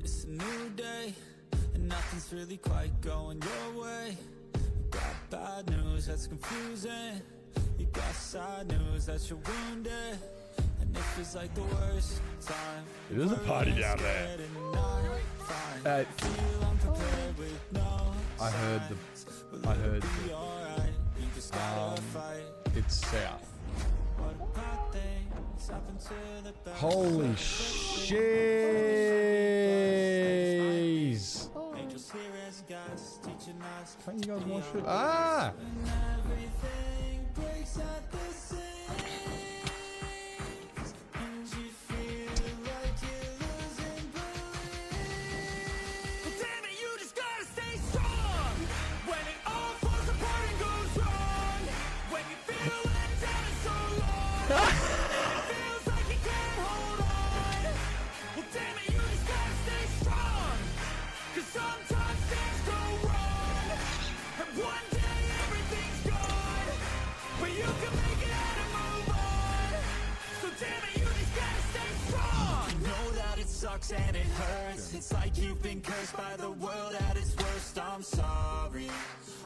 It's a new day, and nothing's really quite going your way. You got bad news that's confusing. You got sad news that you're wounded. And it feels like the worst time. It is a party down there. I heard it's south. Holy shiz! Can't you guys watch it? Ah! And it hurts. It's like you've been cursed by the world at its worst. I'm sorry,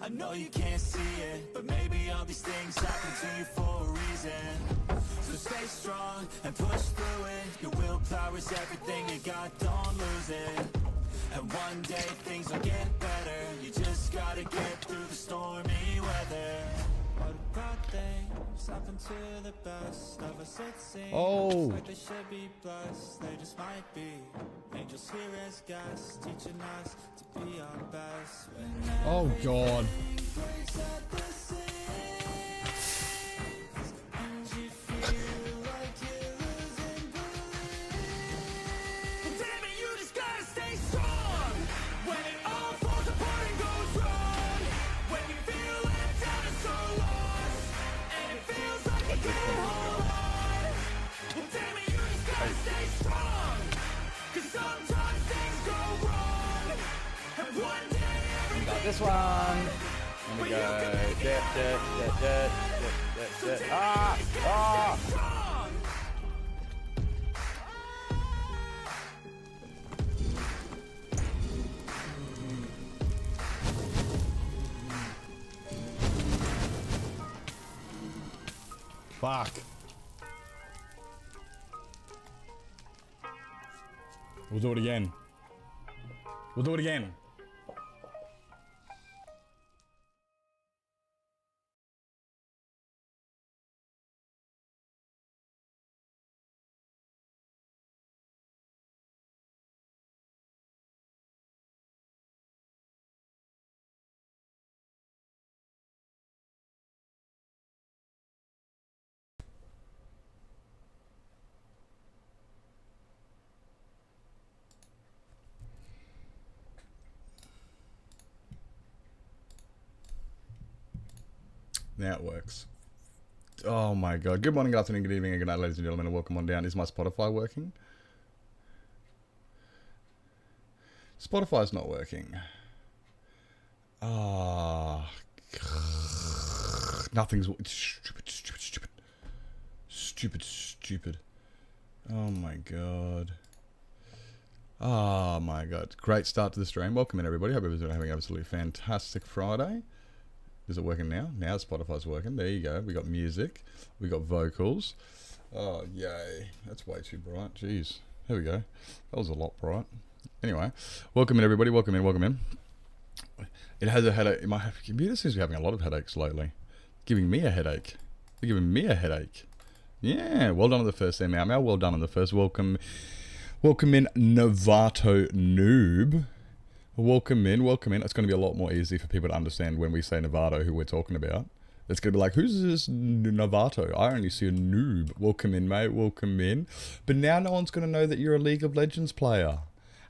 I know you can't see it, but maybe all these things happen to you for a reason. So stay strong and push through it. Your willpower is everything you got, don't lose it. And one day things will get better. You just gotta get through the stormy weather. What about things happen to the best of us, it seems. Oh. Like they should be blessed, they just might be. Angels here as guests, teaching us to be our best. Oh God. This one. Let me go. Ah! Ah! Fuck. We'll do it again. We'll do it again. Now it works. Oh my God. Good morning, good afternoon, good evening, and good night, ladies and gentlemen, and welcome on down. Is my Spotify working? Spotify's not working. Ah. Nothing's... Stupid. Oh my God. Oh my God. Great start to the stream. Welcome in, everybody. Hope everyone's having an absolutely fantastic Friday. Is it working now? Now Spotify's working. There you go. We got music. We got vocals. Oh, yay. That's way too bright. Jeez. There we go. That was a lot bright. Anyway, welcome in, everybody. Welcome in. It has a headache. My computer seems to be having a lot of headaches lately. Giving me a headache. They're giving me a headache. Yeah. Well done on the first there, Meow. Well done on the first. Welcome in, Novato Noob. Welcome in. It's going to be a lot more easy for people to understand when we say Novato, who we're talking about. It's going to be like, who's this Novato? I only see a noob. Welcome in, mate. Welcome in. But now no one's going to know that you're a League of Legends player.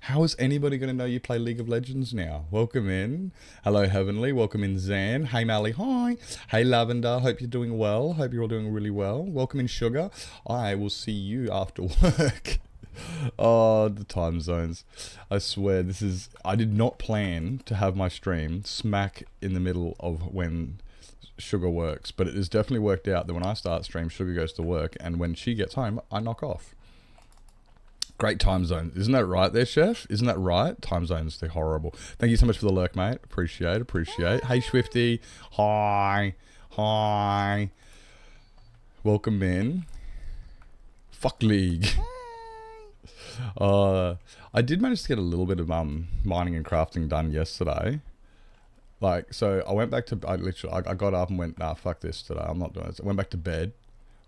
How is anybody going to know you play League of Legends now? Welcome in. Hello, Heavenly. Welcome in, Zan. Hey, Mally. Hi. Hey, Lavender. Hope you're doing well. Hope you're all doing really well. Welcome in, Sugar. I will see you after work. Oh, the time zones. I swear, this is... I did not plan to have my stream smack in the middle of when Sugar works, but it has definitely worked out that when I start stream, Sugar goes to work, and when she gets home, I knock off. Great time zone. Isn't that right there, Chef? Isn't that right? Time zones, they're horrible. Thank you so much for the lurk, mate. Appreciate. Hey, Swifty. Hi. Welcome in. Fuck League. I did manage to get a little bit of mining and crafting done yesterday. Like, so I went back to... I got up and went, nah, fuck this today. I'm not doing this. I went back to bed.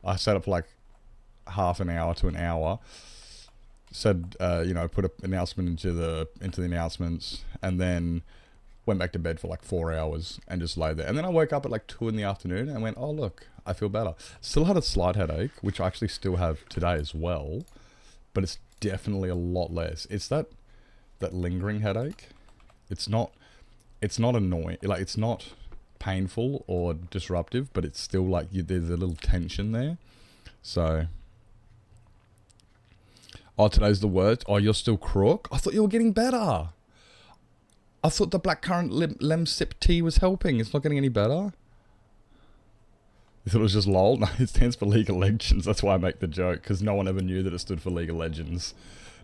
I sat up for like half an hour to an hour. Said, put an announcement into the announcements, and then went back to bed for like 4 hours and just lay there. And then I woke up at like 2 in the afternoon and went, oh look, I feel better. Still had a slight headache, which I actually still have today as well, but it's definitely a lot less. It's that lingering headache. It's not annoying, like it's not painful or disruptive, but it's still like there's a little tension there. So... Oh, today's the worst. Oh, you're still crook? I thought you were getting better. I thought the blackcurrant lemsip tea was helping. It's not getting any better. You thought it was just LOL? No, it stands for League of Legends. That's why I make the joke, because no one ever knew that it stood for League of Legends.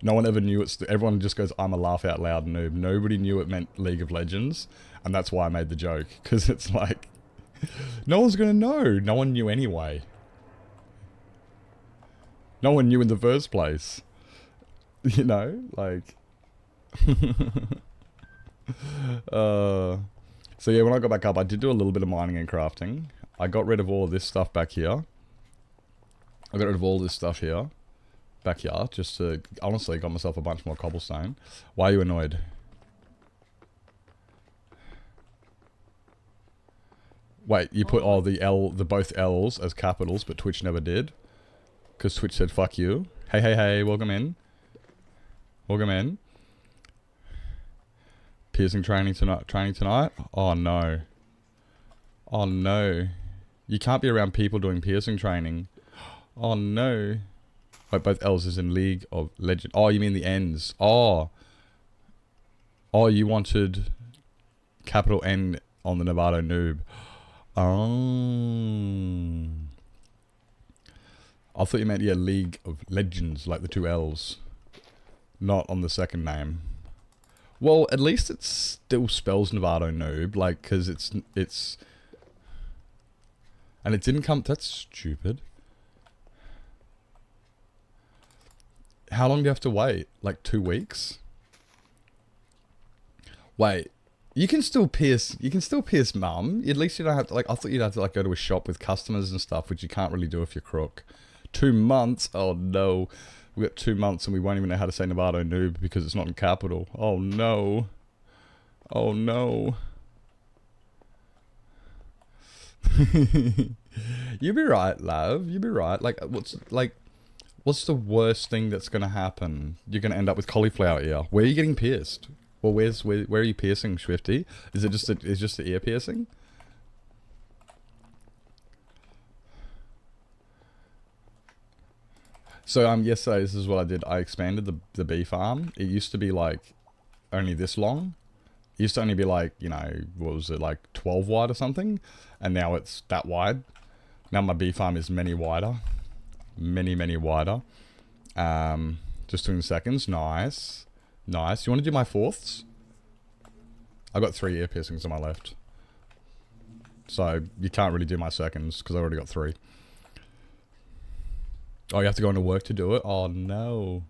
No one ever knew it. Everyone just goes, I'm a laugh out loud noob. Nobody knew it meant League of Legends, and that's why I made the joke, because it's like, no one's going to know. No one knew anyway. No one knew in the first place. You know, like... so yeah, when I got back up, I did do a little bit of mining and crafting. I got rid of all of this stuff back here. I got rid of all this stuff here. Back here, just to... Honestly, got myself a bunch more cobblestone. Why are you annoyed? Wait, you put all the both L's as capitals, but Twitch never did? Because Twitch said, fuck you. Hey, welcome in. Welcome in. Piercing training tonight? Oh no. Oh no. You can't be around people doing piercing training. Oh no. Wait, both L's is in League of Legends. Oh, you mean the N's. Oh. Oh, you wanted capital N on the Novato noob. Oh. I thought you meant, yeah, League of Legends, like the two L's. Not on the second name. Well, at least it still spells Novato noob, like, because it's... And it didn't come... That's stupid. How long do you have to wait? Like 2 weeks? Wait. You can still pierce mum. At least you don't have to, like, I thought you'd have to, like, go to a shop with customers and stuff, which you can't really do if you're crook. 2 months? Oh, no. We've got 2 months and we won't even know how to say Novato noob because it's not in capital. Oh, no. Oh, no. You'll be right, love. You'll be right. Like, what's the worst thing that's going to happen? You're going to end up with cauliflower ear. Where are you getting pierced? Well, where are you piercing, Swifty? Is it just the ear piercing? So yesterday, this is what I did. I expanded the bee farm. It used to be like only this long. It used to only be like, you know, what was it, like 12 wide or something? And now it's that wide. Now my bee farm is many wider. Many wider. Just doing seconds. Nice. Nice. You want to do my fourths? I got 3 ear piercings on my left. So you can't really do my seconds because I already got 3. Oh, you have to go into work to do it? Oh, no.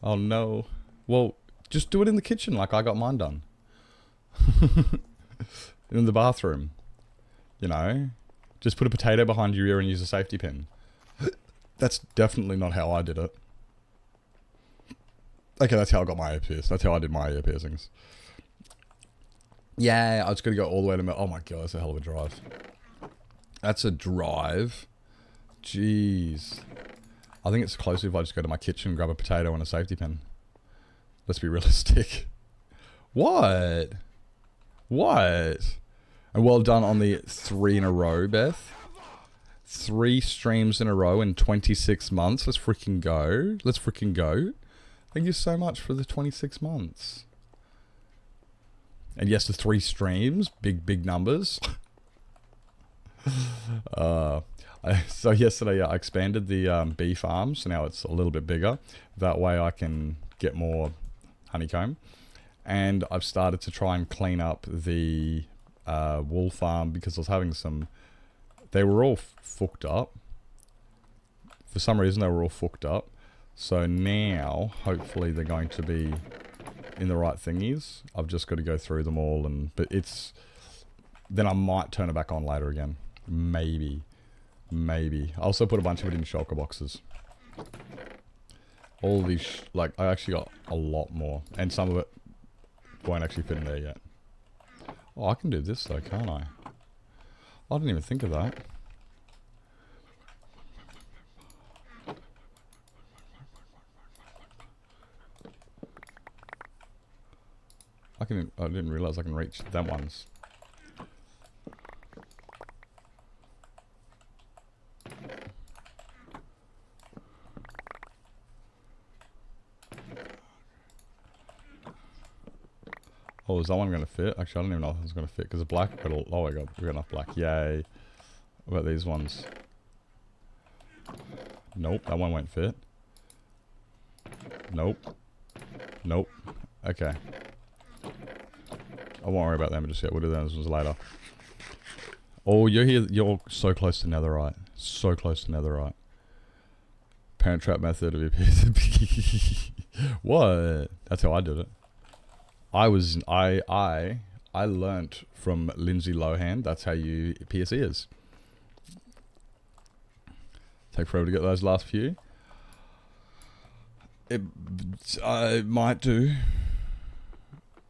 Oh, no. Well, just do it in the kitchen like I got mine done. In the bathroom. You know? Just put a potato behind your ear and use a safety pin. That's definitely not how I did it. Okay, that's how I got my ear pierced. That's how I did my ear piercings. Yeah, I was going to go all the way to... Oh my god, that's a hell of a drive. That's a drive. Jeez. I think it's closer if I just go to my kitchen, grab a potato and a safety pin. Let's be realistic. What? What? And well done on the 3 in a row, Beth. 3 streams in a row in 26 months. Let's freaking go. Let's freaking go. Thank you so much for the 26 months. And yes, the 3 streams. Big numbers. So yesterday I expanded the bee farm. So now it's a little bit bigger. That way I can get more honeycomb. And I've started to try and clean up the wool farm because I was having some... They were all fucked up. For some reason, they were all fucked up. So now, hopefully, they're going to be in the right thingies. I've just got to go through them all. But it's... Then I might turn it back on later again. Maybe. I also put a bunch of it in shulker boxes. All these... Like, I actually got a lot more. And some of it won't actually fit in there yet. Oh, I can do this though, can't I? I didn't even think of that. I didn't realize I can reach them ones. Oh, is that one going to fit? Actually, I don't even know if it's going to fit because the black. Oh my god, we got enough black. Yay. What about these ones? Nope, that one won't fit. Nope. Okay. I won't worry about them just yet. We'll do those ones later. Oh, you're here. You're so close to netherite. So close to netherite. Parent trap method of your piece. What? That's how I did it. I learnt from Lindsay Lohan. That's how you pierce ears. Take forever to get those last few. I might do.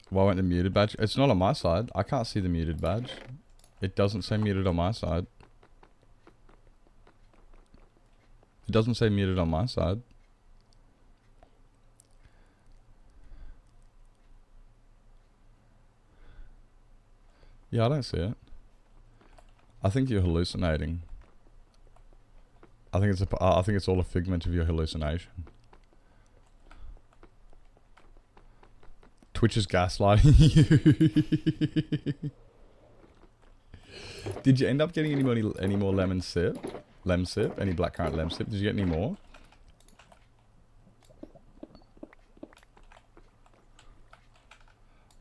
Why won't the muted badge? It's not on my side. I can't see the muted badge. It doesn't say muted on my side. It doesn't say muted on my side. Yeah, I don't see it. I think you're hallucinating. I think it's all a figment of your hallucination. Twitch is gaslighting you. Did you end up getting any more lemon sip? Lem sip? Any blackcurrant lem sip? Did you get any more?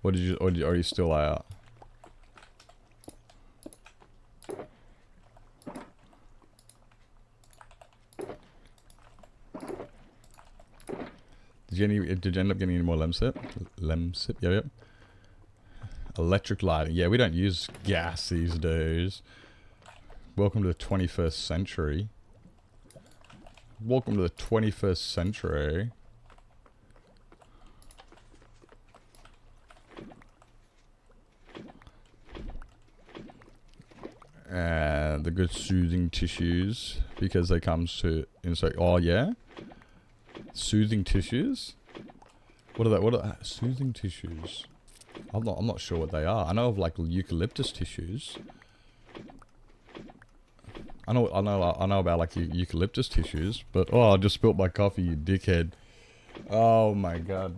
Or are you still out? Did you end up getting any more lem sip? Lem sip, yep. Electric lighting. Yeah, we don't use gas these days. Welcome to the 21st century. Welcome to the 21st century. And the good soothing tissues, because they come to insert. Oh yeah, soothing tissues. What are that? Soothing tissues. I'm not sure what they are. I know of like eucalyptus tissues. I know about like eucalyptus tissues, but oh, I just spilt my coffee, you dickhead. Oh my god.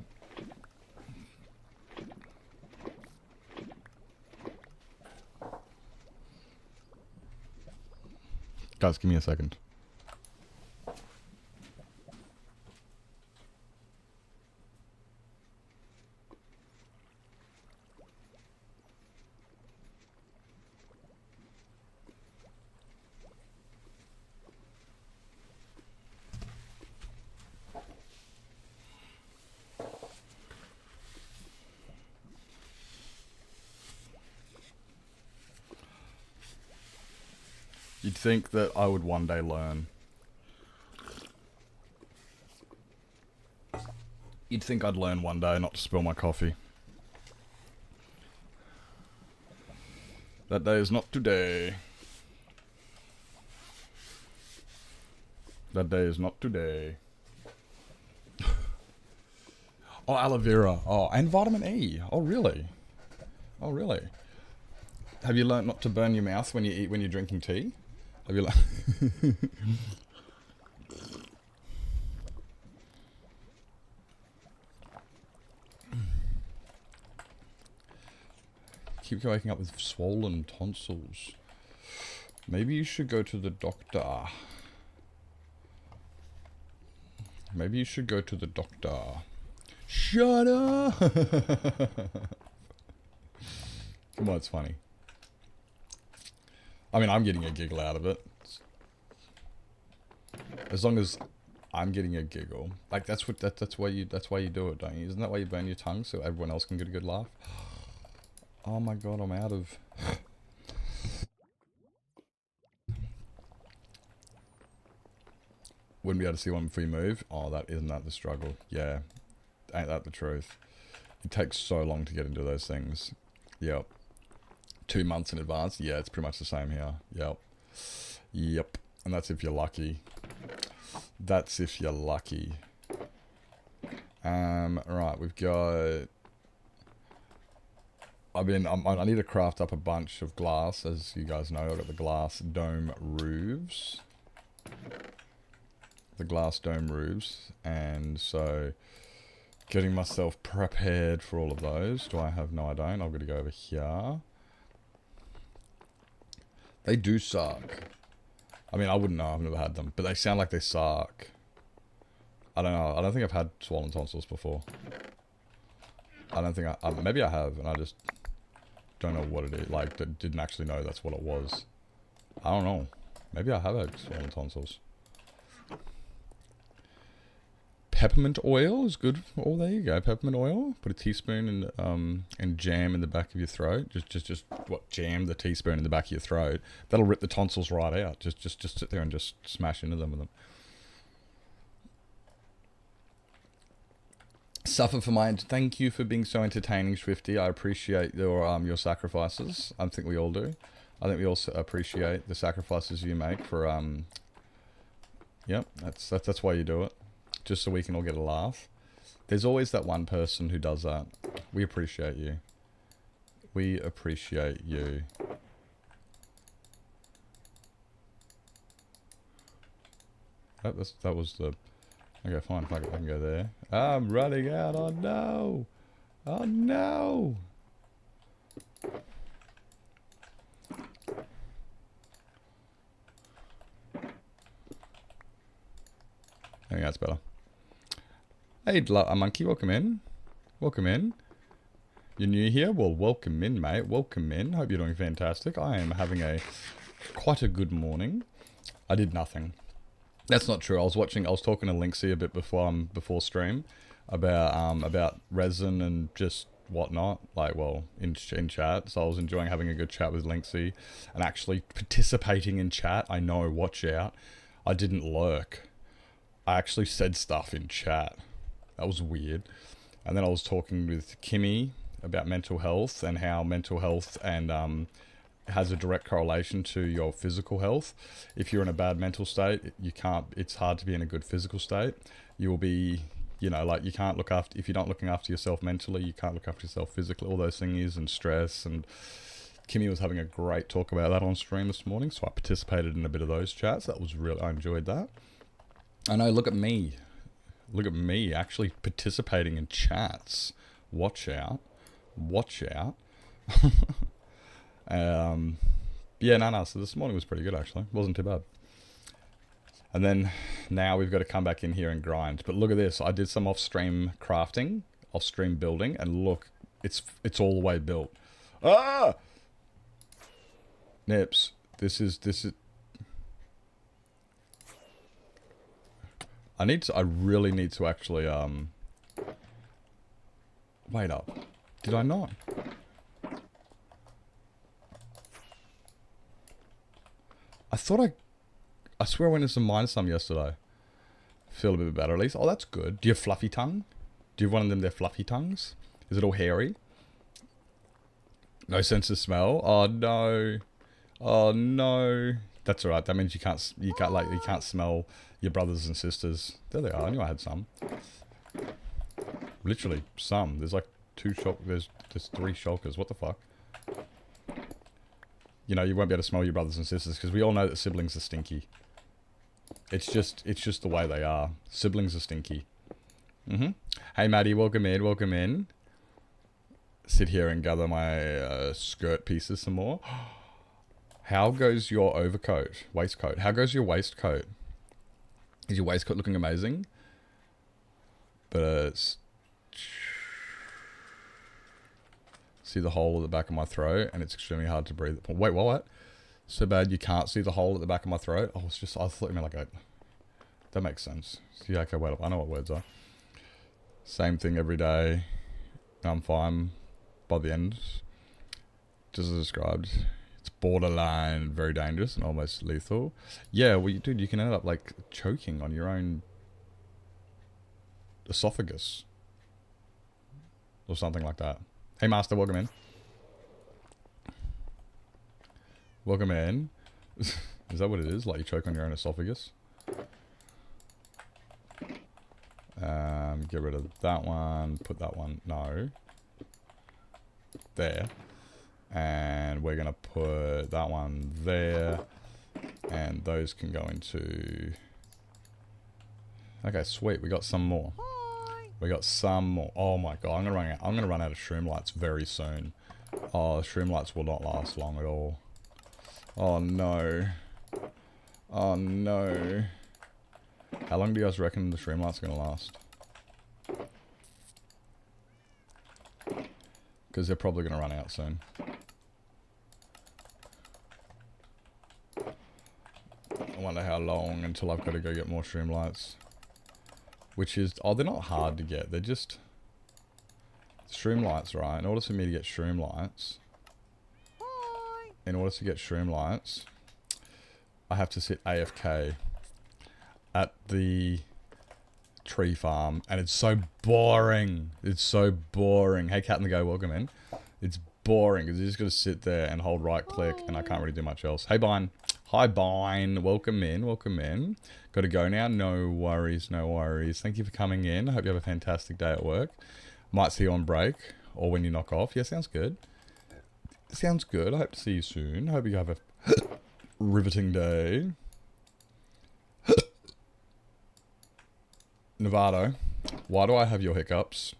Guys, give me a second. You'd think that I would one day learn. You'd think I'd learn one day not to spill my coffee. That day is not today. That day is not today. Oh, aloe vera. Oh, and vitamin E. Oh, really? Oh, really? Have you learnt not to burn your mouth when you're drinking tea? I'd be like... Keep waking up with swollen tonsils. Maybe you should go to the doctor. Maybe you should go to the doctor. Shut up! Come on, it's funny. I mean, I'm getting a giggle out of it. As long as I'm getting a giggle. Like, that's why you do it, don't you? Isn't that why you burn your tongue, so everyone else can get a good laugh? Oh my god, I'm out of... Wouldn't be able to see one before you move. Oh, isn't that the struggle? Yeah. Ain't that the truth? It takes so long to get into those things. Yep. 2 months in advance. Yeah, it's pretty much the same here. Yep. Yep. And that's if you're lucky. That's if you're lucky. Right, we've got... I need to craft up a bunch of glass, as you guys know. I've got the glass dome roofs. The glass dome roofs. And so, getting myself prepared for all of those. Do I have... No, I don't. I've got to go over here. They do suck. I mean, I wouldn't know. I've never had them. But they sound like they suck. I don't know. I don't think I've had swollen tonsils before. I don't think maybe I have, and I just don't know what it is. Like, didn't actually know that's what it was. I don't know. Maybe I have had swollen tonsils. Peppermint oil is good. Oh, there you go. Peppermint oil. Put a teaspoon and jam in the back of your throat. Just jam the teaspoon in the back of your throat. That'll rip the tonsils right out. Just sit there and just smash into them with them. Suffer for my... Thank you for being so entertaining, Swifty. I appreciate your sacrifices. I think we all do. I think we also appreciate the sacrifices you make for... Yep, that's why you do it. Just so we can all get a laugh. There's always that one person who does that. We appreciate you. We appreciate you. That was the... Okay, fine. I can go there. I'm running out. Oh no! Oh no! I think that's better. Hey, a monkey, welcome in. Welcome in. You're new here? Well, welcome in, mate. Welcome in. Hope you're doing fantastic. I am having quite a good morning. I did nothing. That's not true. I was talking to Linksy a bit before stream about resin and just whatnot. Like, well, in chat. So I was enjoying having a good chat with Linksy and actually participating in chat. I know, watch out. I didn't lurk. I actually said stuff in chat. That was weird. And then I was talking with Kimmy about mental health and how mental health and has a direct correlation to your physical health. If you're in a bad mental state, it's hard to be in a good physical state. You will be, like you can't look after, if you're not looking after yourself mentally, you can't look after yourself physically, all those things, and stress. And Kimmy was having a great talk about that on stream this morning. So I participated in a bit of those chats. I enjoyed that. I know, look at me. Look at me actually participating in chats. Watch out. Watch out. Yeah, no, so this morning was pretty good actually. Wasn't too bad. And then now we've got to come back in here and grind. But look at this. I did some off-stream crafting, off-stream building, and look, it's all the way built. Ah! Nips, this is... I really need to actually, wait up. Did I not? I swear I went into some minus sum yesterday. Feel a bit better at least. Oh, that's good. Do you have fluffy tongue? Do you have one of them, their fluffy tongues? Is it all hairy? No sense of smell? Oh no. Oh no. That's alright. That means you can't smell your brothers and sisters. There they are. I knew I had some. Literally, some. There's like there's 3 shulkers. What the fuck? you know, you won't be able to smell your brothers and sisters because we all know that siblings are stinky. It's just the way they are. Siblings are stinky. Hey, Maddie, welcome in, welcome in. Sit here and gather my skirt pieces some more. How goes your overcoat, waistcoat? How goes your waistcoat? Is your waistcoat looking amazing? But see the hole at the back of my throat, and it's extremely hard to breathe. Wait, what? So bad you can't see the hole at the back of my throat? I thought you meant like a... That makes sense. See, okay, wait, I know what words are. Same thing every day. I'm fine by the end. Just as described. It's borderline very dangerous and almost lethal. Yeah, well, dude, you can end up like choking on your own esophagus. Or something like that. Hey, Master, welcome in. Welcome in. Is that what it is? Like you choke on your own esophagus? Get rid of that one. Put that one. No. There. And we're going to put that one there. And those can go into... Okay, sweet. We got some more. We got some more. Oh my god, I'm gonna run out of shroom lights very soon. Oh, the shroom lights will not last long at all. Oh no. Oh no. How long do you guys reckon the shroom lights are gonna last? Because they're probably gonna run out soon. I wonder how long until I've got to go get more shroom lights. Which is... Oh, they're not hard to get. They're just... Shroom lights, right? In order for me to get shroom lights... In order to get shroom lights... I have to sit AFK... at the... tree farm. And it's so boring. It's so boring. Hey, Cat in the Go, welcome in. It's boring because you just got to sit there and hold right click and I can't really do much else. Hey, Bine. Hi, Bine. Welcome in. Welcome in. Got to go now. No worries. No worries. Thank you for coming in. I hope you have a fantastic day at work. Might see you on break or when you knock off. Yeah, sounds good. Sounds good. I hope to see you soon. I hope you have a riveting day. Nevado, why do I have your hiccups?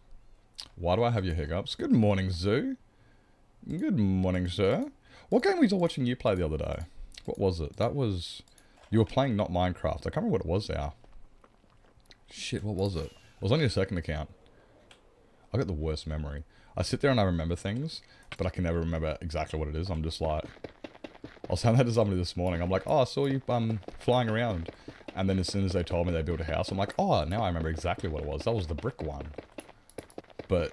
Why do I have your hiccups? Good morning, Zoo. Good morning, sir. What game was I watching you play the other day? What was it? That was... You were playing not Minecraft. I can't remember what it was now. Shit, what was it? It was on your second account. I got the worst memory. I sit there and I remember things, but I can never remember exactly what it is. I'm just like... I was saying that to somebody this morning. I'm like, oh, I saw you flying around. And then as soon as they told me they built a house, I'm like, oh, now I remember exactly what it was. That was the brick one. But...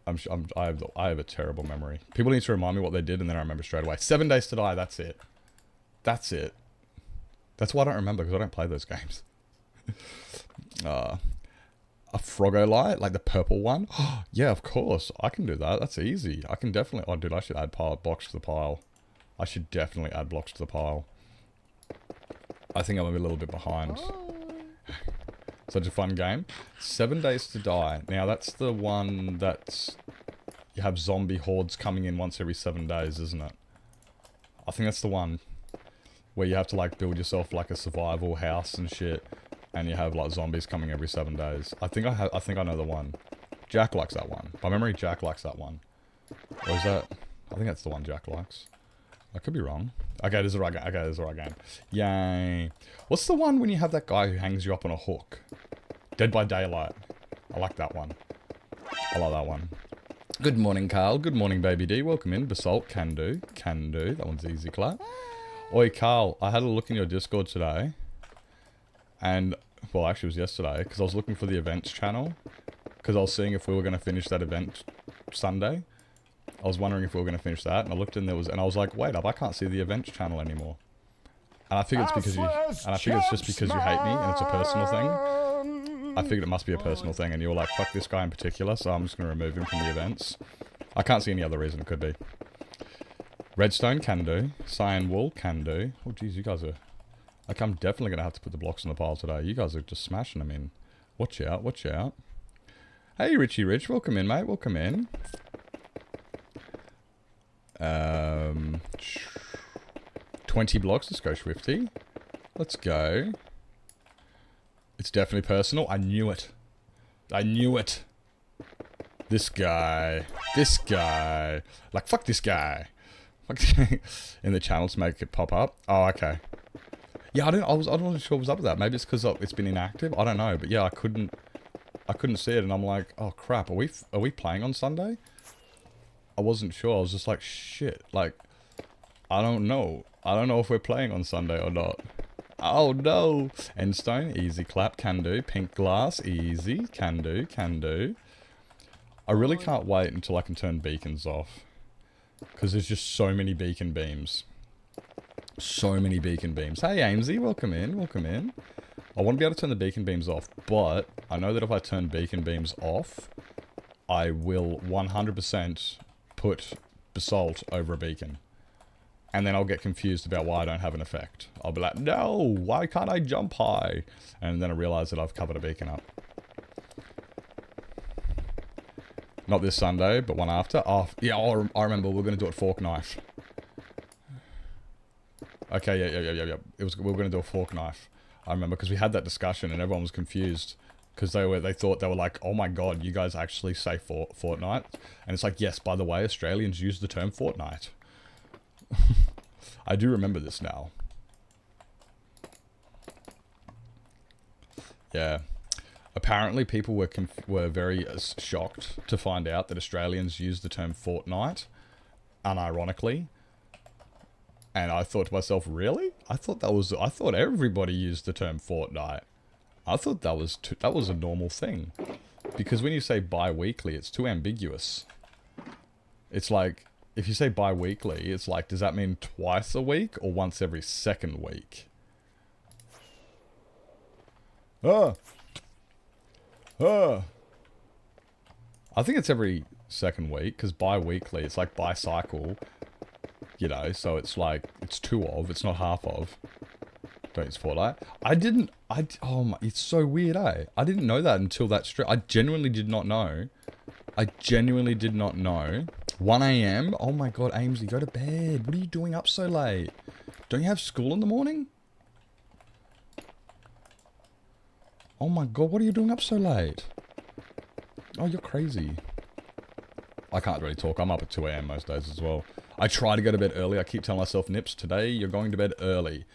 I have a terrible memory. People need to remind me what they did and then I remember straight away. 7 Days to Die, that's it. That's it. That's why I don't remember, because I don't play those games. A Froggo light, like the purple one. Yeah, of course. I can do that. That's easy. I can definitely... Oh, dude, I should add blocks to the pile. I should definitely add blocks to the pile. I think I'm a little bit behind. Such a fun game. 7 Days to Die. Now, that's the one that's... You have zombie hordes coming in once every 7 days, isn't it? I think that's the one where you have to, like, build yourself, like, a survival house and shit. And you have, like, zombies coming every 7 days. I think I know the one. Jack likes that one. By memory, Jack likes that one. Or is that... I think that's the one Jack likes. I could be wrong. Okay, this is the right game. Okay, this is the right game. Yay. What's the one when you have that guy who hangs you up on a hook? Dead by Daylight. I like that one. I like that one. Good morning, Carl. Good morning, Baby D. Welcome in. Basalt, can do. Can do. That one's easy, clap. Oi, Carl. I had a look in your Discord today. And, well, actually it was yesterday. Because I was looking for the events channel. Because I was seeing if we were going to finish that event Sunday. I was wondering if we were going to finish that, and I looked and I was like, wait up, I can't see the events channel anymore. And I figured it's just because you hate me and it's a personal thing. I figured it must be a personal thing, and you were like, fuck this guy in particular, so I'm just going to remove him from the events. I can't see any other reason it could be. Redstone can do. Cyan wool can do. Oh jeez, you guys are... Like, I'm definitely going to have to put the blocks in the pile today. You guys are just smashing them in. Watch out, watch out. Hey, Richie Rich, welcome in, mate, welcome in. 20 blocks. Let's go, Swifty. Let's go. It's definitely personal. I knew it. I knew it. This guy. This guy. Like, fuck this guy. In the channel to make it pop up. Oh, okay. Yeah, I wasn't sure what was up with that. Maybe it's because it's been inactive. I don't know. But yeah, I couldn't see it. And I'm like, oh crap. Are we playing on Sunday? I wasn't sure. I was just like, shit. Like, I don't know. I don't know if we're playing on Sunday or not. Oh no. Endstone, easy clap, can do. Pink glass, easy, can do, can do. I really can't wait until I can turn beacons off. Because there's just so many beacon beams. So many beacon beams. Hey Amesy, welcome in, welcome in. I want to be able to turn the beacon beams off, but I know that if I turn beacon beams off, I will 100% put basalt over a beacon. And then I'll get confused about why I don't have an effect. I'll be like, no, why can't I jump high? And then I realize that I've covered a beacon up. Not this Sunday, but one after. Oh, yeah, I remember. We're going to do it fork knife. Okay, yeah. We were going to do a fork knife. I remember because we had that discussion and everyone was confused. Because they thought, they were like, oh my god, you guys actually say fortnight? And it's like, yes, by the way, Australians use the term fortnight. I do remember this now. Yeah. Apparently people were very shocked to find out that Australians use the term fortnight, unironically. And I thought to myself, really? I thought everybody used the term fortnight. I thought that was a normal thing. Because when you say bi-weekly, it's too ambiguous. It's like, if you say bi-weekly, it's like, does that mean twice a week or once every second week? I think it's every second week, because bi-weekly, it's like bicycle, you know, so it's like, it's two of, it's not half of. Don't use fortnight. Oh my, it's so weird, eh? I didn't know that until that stream. I genuinely did not know. 1 AM? Oh my god, Amesy, go to bed. What are you doing up so late? Don't you have school in the morning? Oh my god, what are you doing up so late? Oh, you're crazy. I can't really talk. I'm up at 2 AM most days as well. I try to go to bed early. I keep telling myself, Nips, today you're going to bed early.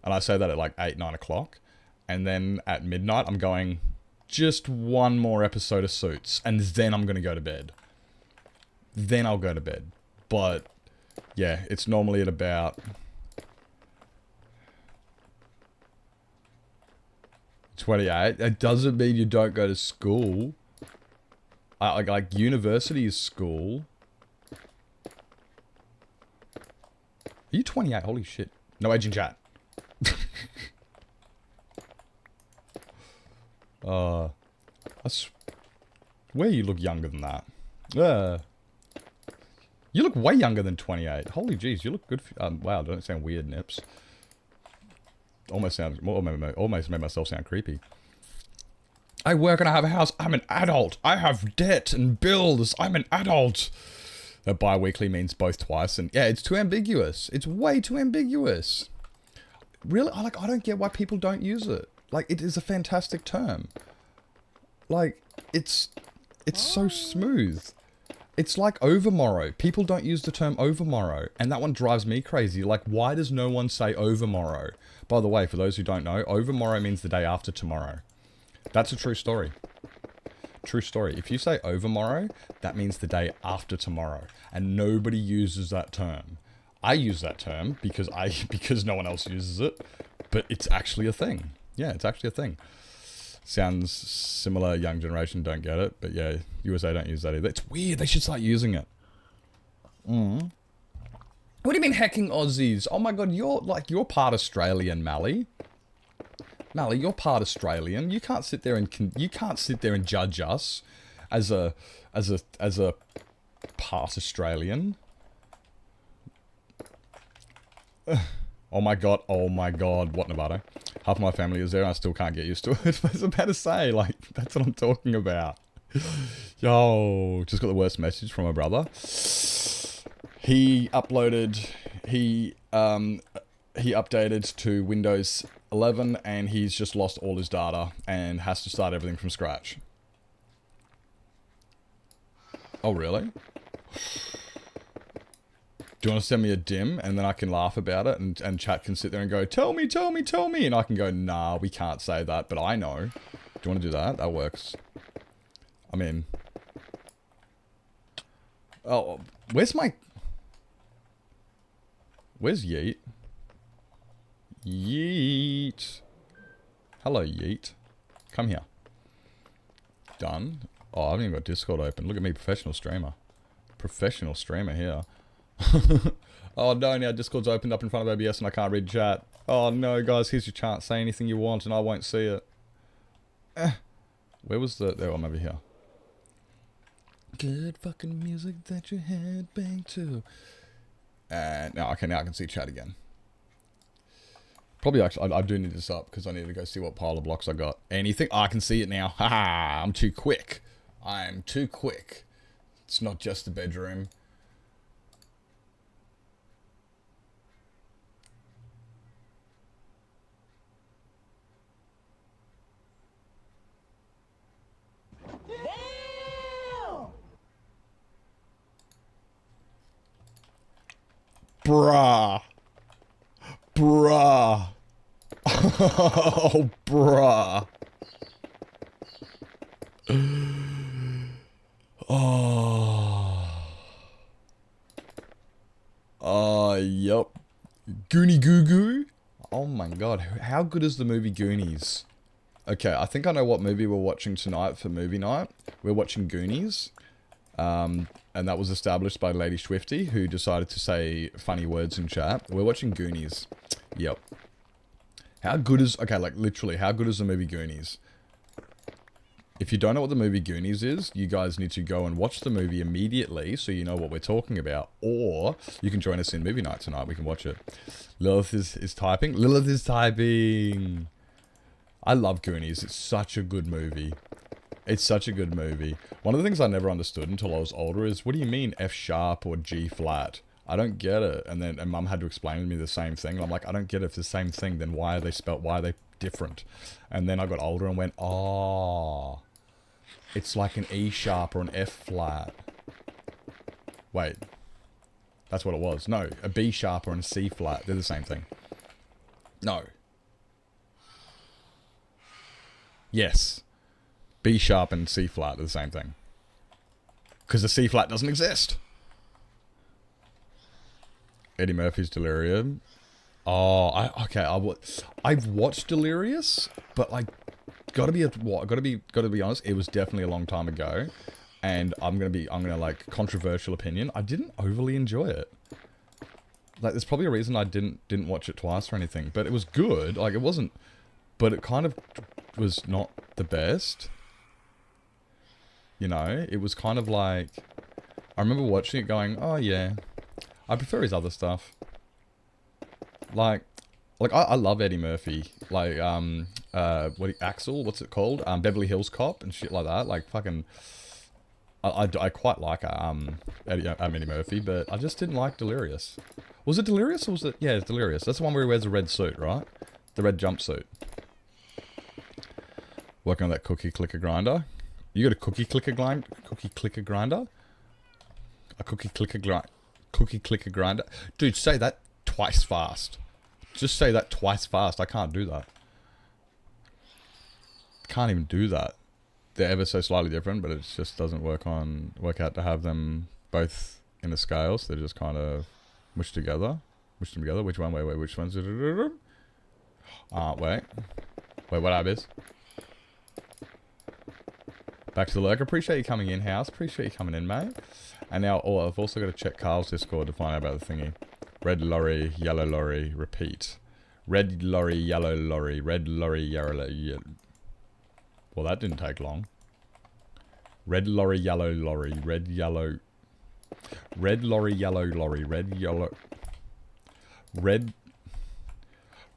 And I say that at like 8, 9 o'clock. And then at midnight, I'm going, just one more episode of Suits. And then I'm going to go to bed. Then I'll go to bed. But, yeah, it's normally at about... $28. It doesn't mean you don't go to school. Like university is school. Are you 28? Holy shit. No age in chat. Where you look younger than that. You look way younger than 28. Holy jeez, you look good. Wow, don't sound weird, Nips. Almost made myself sound creepy. I work and I have a house. I'm an adult. I have debt and bills. I'm an adult. That bi-weekly means both twice. And yeah, it's too ambiguous. It's way too ambiguous. Really? I don't get why people don't use it. Like, it is a fantastic term. Like, it's so smooth. It's like overmorrow. People don't use the term overmorrow. And that one drives me crazy. Like, why does no one say overmorrow? By the way, for those who don't know, overmorrow means the day after tomorrow. That's a true story. True story. If you say overmorrow, that means the day after tomorrow. And nobody uses that term. I use that term because no one else uses it. But it's actually a thing. Yeah, it's actually a thing. Sounds similar, young generation don't get it. But yeah, USA don't use that either. It's weird. They should start using it. What do you mean hacking Aussies? Oh my god, you're part Australian, Mally. Mally, you're part Australian. You can't sit there and judge us as a part Australian. Oh my god, what Nevada? Half of my family is there and I still can't get used to it. I was about to say, like, that's what I'm talking about. Yo, just got the worst message from my brother. he uploaded, he updated to Windows 11 and he's just lost all his data and has to start everything from scratch. Oh, really? Do you want to send me a dim and then I can laugh about it and chat can sit there and go, tell me, tell me, tell me. And I can go, nah, we can't say that, but I know. Do you want to do that? That works. I mean... Oh, where's my... Where's Yeet? Yeet. Hello, Yeet. Come here. Done. Oh, I haven't even got Discord open. Look at me, professional streamer. Professional streamer here. Oh no, now Discord's opened up in front of OBS and I can't read chat. Oh no, guys, here's your chance. Say anything you want and I won't see it. Where was the... There, I'm over here. Good fucking music that your head bang to. And now, okay, now I can see chat again. Probably actually, I do need this up because I need to go see what pile of blocks I got. Anything? Oh, I can see it now. Haha, I'm too quick. I'm too quick. It's not just the bedroom. Bruh. Bruh. Oh, bruh. Oh. Oh, yep. Goonie Goo Goo? Oh my god, how good is the movie Goonies? Okay, I think I know what movie we're watching tonight for movie night. We're watching Goonies. And that was established by Lady Swifty, who decided to say funny words in chat. We're watching Goonies. Yep. How good is... Okay, like, literally, how good is the movie Goonies? If you don't know what the movie Goonies is, you guys need to go and watch the movie immediately so you know what we're talking about. Or you can join us in movie night tonight. We can watch it. Lilith is typing. Lilith is typing. I love Goonies. It's such a good movie. It's such a good movie. One of the things I never understood until I was older is, what do you mean F sharp or G flat? I don't get it. And then Mum had to explain to me the same thing. And I'm like, I don't get it. If it's the same thing, then why are they spelt? Why are they different? And then I got older and went, oh, it's like an E sharp or an F flat. Wait, that's what it was. No, a B sharp or a C flat. They're the same thing. No. Yes. B sharp and C flat are the same thing. Because the C flat doesn't exist. Eddie Murphy's Delirium. Oh, I've watched Delirious, but like, gotta be honest, it was definitely a long time ago, and I'm gonna like controversial opinion. I didn't overly enjoy it. Like, there's probably a reason I didn't watch it twice or anything, but it was good. Like, it wasn't, but it kind of was not the best. You know, it was kind of like, I remember watching it going, oh yeah, I prefer his other stuff. Like I love Eddie Murphy. Like, Axel, what's it called? Beverly Hills Cop and shit like that. Like, fucking, I quite like Eddie Murphy, but I just didn't like Delirious. Was it Delirious or was it, yeah, it's Delirious. That's the one where he wears a red suit, right? The red jumpsuit. Working on that cookie clicker grinder. You got a cookie clicker grinder? Cookie clicker grinder? A cookie clicker grinder? Dude, say that twice fast. Just say that twice fast. I can't do that. Can't even do that. They're ever so slightly different, but it just doesn't work out to have them both in the scales. They're just kind of mushed together. Mushed them together. Which one? Wait, which one's it? Wait, what up is? Back to the lurk. Appreciate you coming in, House. Appreciate you coming in, mate. And now, I've also got to check Carl's Discord to find out about the thingy. Red lorry, yellow lorry, repeat. Red lorry, yellow lorry, red lorry, yellow. Well, that didn't take long. Red lorry, yellow lorry, red yellow. Red lorry, yellow lorry, red yellow. Red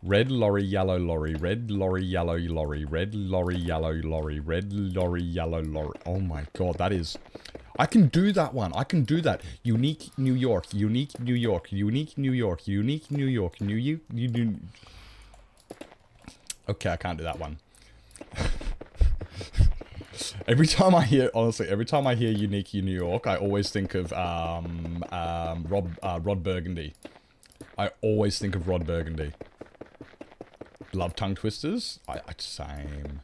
Red lorry, yellow lorry, red lorry, yellow lorry, red lorry, yellow lorry, red lorry, yellow lorry. Oh my god, that is... I can do that one. I can do that. Unique New York, unique New York, unique New York, unique New York, you. Okay, I can't do that one. Every time I hear, honestly, every time I hear unique New York, I always think of Rod Burgundy. I always think of Rod Burgundy. Love tongue twisters. Same.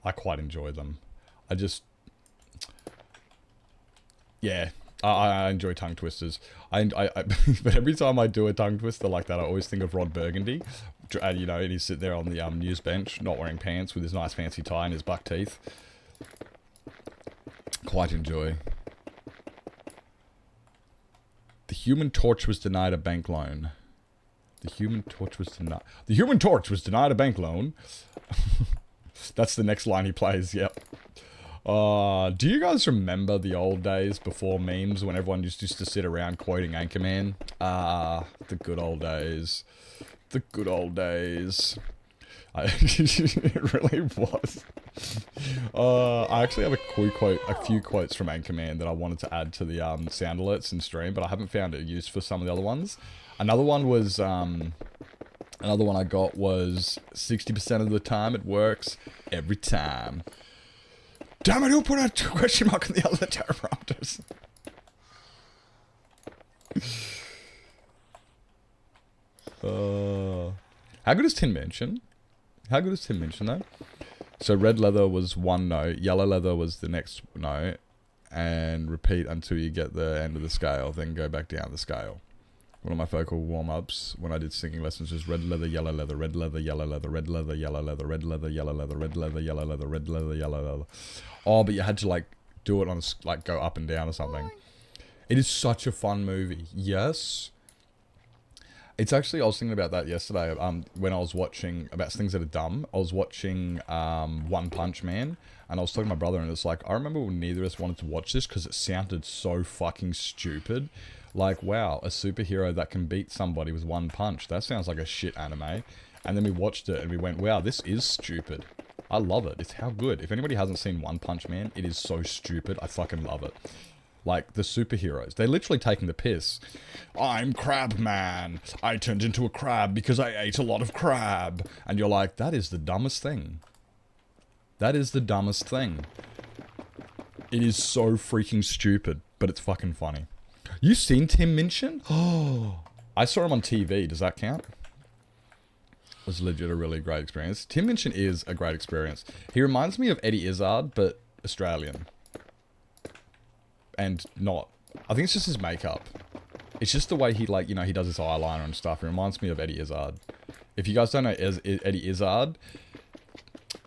I quite enjoy them. Yeah, I enjoy tongue twisters. But every time I do a tongue twister like that, I always think of Rod Burgundy. And, you know, and he's sitting there on the news bench, not wearing pants, with his nice fancy tie and his buck teeth. Quite enjoy. The Human Torch was denied a bank loan. The Human Torch was denied... The Human Torch was denied a bank loan. That's the next line he plays, yep. Do you guys remember the old days before memes when everyone used to sit around quoting Anchorman? The good old days. The good old days. It really was. I actually have a few quotes from Anchorman that I wanted to add to the sound alerts in stream, but I haven't found a use for some of the other ones. Another one I got was 60% of the time it works every time. Damn it, who put a question mark on the other teleprompters? How good is Tin Mansion? How good is Tin Mansion though? So red leather was one note, yellow leather was the next note, and repeat until you get the end of the scale, then go back down the scale. One of my vocal warm-ups when I did singing lessons was red leather, yellow leather, red leather, yellow leather, red leather, yellow leather, red leather, yellow leather, red leather, yellow leather, red leather, yellow leather. Oh, but you had to like do it on like go up and down or something. It is such a fun movie. Yes. It's actually, I was thinking about that yesterday, when I was watching, about things that are dumb, I was watching One Punch Man, and I was talking to my brother, and it's like, I remember when neither of us wanted to watch this, because it sounded so fucking stupid. Like, wow, a superhero that can beat somebody with one punch, that sounds like a shit anime. And then we watched it, and we went, wow, this is stupid. I love it, it's how good. If anybody hasn't seen One Punch Man, it is so stupid, I fucking love it. Like, the superheroes. They're literally taking the piss. I'm Crab Man. I turned into a crab because I ate a lot of crab. And you're like, that is the dumbest thing. That is the dumbest thing. It is so freaking stupid, but it's fucking funny. You seen Tim Minchin? Oh, I saw him on TV. Does that count? It was legit a really great experience. Tim Minchin is a great experience. He reminds me of Eddie Izzard, but Australian. And not... I think it's just his makeup. It's just the way he, like, you know, he does his eyeliner and stuff. It reminds me of Eddie Izzard. If you guys don't know Eddie Izzard,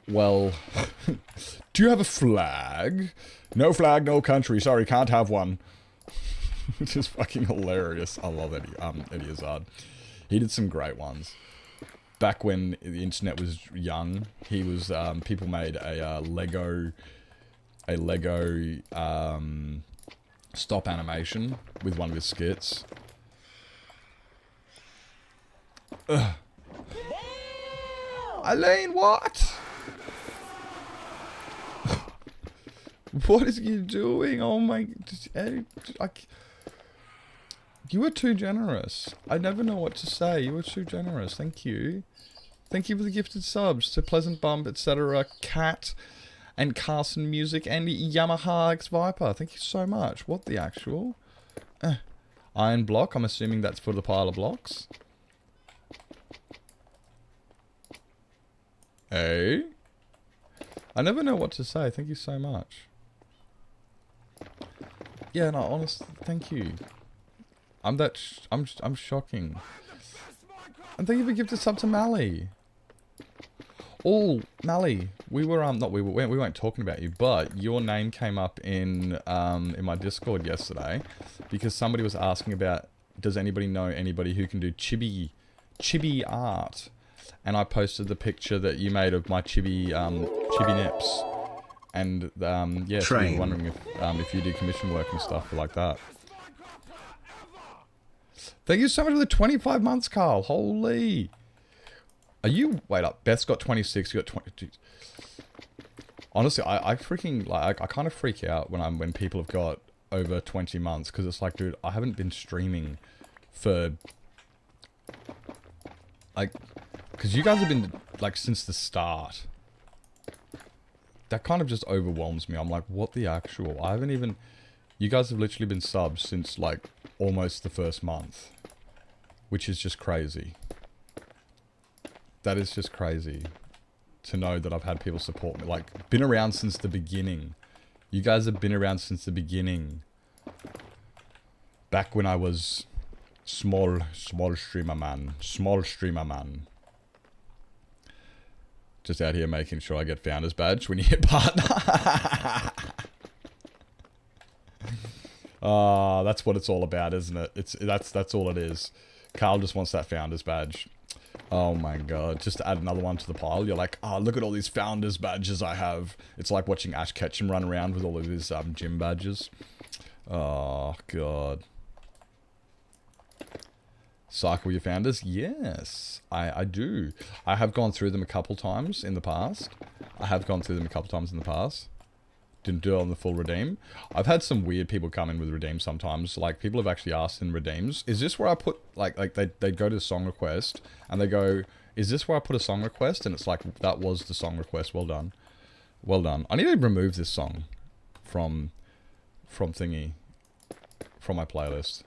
well... Do you have a flag? No flag, no country. Sorry, can't have one. Which is fucking hilarious. I love Eddie Izzard. He did some great ones. Back when the internet was young, he was... people made a Lego stop animation with one of his skits. Ugh. Elaine, what? What is you doing? Oh my... You were too generous. I never know what to say. You were too generous. Thank you. Thank you for the gifted subs to Pleasant Bump, etc. Cat... and Carson Music, and Yamaha X Viper. Thank you so much. What the actual? Iron block. I'm assuming that's for the pile of blocks. Hey? I never know what to say. Thank you so much. Yeah, no, honestly, thank you. I'm shocking. And thank you for gifted sub to Mally. Oh, Mally, we weren't talking about you, but your name came up in my Discord yesterday because somebody was asking about, does anybody know anybody who can do chibi art? And I posted the picture that you made of my chibi nips, and yeah, so we were wondering if you do commission work and stuff like that. Thank you so much for the 25 months, Carl. Holy. Are you... Wait up. Beth's got 26. You got 20... Honestly, I freaking... Like, I kind of freak out when people have got over 20 months. Because it's like, dude, I haven't been streaming for... Like... Because you guys have been, like, since the start. That kind of just overwhelms me. I'm like, what the actual... I haven't even... You guys have literally been subs since, like, almost the first month. Which is just crazy. That is just crazy. To know that I've had people support me. Like, been around since the beginning. You guys have been around since the beginning. Back when I was... Small streamer man. Small streamer man. Just out here making sure I get Founders Badge when you hit partner. That's what it's all about, isn't it? That's all it is. Carl just wants that Founders Badge. Oh my god. Just to add another one to the pile. You're like, oh, look at all these Founders Badges I have. It's like watching Ash Ketchum run around with all of his gym badges. Oh, god. Cycle your Founders? Yes, I do. I have gone through them a couple times in the past. Didn't do it on the full redeem. I've had some weird people come in with redeems sometimes. Like, people have actually asked in redeems, is this where I put, like they go to the song request, and they go, is this where I put a song request? And it's like, that was the song request, well done. Well done. I need to remove this song from thingy, from my playlist.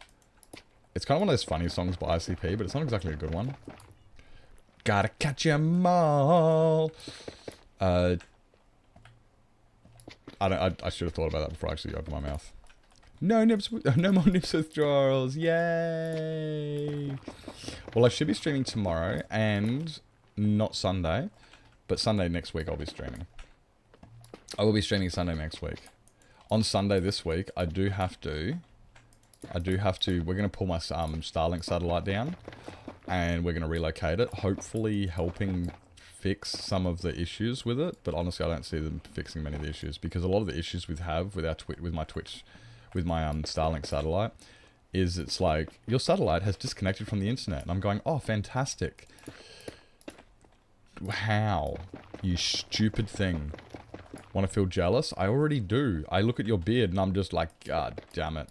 It's kind of one of those funny songs by ICP, but it's not exactly a good one. Gotta catch 'em all. I should have thought about that before I actually opened my mouth. No more nips withdrawals. Yay! Well, I should be streaming tomorrow and not Sunday, but Sunday next week I'll be streaming. I will be streaming Sunday next week. On Sunday this week, I do have to, we're going to pull my Starlink satellite down, and we're going to relocate it, hopefully helping fix some of the issues with it, but honestly I don't see them fixing many of the issues, because a lot of the issues we have with my Starlink satellite is it's like, your satellite has disconnected from the internet, and I'm going, oh, fantastic. How? You stupid thing. Want to feel jealous? I already do. I look at your beard and I'm just like, god damn it.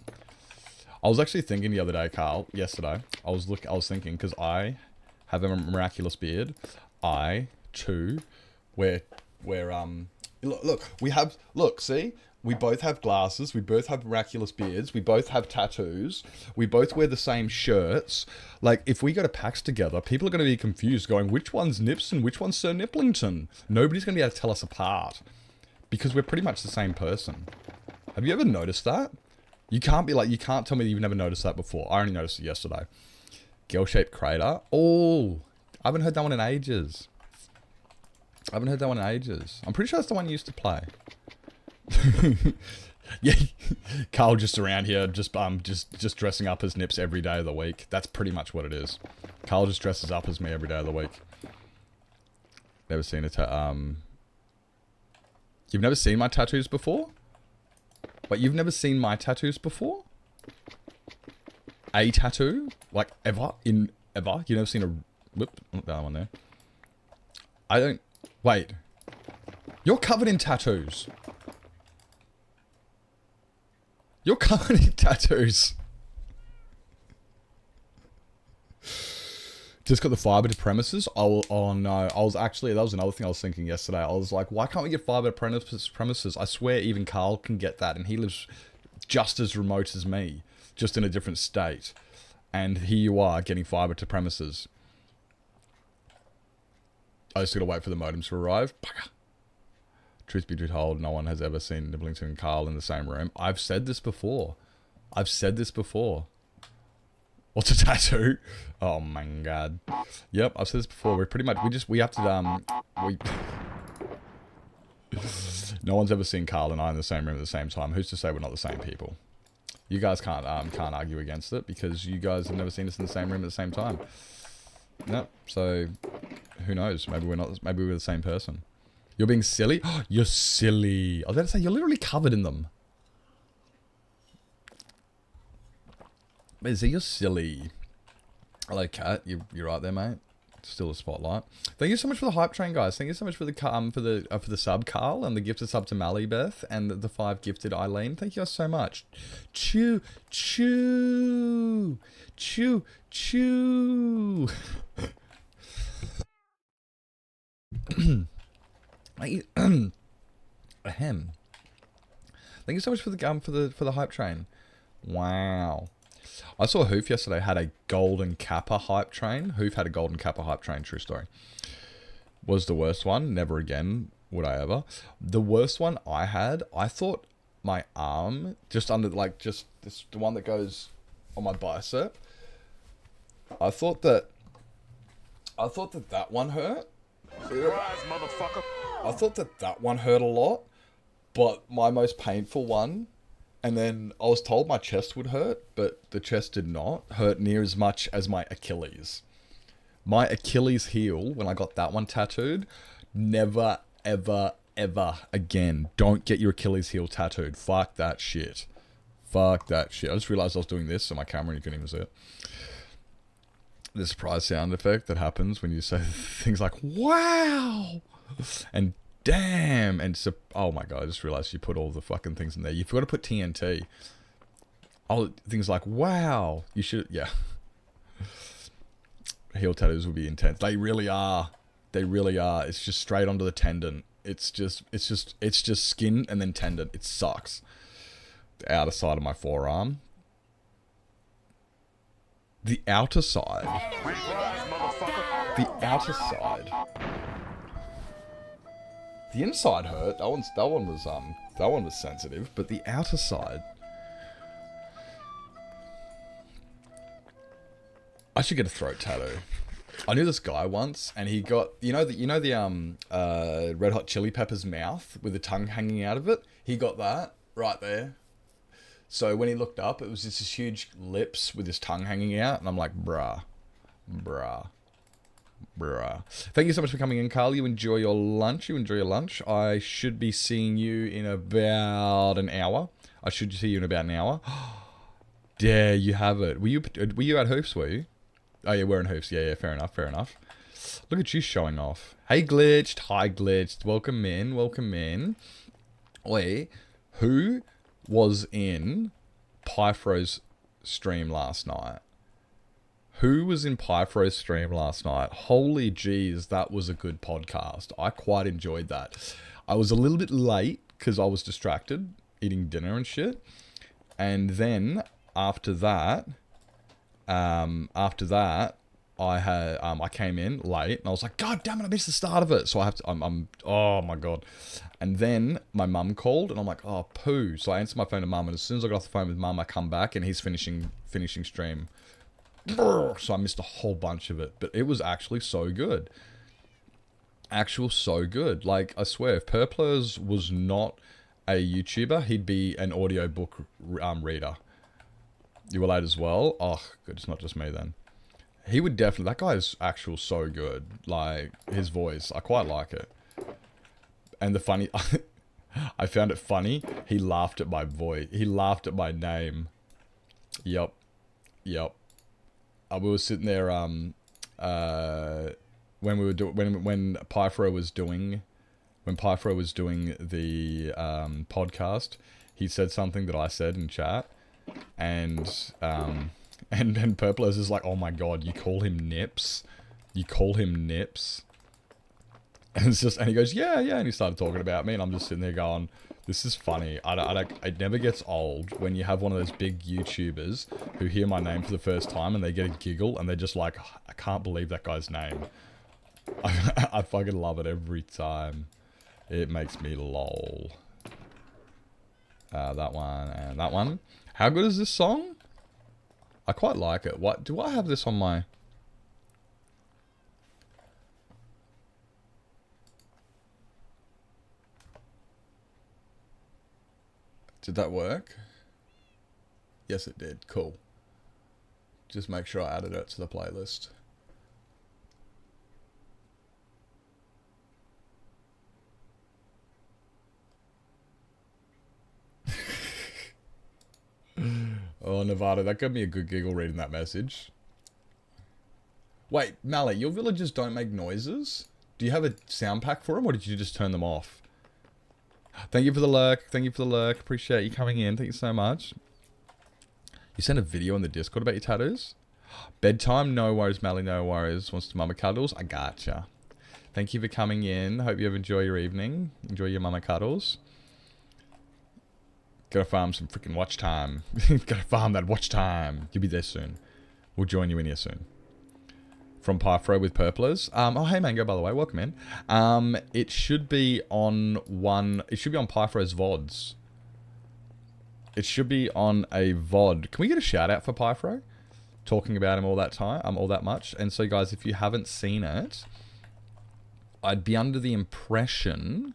I was actually thinking the other day, Carl, yesterday, I was thinking, because I have a miraculous beard. I, too, see? We both have glasses, we both have miraculous beards, we both have tattoos, we both wear the same shirts. Like, if we go to PAX together, people are going to be confused, going, which one's Nips and which one's Sir Nipplington? Nobody's going to be able to tell us apart, because we're pretty much the same person. Have you ever noticed that? You can't tell me that you've never noticed that before. I only noticed it yesterday. Girl-shaped crater. Oh, I haven't heard that one in ages. I'm pretty sure that's the one you used to play. Yeah, Carl just around here, just dressing up as Nips every day of the week. That's pretty much what it is. Carl just dresses up as me every day of the week. Never seen You've never seen my tattoos before? Wait, you've never seen my tattoos before? A tattoo? Like, ever? You've never seen a... Whoop, that one there. I don't... Wait. You're covered in tattoos. You're covered in tattoos. Just got the fiber to premises? Oh no. That was another thing I was thinking yesterday. I was like, why can't we get fiber to premises? I swear even Carl can get that, and he lives just as remote as me, just in a different state. And here you are getting fiber to premises. I just gotta wait for the modem to arrive. Truth be told, no one has ever seen Nibblington and Carl in the same room. I've said this before. What's a tattoo? Oh my god. Yep, I've said this before. We have to, No one's ever seen Carl and I in the same room at the same time. Who's to say we're not the same people? You guys can't argue against it, because you guys have never seen us in the same room at the same time. Nope. So, who knows? Maybe we're not. Maybe we're the same person. You're being silly? You're silly. I was about to say, you're literally covered in them. Izzy, you're silly. Hello, Kat. You're right there, mate. Still a spotlight. Thank you so much for the hype train, guys. Thank you so much for the sub, Carl, and the gifted sub to Malibeth, and the 5 gifted Eileen. Thank you guys so much. Chew, chew, chew, chew. Ahem. Thank you so much for the hype train. Wow. I saw HoF yesterday had a golden kappa hype train. HoF had a golden kappa hype train, true story. Was the worst one. Never again would I ever. The worst one I had, I thought my arm, just under, like, just this, the one that goes on my bicep. I thought that one hurt. Surprise, motherfucker. I thought that one hurt a lot, but my most painful one, and then I was told my chest would hurt, but the chest did not hurt near as much as my Achilles. My Achilles heel, when I got that one tattooed, never, ever, ever again. Don't get your Achilles heel tattooed. Fuck that shit. Fuck that shit. I just realized I was doing this on my camera and you couldn't even see it. The surprise sound effect that happens when you say things like, wow, and damn, and so, oh my god, I just realized you put all the fucking things in there. You've got to put TNT. Oh, things like, wow, you should, yeah. Heel tattoos would be intense. They really are. They really are. It's just straight onto the tendon. It's just skin and then tendon. It sucks. The outer side of my forearm. The outer side. The outer side. The inside hurt. That one was sensitive, but the outer side. I should get a throat tattoo. I knew this guy once, and he got the Red Hot Chili Peppers mouth with the tongue hanging out of it. He got that right there. So when he looked up, it was just this huge lips with his tongue hanging out, and I'm like, bruh. Thank you so much for coming in, Carl. You enjoy your lunch. I should be seeing you in about an hour. There you have it. Were you at HoFs, were you? Oh yeah, we're in HoFs. Yeah, fair enough. Look at you showing off. Hey, Glitched. Hi, Glitched. Welcome in. Wait, who was in Pyfro's stream last night? Holy jeez, that was a good podcast. I quite enjoyed that. I was a little bit late because I was distracted eating dinner and shit. And then after that, I came in late and I was like, God damn it, I missed the start of it. So I have to, oh my God. And then my mum called and I'm like, oh poo. So I answered my phone to mum, and as soon as I got off the phone with mum, I come back and he's finishing stream. So I missed a whole bunch of it, but it was actually so good. Like, I swear, if Purplers was not a YouTuber, he'd be an audiobook reader. You were late as well? Oh, good, it's not just me then. He would definitely, that guy's actual so good. Like, his voice, I quite like it. And the funny, I found it funny, he laughed at my voice. He laughed at my name. Yep. We were sitting there, when Pyfro was doing the podcast, he said something that I said in chat, and Purplos is like, oh my god, you call him Nips? And it's just, and he goes, yeah, and he started talking about me, and I'm just sitting there going, this is funny. It never gets old when you have one of those big YouTubers who hear my name for the first time and they get a giggle and they're just like, I can't believe that guy's name. I fucking love it every time. It makes me lol. That one and that one. How good is this song? I quite like it. What do I have this on my... Did that work? Yes, it did. Cool. Just make sure I added it to the playlist. Oh, Nevada, that gave me a good giggle reading that message. Wait, Mally, your villagers don't make noises? Do you have a sound pack for them, or did you just turn them off? Thank you for the lurk. Thank you for the lurk. Appreciate you coming in. Thank you so much. You sent a video in the Discord about your tattoos? Bedtime? No worries, Mally. No worries. Wants to mama cuddles? I gotcha. Thank you for coming in. Hope you enjoy your evening. Enjoy your mama cuddles. Gotta farm some freaking watch time. Gotta farm that watch time. You'll be there soon. We'll join you in here soon. From Pyfro with Purplers. Oh, hey Mango, by the way, welcome in. It should be on Pyfro's VODs. It should be on a VOD. Can we get a shout out for Pyfro? Talking about him all that time, all that much. And so guys, if you haven't seen it, I'd be under the impression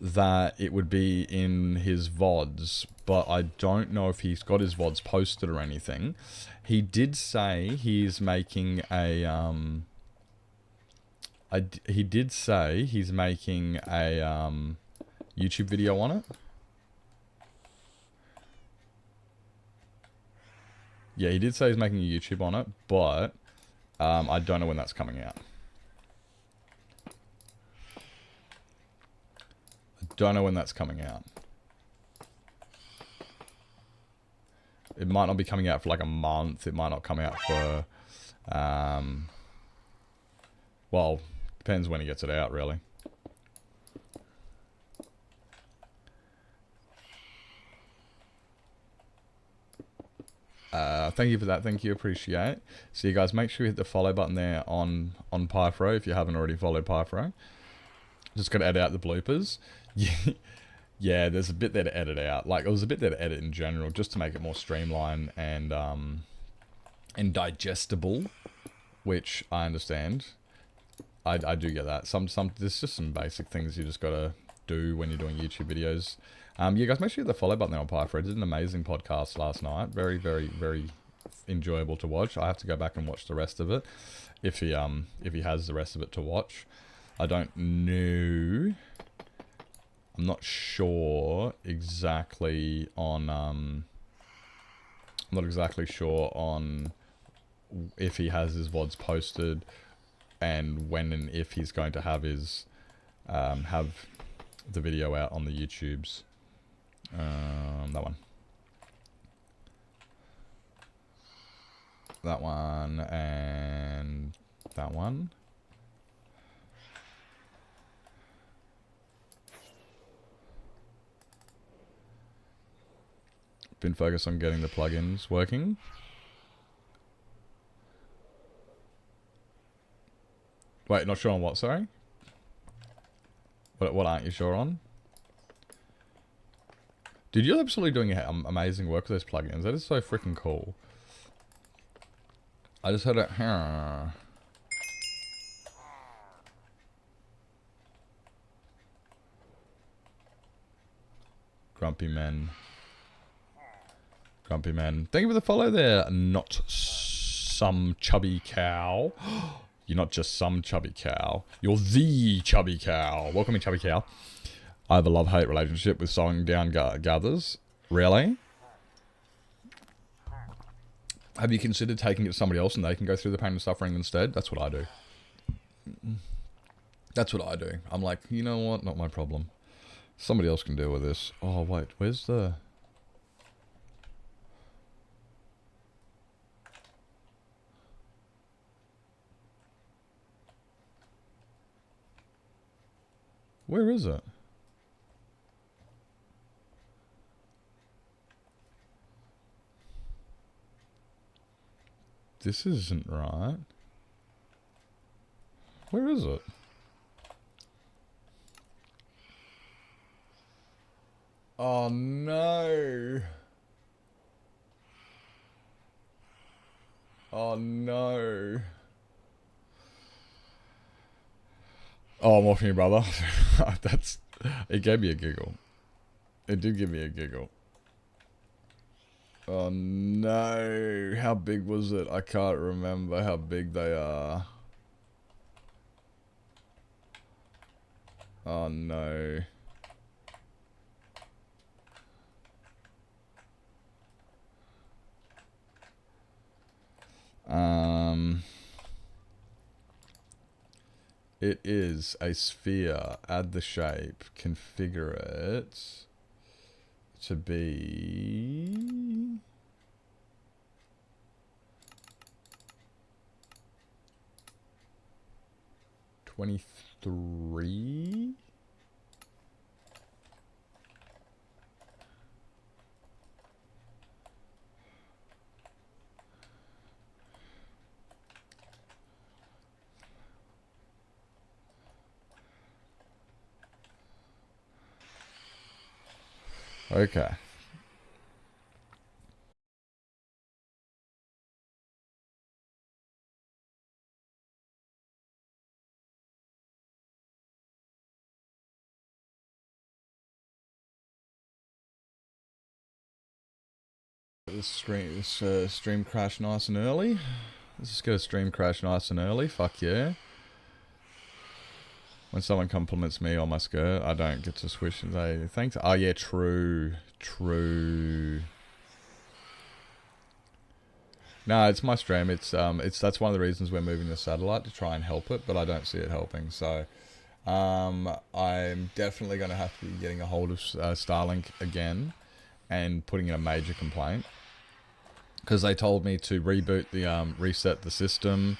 that it would be in his VODs, but I don't know if he's got his VODs posted or anything. He did say he's making a YouTube video on it. Yeah, he did say he's making a YouTube on it, but I don't know when that's coming out. Don't know when that's coming out. It might not be coming out for like a month. It might not come out for, well, depends when he gets it out, really. Thank you for that. Thank you. Appreciate. So you guys make sure you hit the follow button there on Pyfro if you haven't already followed Pyfro. Just got to edit out the bloopers. Yeah, there's a bit there to edit out. Like, it was a bit there to edit in general, just to make it more streamlined and digestible, which I understand. I do get that. There's just some basic things you just gotta do when you're doing YouTube videos. Yeah, guys, make sure you hit the follow button there on Pyfro. I did an amazing podcast last night. Very, very, very enjoyable to watch. I have to go back and watch the rest of it if he has the rest of it to watch. I don't know. I'm not sure exactly on. I'm not exactly sure on if he has his VODs posted and when and if he's going to have his have the video out on the YouTubes. That one. That one and that one. Been focused on getting the plugins working. Wait, not sure on what, sorry? What aren't you sure on? Dude, you're absolutely doing amazing work with those plugins. That is so freaking cool. I just heard it. Grumpy men. Grumpy men. Thank you for the follow there. Not some chubby cow. You're not just some chubby cow. You're the chubby cow. Welcome in, chubby cow. I have a love-hate relationship with sewing down gathers. Really? Have you considered taking it to somebody else and they can go through the pain and suffering instead? That's what I do. That's what I do. I'm like, you know what? Not my problem. Somebody else can deal with this. Oh, wait. Where's the... Where is it? This isn't right. Where is it? Oh no. Oh no. Oh, I'm watching you, brother. It gave me a giggle. It did give me a giggle. Oh no. How big was it? I can't remember how big they are. Oh no. It is a sphere. Add the shape. Configure it to be... $23. Okay. This stream crash nice and early. Let's just get a stream crash nice and early. Fuck yeah. When someone compliments me on my skirt, I don't get to swish and say thanks. Oh yeah, true. No, it's my stream. It's that's one of the reasons we're moving the satellite, to try and help it, but I don't see it helping. So I'm definitely going to have to be getting a hold of Starlink again and putting in a major complaint, because they told me to reboot the reset the system.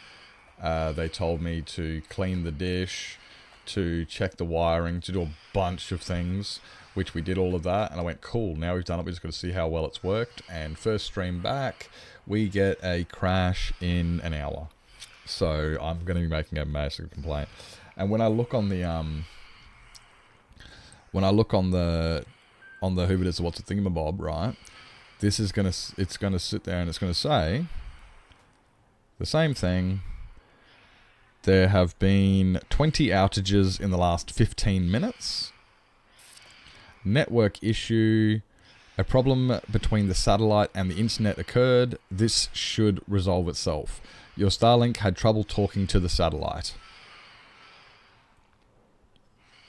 They told me to clean the dish, to check the wiring, to do a bunch of things, which we did all of that, and I went, cool, now we've done it, we just got to see how well it's worked. And first stream back, we get a crash in an hour. So I'm going to be making a massive complaint. And when I look on the whoever it is, what's a thingamabob, right? This is it's gonna sit there and it's gonna say the same thing. There have been 20 outages in the last 15 minutes. Network issue. A problem between the satellite and the internet occurred. This should resolve itself. Your Starlink had trouble talking to the satellite.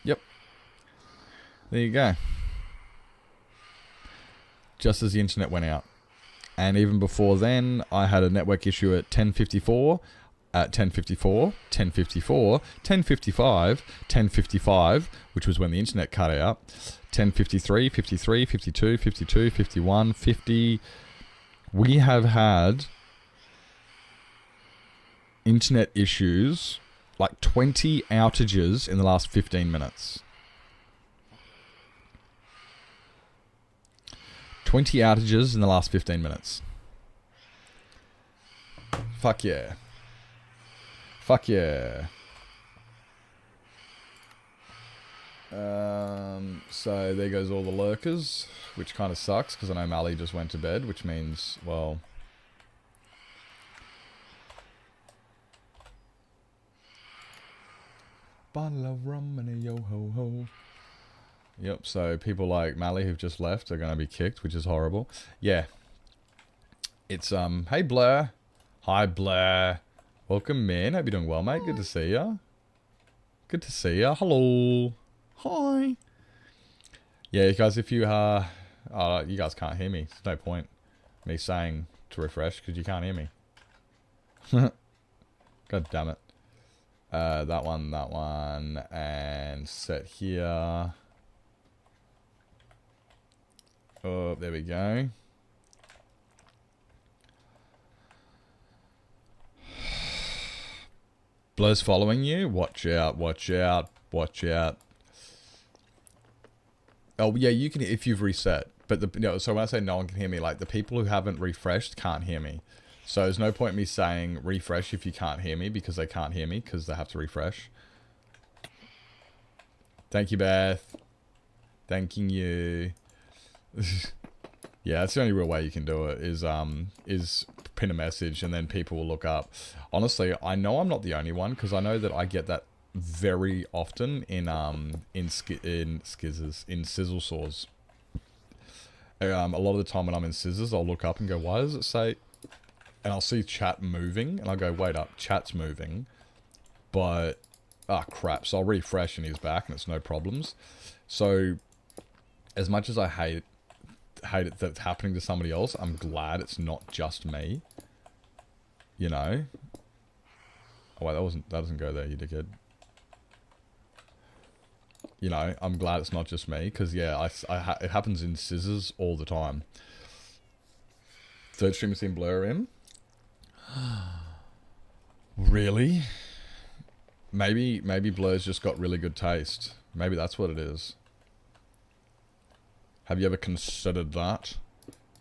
Yep. There you go. Just as the internet went out. And even before then, I had a network issue at 10:54, at 10:54, 10:54, 10:55, 10:55, which was when the internet cut out. 10:53, 53, 52, 52, 51, 50. We have had internet issues, like 20 outages in the last 15 minutes. 20 outages in the last 15 minutes. Fuck yeah. Fuck yeah. So there goes all the lurkers, which kind of sucks because I know Mally just went to bed, which means, well... Bottle of rum and a yo-ho-ho. Yep, so people like Mally who've just left are going to be kicked, which is horrible. Yeah. It's, hey Blair. Hi Blair. Welcome in. Hope you're doing well, mate. Good to see ya. Good to see ya. Hello. Hi. Yeah, you guys, if you, you guys can't hear me. There's no point me saying to refresh because you can't hear me. God damn it. That one, and set here. Oh, there we go. Blur's following you? Watch out, watch out, watch out. Oh, yeah, you can, if you've reset. But, so when I say no one can hear me, like, the people who haven't refreshed can't hear me. So there's no point me saying refresh if you can't hear me, because they can't hear me, because they have to refresh. Thank you, Beth. Thanking you. Yeah, that's the only real way you can do it, is pin a message and then people will look up. Honestly, I know I'm not the only one, because I know that I get that very often in sizzle saws. A lot of the time when I'm in scissors, I'll look up and go, why does it say... And I'll see chat moving, and I'll go, wait up, chat's moving. But, crap, so I'll refresh and he's back and it's no problems. So, as much as I hate it that it's happening to somebody else, I'm glad it's not just me. You know? Oh wait, that doesn't go there, you dickhead. You know, I'm glad it's not just me, because yeah, it happens in scissors all the time. Third stream has seen Blur in. Really? Maybe Blur's just got really good taste. Maybe that's what it is. Have you ever considered that?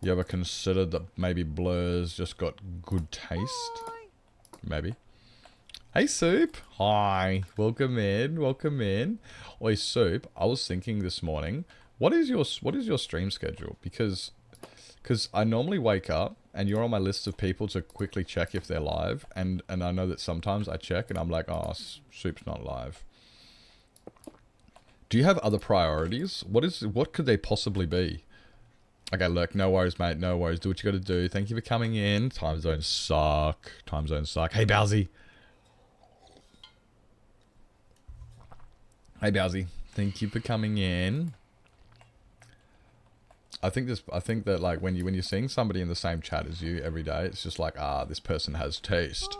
You ever considered that maybe Blur's just got good taste? Maybe. Hey, Soup. Hi. Welcome in. Welcome in. Oi, Soup. I was thinking this morning, what is your stream schedule? Because I normally wake up and you're on my list of people to quickly check if they're live, and I know that sometimes I check and I'm like, oh, Soup's not live. Do you have other priorities? What could they possibly be? Okay, look, no worries, mate. No worries. Do what you got to do. Thank you for coming in. Time zones suck. Time zones suck. Hey, Bowsy. Hey, Bowsy. Thank you for coming in. I think that like when you're seeing somebody in the same chat as you every day, it's just like, this person has taste.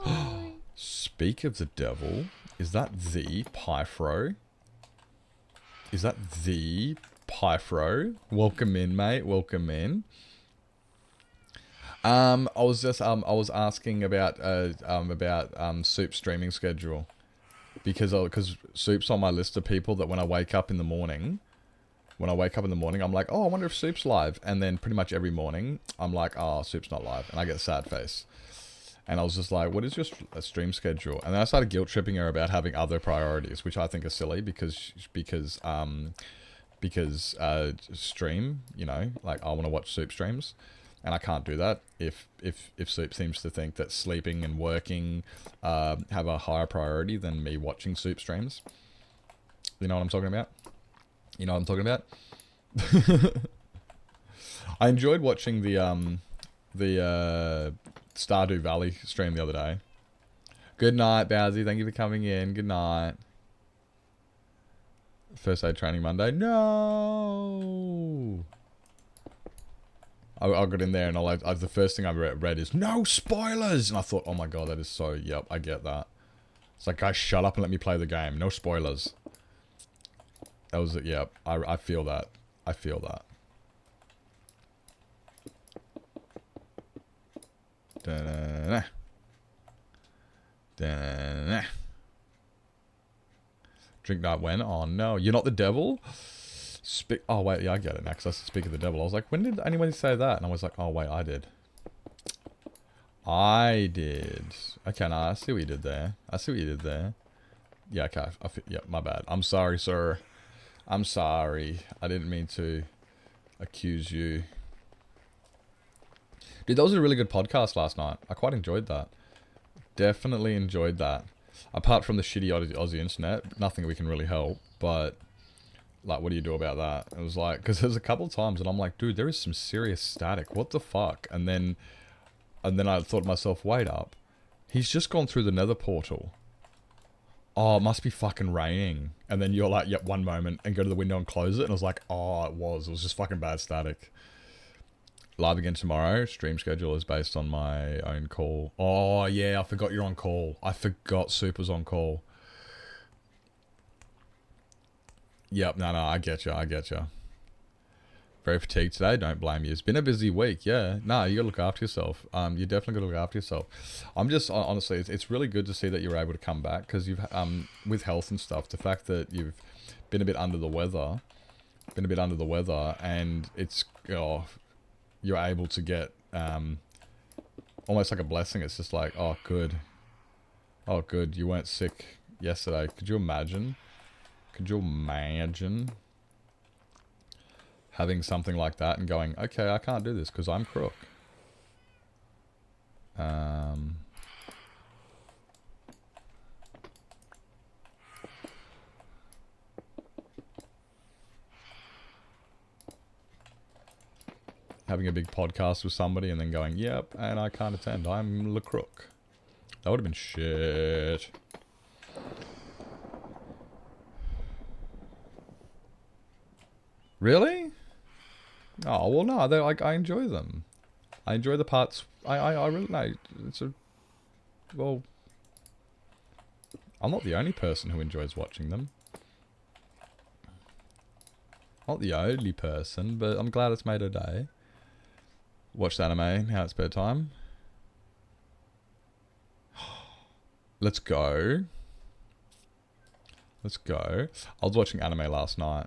Speak of the devil. Is that the Pyfro? Is that the Pyfro? Welcome in, mate. Welcome in. I was asking about Soup's streaming schedule, because Soup's on my list of people that when I wake up in the morning, I'm like, oh, I wonder if Soup's live, and then pretty much every morning I'm like, oh, Soup's not live, and I get a sad face. And I was just like, what is your stream schedule? And then I started guilt tripping her about having other priorities, which I think are silly because stream, you know, like I want to watch Soup streams, and I can't do that if Soup seems to think that sleeping and working have a higher priority than me watching Soup streams. You know what I'm talking about? You know what I'm talking about? I enjoyed watching the Stardew Valley stream the other day. Good night, Bowsy. Thank you for coming in. Good night. First aid training Monday. No. I got in there and the first thing I read is no spoilers, and I thought, oh my god, that is so. Yep, I get that. It's like, guys, shut up and let me play the game. No spoilers. That was it. Yep, I feel that. I feel that. Da-na-na. Da-na-na. Drink night when? Oh no, you're not the devil? Oh wait, yeah, I get it now, because I speak of the devil. I was like, when did anybody say that? And I was like, oh wait, I did. I did. Okay, no, I see what you did there. I see what you did there. Yeah, okay. Yeah, my bad. I'm sorry, sir. I'm sorry. I didn't mean to accuse you. Dude, that was a really good podcast last night. I quite enjoyed that. Definitely enjoyed that. Apart from the shitty Aussie internet, nothing we can really help. But, like, what do you do about that? It was like, because there's a couple of times and I'm like, dude, there is some serious static. What the fuck? And then I thought to myself, wait up. He's just gone through the nether portal. Oh, it must be fucking raining. And then you're like, yep, one moment, and go to the window and close it. And I was like, oh, it was just fucking bad static. Live again tomorrow. Stream schedule is based on my own call. Oh, yeah, I forgot you're on call. I forgot Super's on call. Yep, no, I get you. Very fatigued today, don't blame you. It's been a busy week, yeah. No, you gotta look after yourself. You definitely gotta look after yourself. I'm just, honestly, it's really good to see that you're able to come back, because you've, with health and stuff, the fact that you've been a bit under the weather, and it's, oh, you're able to get, almost like a blessing. It's just like, oh, good. Oh, good, you weren't sick yesterday. Could you imagine? Having something like that and going, okay, I can't do this because I'm crook. Having a big podcast with somebody and then going, yep, and I can't attend. I'm the crook. That would have been shit. Really? Oh, well, no, I enjoy them. I enjoy the parts. I really know. well, I'm not the only person who enjoys watching them. Not the only person, but I'm glad it's made a day. Watched anime, now it's bedtime. Let's go. Let's go. I was watching anime last night.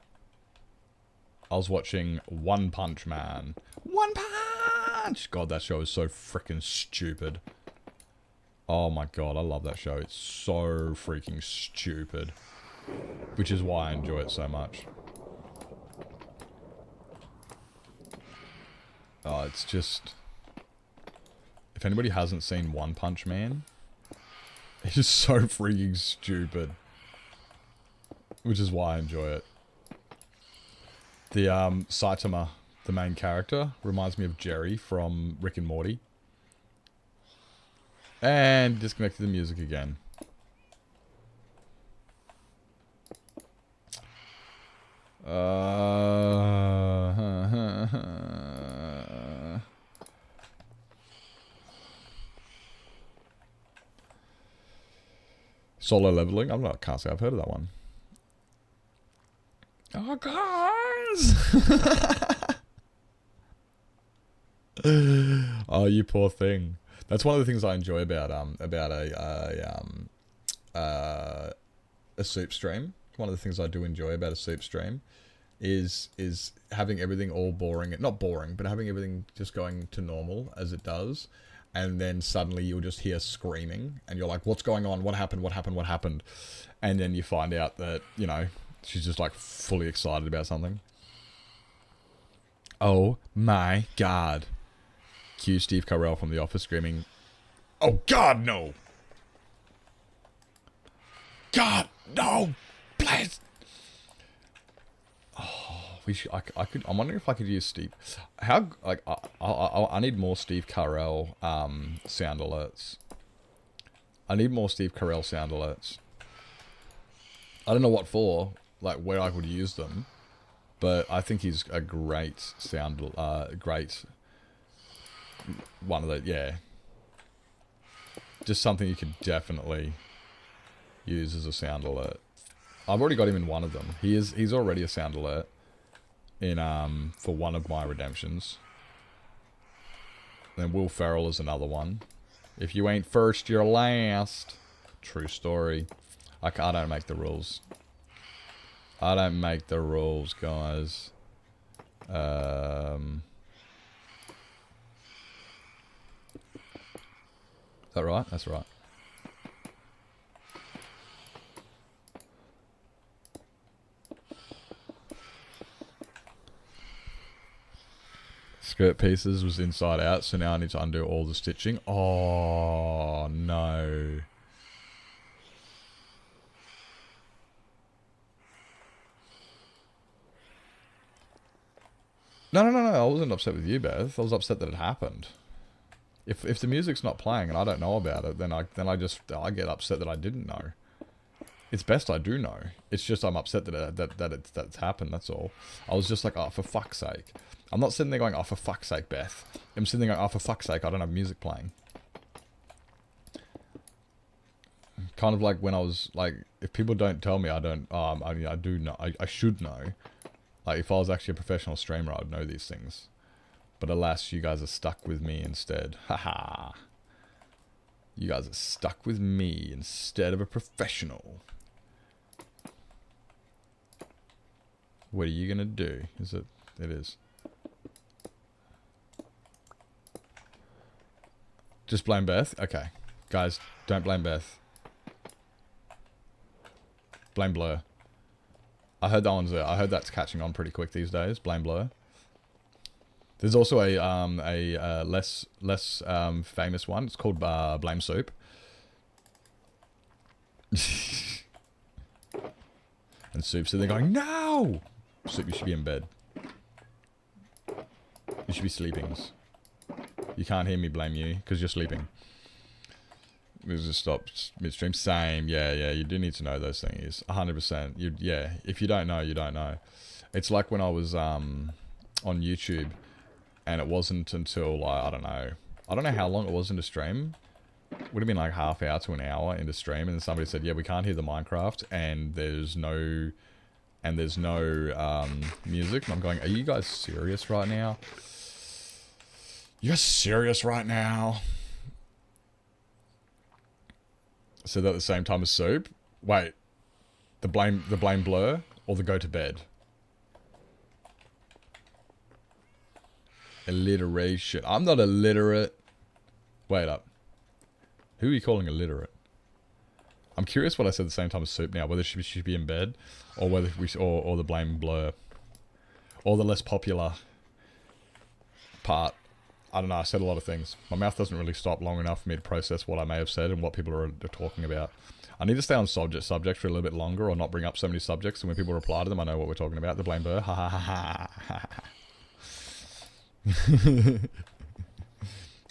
I was watching One Punch Man. One Punch! God, that show is so freaking stupid. Oh my god, I love that show. It's so freaking stupid. Which is why I enjoy it so much. Oh, it's just... If anybody hasn't seen One Punch Man, it's just so freaking stupid. Which is why I enjoy it. The, Saitama, the main character, reminds me of Jerry from Rick and Morty. And disconnected the music again. Solo leveling? Can't say I've heard of that one. Oh, guys! Oh, you poor thing. That's one of the things I enjoy about a soup stream. One of the things I do enjoy about a soup stream is having everything all boring. Not boring, but having everything just going to normal as it does. And then suddenly you'll just hear screaming. And you're like, what's going on? What happened? What happened? What happened? And then you find out that, you know, she's just like fully excited about something. Oh my god. Cue Steve Carell from The Office screaming, oh god, no! God, no! Please! Oh, we should, I'm wondering if I could use Steve. How, like, I need more Steve Carell, sound alerts. I need more Steve Carell sound alerts. I don't know what for, like, where I would use them, but I think he's a great sound, great one of the, yeah. Just something you could definitely use as a sound alert. I've already got him in one of them. He's already a sound alert in for one of my redemptions. Then Will Ferrell is another one. If you ain't first, you're last. True story. I don't make the rules. I don't make the rules, guys. Is that right? That's right. Skirt pieces was inside out, so now I need to undo all the stitching. Oh, no. No. I wasn't upset with you, Beth. I was upset that it happened. If the music's not playing and I don't know about it, then I get upset that I didn't know. It's best I do know. It's just I'm upset that it's happened. That's all. I was just like, oh, for fuck's sake. I'm not sitting there going, oh, for fuck's sake, Beth. I'm sitting there going, oh, for fuck's sake, I don't have music playing. Kind of like when I was like, if people don't tell me, I don't. I do know. I should know. Like if I was actually a professional streamer, I would know these things. But alas, you guys are stuck with me instead. Haha. You guys are stuck with me instead of a professional. What are you gonna do? Is it? It is. Just blame Beth? Okay. Guys, don't blame Beth. Blame Blur. I heard that one's I heard that's catching on pretty quick these days. Blame Blur. There's also a less famous one. It's called Blame Soup. And Soup's sitting there going, no! Soup, you should be in bed. You should be sleeping. You can't hear me blame you, because you're sleeping. We just stopped midstream. Same, yeah, you do need to know those things. 100%. Yeah, if you don't know, you don't know. It's like when I was on YouTube, and it wasn't until, like, I don't know how long it was into stream, would have been like half hour to an hour into stream, and somebody said, yeah, we can't hear the Minecraft, and there's no music. And I'm going, are you guys serious right now? You're serious right now? So that at the same time as Soup? Wait, the blame blur or the go to bed? Alliteration. I'm not illiterate. Wait up. Who are you calling illiterate? I'm curious what I said at the same time as Soup now, whether she should be in bed or whether we or the blame blur or the less popular part. I don't know, I said a lot of things. My mouth doesn't really stop long enough for me to process what I may have said and what people are talking about. I need to stay on subject for a little bit longer or not bring up so many subjects, and when people reply to them, I know what we're talking about. The blame blur. Ha ha ha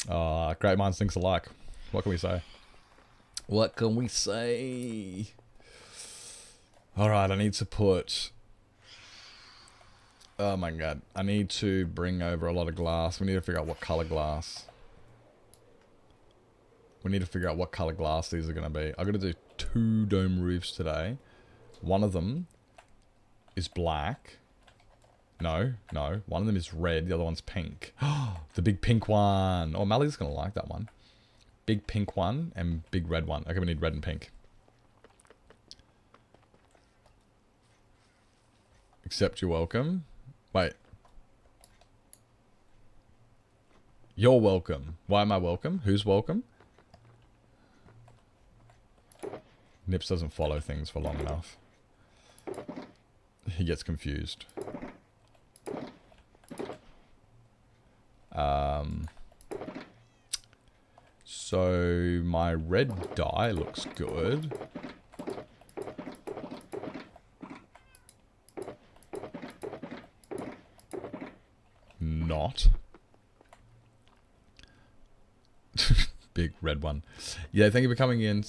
ha. Great minds think alike. What can we say? What can we say? Alright, I need to put... Oh my god. I need to bring over a lot of glass. We need to figure out what color glass. We need to figure out what color glass these are going to be. I've got to do 2 dome roofs today. One of them is black. No. One of them is red. The other one's pink. The big pink one. Oh, Mally's going to like that one. Big pink one and big red one. Okay, we need red and pink. Accept you're welcome. Wait. You're welcome. Why am I welcome? Who's welcome? Nips doesn't follow things for long enough. He gets confused. So my red dye looks good. Not. Big red one. Yeah, thank you for coming in,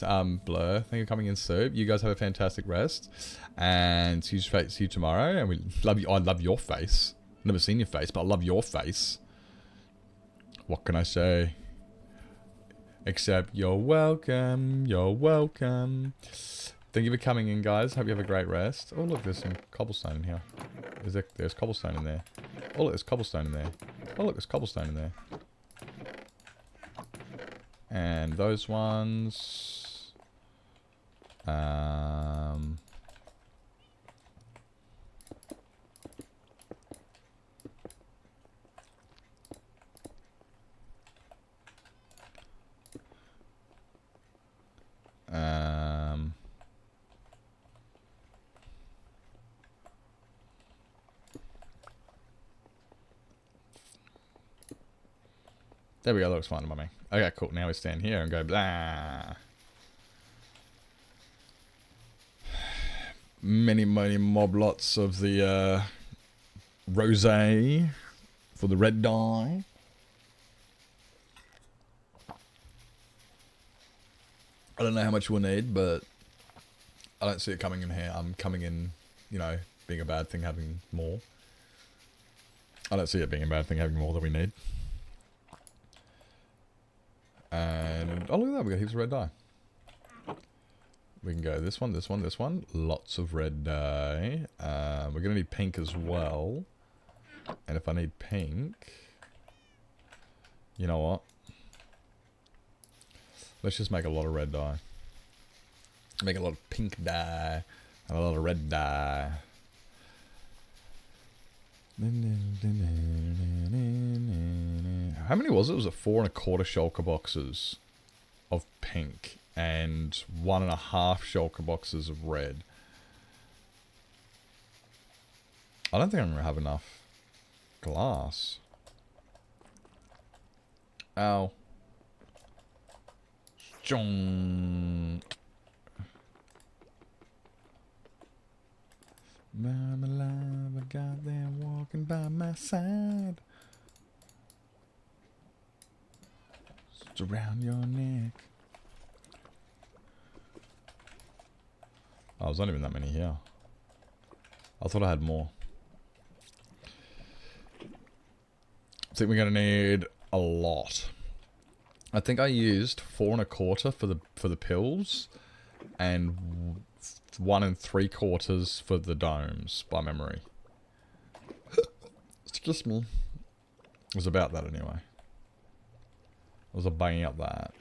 Blur. Thank you for coming in, Soup. You guys have a fantastic rest. And see you tomorrow. And we love you. I love your face. Never seen your face, but I love your face. What can I say? Except you're welcome. You're welcome. Thank you for coming in, guys. Hope you have a great rest. Oh, look, there's some cobblestone in here. There's cobblestone in there. Oh, look, there's cobblestone in there. Oh, look, there's cobblestone in there. And those ones... There we go, that looks fine by me. Okay, cool. Now we stand here and go blah. Many mob lots of the rosé for the red dye. I don't know how much we'll need, but I don't see it coming in here. I'm coming in, you know, being a bad thing having more. I don't see it being a bad thing having more than we need. And, oh look at that, we got heaps of red dye. We can go this one, this one, this one. Lots of red dye. We're going to need pink as well. And if I need pink... You know what? Let's just make a lot of red dye. Make a lot of pink dye. And a lot of red dye. How many was it? Was it 4 1/4 shulker boxes of pink and 1.5 shulker boxes of red? I don't think I'm going to have enough glass. Ow. Jong. Mama love, I got them walking by my side. It's around your neck. Oh, there's not even that many here. I thought I had more. I think we're going to need a lot. I think I used 4 1/4 for the pills, and 1 3/4 for the domes by memory. It's just me. It was about that anyway. I was banging up that.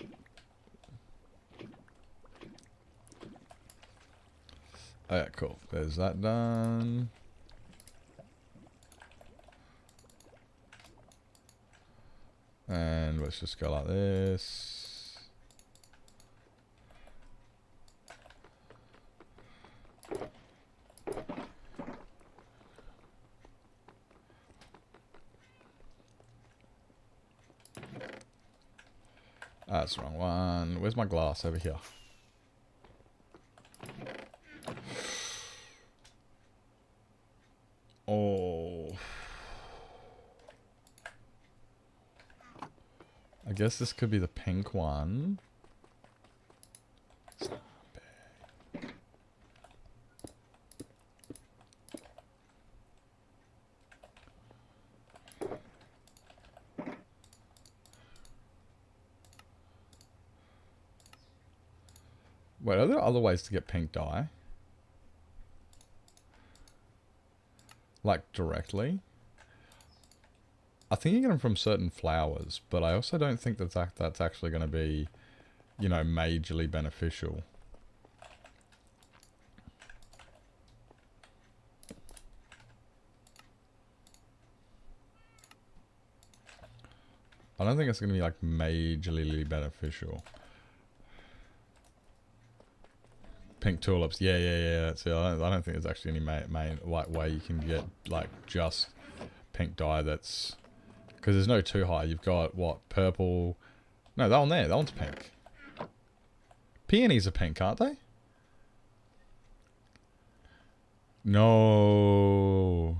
Alright, cool. There's that done. And let's just go like this. That's the wrong one. Where's my glass? Over here. Oh. I guess this could be the pink one. Wait, are there other ways to get pink dye? Like directly? I think you get them from certain flowers, but I also don't think that's actually going to be, you know, majorly beneficial. I don't think it's going to be like majorly beneficial. Pink tulips, yeah. That's it. I don't think there's actually any main way you can get like just pink dye. That's because there's no too high. You've got what, purple? No, that one there. That one's pink. Peonies are pink, aren't they? No.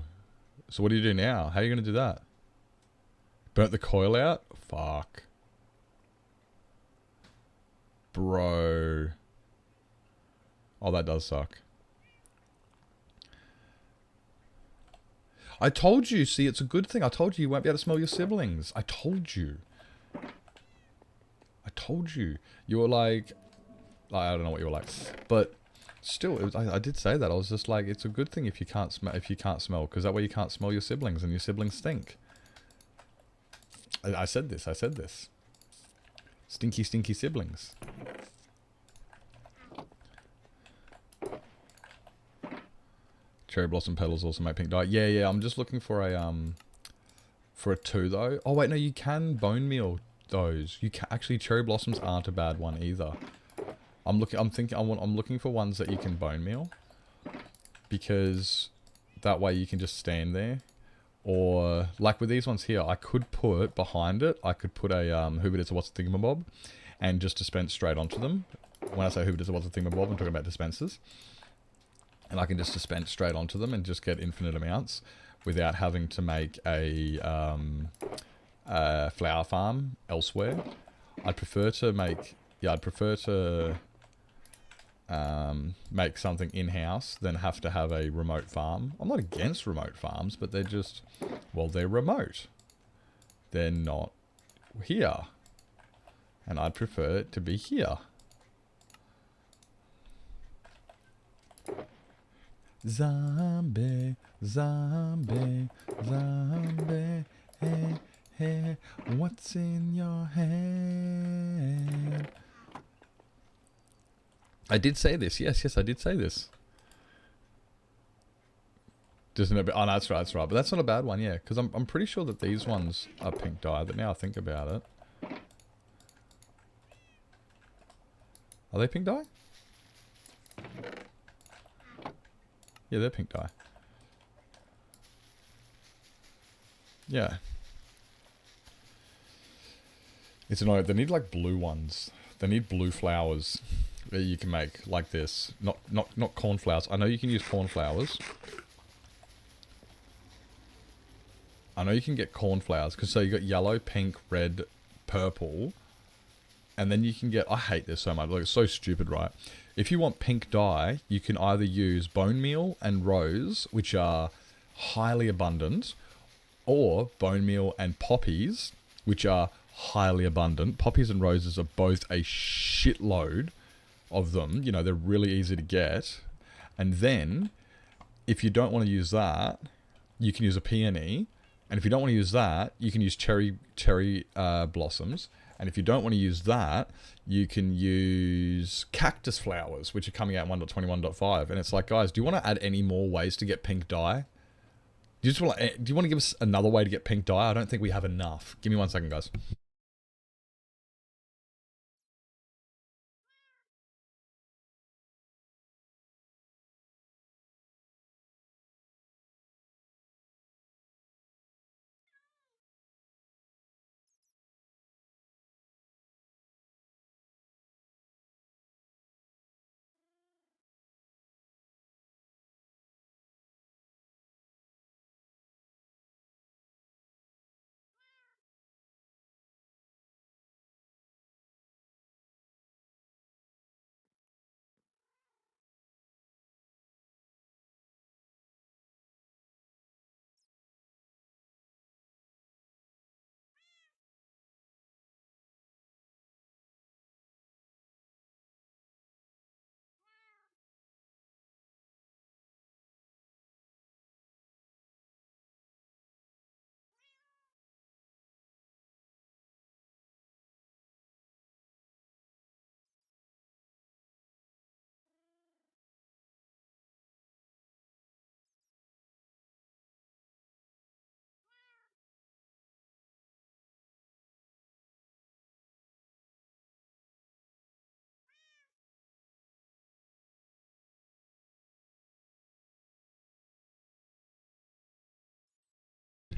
So what do you do now? How are you going to do that? Burnt the coil out? Fuck. Bro. Oh, that does suck. I told you. See, it's a good thing. I told you you won't be able to smell your siblings. I told you. I told you. You were like... I don't know what you were like. But still, it was, I did say that. I was just like, it's a good thing if you can't smell, because that way you can't smell your siblings, and your siblings stink. I said this. Stinky, stinky siblings. Cherry blossom petals also make pink dye. Yeah. I'm just looking for a 2 though. Oh wait, no, you can bone meal those. You can actually. Cherry blossoms aren't a bad one either. I'm looking for ones that you can bone meal, because that way you can just stand there. Or like with these ones here, I could put behind it. I could put a who it is or what's the thingamabob, and just dispense straight onto them. When I say who it is or what's the thingamabob, I'm talking about dispensers. And I can just dispense straight onto them and just get infinite amounts without having to make a flower farm elsewhere. I'd prefer to make... Yeah, I'd prefer to make something in-house than have to have a remote farm. I'm not against remote farms, but they're just... Well, they're remote. They're not here. And I'd prefer it to be here. Zombie, zombie, zombie, hey, hey, what's in your hand? I did say this, yes, I did say this. Doesn't it? Oh, no, that's right, but that's not a bad one, yeah, because I'm pretty sure that these ones are pink dye, but now I think about it. Are they pink dye? Yeah, they're pink dye. Yeah. It's annoying. They need like blue ones. They need blue flowers that you can make like this. Not cornflowers. I know you can use cornflowers. I know you can get cornflowers, because so you got yellow, pink, red, purple, and then you can get... I hate this so much. Like, it's so stupid, right? If you want pink dye, you can either use bone meal and rose, which are highly abundant, or bone meal and poppies, which are highly abundant. Poppies and roses are both a shitload of them. You know, they're really easy to get. And then, if you don't want to use that, you can use a peony. And if you don't want to use that, you can use cherry blossoms. And if you don't want to use that, you can use cactus flowers, which are coming out in 1.21.5. And it's like, guys, do you want to add any more ways to get pink dye? Do you want to give us another way to get pink dye? I don't think we have enough. Give me 1 second, guys.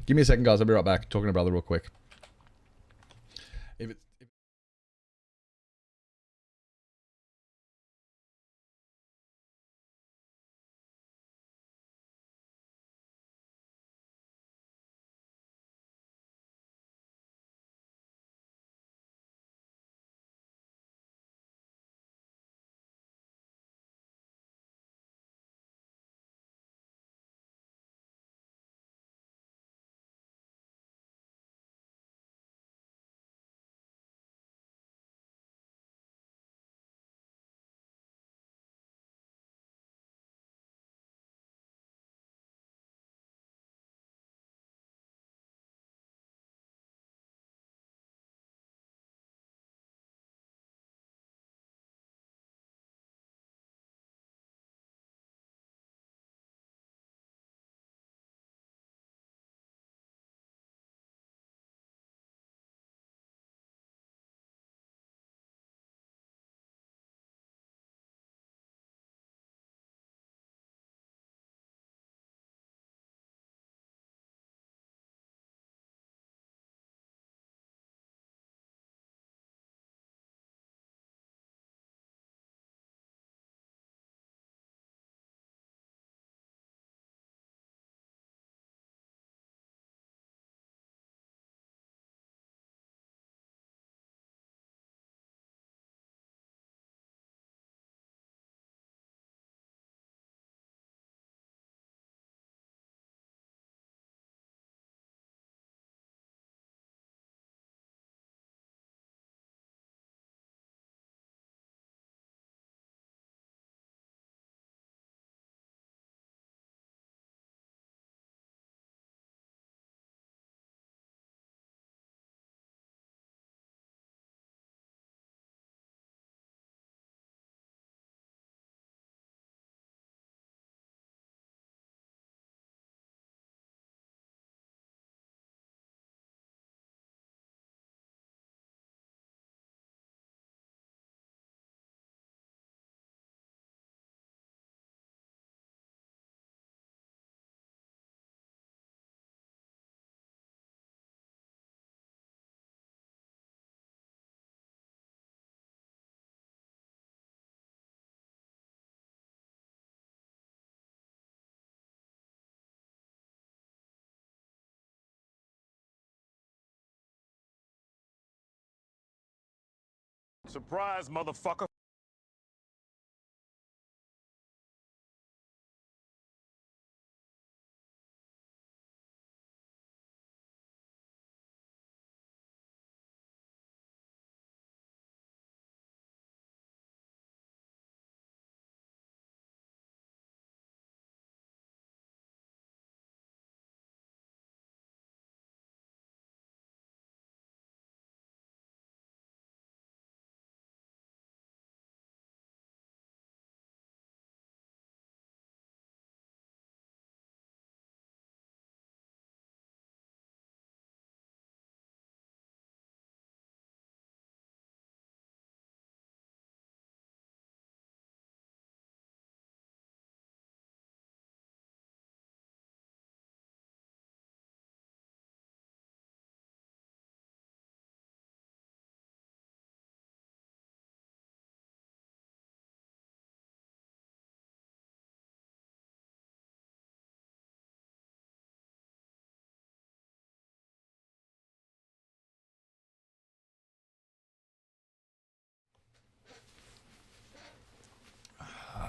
Give me a second, guys. I'll be right back. Talking to brother real quick. If it's Surprise, motherfucker.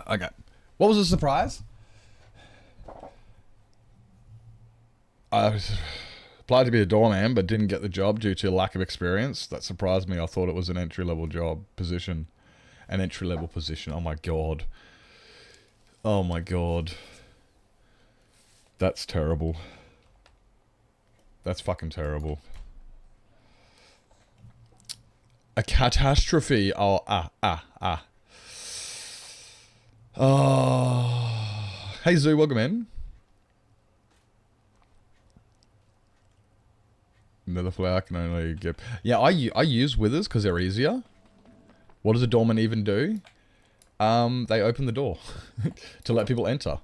Okay. What was the surprise? I applied to be a doorman, but didn't get the job due to lack of experience. That surprised me. I thought it was an entry-level job position. An entry-level position. Oh my god. Oh my god. That's terrible. That's fucking terrible. A catastrophe. Oh, Oh. Hey, Zoo, welcome in. Another flower can only get... Yeah, I use withers because they're easier. What does a doorman even do? They open the door to let people enter.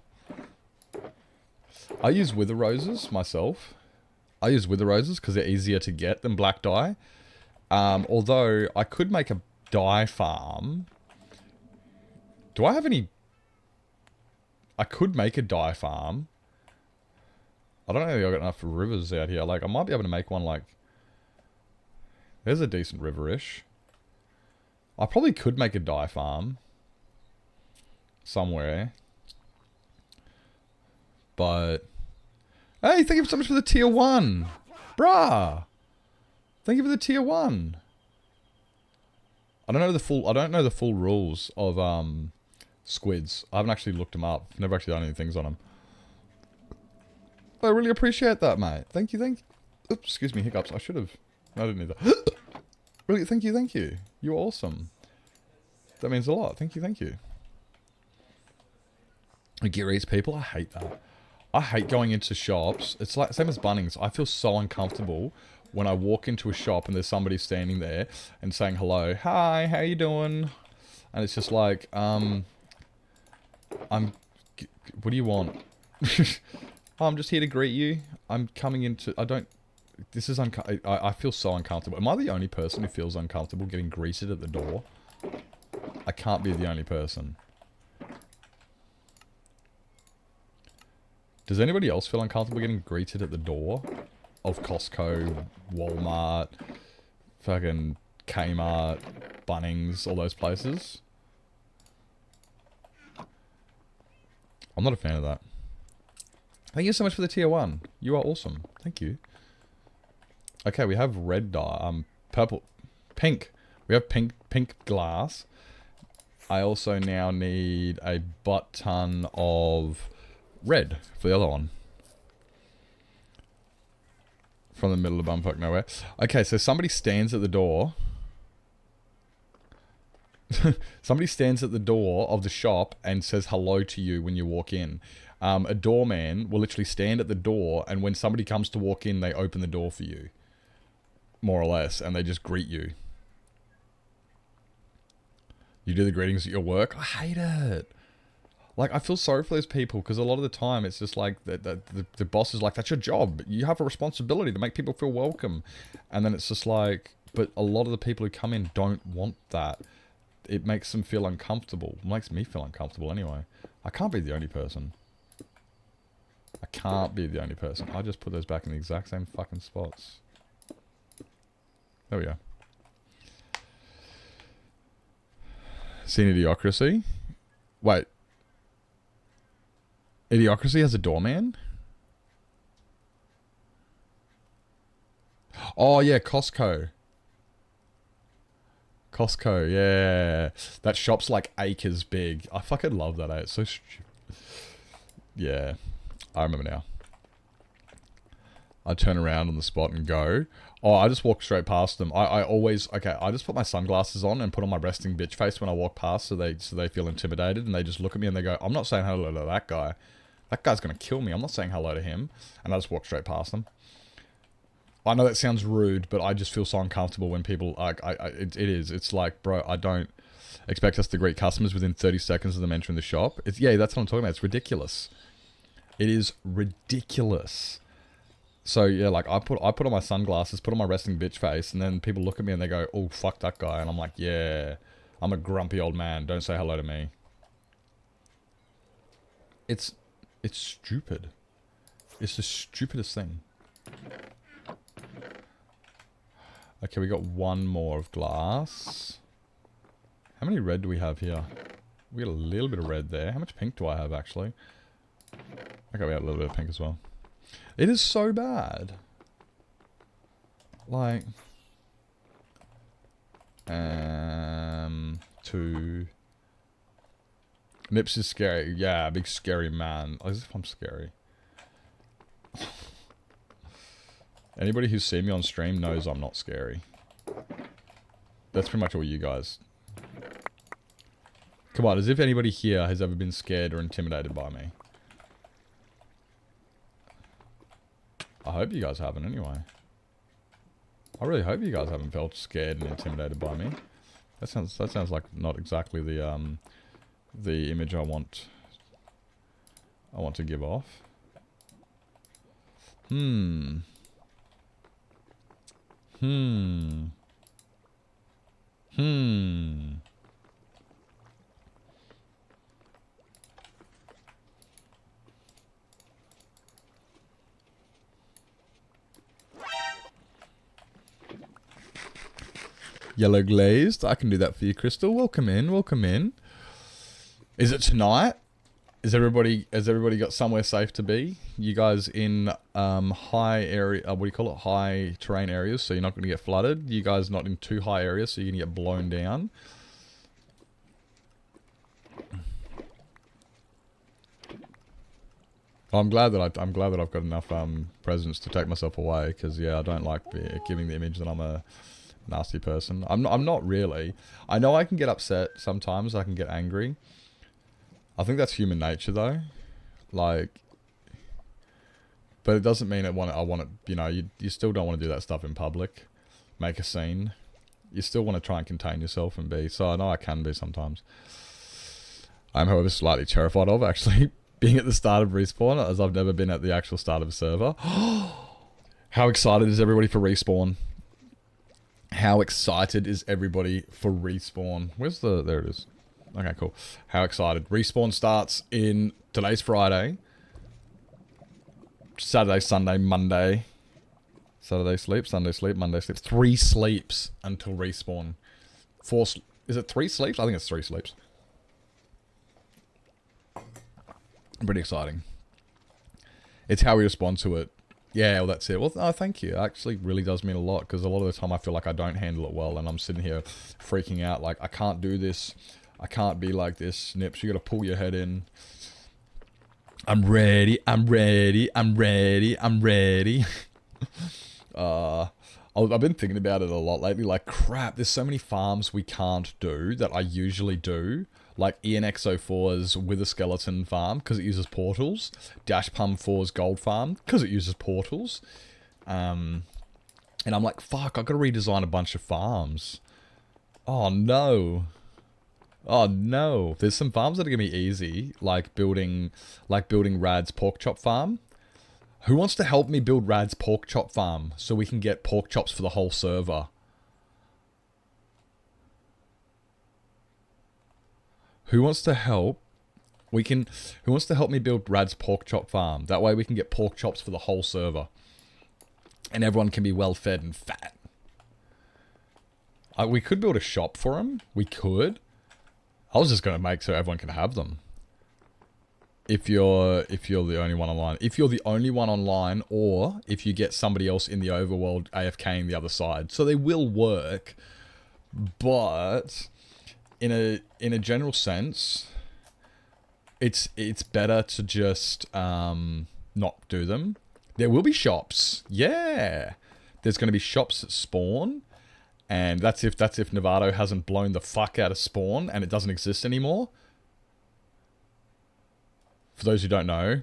I use wither roses myself. I use wither roses because they're easier to get than black dye. Although I could make a dye farm. Do I have any... I could make a dye farm. I don't know if I've got enough rivers out here. Like, I might be able to make one, like... There's a decent river-ish. I probably could make a dye farm. Somewhere. But... Hey, thank you so much for the tier 1! Bruh! Thank you for the tier 1! I don't know the full rules of, squids. I haven't actually looked them up. Never actually done any things on them. I really appreciate that, mate. Thank you, Oops, excuse me, hiccups. I should have... I didn't need that. Really, thank you. You're awesome. That means a lot. Thank you. Gearese people, I hate that. I hate going into shops. It's like, same as Bunnings. I feel so uncomfortable when I walk into a shop and there's somebody standing there and saying hello. Hi, how you doing? And it's just like, what do you want? I'm just here to greet you. I'm coming into... I feel so uncomfortable. Am I the only person who feels uncomfortable getting greeted at the door? I can't be the only person. Does anybody else feel uncomfortable getting greeted at the door? Of Costco, Walmart, fucking Kmart, Bunnings, all those places? I'm not a fan of that. Thank you so much for the tier 1. You are awesome. Thank you. Okay, we have red dye. Purple. Pink. We have pink glass. I also now need a butt ton of red for the other one. From the middle of bumfuck nowhere. Okay, so somebody stands at the door. Somebody stands at the door of the shop and says hello to you when you walk in. A doorman will literally stand at the door, and when somebody comes to walk in, they open the door for you. More or less, and they just greet you. You do the greetings at your work? I hate it. Like, I feel sorry for those people, because a lot of the time, it's just like, the boss is like, that's your job. You have a responsibility to make people feel welcome. And then it's just like, but a lot of the people who come in don't want that. It makes them feel uncomfortable. It makes me feel uncomfortable anyway. I can't be the only person. I can't be the only person. I just put those back in the exact same fucking spots. There we go. Seen Idiocracy? Wait. Idiocracy has a doorman? Oh yeah, Costco. Costco, yeah. That shop's like acres big. I fucking love that, eh? It's so stupid. Yeah. I remember now. I turn around on the spot and go. Oh, I just walk straight past them. I always... Okay, I just put my sunglasses on and put on my resting bitch face when I walk past so they feel intimidated, and they just look at me and they go, I'm not saying hello to that guy. That guy's going to kill me. I'm not saying hello to him. And I just walk straight past them. I know that sounds rude, but I just feel so uncomfortable when people... It is. It's like, bro, I don't expect us to greet customers within 30 seconds of them entering the shop. Yeah, that's what I'm talking about. It's ridiculous. It is ridiculous. So yeah, like I put on my sunglasses, put on my resting bitch face, and then people look at me and they go, "Oh, fuck that guy," and I'm like, "Yeah, I'm a grumpy old man. Don't say hello to me." It's stupid. It's the stupidest thing. Okay, we got one more of glass. How many red do we have here? We got a little bit of red there. How much pink do I have, actually? Okay, we got a little bit of pink as well. It is so bad. Like... 2... Nips is scary. Yeah, big scary man. As if I'm scary. Anybody who's seen me on stream knows I'm not scary. That's pretty much all you guys. Come on, as if anybody here has ever been scared or intimidated by me. I hope you guys haven't anyway. I really hope you guys haven't felt scared and intimidated by me. That sounds like not exactly the image I want to give off. Yellow glazed. I can do that for you, Crystal. Welcome in. Welcome in. Is it tonight? Has everybody got somewhere safe to be? You guys in high area, what do you call it? High terrain areas, so you're not going to get flooded. You guys not in too high areas, so you're going to get blown down. I'm glad that I've got enough presence to take myself away, because yeah, I don't like giving the image that I'm a nasty person. I'm not really. I know I can get upset sometimes. I can get angry. I think that's human nature, though. Like, but it doesn't mean I want it. You know, you still don't want to do that stuff in public, make a scene. You still want to try and contain yourself and be. So I know I can be sometimes. I'm, however, slightly terrified of actually being at the start of Respawn, as I've never been at the actual start of a server. How excited is everybody for Respawn? How excited is everybody for Respawn? There it is. Okay, cool. How excited. Respawn starts in today's Friday. Saturday, Sunday, Monday. Saturday sleep, Sunday sleep, Monday sleep. 3 sleeps until Respawn. 4, is it 3 sleeps? I think it's 3 sleeps. Pretty exciting. It's how we respond to it. Yeah, well, that's it. Well, no, thank you. It actually really does mean a lot, because a lot of the time I feel like I don't handle it well, and I'm sitting here freaking out like, I can't do this. I can't be like this, Nips. You gotta pull your head in. I'm ready. I'm ready. I'm ready. I'm ready. I've been thinking about it a lot lately. Like, crap, there's so many farms we can't do that I usually do. Like ENX04's Wither Skeleton farm, because it uses portals. Dash Pum 4's Gold farm, because it uses portals. And I'm like, fuck, I've got to redesign a bunch of farms. Oh, no. Oh no, there's some farms that are gonna be easy, like building Rad's pork chop farm. Who wants to help me build Rad's pork chop farm so we can get pork chops for the whole server? Who wants to help? Who wants to help me build Rad's pork chop farm? That way we can get pork chops for the whole server, and everyone can be well fed and fat. We could build a shop for him. We could. I was just going to make so everyone can have them. If you're the only one online. If you're the only one online, or if you get somebody else in the overworld AFKing the other side. So they will work, but in a general sense, it's better to just not do them. There will be shops. Yeah. There's going to be shops that spawn. And that's if Novato hasn't blown the fuck out of spawn and it doesn't exist anymore. For those who don't know,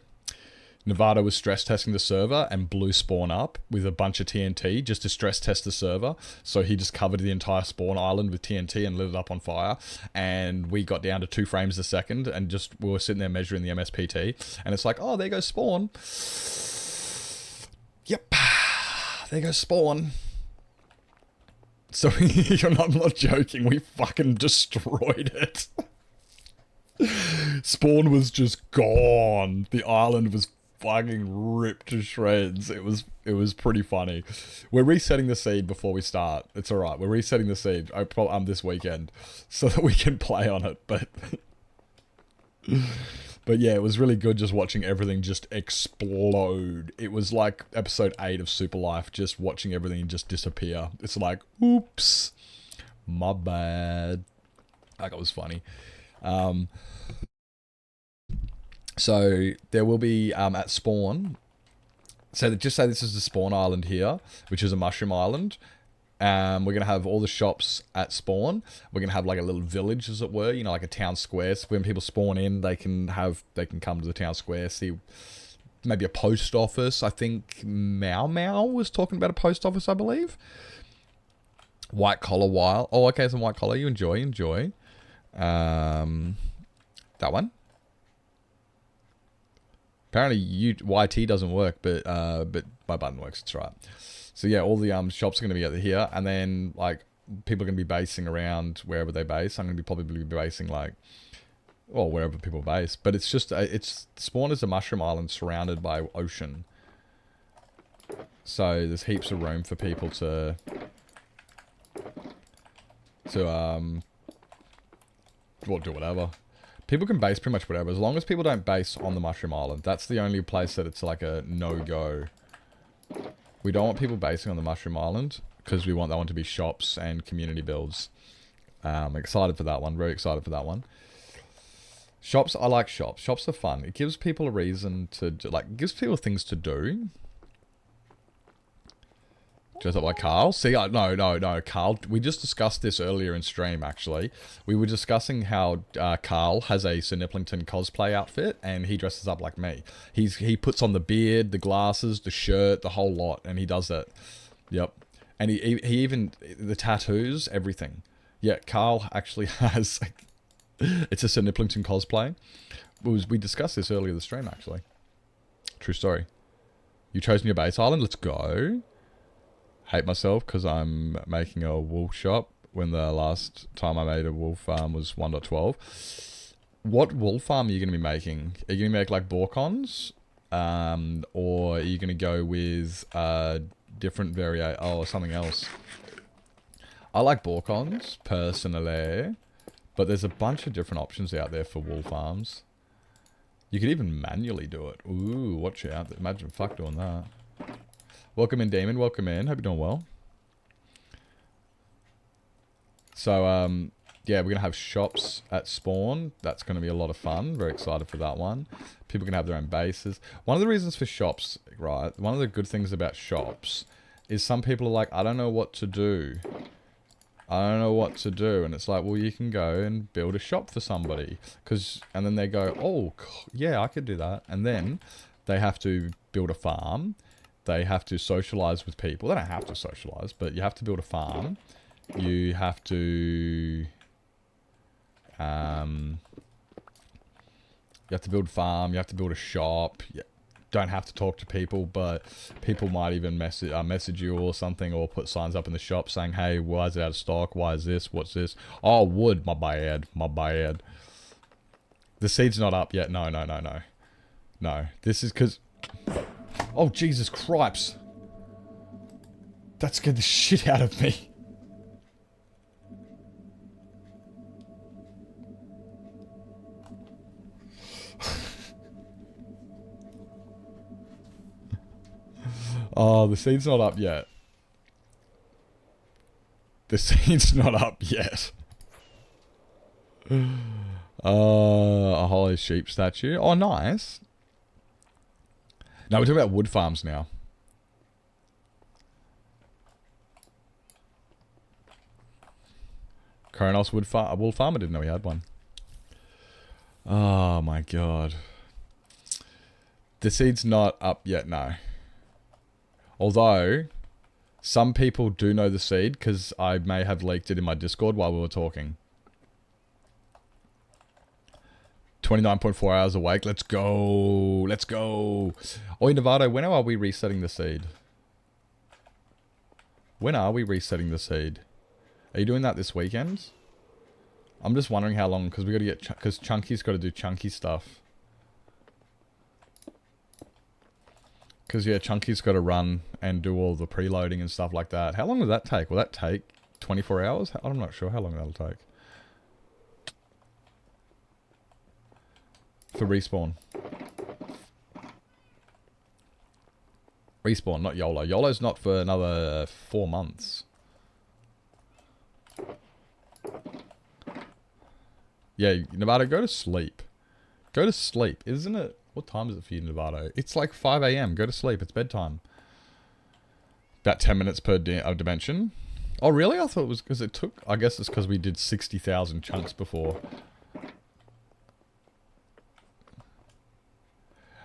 Novato was stress testing the server and blew spawn up with a bunch of TNT just to stress test the server. So he just covered the entire spawn island with TNT and lit it up on fire. And we got down to 2 frames a second and we were sitting there measuring the MSPT. And it's like, oh, there goes spawn. Yep. There goes spawn. So, I'm not joking, we fucking destroyed it. Spawn was just gone. The island was fucking ripped to shreds. It was pretty funny. We're resetting the seed before we start. It's alright, we're resetting the seed this weekend so that we can play on it, but But yeah, it was really good just watching everything just explode. It was like episode 8 of Super Life, just watching everything just disappear. It's like, oops, my bad. Like, it was funny. So there will be at spawn. So just say this is the spawn island here, which is a mushroom island. We're going to have all the shops at spawn. We're going to have like a little village, as it were, you know, like a town square. So when people spawn in, they can come to the town square, see maybe a post office. I think Mau Mau was talking about a post office, I believe. White collar while. Oh, okay, some white collar. You enjoy. That one. Apparently YT doesn't work, but my button works. It's right. So yeah, all the shops are going to be out here, and then like people are going to be basing around wherever they base. I'm going to be probably basing like, well, wherever people base. But it's just spawn is a mushroom island surrounded by ocean. So there's heaps of room for people to well, do whatever. People can base pretty much whatever, as long as people don't base on the mushroom island. That's the only place that it's like a no-go. We don't want people basing on the mushroom island, because we want that one to be shops and community builds. Excited for that one. Very excited for that one. Shops, I like shops. Shops are fun. It gives people a reason to, like, gives people things to do. Dress up like Carl. See, no, Carl. We just discussed this earlier in stream, actually. We were discussing how Carl has a Sir Nipplington cosplay outfit, and he dresses up like me. He puts on the beard, the glasses, the shirt, the whole lot, and he does that. Yep. And he even, the tattoos, everything. Yeah, Carl actually has, it's a Sir Nipplington cosplay. We discussed this earlier in the stream, actually. True story. You chosen your base island? Let's go. Hate myself because I'm making a wool shop when the last time I made a wool farm was 1.12. What wool farm are you going to be making? Are you going to make like Borkons? Or are you going to go with different or something else? I like Borkons, personally. But there's a bunch of different options out there for wool farms. You could even manually do it. Ooh, watch out. Imagine fuck doing that. Welcome in, Damon. Welcome in. Hope you're doing well. So, yeah, we're going to have shops at spawn. That's going to be a lot of fun. Very excited for that one. People can have their own bases. One of the reasons for shops, right, one of the good things about shops is some people are like, I don't know what to do. And it's like, well, you can go and build a shop for somebody. And then they go, oh, yeah, I could do that. And then they have to build a farm. They have to socialize with people. They don't have to socialize, but you have to build a farm. You have to... you have to build a farm. You have to build a shop. You don't have to talk to people, but people might even message you or something, or put signs up in the shop saying, hey, why is it out of stock? Why is this? What's this? Oh, wood. My bad. The seed's not up yet. No. No, this is because... Oh, Jesus Cripes. That scared the shit out of me. Oh, the seed's not up yet. The seed's not up yet. A holy sheep statue. Oh, nice. No, we're talking about wood farms now. Kronos wool farm? I didn't know he had one. Oh my god. The seed's not up yet, no. Although, some people do know the seed, because I may have leaked it in my Discord while we were talking. 29.4 hours awake. Let's go. Let's go. Oi, Nevado, when are we resetting the seed? When are we resetting the seed? Are you doing that this weekend? I'm just wondering how long, because we got to get... Because Chunky's got to do chunky stuff. Because, yeah, Chunky's got to run and do all the preloading and stuff like that. How long will that take? Will that take 24 hours? I'm not sure how long that'll take. For respawn. Respawn, not YOLO. YOLO's not for another 4 months. Yeah, Novato, go to sleep. Go to sleep. Isn't it? What time is it for you, Novato? It's like 5 a.m. Go to sleep. It's bedtime. About 10 minutes per dimension. Oh, really? I thought it was because it took... I guess it's because we did 60,000 chunks before.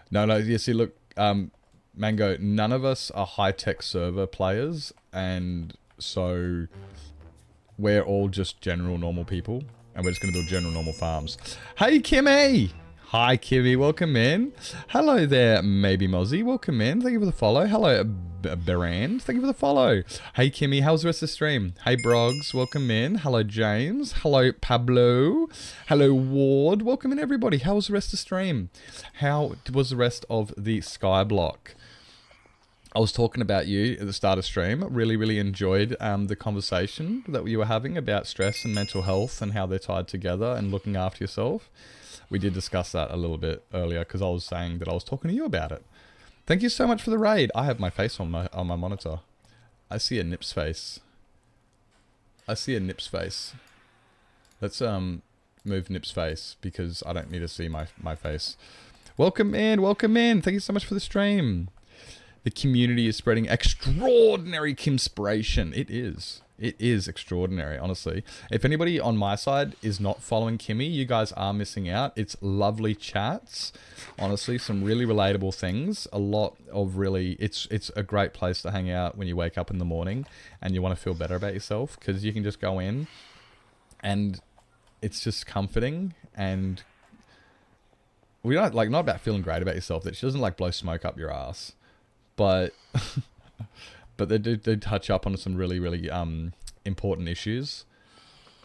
No, you see, look, Mango, none of us are high-tech server players, and so we're all just general normal people, and we're just going to build general normal farms. Hey, Kimmy! Hi, Kimmy, welcome in. Hello there, Maybe Mozzie, welcome in. Thank you for the follow. Hello, Berand, thank you for the follow. Hey, Kimmy, how's the rest of the stream? Hey, Brogs, welcome in. Hello, James. Hello, Pablo. Hello, Ward. Welcome in, everybody. How was the rest of the stream? How was the rest of the Skyblock? I was talking about you at the start of stream. Really enjoyed the conversation that you were having about stress and mental health and how they're tied together and looking after yourself. We did discuss that a little bit earlier because I was saying that I was talking to you about it. Thank you so much for the raid. I have my face on my monitor. I see a Nips face. I see a Nips face. Let's move Nips face because I don't need to see my face. Welcome in, welcome in. Thank you so much for the stream. The community is spreading extraordinary Kimspiration. It is. It is extraordinary, honestly. If anybody on my side is not following Kimmy, you guys are missing out. It's lovely chats. Honestly, some really relatable things. A lot of really... It's a great place to hang out when you wake up in the morning and you want to feel better about yourself because you can just go in and it's just comforting and... We don't, like, not about feeling great about yourself. That she doesn't, like, blow smoke up your ass. But... But they do touch up on some really important issues,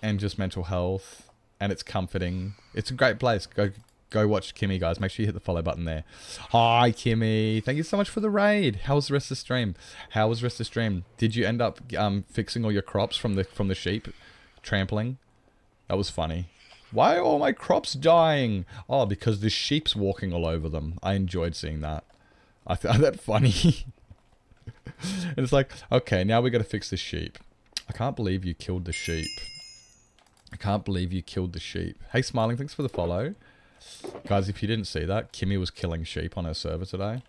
and just mental health, and it's comforting. It's a great place. Go watch Kimmy, guys. Make sure you hit the follow button there. Hi, Kimmy. Thank you so much for the raid. How was the rest of the stream? How was the rest of the stream? Did you end up fixing all your crops from the sheep trampling? That was funny. Why are all my crops dying? Oh, because the sheep's walking all over them. I enjoyed seeing that. I found that funny. And it's like, okay, now we got to fix the sheep. I can't believe you killed the sheep. I can't believe you killed the sheep. Hey, Smiling, thanks for the follow. Guys, if you didn't see that, Kimmy was killing sheep on her server today.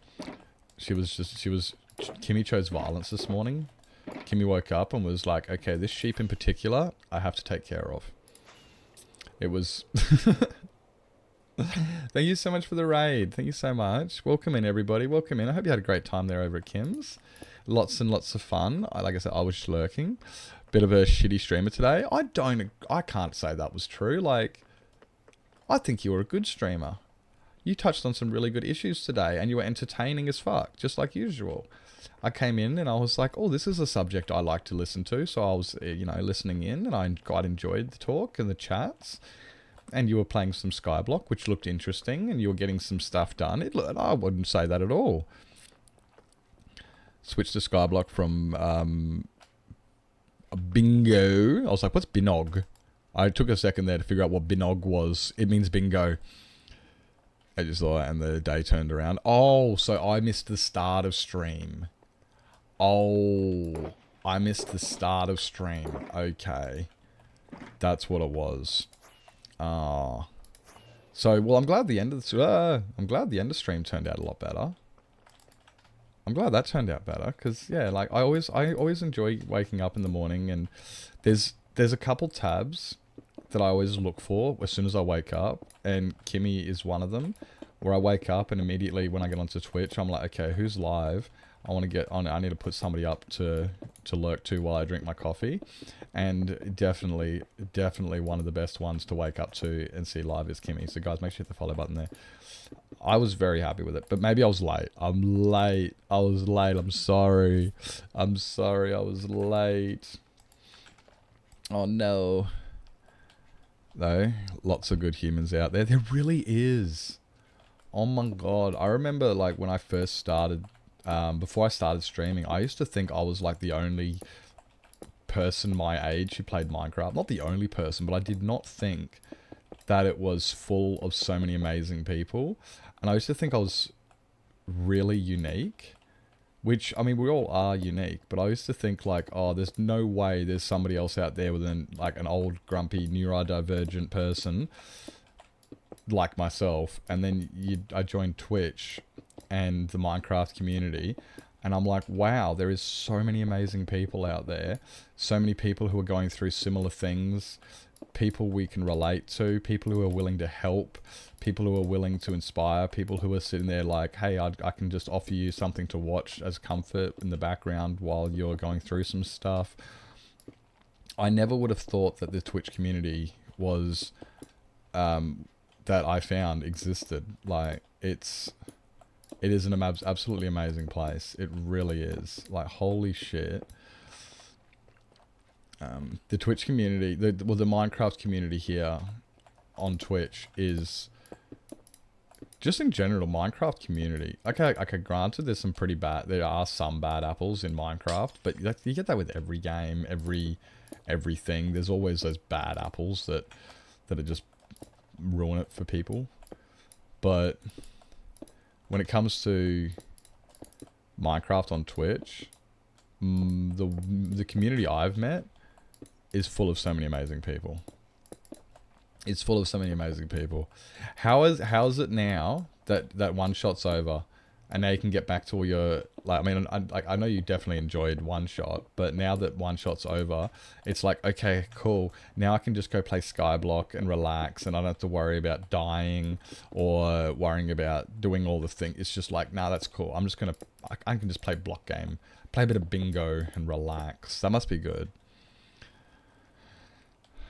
Kimmy chose violence this morning. Kimmy woke up and was like, okay, this sheep in particular, I have to take care of. It was... Thank you so much for the raid. Thank you so much. Welcome in, everybody. Welcome in. I hope you had a great time there over at Kim's. Lots and lots of fun. Like I said, I was just lurking. Bit of a shitty streamer today. I can't say that was true. Like, I think you were a good streamer. You touched on some really good issues today, and you were entertaining as fuck, just like usual. I came in and I was like, oh, this is a subject I like to listen to. So I was, listening in, and I quite enjoyed the talk and the chats. And you were playing some Skyblock, which looked interesting, and you were getting some stuff done. I wouldn't say that at all. Switched to Skyblock from a bingo. I was like, what's binog? I took a second there to figure out what binog was. It means bingo. I just thought, and the day turned around. Oh, so I missed the start of stream. Oh, I missed the start of stream. Okay. That's what it was. So, well, I'm glad the end of the stream turned out a lot better. I'm glad that turned out better, because, yeah, like, I always enjoy waking up in the morning, and there's a couple tabs that I always look for as soon as I wake up, and Kimmy is one of them, where I wake up and immediately when I get onto Twitch, I'm like, okay, who's live? I want to get on. I need to put somebody up to lurk to while I drink my coffee, and definitely one of the best ones to wake up to and see live is Kimmy. So guys, make sure you hit the follow button there. I was very happy with it, but maybe I was late. I'm late. I was late. I'm sorry. I was late. Oh no. Though, lots of good humans out there. There really is. Oh my god. I remember like when I first started. Before I started streaming, I used to think I was like the only person my age who played Minecraft. Not the only person, but I did not think that it was full of so many amazing people. And I used to think I was really unique, which, I mean, we all are unique, but I used to think like, oh, there's no way there's somebody else out there with an old, grumpy, neurodivergent person like myself. And then I joined Twitch and the Minecraft community, and I'm like, wow, there is so many amazing people out there, so many people who are going through similar things, people we can relate to, people who are willing to help, people who are willing to inspire, people who are sitting there like, hey, I can just offer you something to watch as comfort in the background while you're going through some stuff. I never would have thought that the Twitch community was, that I found existed. Like, it is an absolutely amazing place. It really is. Like, holy shit. The Twitch community, the Minecraft community here on Twitch is just in general, Minecraft community. Okay, granted, there are some bad apples in Minecraft, but you get that with every game, everything. There's always those bad apples that are just ruin it for people. But when it comes to Minecraft on Twitch, the community I've met is full of so many amazing people. It's full of so many amazing people. How is it now that one shot's over, and now you can get back to all your, like, I mean, I know you definitely enjoyed one shot, but now that one shot's over, it's like, okay, cool. Now I can just go play Skyblock and relax, and I don't have to worry about dying or worrying about doing all the things. It's just like, nah, that's cool. I can just play block game, play a bit of bingo and relax. That must be good.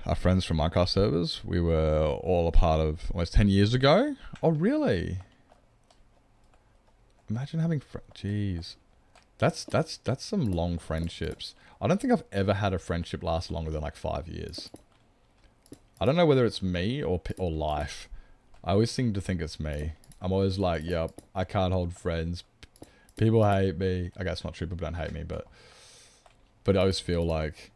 Our friends from Minecraft servers, we were all a part of almost 10 years ago. Oh, really? Imagine having jeez. That's some long friendships. I don't think I've ever had a friendship last longer than like 5 years. I don't know whether it's me or life. I always seem to think it's me. I'm always like, yep, I can't hold friends. People hate me. I guess not true, people don't hate me, but I always feel like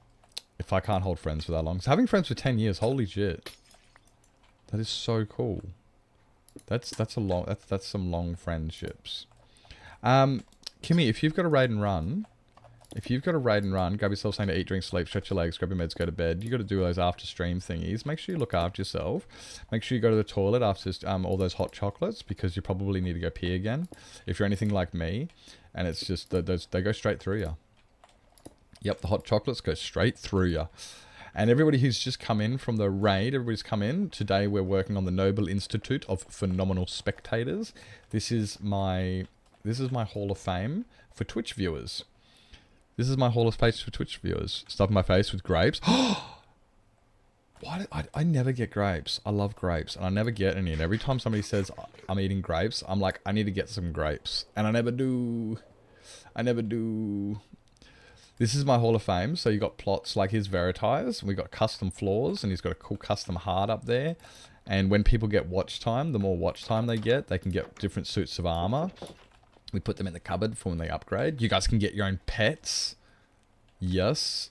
if I can't hold friends for that long. So having friends for 10 years, holy shit. That is so cool. That's some long friendships. Kimmy, if you've got a raid and run, grab yourself something to eat, drink, sleep, stretch your legs, grab your meds, go to bed. You got to do those after stream thingies. Make sure you look after yourself. Make sure you go to the toilet after all those hot chocolates, because you probably need to go pee again. If you're anything like me, and it's just they go straight through you. Yep, the hot chocolates go straight through you. And everybody who's just come in from the raid, everybody's come in. Today we're working on the Noble Institute of Phenomenal Spectators. This is my Hall of Fame for Twitch viewers. Stuff my face with grapes. Why? I never get grapes. I love grapes, and I never get any. And every time somebody says I'm eating grapes, I'm like, I need to get some grapes. And I never do. This is my Hall of Fame. So you got plots like his Veritires. We got custom floors, and he's got a cool custom heart up there. And when people get watch time, the more watch time they can get different suits of armor. We put them in the cupboard for when they upgrade. You guys can get your own pets. Yes.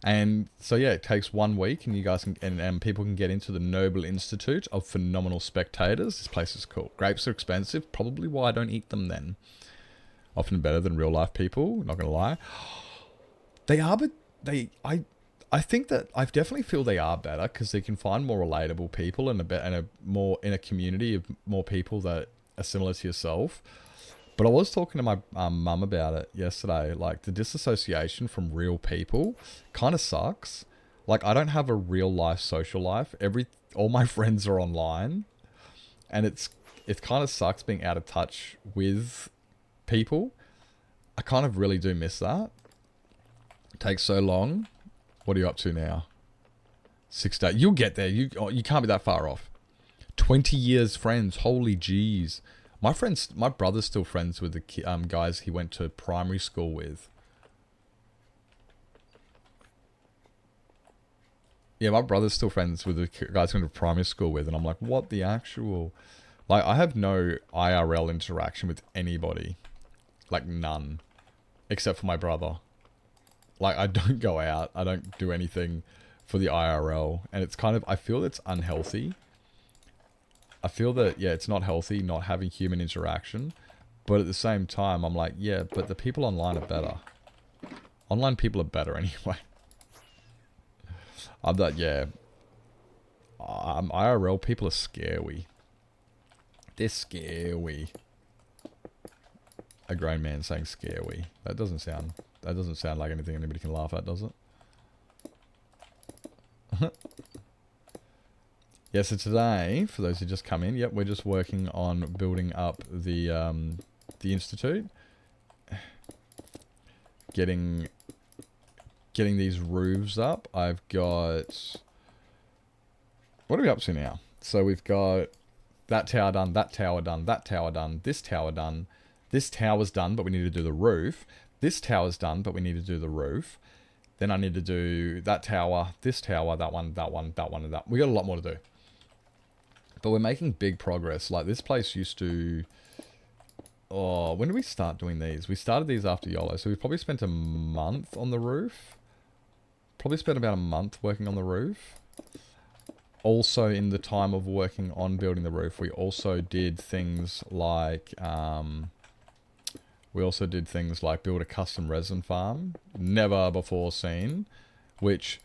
And so yeah, it takes 1 week, and you guys can, and people can get into the Noble Institute of Phenomenal Spectators. This place is cool. Grapes are expensive. Probably why I don't eat them then. Often better than real life people. Not gonna lie. They are, but I think that I definitely feel they are better because they can find more relatable people and more in a community of more people that are similar to yourself. But I was talking to my mum about it yesterday. Like, the disassociation from real people kind of sucks. Like, I don't have a real life social life. All my friends are online, and it kind of sucks being out of touch with people. I kind of really do miss that. Takes so long. What are you up to now? 6 days. You'll get there. You can't be that far off. 20 years friends. Holy jeez. My brother's still friends with the guys he went to primary school with. Yeah, my brother's still friends with the guys he went to primary school with, and I'm like, what the actual? Like, I have no IRL interaction with anybody. Like, none. Except for my brother. Like, I don't go out. I don't do anything for the IRL. And it's kind of, I feel it's unhealthy. I feel that, yeah, it's not healthy not having human interaction. But at the same time, I'm like, yeah, but the people online are better. Online people are better anyway. I'm that, yeah. IRL people are scary. They're scary. A grown man saying scary. That doesn't sound like anything anybody can laugh at, does it? Yeah, so today, for those who just come in, yep, we're just working on building up the institute. Getting these roofs up. I've got... What are we up to now? So we've got that tower done, that tower done, that tower done, this tower done. This tower's done, but we need to do the roof. This tower's done, but we need to do the roof. Then I need to do that tower, this tower, that one, that one, that one, and that. We got a lot more to do. But we're making big progress. Like, this place used to... Oh, when did we start doing these? We started these after YOLO, so we probably spent a month on the roof. Probably spent about a month working on the roof. Also, in the time of working on building the roof, we also did things like... build a custom resin farm. Never before seen. Which,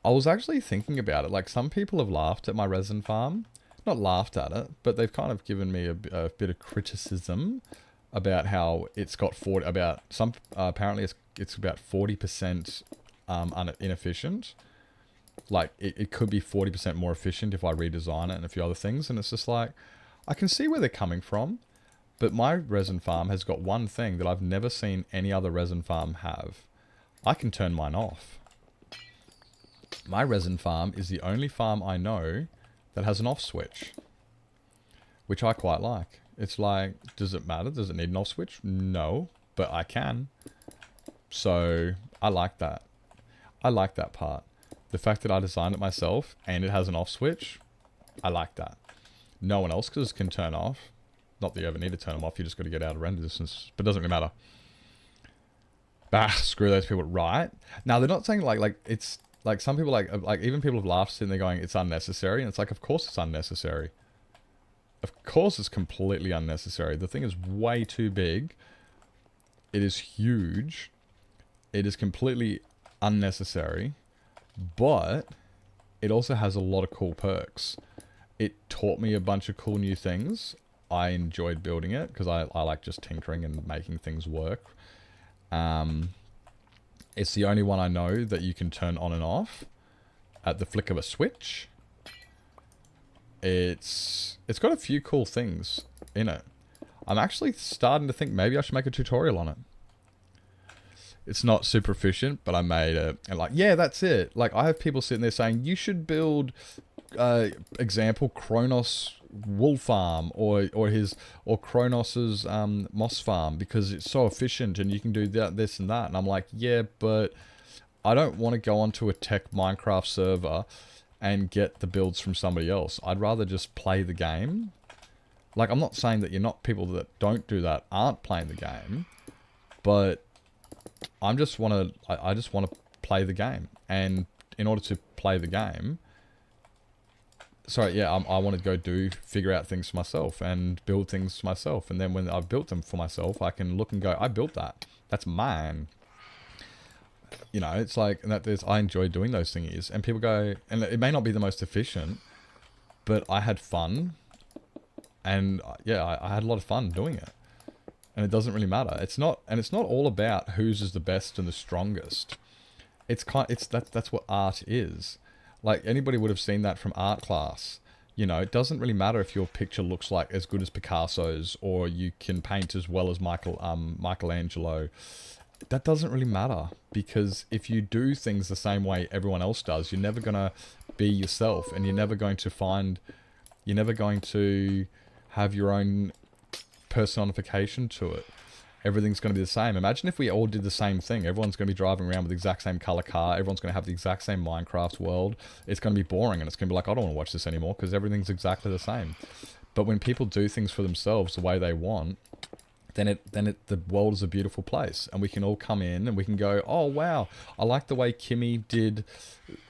I was actually thinking about it. Like, some people have laughed at my resin farm. Not laughed at it, but they've kind of given me a bit of criticism about how it's got apparently it's about 40% inefficient. Like, it could be 40% more efficient if I redesign it and a few other things. And it's just like, I can see where they're coming from. But my resin farm has got one thing that I've never seen any other resin farm have. I can turn mine off. My resin farm is the only farm I know that has an off switch, which I quite like. It's like, does it matter? Does it need an off switch? No, but I can. So I like that. I like that part. The fact that I designed it myself and it has an off switch, I like that. No one else can turn off. Not that you ever need to turn them off, you just got to get out of render distance. But it doesn't really matter. Bah, screw those people, right? Now, they're not saying like it's... Like, some people, like even people have laughed sitting there going, it's unnecessary. And it's like, of course it's unnecessary. Of course it's completely unnecessary. The thing is way too big. It is huge. It is completely unnecessary. But it also has a lot of cool perks. It taught me a bunch of cool new things. I enjoyed building it because I like just tinkering and making things work. It's the only one I know that you can turn on and off at the flick of a switch. It's got a few cool things in it. I'm actually starting to think maybe I should make a tutorial on it. It's not super efficient, but I made it. And like, yeah, that's it. Like, I have people sitting there saying, you should build, example, Kronos wool farm or Kronos's moss farm because it's so efficient and you can do that, this and that. And I'm like, yeah, but I don't want to go onto a tech Minecraft server and get the builds from somebody else. I'd rather just play the game. Like, I'm not saying that you're not people that don't do that aren't playing the game, but I just want to play the game. And in order to play the game, sorry, yeah, I want to figure out things for myself and build things for myself. And then when I've built them for myself, I can look and go, I built that. That's mine. You know, it's like, and I enjoy doing those things. And people go, and it may not be the most efficient, but I had fun. And yeah, I had a lot of fun doing it. And it doesn't really matter. It's not all about whose is the best and the strongest. That's what art is. Like, anybody would have seen that from art class. You know, it doesn't really matter if your picture looks like as good as Picasso's or you can paint as well as Michelangelo. That doesn't really matter, because if you do things the same way everyone else does, you're never going to be yourself, and you're never going to have your own personification to it. Everything's going to be the same. Imagine if we all did the same thing. Everyone's going to be driving around with the exact same color car. Everyone's going to have the exact same Minecraft world. It's going to be boring, and it's going to be like, I don't want to watch this anymore because everything's exactly the same. But when people do things for themselves the way they want, then the world is a beautiful place, and we can all come in and we can go, oh wow, I like the way Kimmy did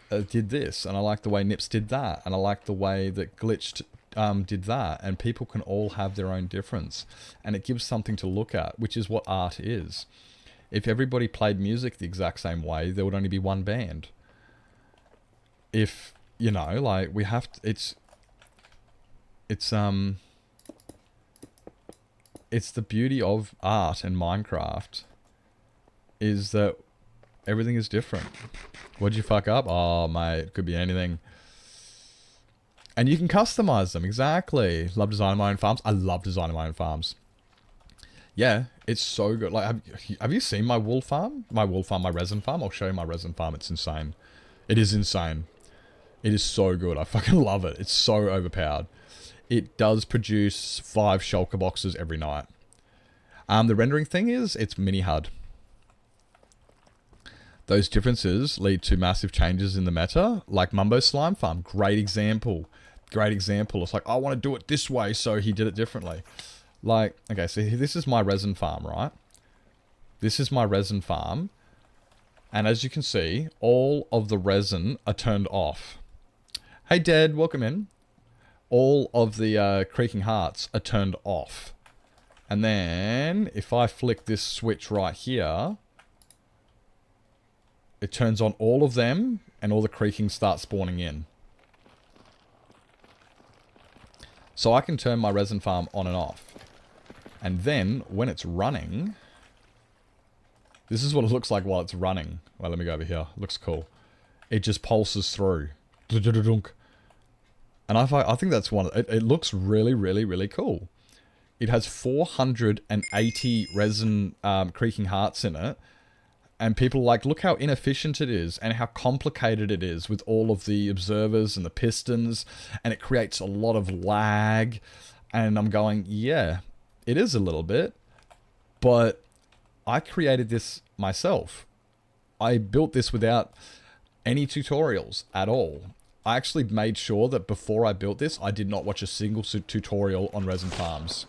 this, and I like the way Nips did that, and I like the way that Glitched did that, and people can all have their own difference, and it gives something to look at, which is what art is. If everybody played music the exact same way, there would only be one band. If, you know, like, we have to, it's the beauty of art and Minecraft is that everything is different. What'd you fuck up? Oh, mate, it could be anything. And you can customize them, exactly. Love designing my own farms. I love designing my own farms. Yeah, it's so good. Like, have you seen my wool farm? My resin farm? I'll show you my resin farm. It's insane. It is insane. It is so good. I fucking love it. It's so overpowered. It does produce 5 shulker boxes every night. The rendering thing is, it's mini HUD. Those differences lead to massive changes in the meta, like Mumbo's slime farm. Great example. Great example. It's like, I want to do it this way, so he did it differently. Like, okay, so this is my resin farm, right? This is my resin farm. And as you can see, all of the resin are turned off. Hey, Dad, welcome in. All of the creaking hearts are turned off. And then, if I flick this switch right here, it turns on all of them, and all the creaking starts spawning in. So I can turn my resin farm on and off. And then, when it's running, this is what it looks like while it's running. Well, let me go over here. It looks cool. It just pulses through. And I think that's one. It looks really, really, really cool. It has 480 resin creaking hearts in it. And people are like, look how inefficient it is and how complicated it is with all of the observers and the pistons. And it creates a lot of lag. And I'm going, yeah, it is a little bit. But I created this myself. I built this without any tutorials at all. I actually made sure that before I built this, I did not watch a single tutorial on resin farms.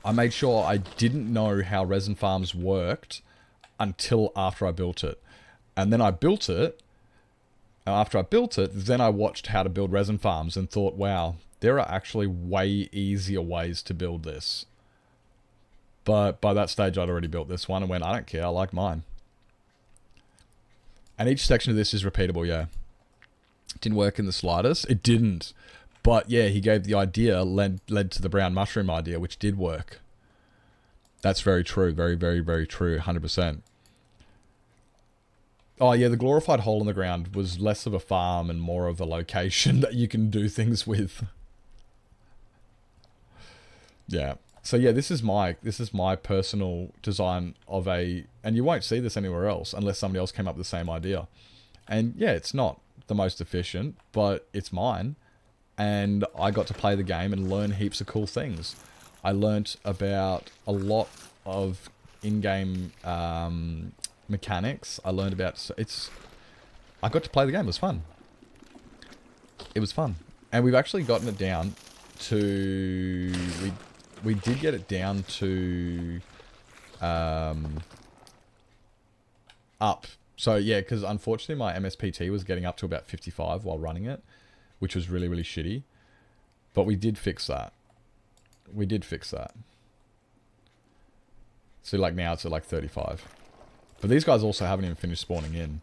I made sure I didn't know how resin farms worked until after I built it. And then I built it. And after I built it, then I watched how to build resin farms and thought, wow, there are actually way easier ways to build this. But by that stage, I'd already built this one and went, I don't care, I like mine. And each section of this is repeatable, yeah. It didn't work in the slightest. It didn't. But yeah, he gave the idea, led to the brown mushroom idea, which did work. That's very true. Very, very, very true. 100%. Oh yeah, the glorified hole in the ground was less of a farm and more of a location that you can do things with. Yeah. So yeah, this is my personal design of a, and you won't see this anywhere else unless somebody else came up with the same idea. And yeah, it's not the most efficient, but it's mine. And I got to play the game and learn heaps of cool things. I learnt about a lot of in-game mechanics. I learned about, I got to play the game. It was fun. It was fun. And we've actually gotten it down to, we did get it down to up. So yeah, because unfortunately my MSPT was getting up to about 55 while running it, which was really, really shitty. But we did fix that. We did fix that. So like now it's at like 35. But these guys also haven't even finished spawning in.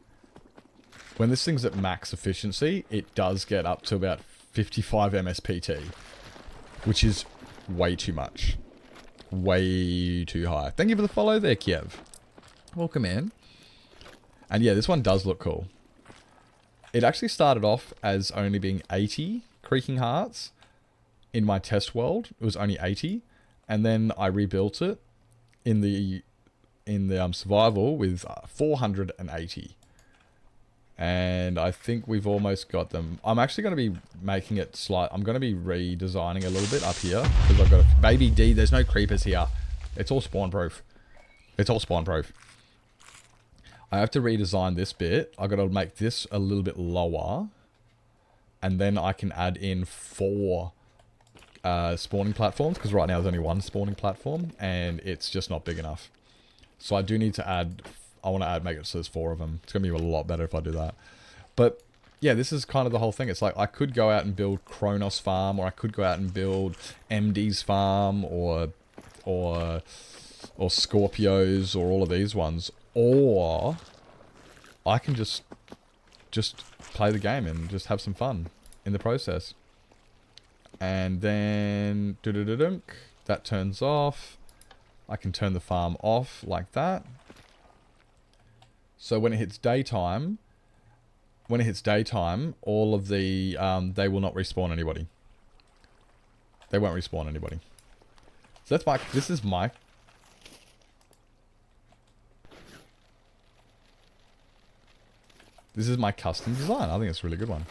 When this thing's at max efficiency, it does get up to about 55 MSPT, which is way too much. Way too high. Thank you for the follow there, Kiev. Welcome in. And yeah, this one does look cool. It actually started off as only being 80 creaking hearts. In my test world, it was only 80. And then I rebuilt it in the survival with 480. And I think we've almost got them. I'm actually going to be making it slight. I'm going to be redesigning a little bit up here because I've got a baby D. There's no creepers here. It's all spawn proof. It's all spawn proof. I have to redesign this bit. I've got to make this a little bit lower. And then I can add in 4 spawning platforms. Because right now there's only 1 spawning platform. And it's just not big enough. So I do need to add... I want to make it so there's 4 of them. It's going to be a lot better if I do that. But yeah, this is kind of the whole thing. It's like I could go out and build Kronos Farm, or I could go out and build MD's Farm, or Scorpios, or all of these ones, or I can just play the game and just have some fun in the process. And then that turns off. I can turn the farm off like that. So when it hits daytime, all of the they will not respawn anybody. They won't respawn anybody. So that's my. This is my. This is my custom design. I think it's a really good one.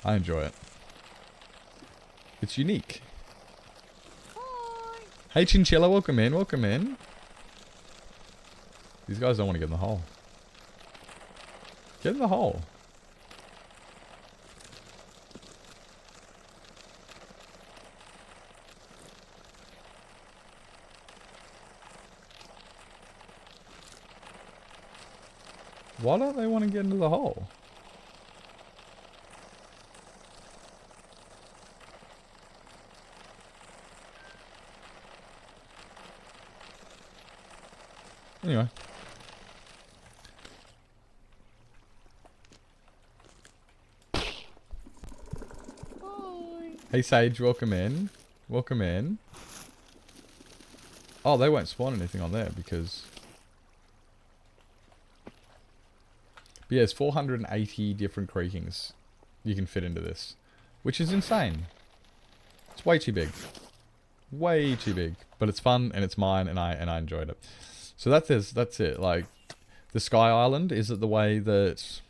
I enjoy it. It's unique. Hi. Hey Chinchilla, welcome in, welcome in. These guys don't want to get in the hole. Get in the hole. Why don't they want to get into the hole? Anyway. Hi. Hey Sage, welcome in. Welcome in. Oh, they won't spawn anything on there because... But yeah, there's 480 different creakings you can fit into this, which is insane. It's way too big. Way too big. But it's fun and it's mine and I enjoyed it. So that's it. Like, the Sky Island, is it the way that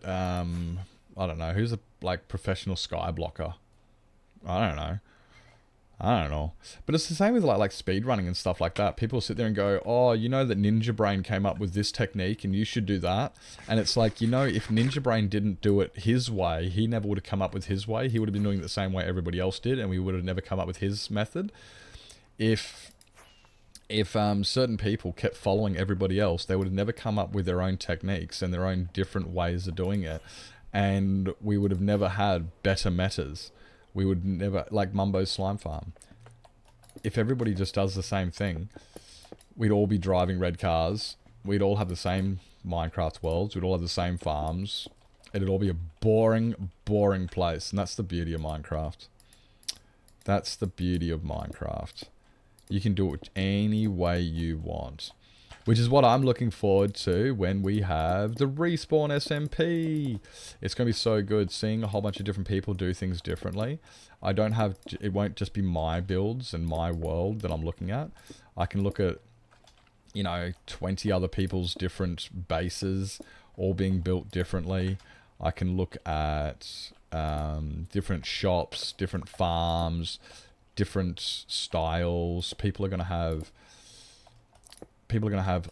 I don't know, who's a like professional sky blocker? I don't know. But it's the same with like speed running and stuff like that. People sit there and go, oh, you know that Ninja Brain came up with this technique and you should do that. And it's like, you know, if Ninja Brain didn't do it his way, he never would have come up with his way. He would have been doing it the same way everybody else did, and we would have never come up with his method. If certain people kept following everybody else, they would have never come up with their own techniques and their own different ways of doing it. And we would have never had better metas. We would never, like Mumbo's Slime Farm. If everybody just does the same thing, we'd all be driving red cars. We'd all have the same Minecraft worlds. We'd all have the same farms. It'd all be a boring, boring place. And that's the beauty of Minecraft. That's the beauty of Minecraft. You can do it any way you want. Which is what I'm looking forward to when we have the Respawn SMP. It's going to be so good seeing a whole bunch of different people do things differently. It won't just be my builds and my world that I'm looking at. I can look at, 20 other people's different bases all being built differently. I can look at different shops, different farms, different styles. People are going to have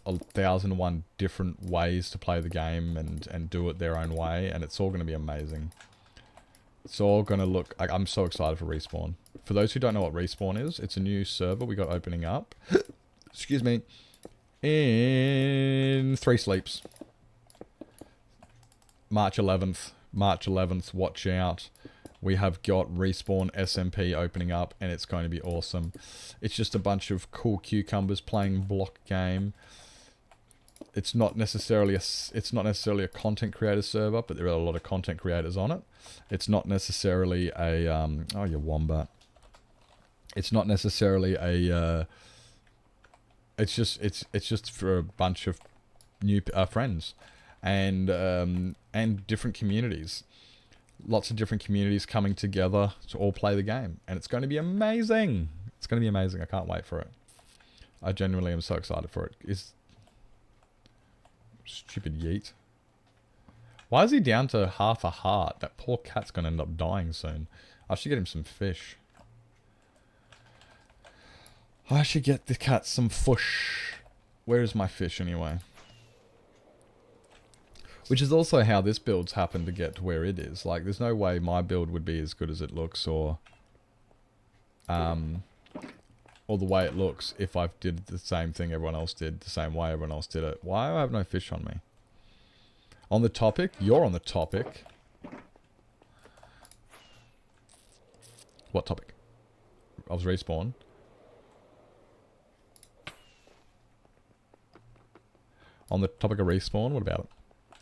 1,001 different ways to play the game and do it their own way, and it's all going to be amazing. It's all going to look... I'm so excited for Respawn. For those who don't know what Respawn is, it's a new server we got opening up. Excuse me. In 3 sleeps. March 11th, watch out. We have got Respawn SMP opening up, and it's going to be awesome. It's just a bunch of cool cucumbers playing block game. It's not necessarily a content creator server, but there are a lot of content creators on it. It's not necessarily a oh, you wombat. It's not necessarily a it's just for a bunch of new friends and different communities. Lots of different communities coming together to all play the game. And it's going to be amazing. It's going to be amazing. I can't wait for it. I genuinely am so excited for it. Stupid yeet. Why is he down to half a heart? That poor cat's going to end up dying soon. I should get him some fish. I should get the cat some fish. Where is my fish anyway? Which is also how this build's happened to get to where it is. Like, there's no way my build would be as good as it looks, or or the way it looks if I did the same thing everyone else did, the same way everyone else did it. Why do I have no fish on me? On the topic? You're on the topic. What topic? I was respawn. On the topic of respawn, what about it?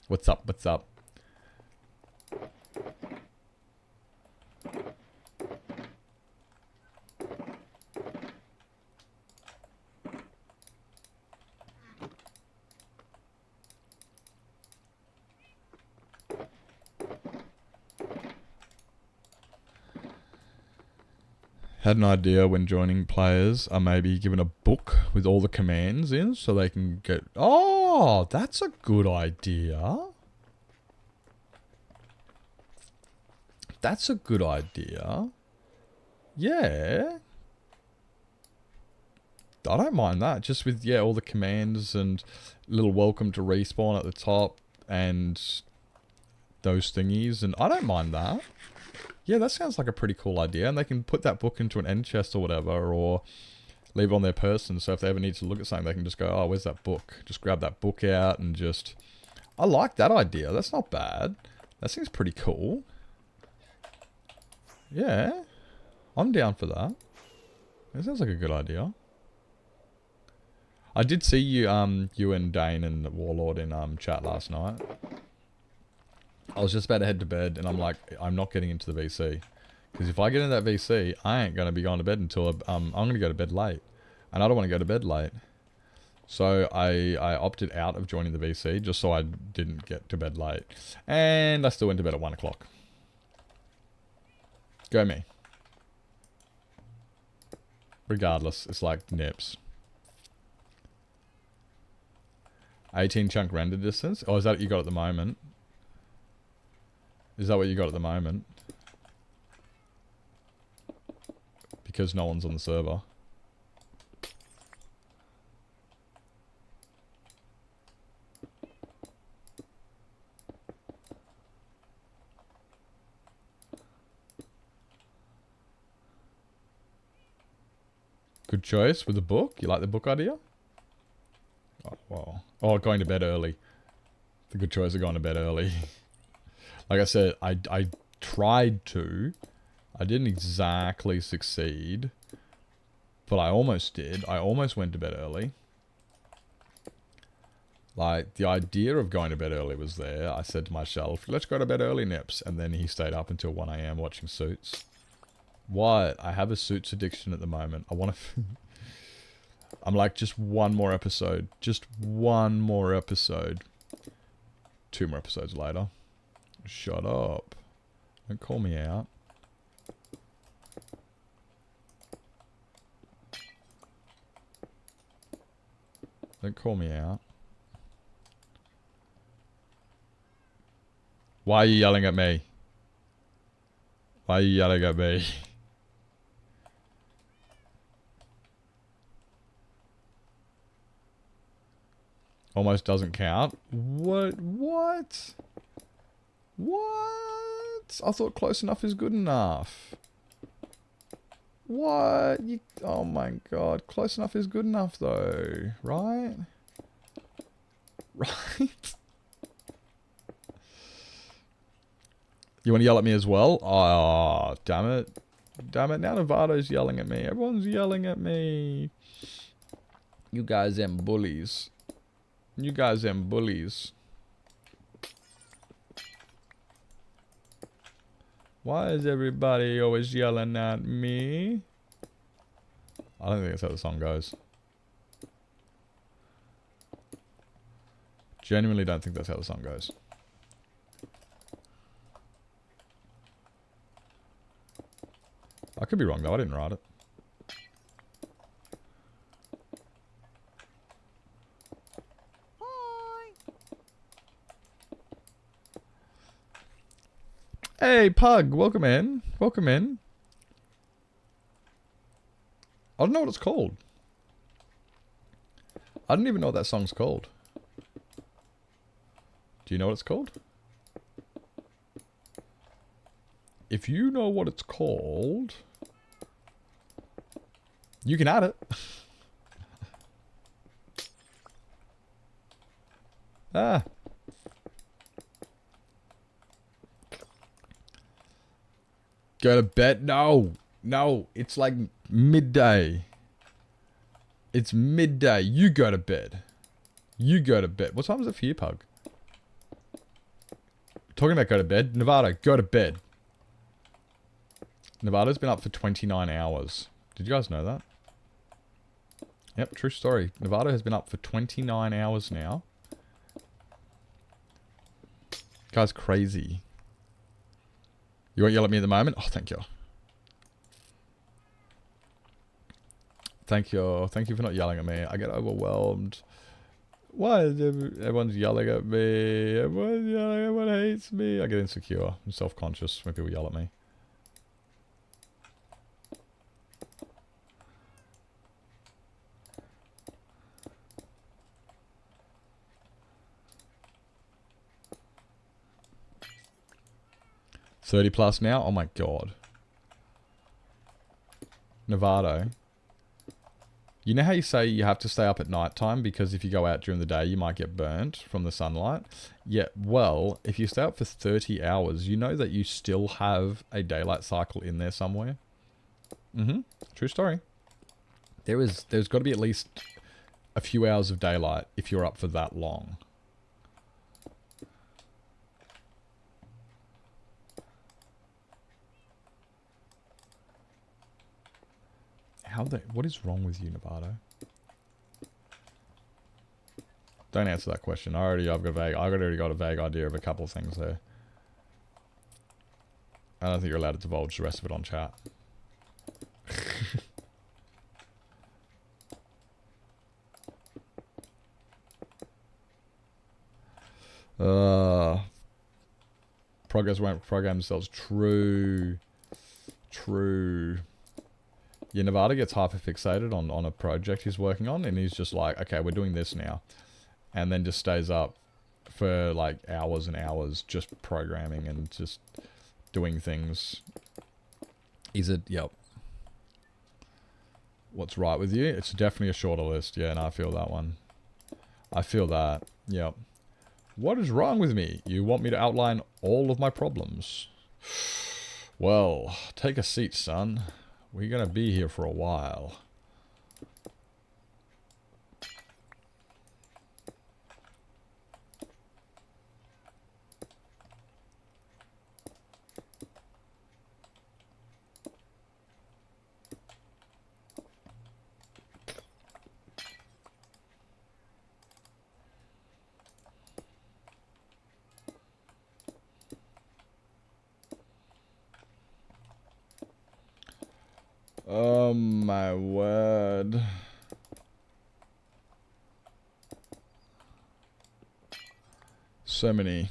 What's up? What's up? Had an idea when joining players are maybe given a book with all the commands in so they can get... Oh, that's a good idea. That's a good idea. Yeah. I don't mind that. Just with, yeah, all the commands and little welcome to respawn at the top and those thingies. And I don't mind that. Yeah, that sounds like a pretty cool idea. And they can put that book into an end chest or whatever, or leave it on their person. So if they ever need to look at something, they can just go, oh, where's that book? Just grab that book out and just... I like that idea. That's not bad. That seems pretty cool. Yeah. I'm down for that. That sounds like a good idea. I did see you, you and Dane and Warlord in chat last night. I was just about to head to bed, and I'm like, I'm not getting into the VC. Because if I get into that VC, I ain't going to be going to bed until... I'm going to go to bed late. And I don't want to go to bed late. So I opted out of joining the VC, just so I didn't get to bed late. And I still went to bed at 1 o'clock. Go me. Regardless, it's like nips. 18 chunk render distance? Oh, is that what you got at the moment? Is that what you got at the moment? Because no one's on the server. Good choice with the book. You like the book idea? Oh, wow. Oh, going to bed early. The good choice of going to bed early. Like I said, I tried to. I didn't exactly succeed. But I almost did. I almost went to bed early. Like, the idea of going to bed early was there. I said to myself, let's go to bed early, Nips. And then he stayed up until 1 AM watching Suits. What? I have a Suits addiction at the moment. I want to... I'm like, just one more episode. Just one more episode. 2 more episodes later. Shut up. Don't call me out. Don't call me out. Why are you yelling at me? Why are you yelling at me? Almost doesn't count. What? What? What? I thought close enough is good enough. What? You, oh my god. Close enough is good enough though. Right? Right? You want to yell at me as well? Oh, damn it. Damn it. Now Nevada's yelling at me. Everyone's yelling at me. You guys them bullies. You guys them bullies. Why is everybody always yelling at me? I don't think that's how the song goes. Genuinely don't think that's how the song goes. I could be wrong though, I didn't write it. Hey, Pug, welcome in. Welcome in. I don't know what it's called. I don't even know what that song's called. Do you know what it's called? If you know what it's called... You can add it. Ah. Go to bed? No. No. It's like midday. It's midday. You go to bed. You go to bed. What time is it for you, Pug? Talking about go to bed. Nevada, go to bed. Nevada's been up for 29 hours. Did you guys know that? Yep, true story. Nevada has been up for 29 hours now. Guy's crazy. You won't yell at me at the moment? Oh, thank you. Thank you. Thank you for not yelling at me. I get overwhelmed. Why is everyone's yelling at me? Everyone's yelling, everyone hates me. I get insecure. I'm self-conscious when people yell at me. $30+ now? Oh my god. Nevada. You know how you say you have to stay up at night time because if you go out during the day you might get burnt from the sunlight? Yeah, well, if you stay up for 30 hours, you know that you still have a daylight cycle in there somewhere? Mm-hmm. True story. There's got to be at least a few hours of daylight if you're up for that long. What is wrong with you, Nevada? Don't answer that question. I've already got a vague idea of a couple of things there. I don't think you're allowed to divulge the rest of it on chat. Progress won't program themselves. True. Yeah, Nevada gets hyperfixated on a project he's working on, and he's just like, okay, we're doing this now. And then just stays up for like hours and hours just programming and just doing things. Yep. What's right with you? It's definitely a shorter list. Yeah, and I feel that one. I feel that. Yep. What is wrong with me? You want me to outline all of my problems? Well, take a seat, son. We're going to be here for a while. Oh my word. So many.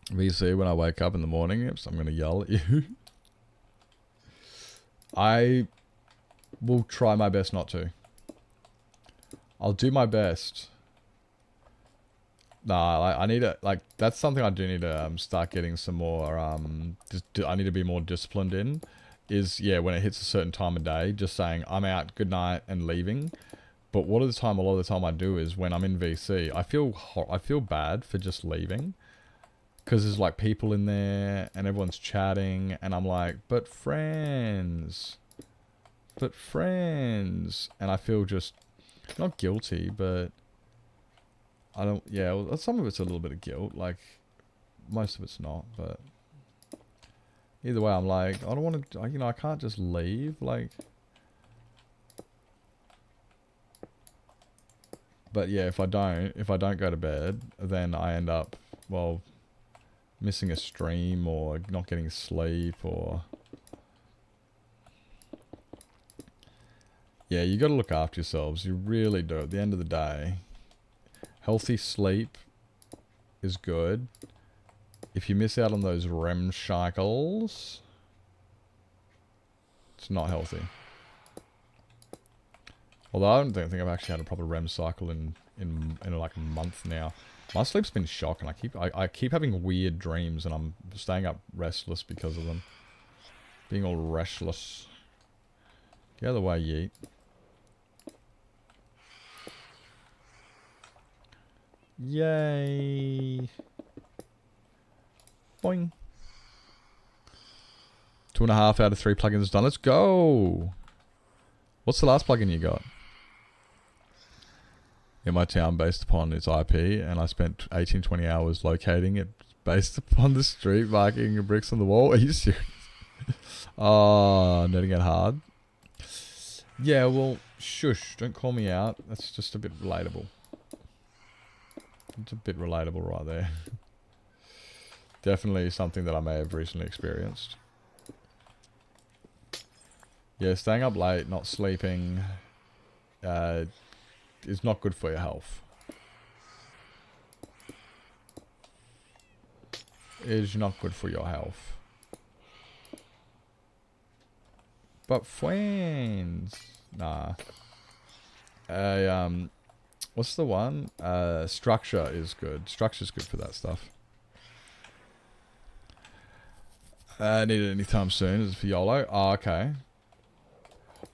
VC, when I wake up in the morning, I'm going to yell at you. I will try my best not to. I'll do my best. Nah, I need to, like, that's something I do need to start getting some more, I need to be more disciplined in. Is, yeah, when it hits a certain time of day, just saying, I'm out, good night, and leaving. But a lot of the time I do is when I'm in VC, I feel bad for just leaving. Because there's like people in there, and everyone's chatting, and I'm like, but friends. And I feel just, not guilty, but I don't, yeah, well, some of it's a little bit of guilt, like, most of it's not, but either way, I'm like, I don't want to, you know, I can't just leave, like. But yeah, if I don't go to bed, then I end up, well, missing a stream or not getting sleep or. Yeah, you got to look after yourselves. You really do. At the end of the day, healthy sleep is good. If you miss out on those REM cycles, it's not healthy. Although I don't think I've actually had a proper REM cycle in like a month now. My sleep's been shocking. I keep having weird dreams, and I'm staying up restless because of them. Being all restless. The other way, yeet. Yay. Boing. 2.5 out of 3 plugins done. Let's go. What's the last plugin you got? In my town based upon its IP, and I spent 18-20 hours locating it based upon the street marking and bricks on the wall. Are you serious? Oh, netting it hard. Yeah, well, shush. Don't call me out. That's just a bit relatable. It's a bit relatable right there. Definitely something that I may have recently experienced. Yeah, staying up late, not sleeping, is not good for your health. Is not good for your health. But friends, nah. What's the one? Structure is good. Structure's good for that stuff. Need it anytime soon. Is it for YOLO? Oh, okay.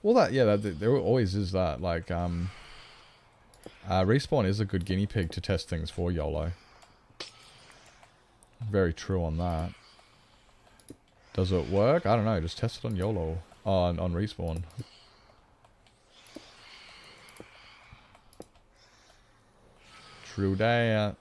Well, there always is that. Like, Respawn is a good guinea pig to test things for YOLO. Very true on that. Does it work? I don't know. Just test it on YOLO. On Respawn. True that.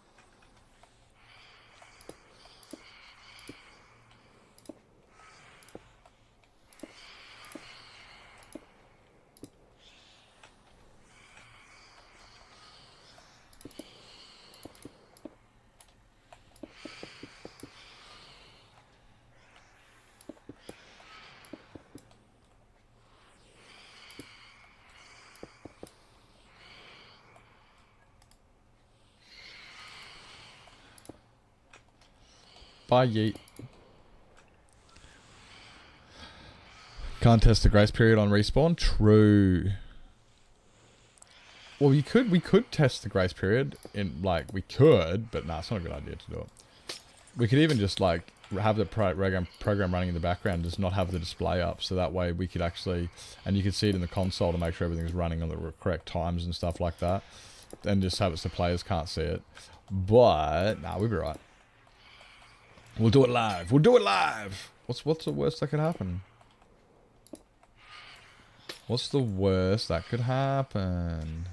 Bye, yeet. Can't test the grace period on Respawn? True. Well, we could test the grace period in, like, we could, but nah, it's not a good idea to do it. We could even just, like, have the program running in the background, just not have the display up, so that way we could actually, and you could see it in the console to make sure everything's running on the correct times and stuff like that, and just have it so players can't see it. But, nah, we'll be right. We'll do it live. We'll do it live. What's the worst that could happen? What's the worst that could happen?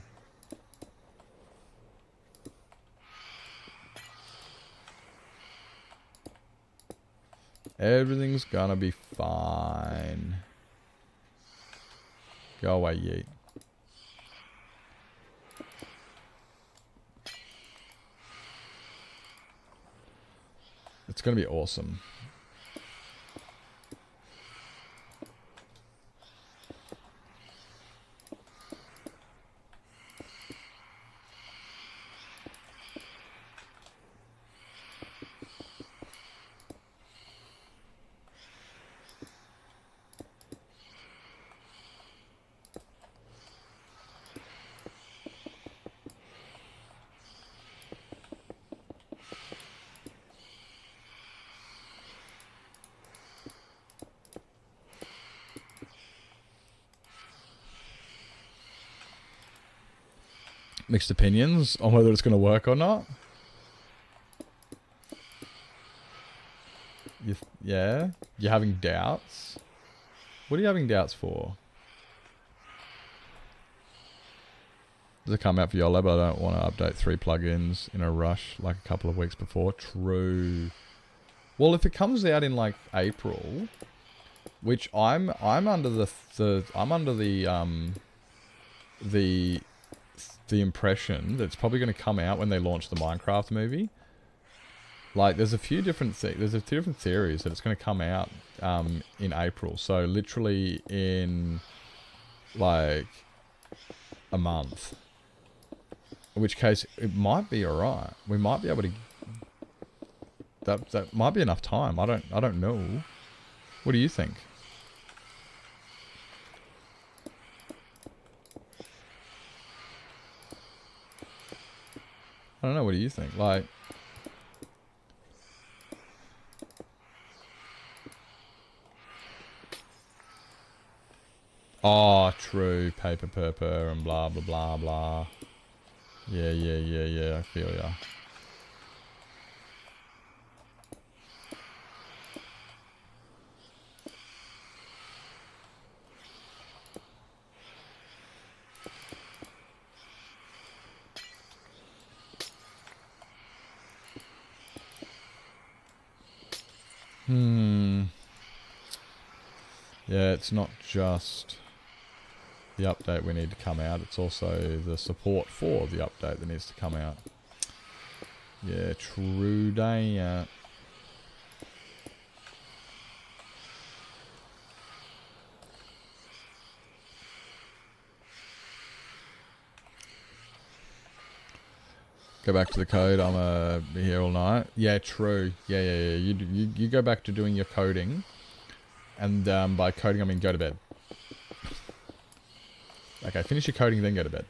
Everything's gonna be fine. Go away, yeet. It's gonna be awesome. Mixed opinions on whether it's going to work or not. Yeah? You're having doubts? What are you having doubts for? Does it come out for YOLO, but I don't want to update 3 plugins in a rush like a couple of weeks before? True. Well, if it comes out in like April, which I'm under the impression that it's probably going to come out when they launch the Minecraft movie. Like, there's a few different different theories that it's going to come out in April. So literally in like a month. In which case, it might be alright. We might be able to. That might be enough time. I don't know. What do you think? I don't know. What do you think? Like, Oh, true. Paper purper and blah, blah, blah, blah. Yeah. I feel ya. Yeah, it's not just the update we need to come out, it's also the support for the update that needs to come out. Yeah, true day. Go back to the code. I'm be here all night. Yeah, true. Yeah. You go back to doing your coding, and by coding I mean go to bed. Okay, finish your coding, then go to bed.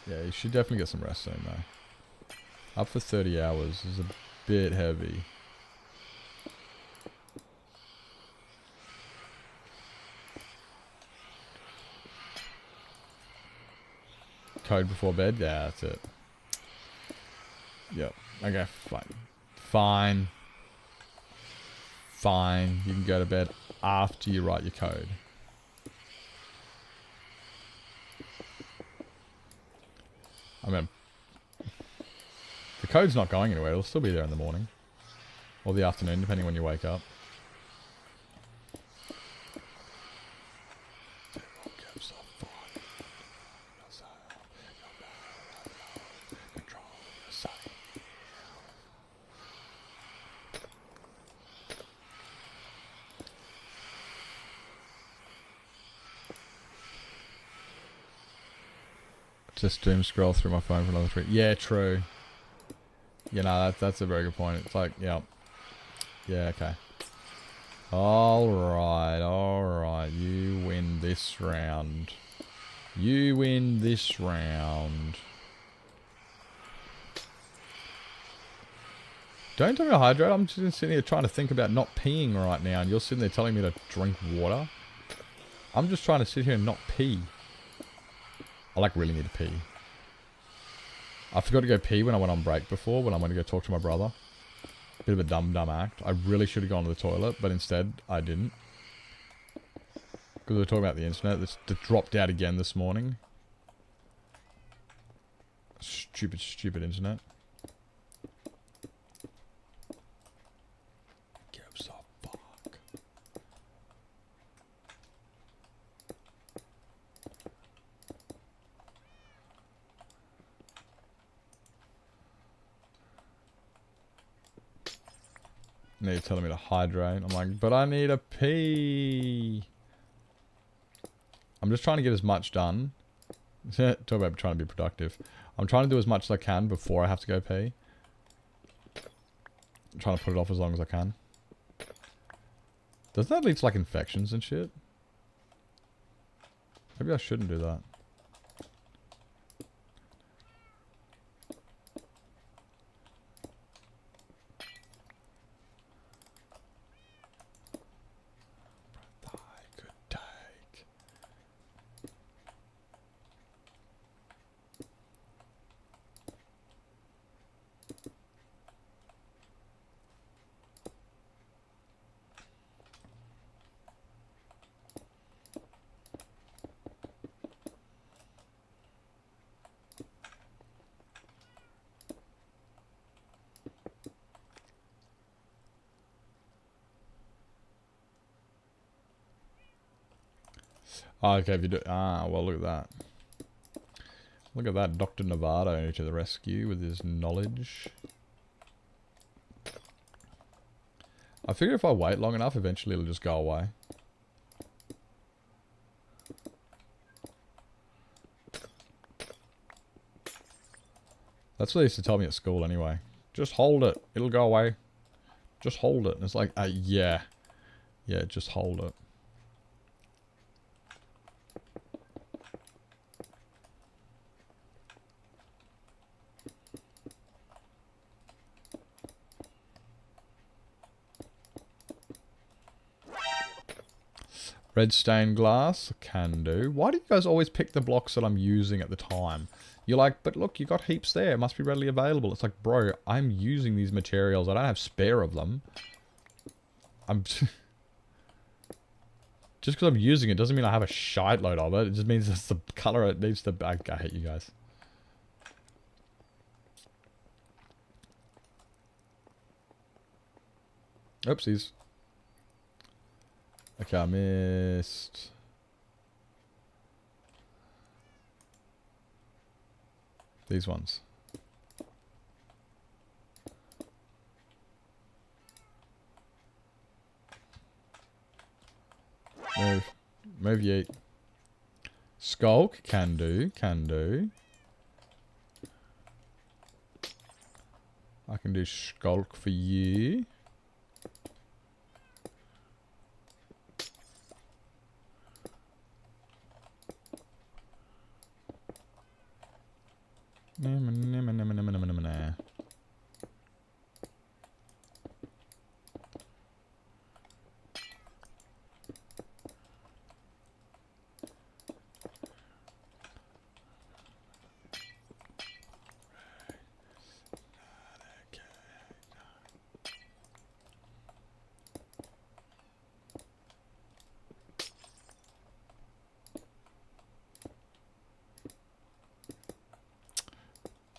Yeah, you should definitely get some rest soon though. Up for 30 hours is a bit heavy. Code before bed? Yeah, that's it. Yep. Okay, fine. Fine. You can go to bed after you write your code. I mean, the code's not going anywhere. It'll still be there in the morning. Or the afternoon, depending when you wake up. Just doom scroll through my phone for another 3. Yeah, true. You know, that's a very good point. It's like, yeah. Yeah, okay. Alright. You win this round. Don't tell me to hydrate. I'm just sitting here trying to think about not peeing right now, and you're sitting there telling me to drink water. I'm just trying to sit here and not pee. I like really need to pee. I forgot to go pee when I went on break before, when I went to go talk to my brother. Bit of a dumb act. I really should have gone to the toilet, but instead I didn't. Because we were talking about the internet. That dropped out again this morning. Stupid internet. Gives a fuck. You're telling me to hydrate. I'm like, but I need a pee. I'm just trying to get as much done. Talk about trying to be productive. I'm trying to do as much as I can before I have to go pee. I'm trying to put it off as long as I can. Doesn't that lead to like infections and shit? Maybe I shouldn't do that. Oh, okay, if you do... Ah, well, look at that. Look at that, Dr. Novato to the rescue with his knowledge. I figure if I wait long enough, eventually it'll just go away. That's what they used to tell me at school anyway. Just hold it. It'll go away. Just hold it. And it's like, yeah. Yeah, just hold it. Red stained glass, can do. Why do you guys always pick the blocks that I'm using at the time? You're like, but look, you got heaps there. It must be readily available. It's like, bro, I'm using these materials. I don't have spare of them. I'm... Just because I'm using it doesn't mean I have a shite load of it. It just means that's the color it needs to... I hate you guys. Oopsies. Okay, I missed... these ones. Move. Move, yeet. Skulk, can do, can do. I can do skulk for you. Nah.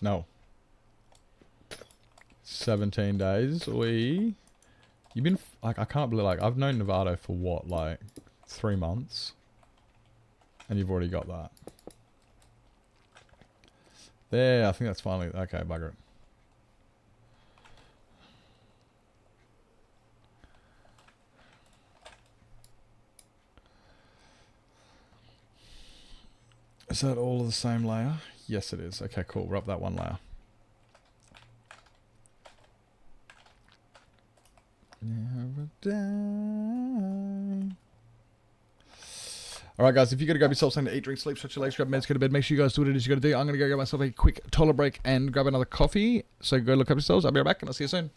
No. 17 days. You've been, like, I can't believe, like, I've known Novato for what, like, 3 months? And you've already got that. There, I think that's finally, okay, bugger it. Is that all of the same layer? Yes, it is. Okay, cool. We're up that one layer. Never die. Alright guys, if you're going to grab yourself something to eat, drink, sleep, stretch your legs, grab meds, go to bed, make sure you guys do what it is you got to do. I'm going to go grab myself a quick toilet break and grab another coffee. So go look up yourselves. I'll be right back and I'll see you soon.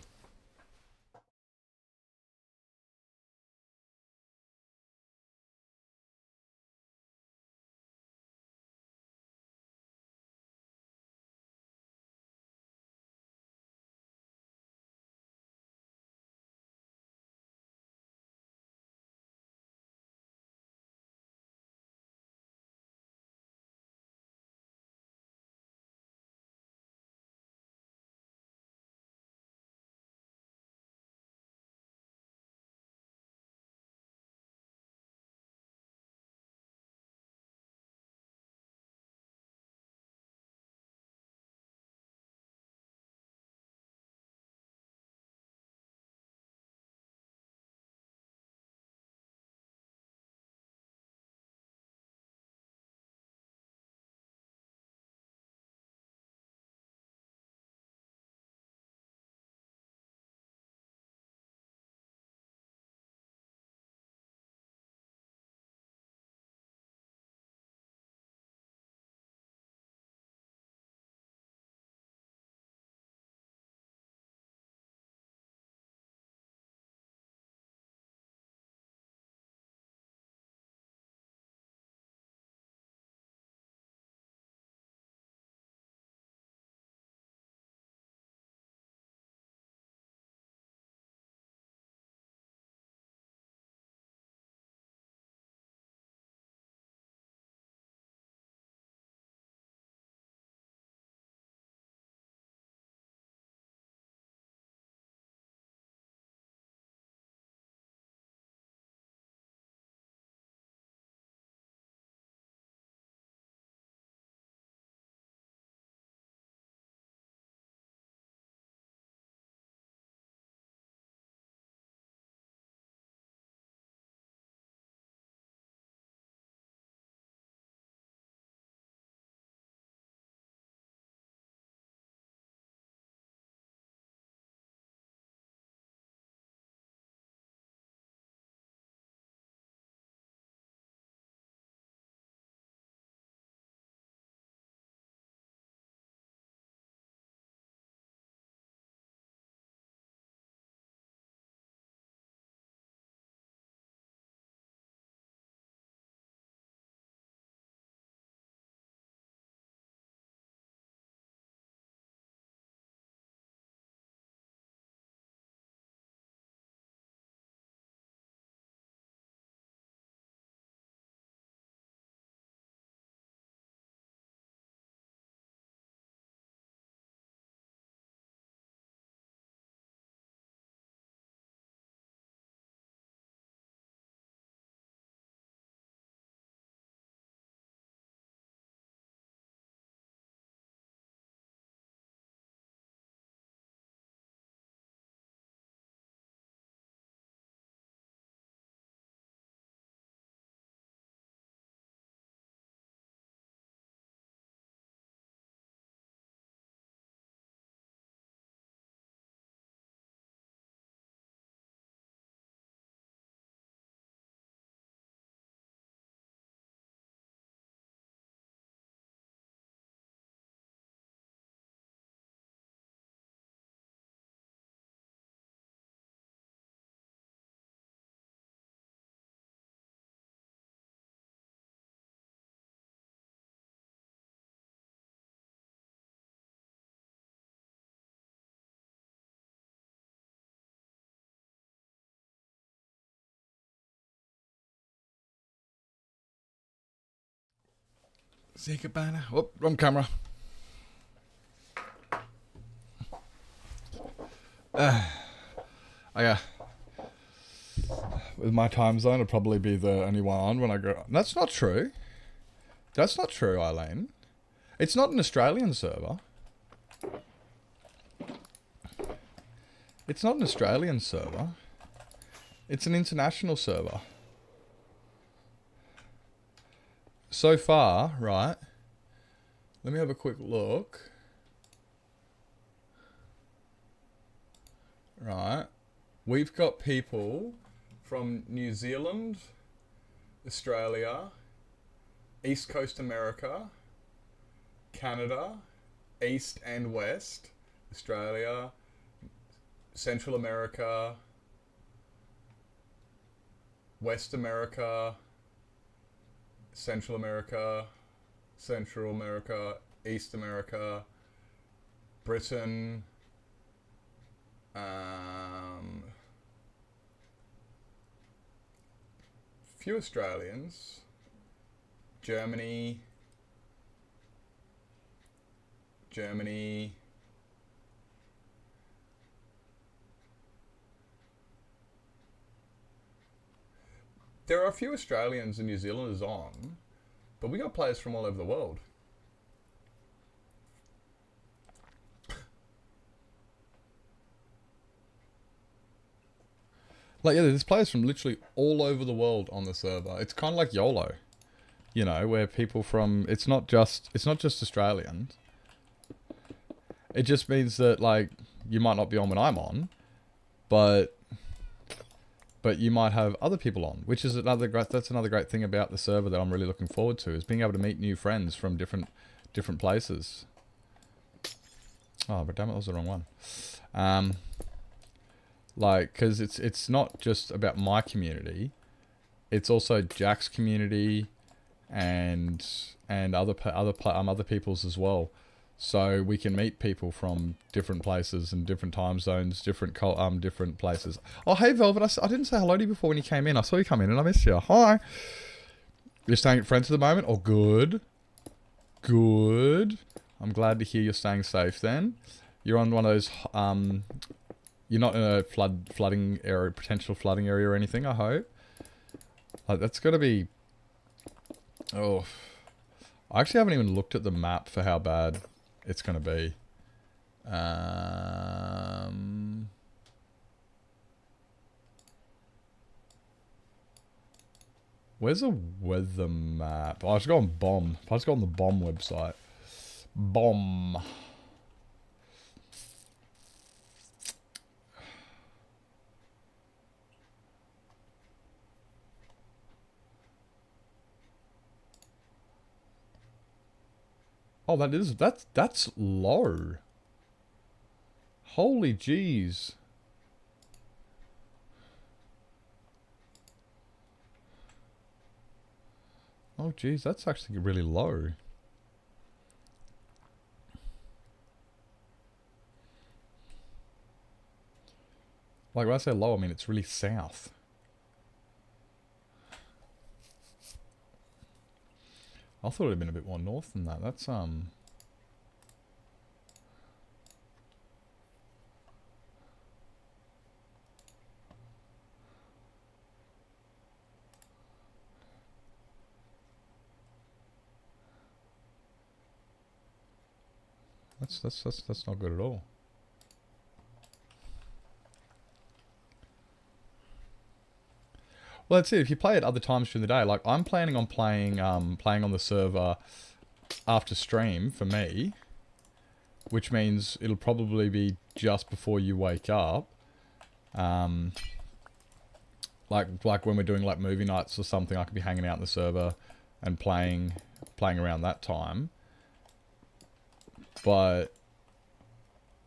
Zika banner. Oh, wrong camera. Okay. With my time zone, I'd probably be the only one on when I go. That's not true. That's not true, Eileen. It's not an Australian server. It's not an Australian server. It's an international server. So far, right? Let me have a quick look. Right. We've got people from New Zealand, Australia, East Coast America, Canada, East and West, Australia, Central America, West America, Central America, East America, Britain, few Australians, Germany, there are a few Australians and New Zealanders on, but we got players from all over the world. Like, yeah, there's players from literally all over the world on the server. It's kind of like YOLO, you know, where people from, it's not just Australians. It just means that, like, you might not be on when I'm on, but you might have other people on, which is another great thing about the server that I'm really looking forward to, is being able to meet new friends from different places. Oh, but damn it, that was the wrong one. Like, because it's not just about my community, it's also Jack's community and other people's as well. So we can meet people from different places and different time zones, different places. Oh, hey Velvet, I didn't say hello to you before when you came in. I saw you come in and I missed you. Hi. You're staying at friends at the moment? Oh, good. Good. I'm glad to hear you're staying safe then. You're on one of those you're not in a flooding area, potential flooding area or anything, I hope. Like, that's got to be... Oh. I actually haven't even looked at the map for how bad it's going to be. Where's the weather map? Oh, I should go on BOM. I just go on the BOM website. BOM. Oh, that's low. Holy jeez. Oh jeez, that's actually really low. Like, when I say low, I mean it's really south. I thought it had been a bit more north than that. That's that's not good at all. Well, that's it. If you play at other times during the day, like I'm planning on playing on the server after stream for me, which means it'll probably be just before you wake up. Like when we're doing like movie nights or something, I could be hanging out in the server and playing around that time. And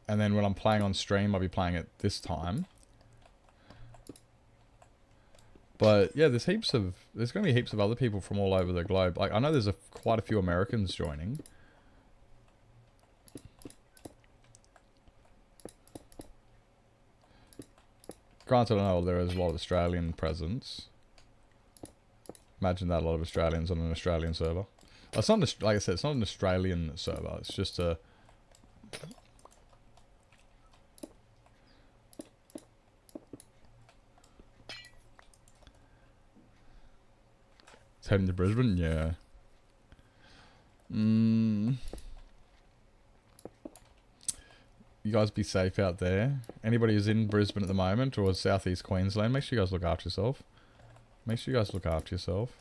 then when I'm playing on stream, I'll be playing at this time. But yeah, there's going to be heaps of other people from all over the globe. Like, I know there's quite a few Americans joining. Granted, I know there is a lot of Australian presence. Imagine that, a lot of Australians on an Australian server. It's not, like I said, it's not an Australian server. It's just a... It's heading to Brisbane? Yeah. You guys be safe out there. Anybody who's in Brisbane at the moment or southeast Queensland, make sure you guys look after yourself. Make sure you guys look after yourself.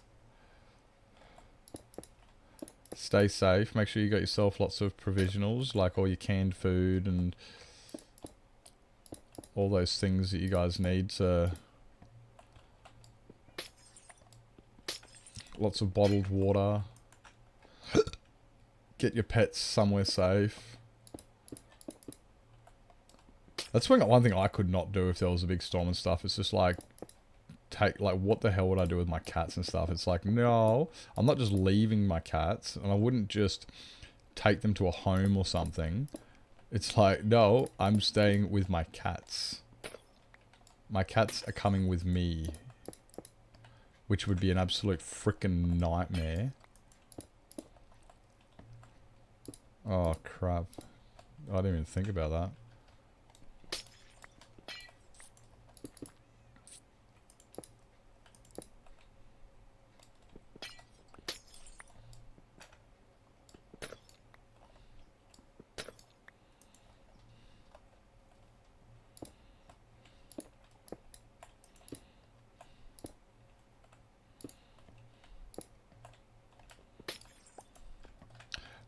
Stay safe. Make sure you got yourself lots of provisionals, like all your canned food and all those things that you guys need to... Lots of bottled water. Get your pets somewhere safe. That's one thing I could not do if there was a big storm and stuff. It's just like... what the hell would I do with my cats and stuff? It's like, no, I'm not just leaving my cats, and I wouldn't just take them to a home or something. It's like, no, I'm staying with my cats. My cats are coming with me, which would be an absolute freaking nightmare. Oh crap, I didn't even think about that.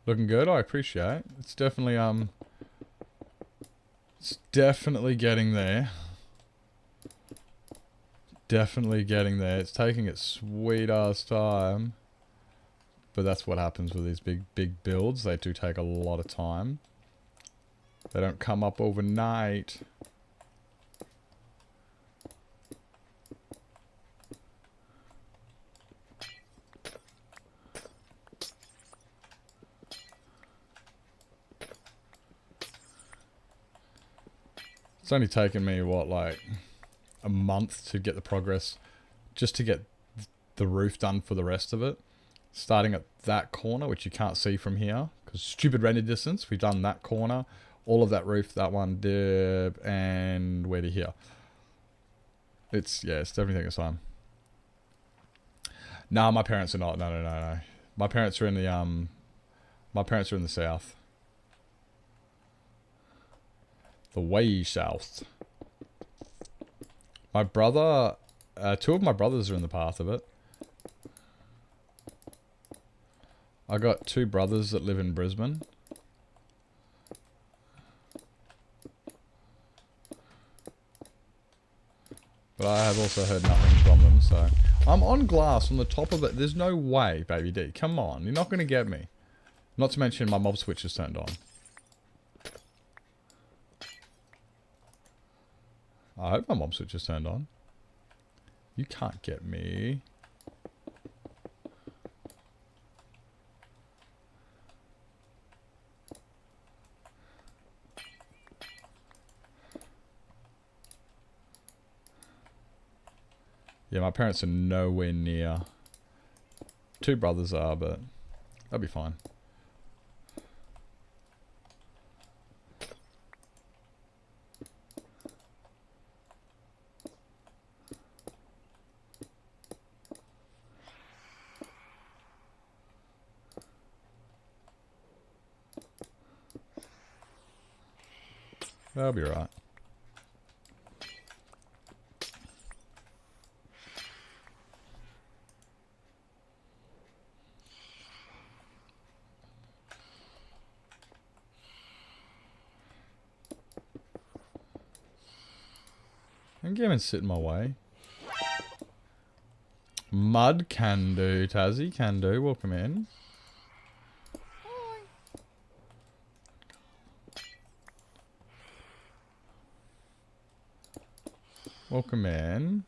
Looking good, I appreciate. It's definitely getting there. Definitely getting there. It's taking its sweet ass time. But that's what happens with these big builds. They do take a lot of time. They don't come up overnight. It's only taken me, what, like a month to get the progress, just to get the roof done for the rest of it. Starting at that corner, which you can't see from here, because stupid render distance, we've done that corner, all of that roof, that one, dip, and where to here. It's definitely taking its time. Nah, my parents are not, no. My parents are in the south. The way south. My brother... two of my brothers are in the path of it. I got two brothers that live in Brisbane. But I have also heard nothing from them, so... I'm on glass on the top of it. There's no way, baby D. Come on, you're not going to get me. Not to mention my mob switch is turned on. I hope my mob switch is turned on. You can't get me. Yeah, my parents are nowhere near. Two brothers are, but that'll be fine. That'll be right. And come and sit in my way. Mud can do, Tazzy can do. Welcome in. Welcome in.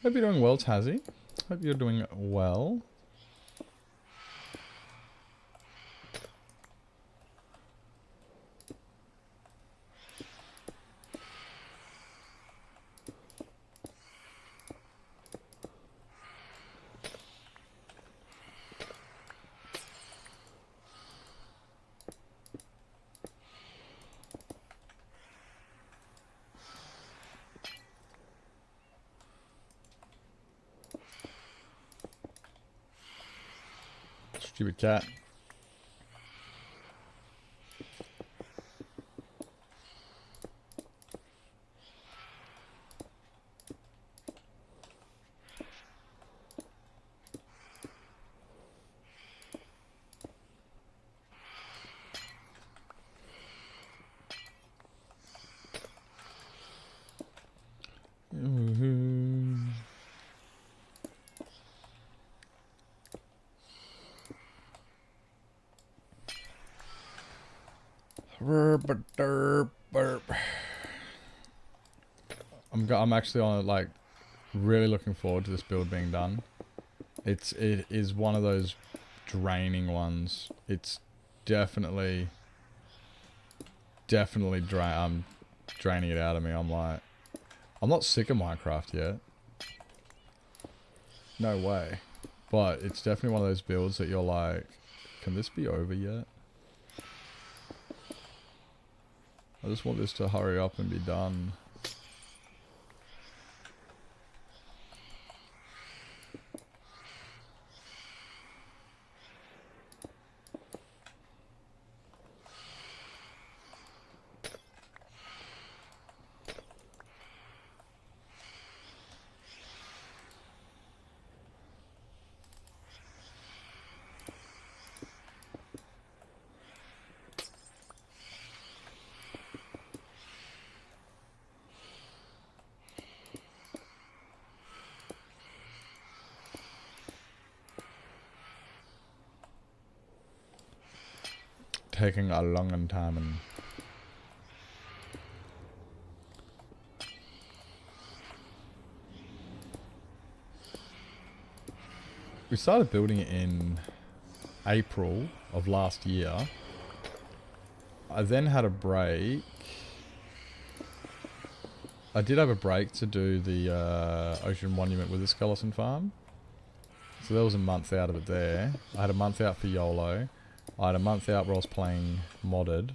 Hope you're doing well, Tazzy. Hope you're doing well. Stupid cat. I'm actually on like really looking forward to this build being done. It is one of those draining ones. It's definitely draining it out of me. I'm not sick of Minecraft yet. No way. But it's definitely one of those builds that you're like, can this be over yet? I just want this to hurry up and be done. Taking a long time and we started building it in April of last year. I then had a break. I did have a break to do the Ocean Monument with the skeleton farm. So there was a month out of it there. I had a month out for YOLO. I had a month out where I was playing modded.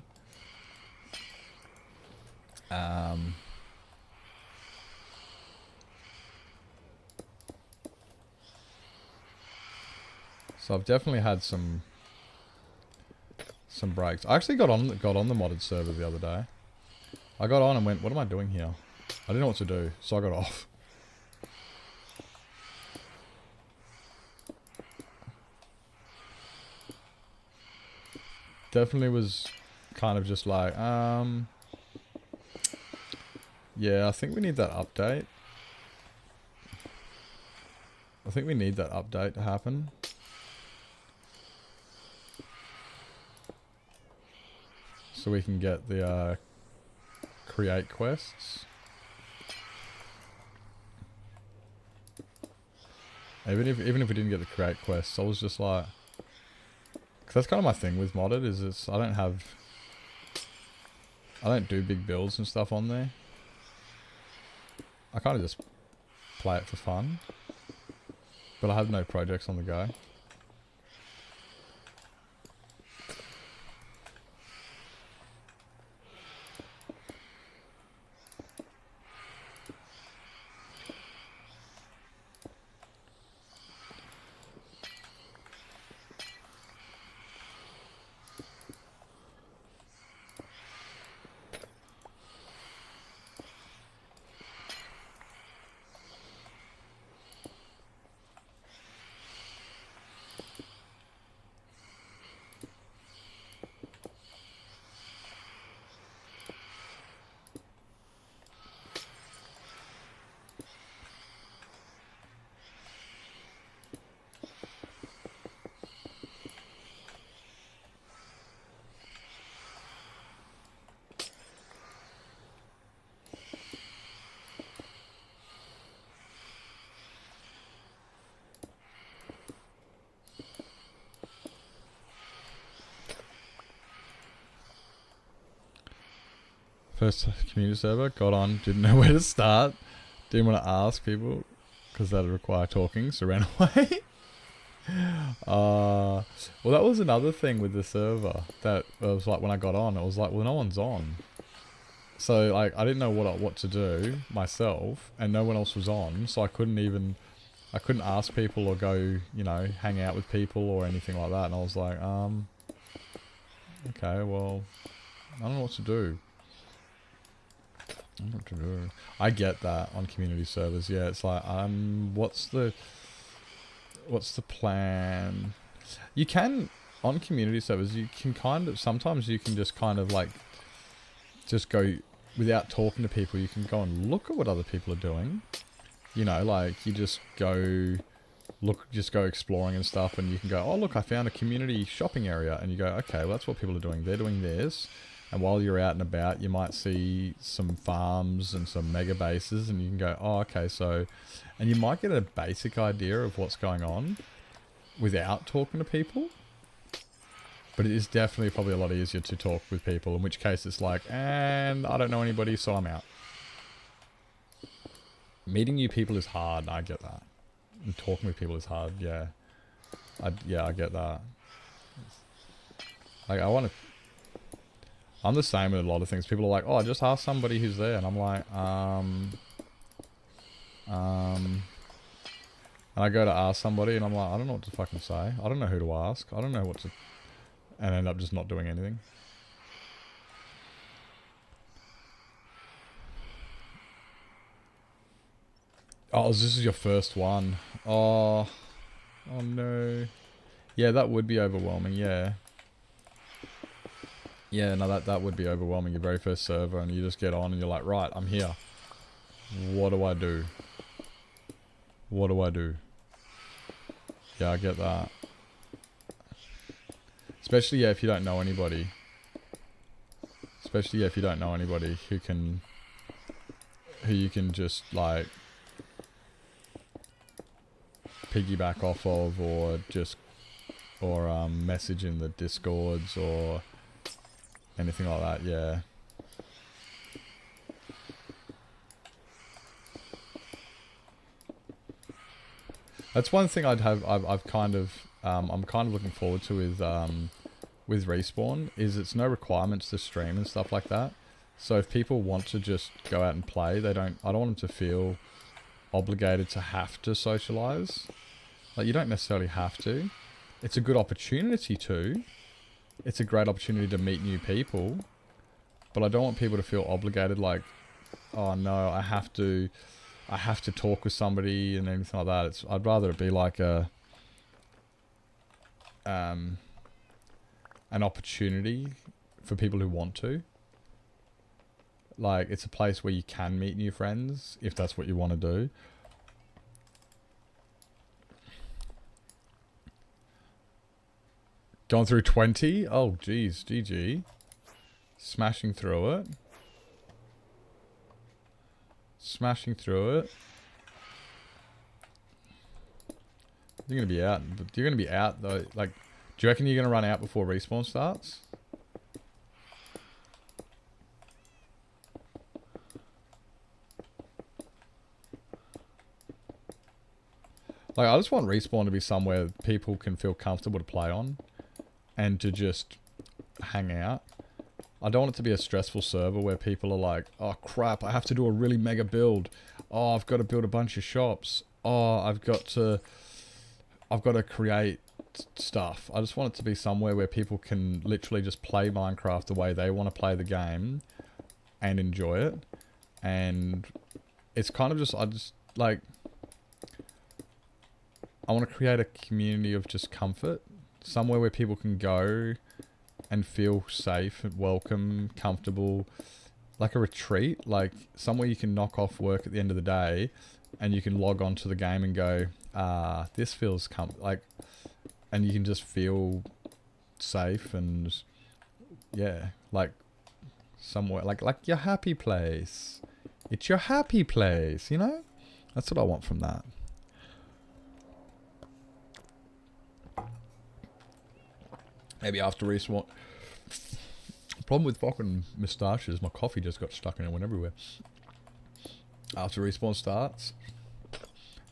So I've definitely had some breaks. I actually got on the modded server the other day. I got on and went, what am I doing here? I didn't know what to do, so I got off. Definitely was kind of just like, yeah, I think we need that update. I think we need that update to happen. So we can get the create quests. Even if we didn't get the create quests, I was just like, cause that's kind of my thing with modded is I don't do big builds and stuff on there. I kind of just play it for fun, but I have no projects on the go. First community server, got on, didn't know where to start, didn't want to ask people because that'd require talking, so ran away. Well, that was another thing with the server that was like when I got on, it was like, well, no one's on. So like I didn't know what to do myself, and no one else was on, so I couldn't ask people or go, you know, hang out with people or anything like that. And I was like, okay, well, I don't know what to do. I don't know what to do. I get that on community servers. Yeah, it's like, what's the plan? You can, on community servers, you can kind of, sometimes you can just kind of like, just go, without talking to people, you can go and look at what other people are doing. You know, like, you just go exploring and stuff, and you can go, oh, look, I found a community shopping area, and you go, okay, well, that's what people are doing. They're doing this, and while you're out and about, you might see some farms and some mega bases, and you can go, oh, okay, so, and you might get a basic idea of what's going on without talking to people, but it is definitely probably a lot easier to talk with people, in which case it's like, and I don't know anybody, so I'm out. Meeting new people is hard, I get that. And talking with people is hard, yeah. I get that. Like, I'm the same with a lot of things. People are like, oh, just ask somebody who's there. And I'm like, and I go to ask somebody, and I'm like, I don't know what to fucking say. I don't know who to ask. I don't know what to... And I end up just not doing anything. Oh, this is your first one. Oh no. Yeah, that would be overwhelming, yeah. Yeah, no, that would be overwhelming. Your very first server, and you just get on and you're like, right, I'm here. What do I do? What do I do? Yeah, I get that. Especially, yeah, if you don't know anybody. Especially, yeah, if you don't know anybody who you can just, like, piggyback off of, or message in the Discords or anything like that, yeah. That's one thing I'm kind of looking forward to with Respawn, is it's no requirements to stream and stuff like that. So if people want to just go out and play, I don't want them to feel obligated to have to socialize. Like, you don't necessarily have to. It's a good opportunity to. It's a great opportunity to meet new people. But I don't want people to feel obligated, like, oh no, I have to talk with somebody and anything like that. I'd rather it be like an opportunity for people who want to. Like, it's a place where you can meet new friends, if that's what you want to do. Gone through 20? Oh, geez. GG. Smashing through it. Smashing through it. You're going to be out. You're going to be out, though. Like, do you reckon you're going to run out before Respawn starts? Like, I just want Respawn to be somewhere people can feel comfortable to play on. And to just hang out. I don't want it to be a stressful server where people are like, oh crap, I have to do a really mega build. Oh, I've got to build a bunch of shops. Oh, I've got to create stuff. I just want it to be somewhere where people can literally just play Minecraft the way they want to play the game and enjoy it. And it's kind of just, I want to create a community of just comfort. Somewhere where people can go and feel safe, welcome, comfortable, like a retreat, like somewhere you can knock off work at the end of the day and you can log on to the game and go, this feels and you can just feel safe and, yeah, like somewhere, like your happy place. It's your happy place, you know? That's what I want from that. Maybe after Respawn, Problem with fucking moustaches, my coffee just got stuck and it went everywhere. After respawn starts.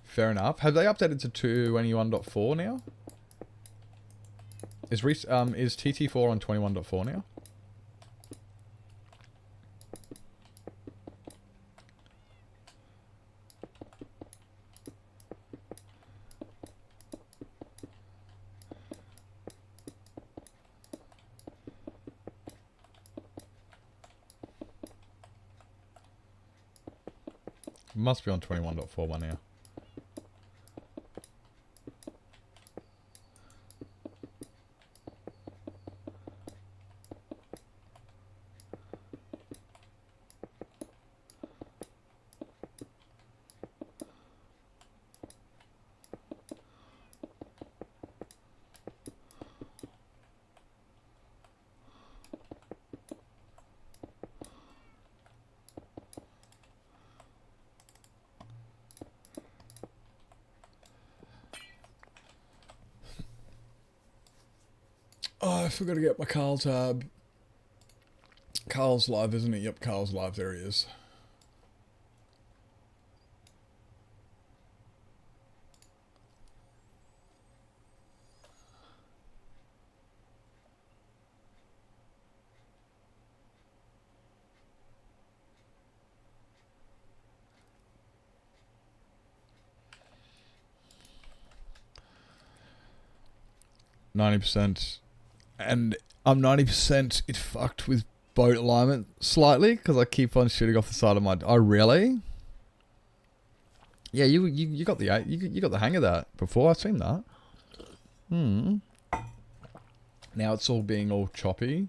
Fair enough. Have they updated to 21.4 now? Is TT4 on 21.4 now? Must be on 21.4 by now. Oh, I forgot to get my Carl tab. Carl's live, isn't it? Yep, Carl's live. There he is. %. And I'm 90% it fucked with boat alignment slightly because I keep on shooting off the side of my... Oh, really? Yeah, you got the you got the hang of that before. I've seen that. Now it's all being all choppy.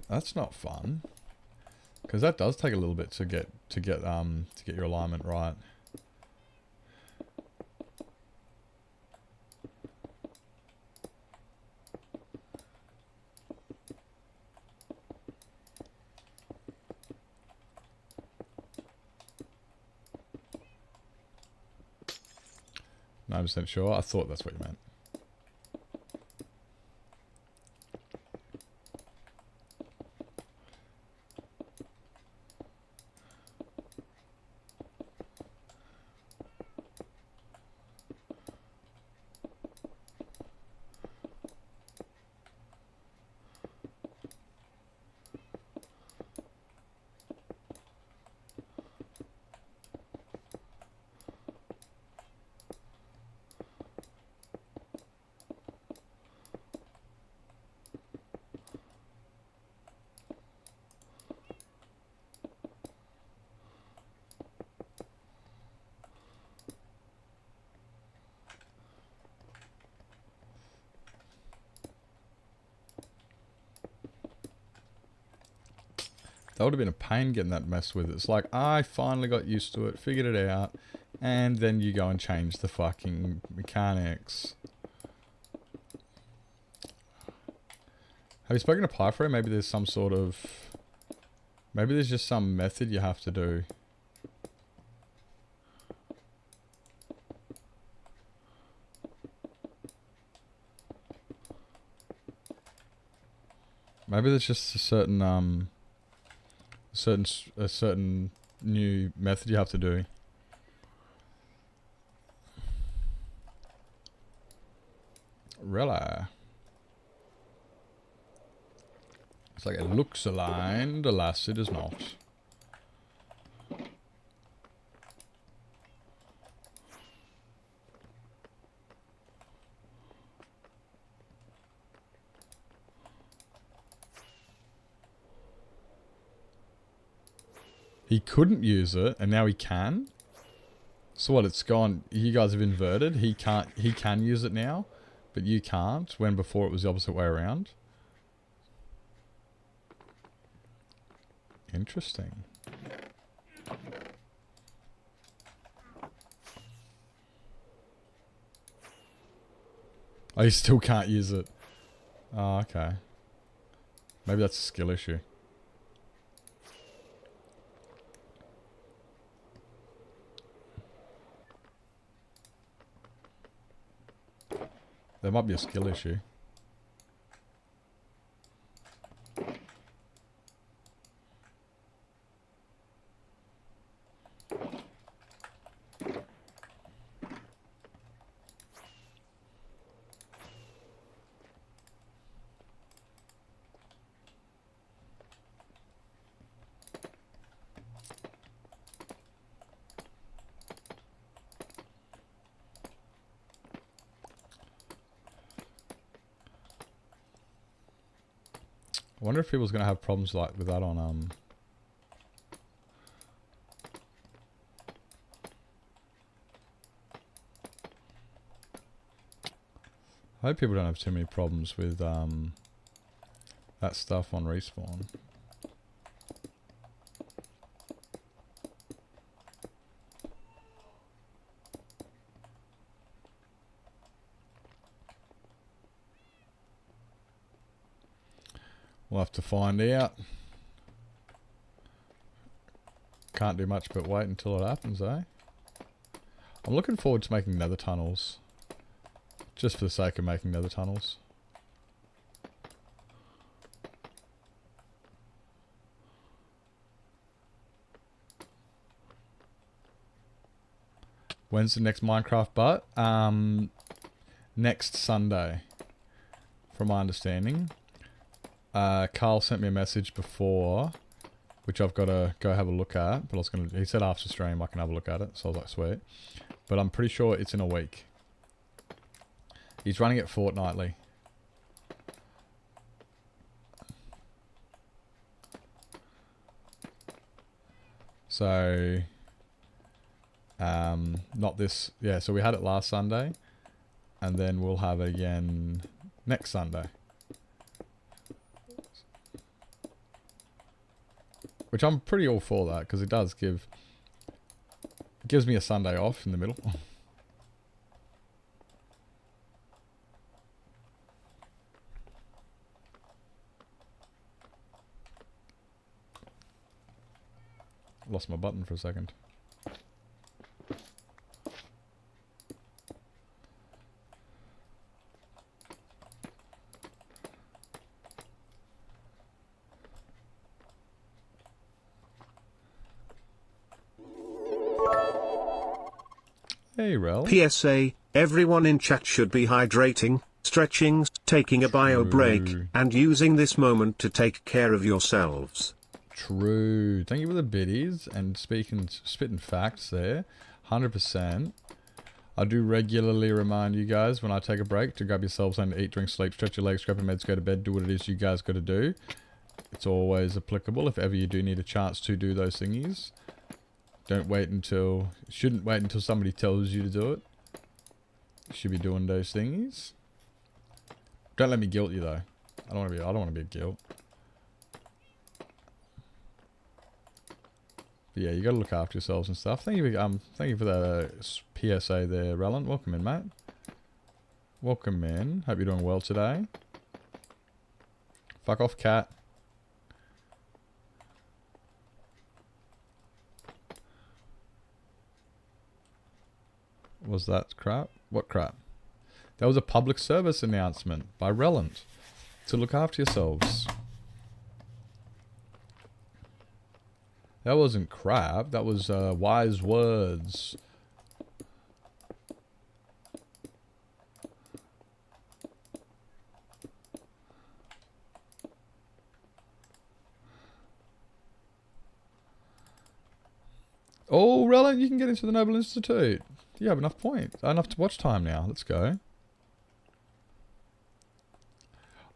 That's not fun. Because that does take a little bit to get your alignment right. I'm 90% sure. I thought that's what you meant. That would have been a pain getting that messed with. It's like, I finally got used to it, figured it out, and then you go and change the fucking mechanics. Have you spoken to Pyfro? Maybe there's some sort of... Maybe there's just some method you have to do. Maybe there's just a certain certain new method you have to do. Really? It's like it looks aligned, alas it is not. He couldn't use it, and now he can? So what, it's gone, you guys have inverted, he can use it now, but you can't, when before it was the opposite way around? Interesting. Oh, you still can't use it. Oh, okay. Maybe that's a skill issue. There might be a skill issue. I wonder if people's going to have problems like with that on... I hope people don't have too many problems with that stuff on Respawn. We'll have to find out. Can't do much but wait until it happens, eh? I'm looking forward to making nether tunnels. Just for the sake of making nether tunnels. When's the next Minecraft butt? Next Sunday. From my understanding. Carl sent me a message before, which I've got to go have a look at. But he said after stream I can have a look at it, so I was like, sweet. But I'm pretty sure it's in a week. He's running it fortnightly. So, not this, yeah, so we had it last Sunday, and then we'll have it again next Sunday. Which I'm pretty all for that, because it does gives me a Sunday off in the middle. Lost my button for a second. Hey, Rel. PSA, everyone in chat should be hydrating, stretching, taking a bio break, and using this moment to take care of yourselves. True. Thank you for the biddies and spitting facts there. 100%. I do regularly remind you guys when I take a break to grab yourselves and eat, drink, sleep, stretch your legs, grab your meds, go to bed, do what it is you guys got to do. It's always applicable if ever you do need a chance to do those thingies. Shouldn't wait until somebody tells you to do it. You should be doing those thingies. Don't let me guilt you though. I don't want to be a guilt. But yeah, you got to look after yourselves and stuff. Thank you for that PSA there, Rellant. Welcome in, mate. Welcome in. Hope you're doing well today. Fuck off, cat. Was that crap? What crap? That was a public service announcement by Rellant to look after yourselves. That wasn't crap. That was wise words. Oh, Rellant, you can get into the Noble Institute. You have enough points. Enough to watch time now. Let's go.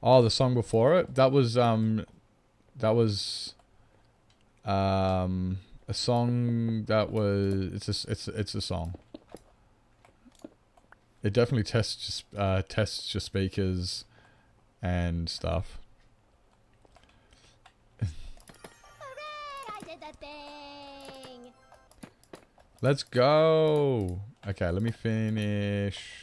Oh, the song before it. That was a song that was it's a song. It definitely tests your speakers and stuff. Hooray! I did the thing! Let's go. Okay, let me finish.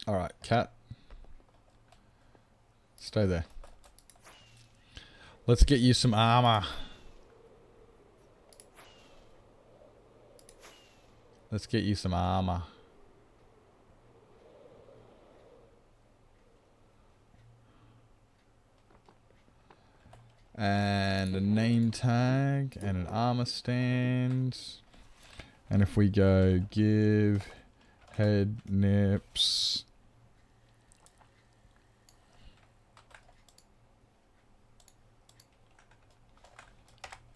Alright, cat. Stay there. Let's get you some armor. Let's get you some armor. And a name tag and an armor stand. And if we go give head nips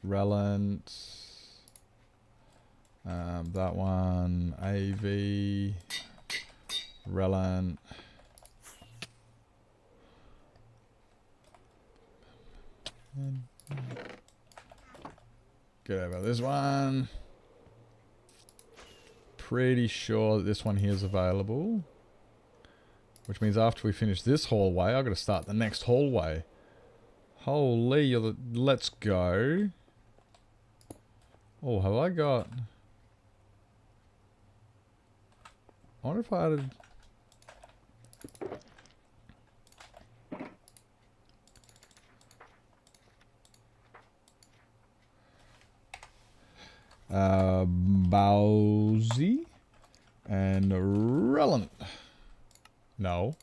relent, that one AV relent. Get over this one. Pretty sure that this one here is available. Which means after we finish this hallway, I've got to start the next hallway. Holy, let's go. Oh, have I got... I wonder if I added... Bowsy and Relent. No.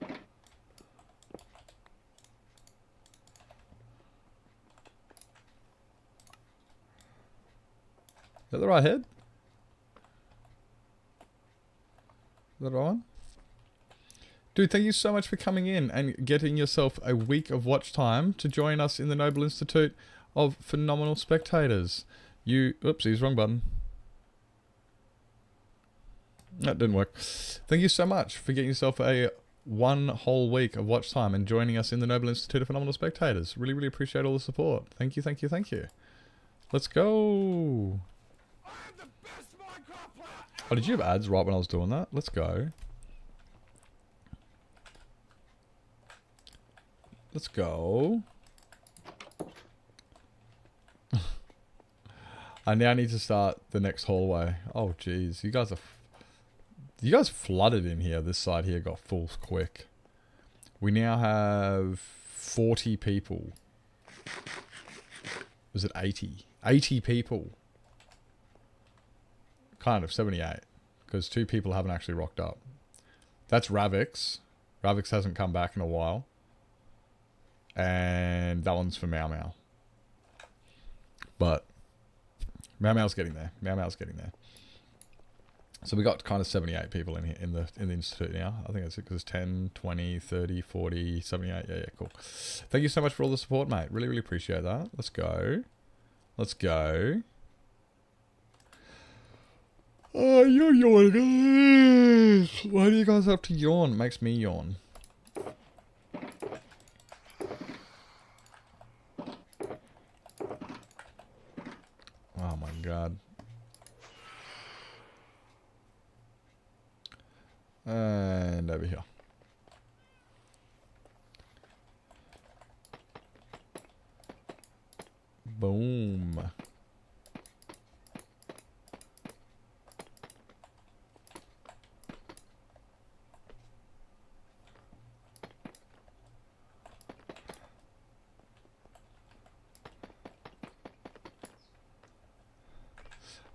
Is that the right head? Is that the right one? Dude, thank you so much for coming in and getting yourself a week of watch time to join us in the Noble Institute of Phenomenal Spectators. Oopsies, wrong button. That didn't work. Thank you so much for getting yourself a one whole week of watch time and joining us in the Noble Institute of Phenomenal Spectators. Really, really appreciate all the support. Thank you, thank you, thank you. Let's go. Oh, did you have ads right when I was doing that? Let's go. Let's go. I now need to start the next hallway. Oh, jeez. You guys flooded in here. This side here got full quick. We now have 40 people. Was it 80? 80 people. Kind of, 78. Because 2 people haven't actually rocked up. That's Ravix. Ravix hasn't come back in a while. And that one's for Meow Meow. But Meow Meow's getting there. Meow Meow's getting there. So we got kind of 78 people in here in the institute now. I think it's because 10, 20, 30, 40, 78. Yeah, cool. Thank you so much for all the support, mate. Really, really appreciate that. Let's go. Let's go. Oh, you're yawning. Why do you guys have to yawn? It makes me yawn. Oh my god. And over here. Boom.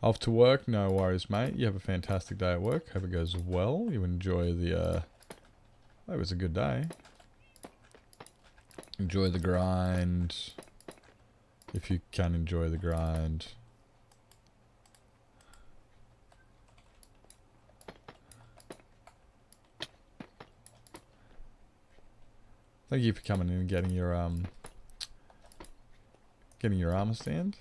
Off to work? No worries, mate. You have a fantastic day at work. Hope it goes well. You enjoy the, it was a good day. Enjoy the grind. If you can enjoy the grind. Thank you for coming in and getting your armor stand.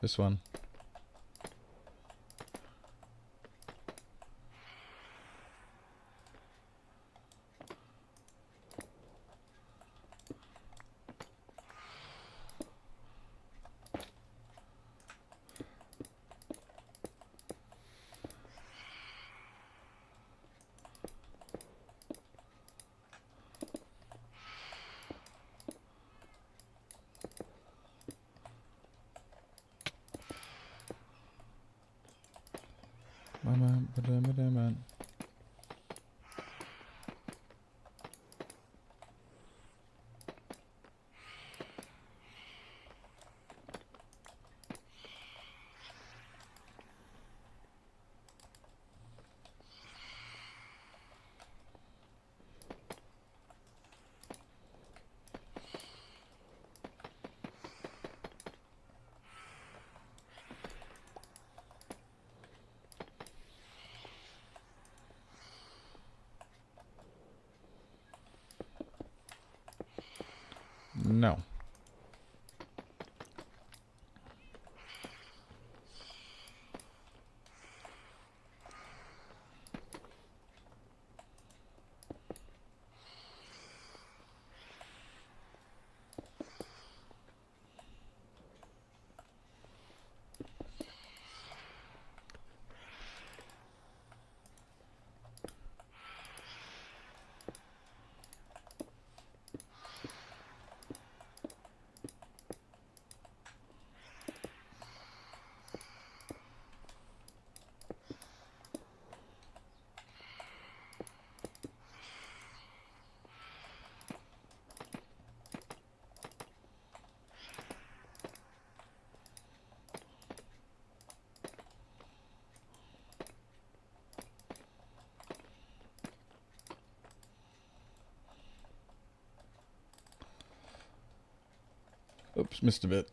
This one. No. Oops, missed a bit.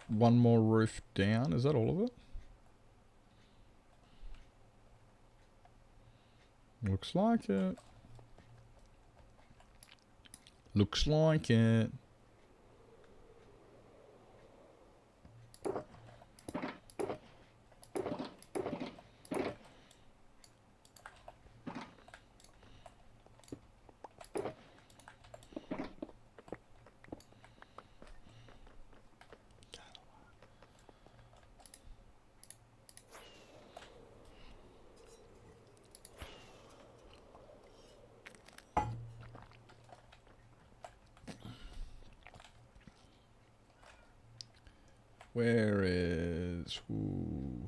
One more roof down. Is that all of it? Looks like it. Looks like it. Where is... Ooh.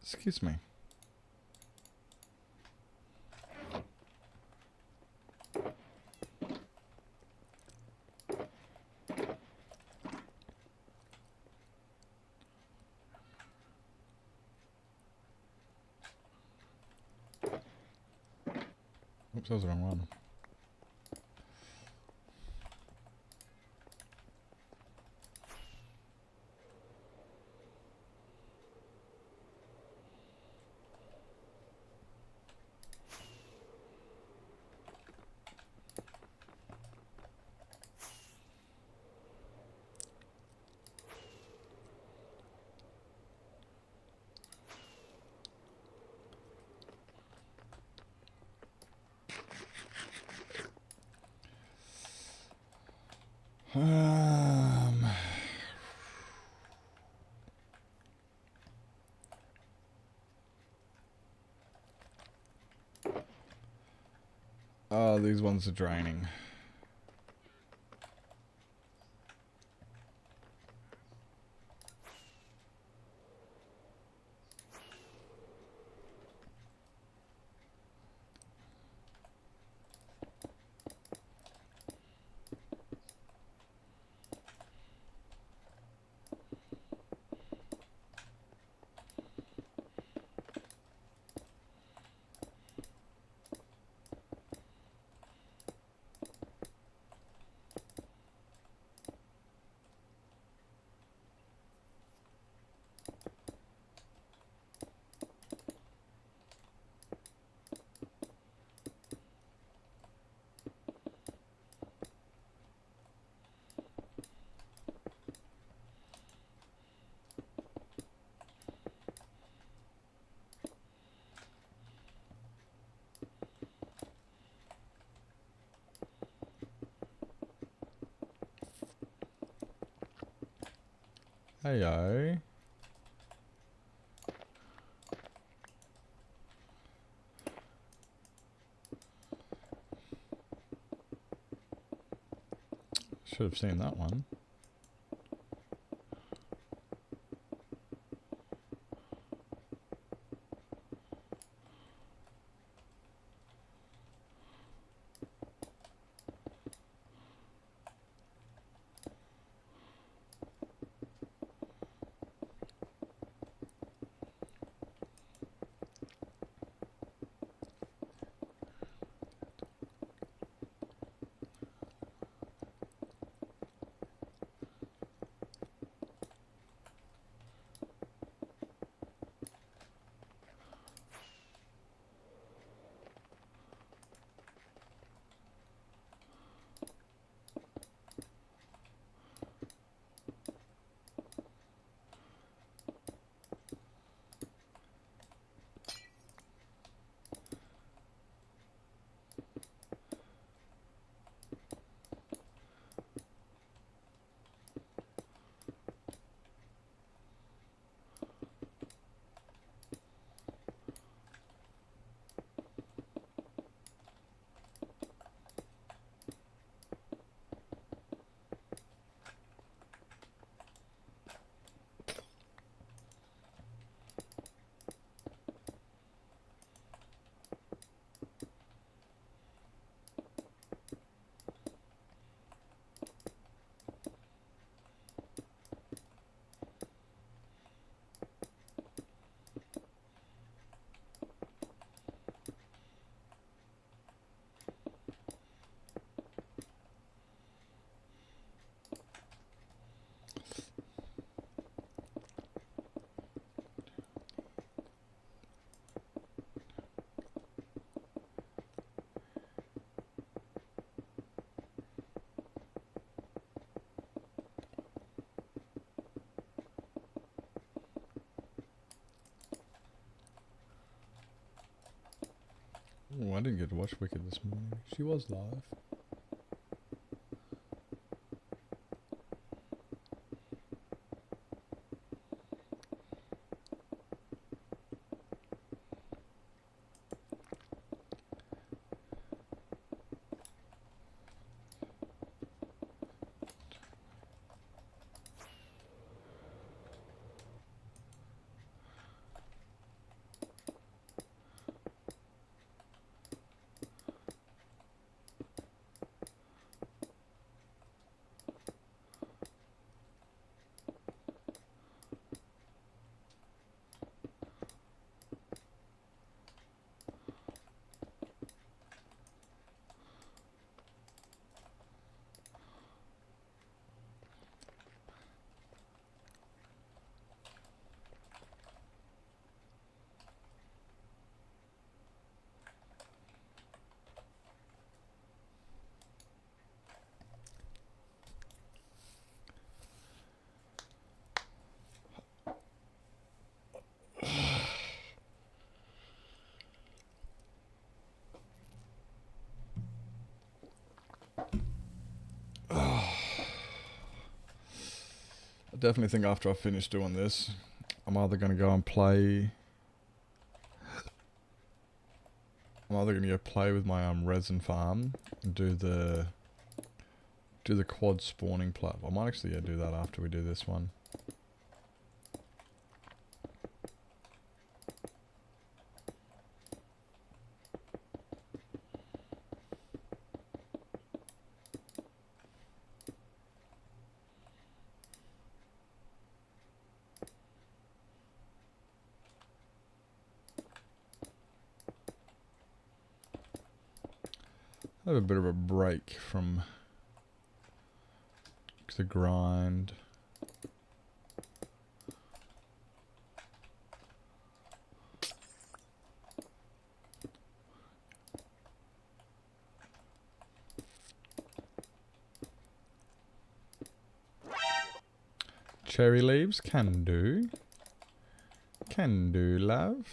Excuse me. Oops, that was the wrong one. Um, oh, these ones are draining. Heyo. Should have seen that one. Oh, I didn't get to watch Wicked this morning. She was live. I definitely think after I finish doing this, I'm either going to go and play... I'm either going to go play with my resin farm and do the quad spawning platform. I might actually do that after we do this one. Have a bit of a break from the grind. Cherry leaves can do. Can do, love.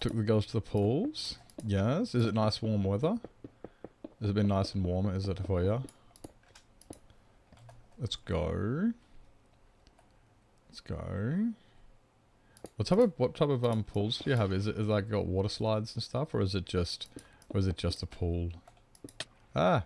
Took the girls to the pools. Yes. Is it nice warm weather? Has it been nice and warm? Is it for you? Let's go. Let's go. What type of pools do you have? Is it like got water slides and stuff, or is it just a pool? Ah.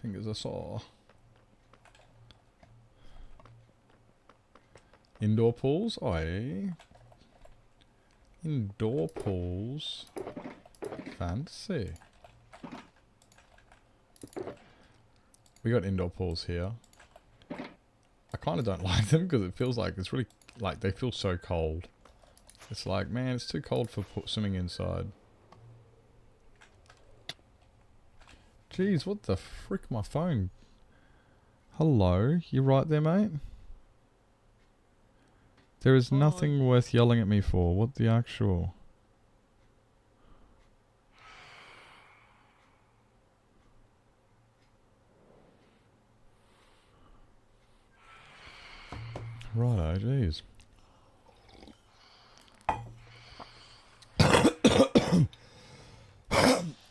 Fingers are sore. Indoor pools? Oi. Indoor pools. Fancy. We got indoor pools here. I kind of don't like them because it feels like it's really, like they feel so cold. It's like, man, it's too cold for swimming inside. Jeez, what the frick, my phone? Hello, you right there, mate? There is nothing worth yelling at me for. What the actual? Righto, jeez.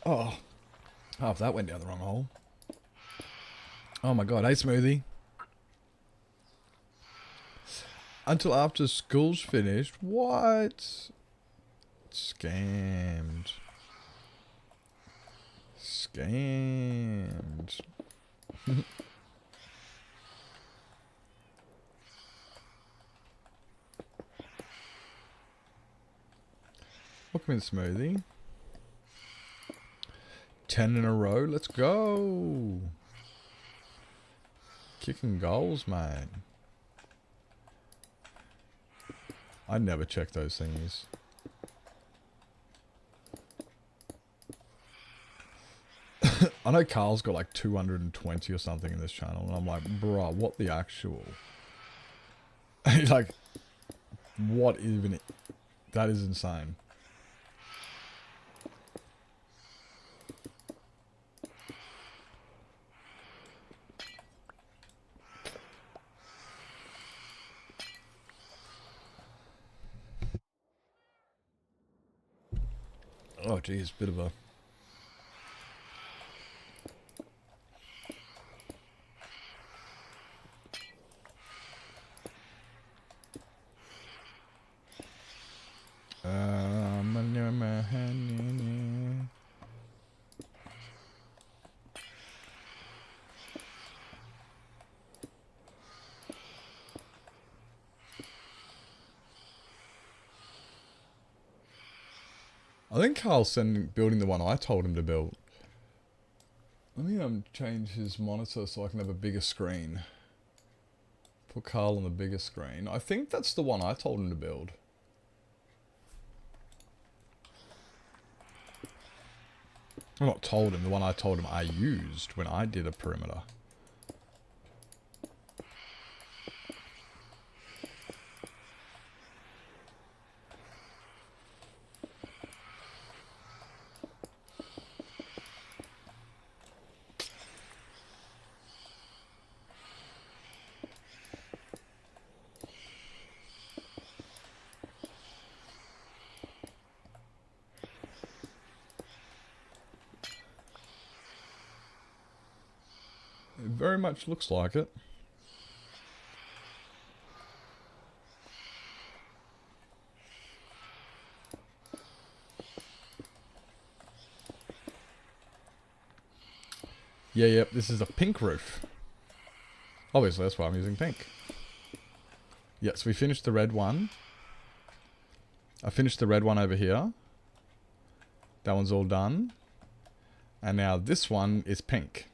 Oh. Oh, if that went down the wrong hole. Oh my god, hey Smoothie. Until after school's finished? What? Scammed. Scammed. Welcome in, Smoothie. 10 in a row, let's go. Kicking goals, man. I never check those thingies. I know Carl's got like 220 or something in this channel, and I'm like, bruh, what the actual? Like, what even? That is insane. Oh, geez, bit of a... I think Carl's building the one I told him to build. Let me change his monitor so I can have a bigger screen. Put Carl on the bigger screen. I think that's the one I told him to build. I'm not told him, the one I told him I used when I did a perimeter. It very much looks like it. Yeah, yep, this is a pink roof. Obviously, that's why I'm using pink. Yeah, so we finished the red one. I finished the red one over here. That one's all done. And now this one is pink.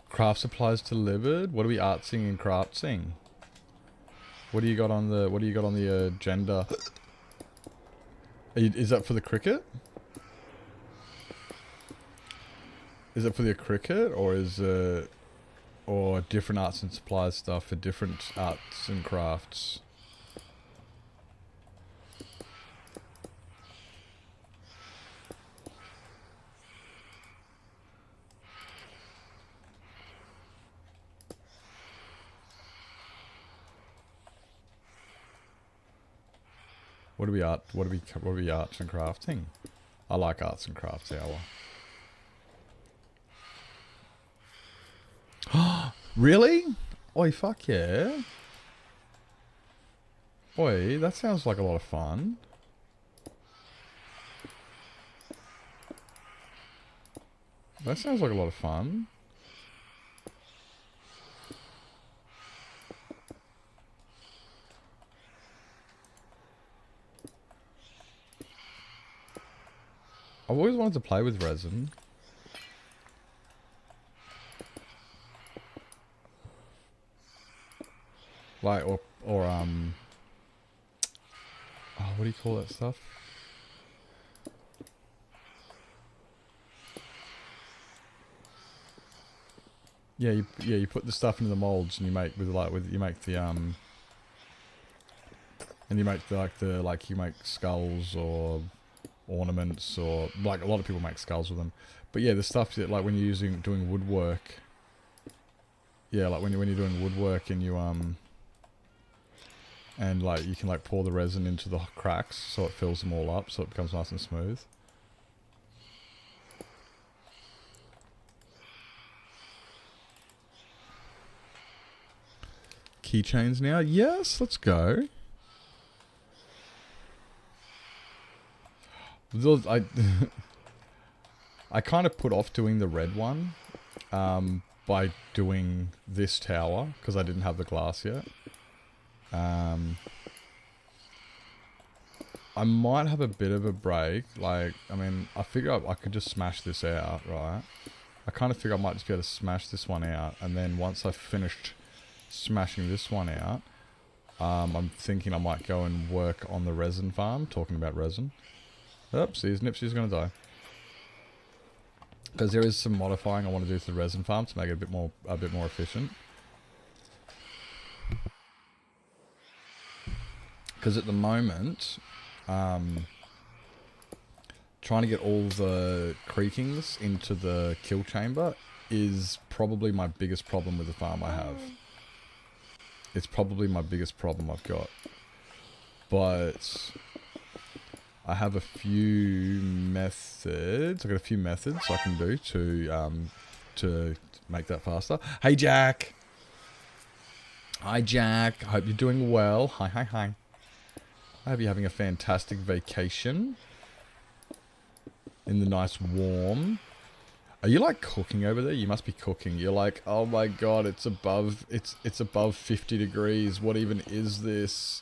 Craft supplies delivered. What are we artsing and crafting? What do you got on the agenda? Is that for the cricket? Is it for the cricket, or is it, or different arts and supplies stuff for different arts and crafts? What are we arts and crafting? I like arts and crafts hour. Really? Oi, fuck yeah. Oi, that sounds like a lot of fun. That sounds like a lot of fun. I've always wanted to play with resin. Like, oh, what do you call that stuff? Yeah, you put the stuff into the molds and you make and you make skulls or ornaments, or like a lot of people make skulls with them. But yeah, the stuff that, like when you're doing woodwork. Yeah, like when you're doing woodwork and you and like you can like pour the resin into the cracks so it fills them all up so it becomes nice and smooth. Keychains now? Yes, let's go. I kind of put off doing the red one by doing this tower because I didn't have the glass yet. I might have a bit of a break. Like, I mean, I figure I could just smash this out, right? I kind of figure I might just be able to smash this one out, and then once I've finished smashing this one out, I'm thinking I might go and work on the resin farm. Talking about resin. Oopsies, Nipsey's gonna die. Because there is some modifying I want to do to the resin farm to make it a bit more efficient. Because at the moment, trying to get all the creakings into the kill chamber is probably my biggest problem with the farm I have. It's probably my biggest problem I've got. But I have a few methods. I've got a few methods I can do to make that faster. Hey, Jack. Hi, Jack. I hope you're doing well. Hi, hi, hi. I hope you're having a fantastic vacation in the nice warm. Are you like cooking over there? You must be cooking. You're like, oh my god, it's above 50 degrees. What even is this?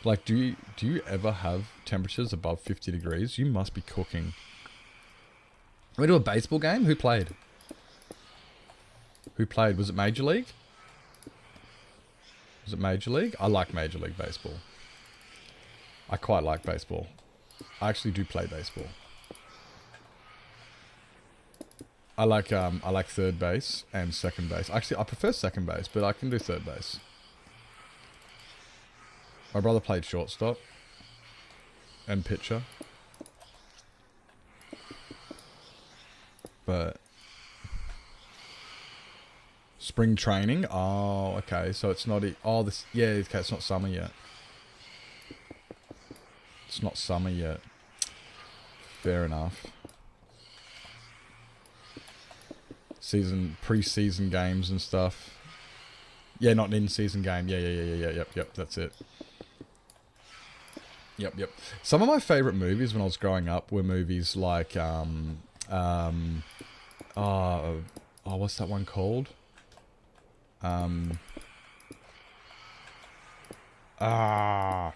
Like, do you ever have temperatures above 50 degrees? You must be cooking. We do a baseball game? Who played? Who played? Was it Major League? Was it Major League? I like Major League Baseball. I quite like baseball. I actually do play baseball. I like third base and second base. Actually, I prefer second base, but I can do third base. My brother played shortstop and pitcher. But spring training? Oh, okay. So it's not yeah, okay, it's not summer yet. It's not summer yet. Fair enough. Pre-season games and stuff. Yeah, not an in-season game. Yep, that's it. Yep. Some of my favourite movies when I was growing up were movies like, what's that one called? Well, A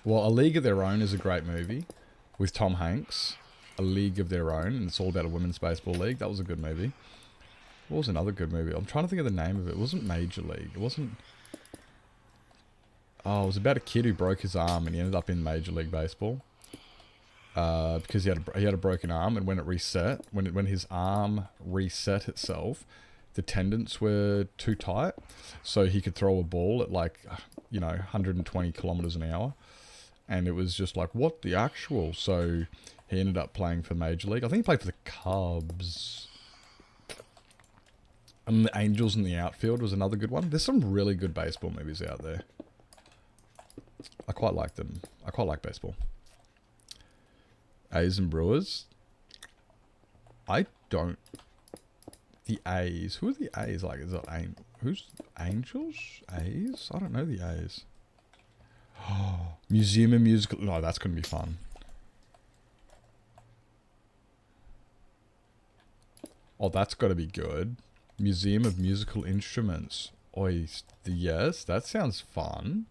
League of Their Own is a great movie with Tom Hanks. A League of Their Own, and it's all about a women's baseball league. That was a good movie. What was another good movie? I'm trying to think of the name of it. It wasn't Major League. It wasn't... Oh, it was about a kid who broke his arm and he ended up in Major League Baseball. Because he had a broken arm, and when it reset, when his arm reset itself, the tendons were too tight, so he could throw a ball at 120 kilometers an hour, and it was just like, what the actual? So he ended up playing for Major League. I think he played for the Cubs. And the Angels in the Outfield was another good one. There's some really good baseball movies out there. I quite like them. I quite like baseball. A's and Brewers. I don't... The A's. Who are the A's? Like, is it who's Angels? A's? I don't know the A's. Oh, Museum of Musical... No, that's going to be fun. Oh, that's got to be good. Museum of Musical Instruments. Oi, yes, that sounds fun.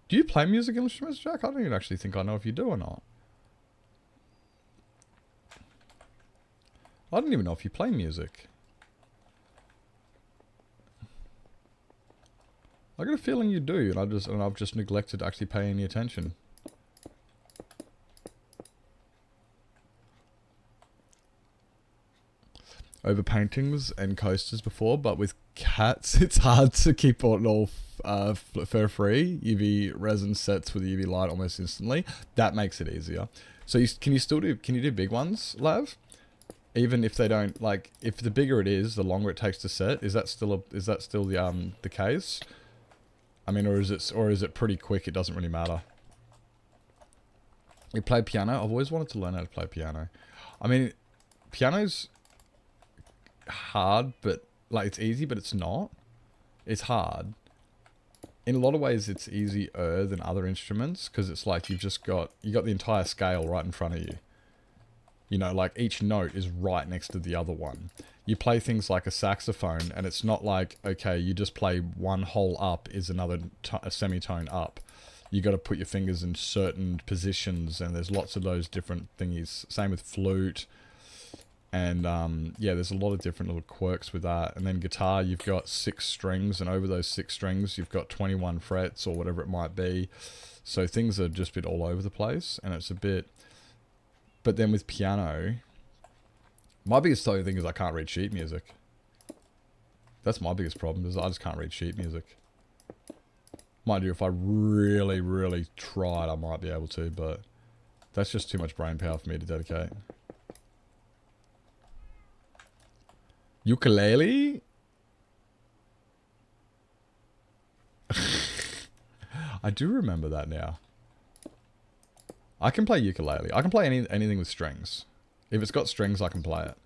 Do you play musical instruments, Jack? I don't even actually think I know if you do or not. I don't even know if you play music. I got a feeling you do, and I've just neglected to actually pay any attention. Over paintings and coasters before, but with cats, it's hard to keep it all fur-free. UV resin sets with UV light almost instantly. That makes it easier. So can you do big ones, Lav? Even if they don't, like, if the bigger it is, the longer it takes to set. Is that still the case? I mean, or is it pretty quick? It doesn't really matter. You play piano? I've always wanted to learn how to play piano. I mean, piano's hard, but like, it's easy, but it's not. It's hard. In a lot of ways, it's easier than other instruments because it's like you got the entire scale right in front of you. You know, like each note is right next to the other one. You play things like a saxophone, and it's not like, okay, you just play one whole up is another a semitone up. You got to put your fingers in certain positions, and there's lots of those different thingies. Same with flute. And, yeah, there's a lot of different little quirks with that. And then guitar, you've got 6 strings, and over those 6 strings, you've got 21 frets or whatever it might be. So things are just a bit all over the place, and it's a bit... But then with piano, my biggest thing is I can't read sheet music. That's my biggest problem, is I just can't read sheet music. Mind you, if I really, really tried, I might be able to, but that's just too much brain power for me to dedicate. Ukulele? I do remember that now. I can play ukulele. I can play anything with strings. If it's got strings, I can play it.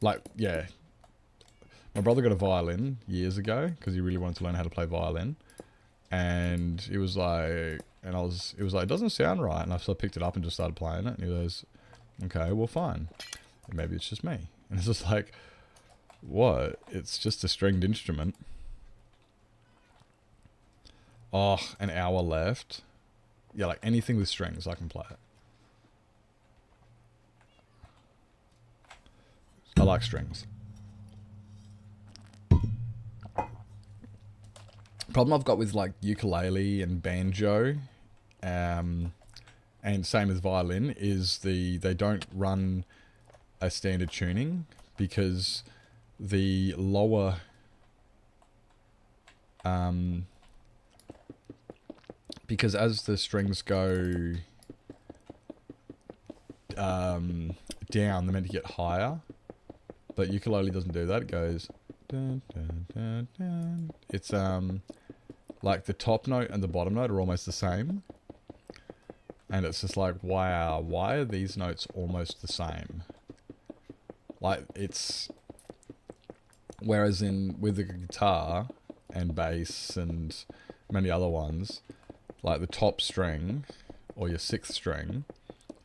Like, yeah. My brother got a violin years ago because he really wanted to learn how to play violin. And he was like, it was like, it doesn't sound right. And so I picked it up and just started playing it. And he goes, okay, well, fine. Maybe it's just me. And it's just like, what? It's just a stringed instrument. Oh, an hour left. Yeah, like anything with strings, I can play it. I like strings. Problem I've got with like ukulele and banjo, and same as violin, is they don't run a standard tuning because the lower because as the strings go down, they're meant to get higher, but ukulele doesn't do that. It goes dun, dun, dun, dun. It's like the top note and the bottom note are almost the same, and it's just like, wow, why are these notes almost the same? Like, it's, whereas with the guitar and bass and many other ones, like the top string or your sixth string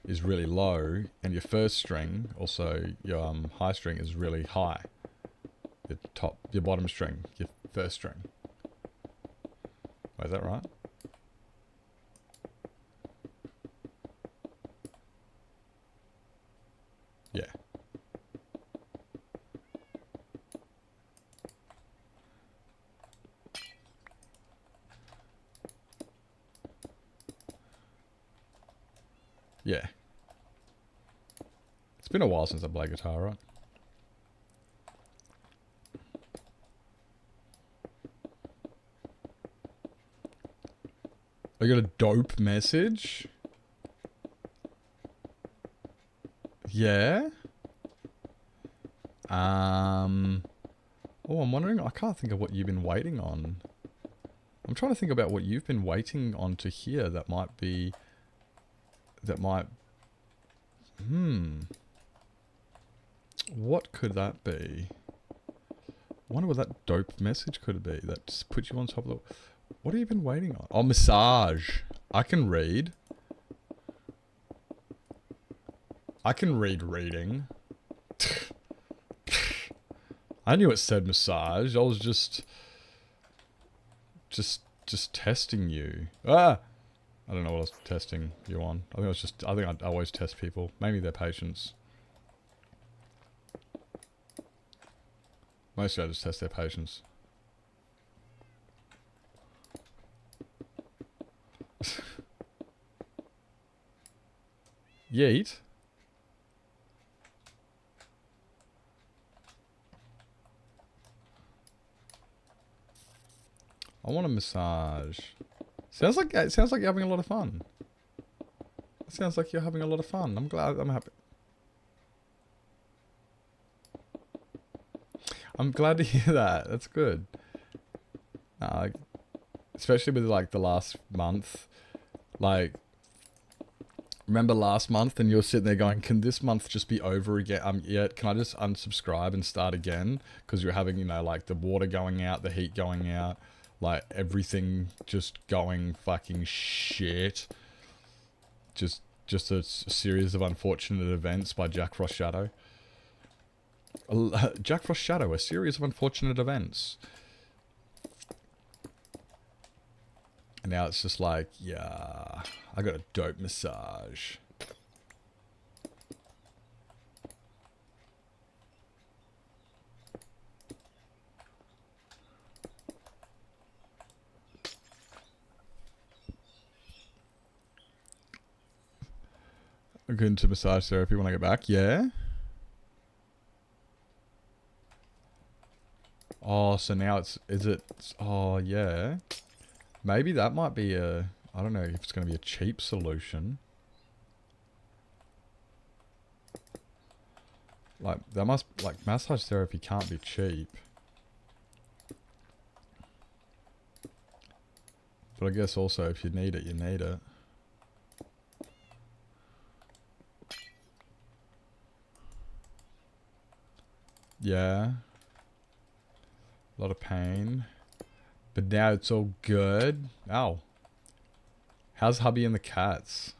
is really low, and your first string, also your high string, is really high. Your bottom string, your first string. Wait, is that right? Yeah. Yeah. It's been a while since I played guitar, right? I got a dope message. Yeah. Oh, I'm wondering. I can't think of what you've been waiting on. I'm trying to think about what you've been waiting on to hear that might be. What could that be? I wonder what that dope message could be that just puts you on top of the. What have you been waiting on? Oh, massage. I can read. I can read reading. I knew it said massage. I was just testing you. I don't know what I was testing you on. I think I always test people. Maybe their patience. Mostly I just test their patience. Yeet. I want a massage. Sounds like you're having a lot of fun. It sounds like you're having a lot of fun. I'm glad. I'm happy. I'm glad to hear that. That's good. Especially with like the last month. Like, remember last month and you're sitting there going, can this month just be over again? Can I just unsubscribe and start again? Because you're having, like the water going out, the heat going out, like everything just going fucking shit. Just a series of unfortunate events by Jack Frost Shadow. Jack Frost Shadow, a series of unfortunate events. And now it's just like, yeah, I got a dope massage. I'm going to massage therapy when I get back, yeah? Oh, so now oh, yeah. Maybe that might be I don't know if it's going to be a cheap solution. Like, massage therapy can't be cheap. But I guess also if you need it, you need it. Yeah. A lot of pain. But now it's all good. Oh. How's hubby and the cats?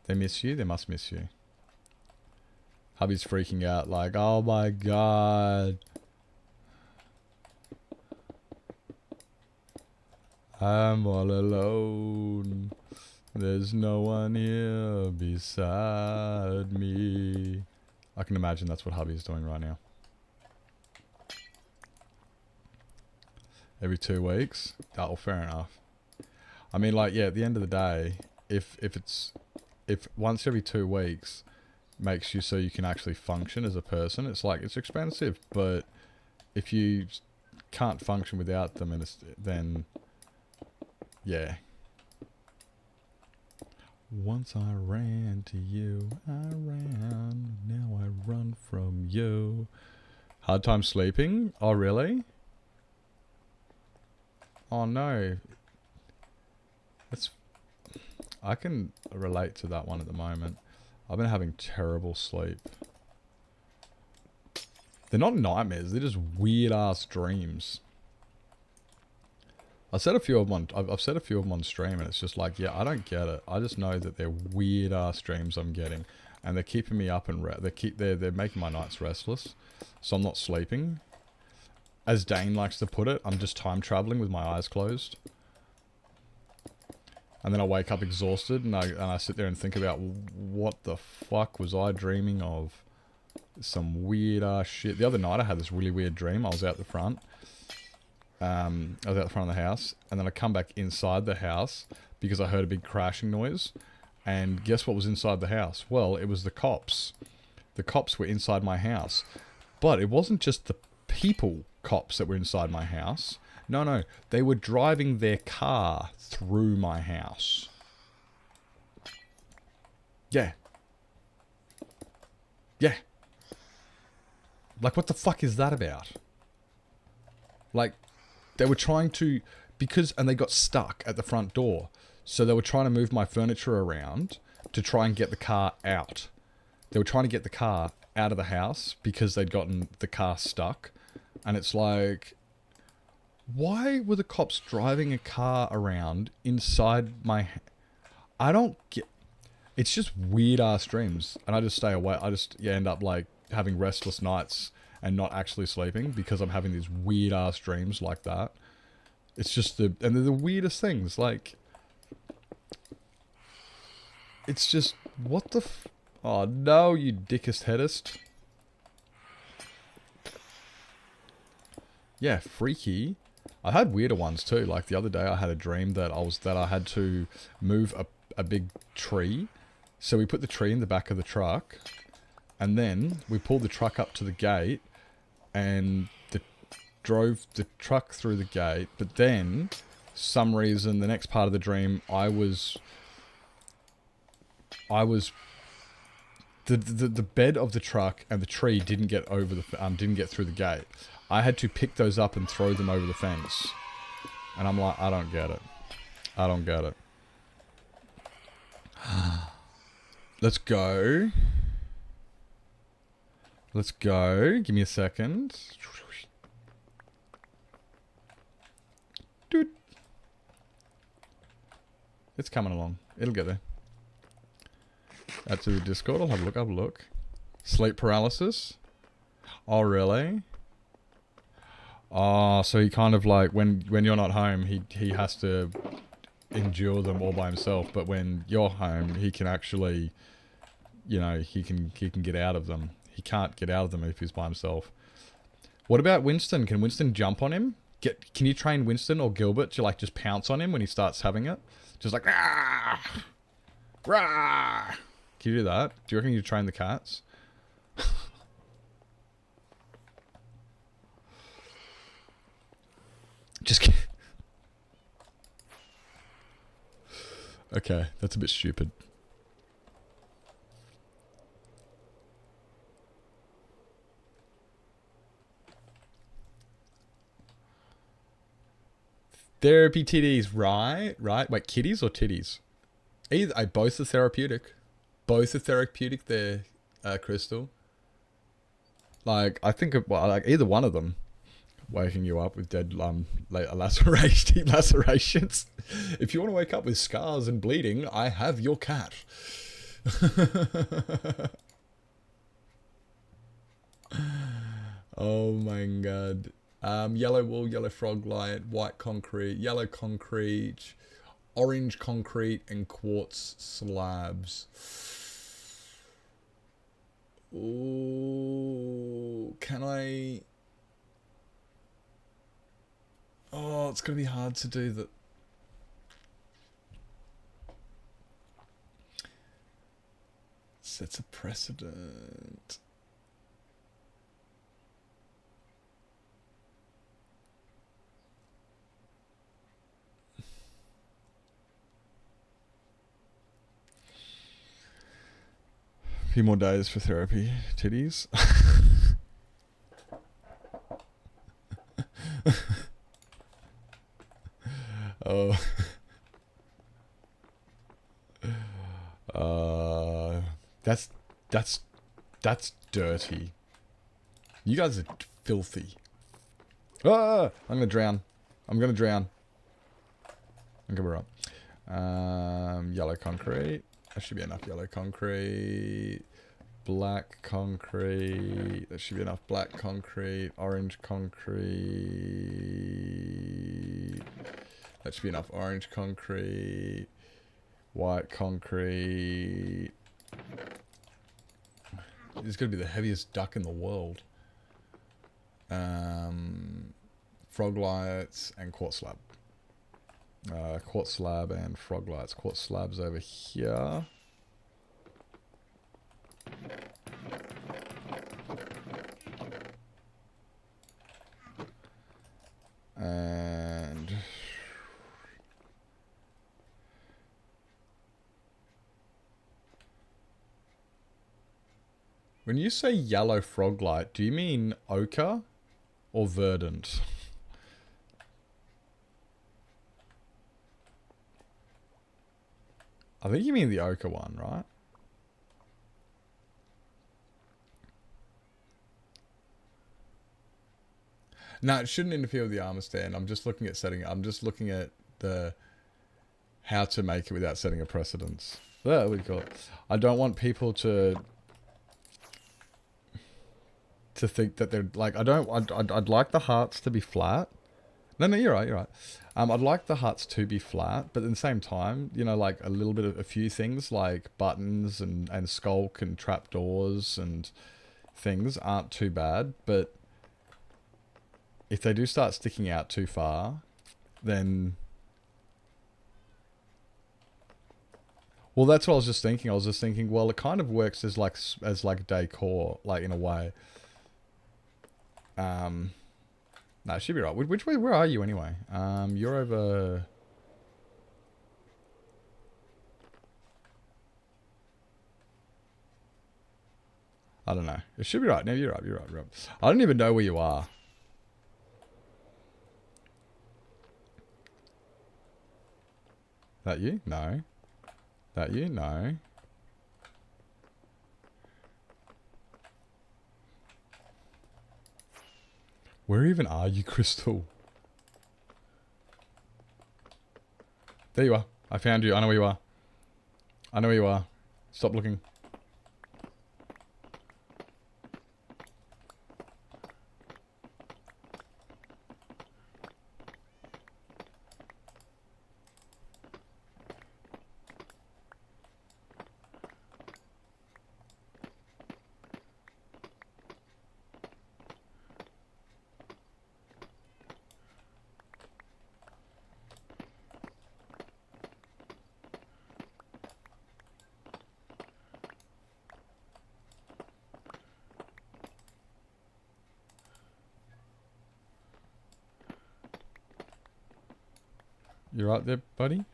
They miss you? They must miss you. Hubby's freaking out like, oh my god. I'm all alone. There's no one here beside me. I can imagine that's what hubby's doing right now. Every 2 weeks? Oh, fair enough. I mean, like, yeah, at the end of the day, if once every 2 weeks makes you so you can actually function as a person, it's like, it's expensive, but if you can't function without them, and then, yeah. Once I ran to you, I ran, now I run from you. Hard time sleeping? Oh, really? Oh, no. I can relate to that one at the moment. I've been having terrible sleep. They're not nightmares, they're just weird-ass dreams. I've said a few of them on stream, and it's just like, yeah, I don't get it. I just know that they're weird ass dreams I'm getting, and they're keeping me up and they're making my nights restless, so I'm not sleeping. As Dane likes to put it, I'm just time traveling with my eyes closed, and then I wake up exhausted, and I sit there and think about what the fuck was I dreaming of? Some weird ass shit. The other night I had this really weird dream. I was out the front. I was out the front of the house, and then I come back inside the house because I heard a big crashing noise. And guess what was inside the house? Well, it was the cops. The cops were inside my house. But it wasn't just the people cops that were inside my house. No, they were driving their car through my house. Yeah. Yeah. Like, what the fuck is that about? Like, they were trying to, and they got stuck at the front door. So they were trying to move my furniture around to try and get the car out. They were trying to get the car out of the house because they'd gotten the car stuck. And it's like, why were the cops driving a car around inside my... I don't get... It's just weird ass dreams. And I just stay away. I just end up like having restless nights and not actually sleeping because I'm having these weird ass dreams like that. It's just and they're the weirdest things. Like, it's just, what the oh no, you dickest headest. Yeah, freaky. I had weirder ones too. Like the other day I had a dream that I had to move a big tree. So we put the tree in the back of the truck, and then we pulled the truck up to the gate and drove the truck through the gate, but then some reason the next part of the dream I was the bed of the truck and the tree didn't get over didn't get through the gate. I had to pick those up and throw them over the fence. And I'm like, I don't get it. I don't get it. Let's go. Let's go. Give me a second. Dude. It's coming along. It'll get there. Add to the Discord. I'll have a look. Sleep paralysis. Oh, really? Oh, so he kind of like, when you're not home, he has to endure them all by himself. But when you're home, he can actually, you know, he can get out of them. He can't get out of them if he's by himself. What about Winston? Can Winston jump on him? Can you train Winston or Gilbert to like just pounce on him when he starts having it? Just like, rah, rah. Can you do that? Do you reckon you train the cats? Just kidding. Okay, that's a bit stupid. Therapy titties, right? Wait, kitties or titties? Both are therapeutic. Both are therapeutic there, Crystal. Like, I think, like either one of them. waking you up with dead laceration, deep lacerations. If you want to wake up with scars and bleeding, I have your cat. Oh my god. Yellow wool, yellow frog light, white concrete, yellow concrete, orange concrete, and quartz slabs. Ooh, can I... Oh, it's going to be hard to do that. Sets a precedent. A few more days for therapy, titties. Oh. That's dirty. You guys are filthy. Ah, I'm gonna drown. I'm gonna drown. I'm gonna run. Yellow concrete. That should be enough yellow concrete. Black concrete. That should be enough black concrete. Orange concrete. That should be enough orange concrete. White concrete. This is going to be the heaviest duck in the world. Frog lights and quartz slab. Quartz slab and frog lights. Quartz slabs over here. And when you say yellow frog light, do you mean ochre or verdant? I think you mean the ochre one, right? No, it shouldn't interfere with the armor stand. I'm just looking at setting. I'm just looking at the how to make it without setting a precedence. There we go. I don't want people to think that they're like. I'd like the hearts to be flat. No, you're right. You're right. I'd like the hearts to be flat, but at the same time, you know, like a little bit of a few things like buttons and skulk and trapdoors and things aren't too bad, but if they do start sticking out too far, then... Well, that's what I was just thinking. I was just thinking, well, it kind of works as like decor, like in a way. No, it should be right. Which way? Where are you anyway? You're over... I don't know. It should be right. No, you're right. You're right. You're right. I don't even know where you are. That you? No. That you? No. Where even are you, Crystal? There you are. I found you. I know where you are. I know where you are. Stop looking. You right there, buddy?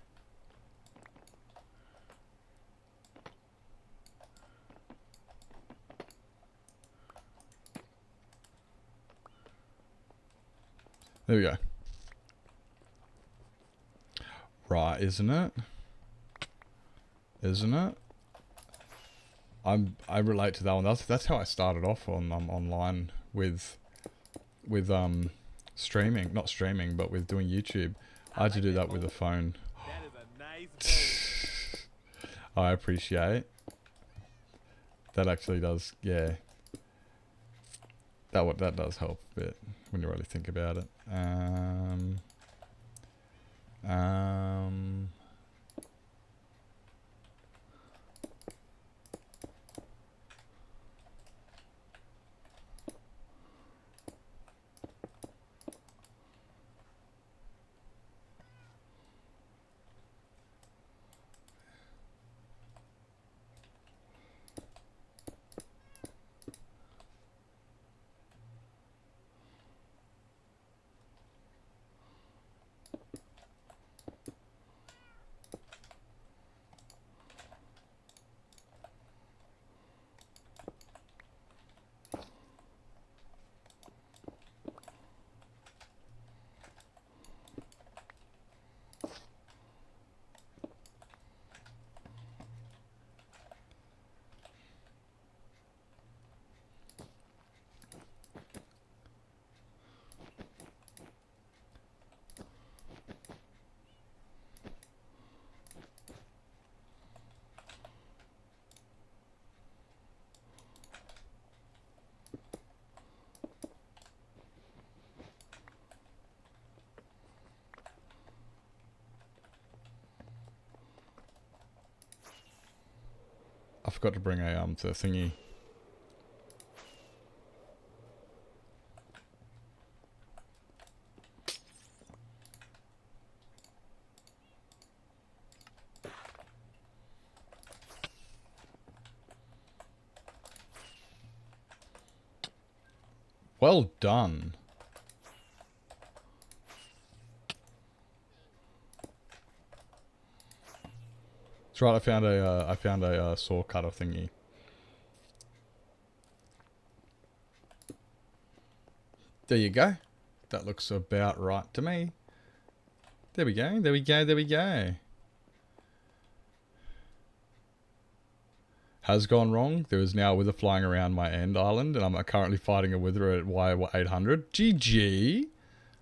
There we go. Right, isn't it? Isn't it? I relate to that one. That's how I started off on online with Streaming, not streaming, but with doing YouTube. I had to do that with a phone. That is a nice ball. I appreciate. That actually does, yeah. That does help a bit when you really think about it. I forgot to bring a the thingy. Well done. That's right. I found a saw cutter thingy. There you go. That looks about right to me. There we go. There we go. There we go. Has gone wrong. There is now a wither flying around my end island, and I'm currently fighting a wither at Y800. GG.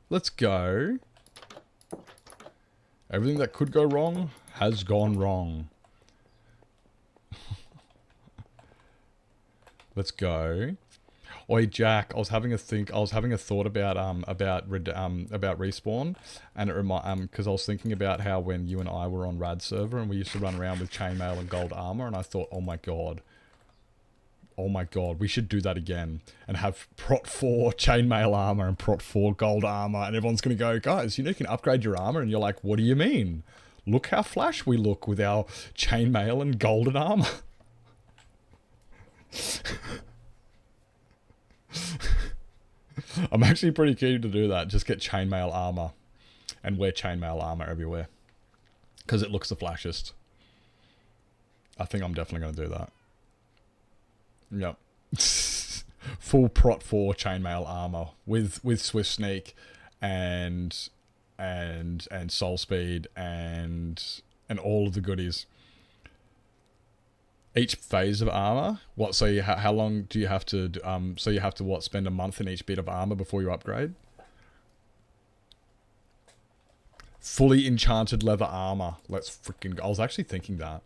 Let's go. Everything that could go wrong has gone wrong. Let's go. Oi, Jack, I was having a thought about respawn, and it because I was thinking about how when you and I were on Rad server and we used to run around with chainmail and gold armor, and I thought, oh my god, we should do that again and have Prot 4 chainmail armor and Prot 4 gold armor, and everyone's gonna go, guys, you can upgrade your armor, and you're like, what do you mean? Look how flash we look with our chainmail and golden armor. I'm actually pretty keen to do that. Just get chainmail armor and wear chainmail armor everywhere because it looks the flashiest. I think I'm definitely going to do that. Yep. Full Prot 4 chainmail armor with Swift Sneak and Soul Speed and all of the goodies. Each phase of armor? What, so how long do you have to, so you have to, what, spend a month in each bit of armor before you upgrade? Fully enchanted leather armor. Let's freaking go. I was actually thinking that.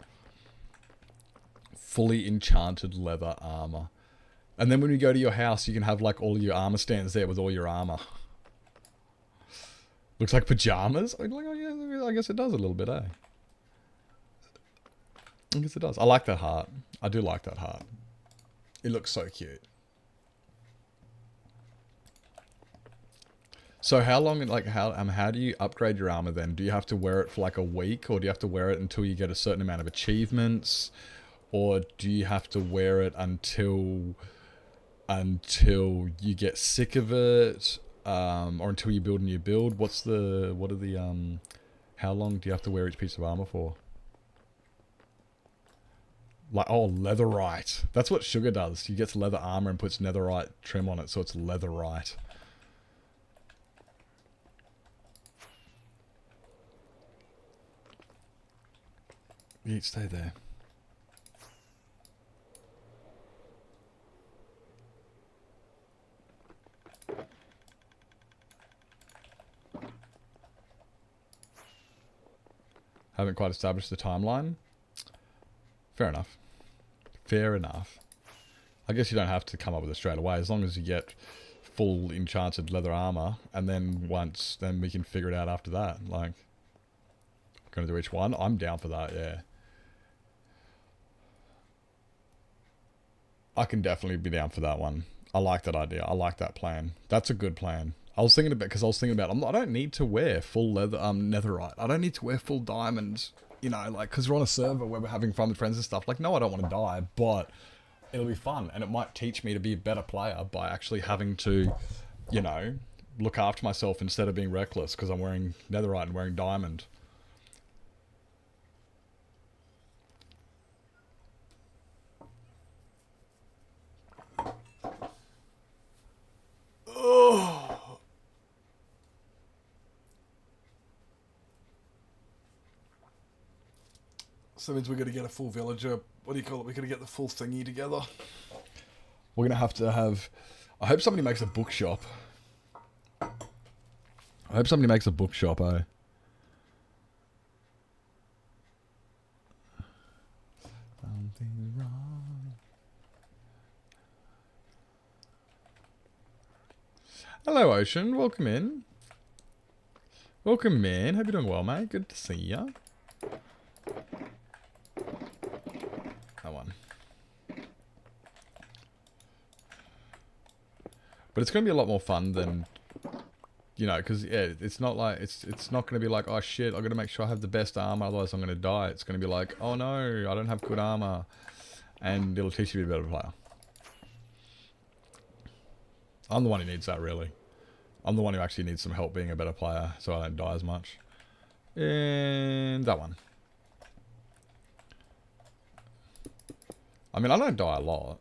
Fully enchanted leather armor. And then when we go to your house, you can have like all of your armor stands there with all your armor. Looks like pajamas? Oh, yeah, I guess it does a little bit, eh? I guess it does. I like that heart. I do like that heart. It looks so cute. So how long, like, how do you upgrade your armor then? Do you have to wear it for like a week, or do you have to wear it until you get a certain amount of achievements? Or do you have to wear it until you get sick of it? Or until you build a new build? How long do you have to wear each piece of armor for? Like, oh, leatherite. That's what Sugar does. He gets leather armor and puts netherite trim on it, so it's leatherite. You stay there. Haven't quite established the timeline. Fair enough. Fair enough. I guess you don't have to come up with it straight away, as long as you get full enchanted leather armor, and then then we can figure it out after that. Like, gonna do each one. I'm down for that, yeah. I can definitely be down for that one. I like that idea. I like that plan. That's a good plan. I was thinking about, I don't need to wear full leather, netherite. I don't need to wear full diamonds, you know, like, because we're on a server where we're having fun with friends and stuff. Like, no, I don't want to die, but it'll be fun, and it might teach me to be a better player by actually having to, you know, look after myself instead of being reckless because I'm wearing netherite and wearing diamond. Oh. So that means we're going to get a full villager. What do you call it? We're going to get the full thingy together. We're going to have... I hope somebody makes a bookshop. I hope somebody makes a bookshop, eh? Something wrong. Hello, Ocean. Welcome in. Welcome in. Hope you're doing well, mate. Good to see ya. That one. But it's going to be a lot more fun than, you know, because, yeah, it's not like, it's not going to be like, oh shit, I've got to make sure I have the best armor, otherwise I'm going to die. It's going to be like, oh no, I don't have good armor. And it'll teach you to be a better player. I'm the one who needs that, really. I'm the one who actually needs some help being a better player, so I don't die as much. And that one. I mean, I don't die a lot.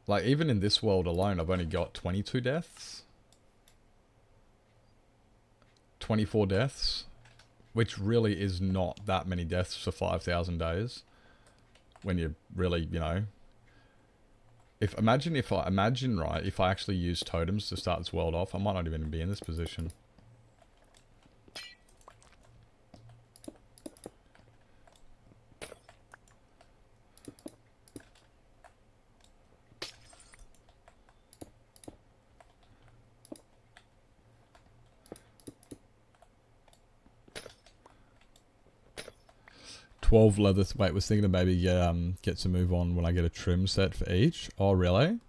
Like, even in this world alone, I've only got 22 deaths. 24 deaths. Which really is not that many deaths for 5,000 days. When you really, you know... Imagine, right, if I actually used totems to start this world off, I might not even be in this position. Wait, was thinking of maybe get to move on when I get a trim set for each. Oh, really?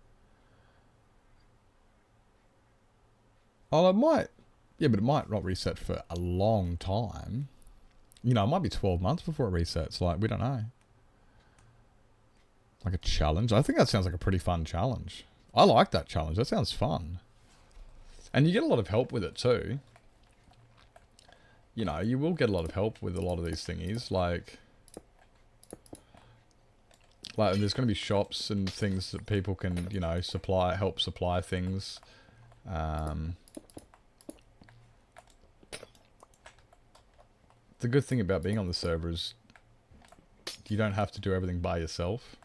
Oh, it might. Yeah, but it might not reset for a long time. You know, it might be 12 months before it resets. Like, we don't know. Like a challenge? I think that sounds like a pretty fun challenge. I like that challenge. That sounds fun. And you get a lot of help with it too. You know, you will get a lot of help with a lot of these thingies. Like there's going to be shops and things that people can, you know, help supply things. The good thing about being on the server is you don't have to do everything by yourself.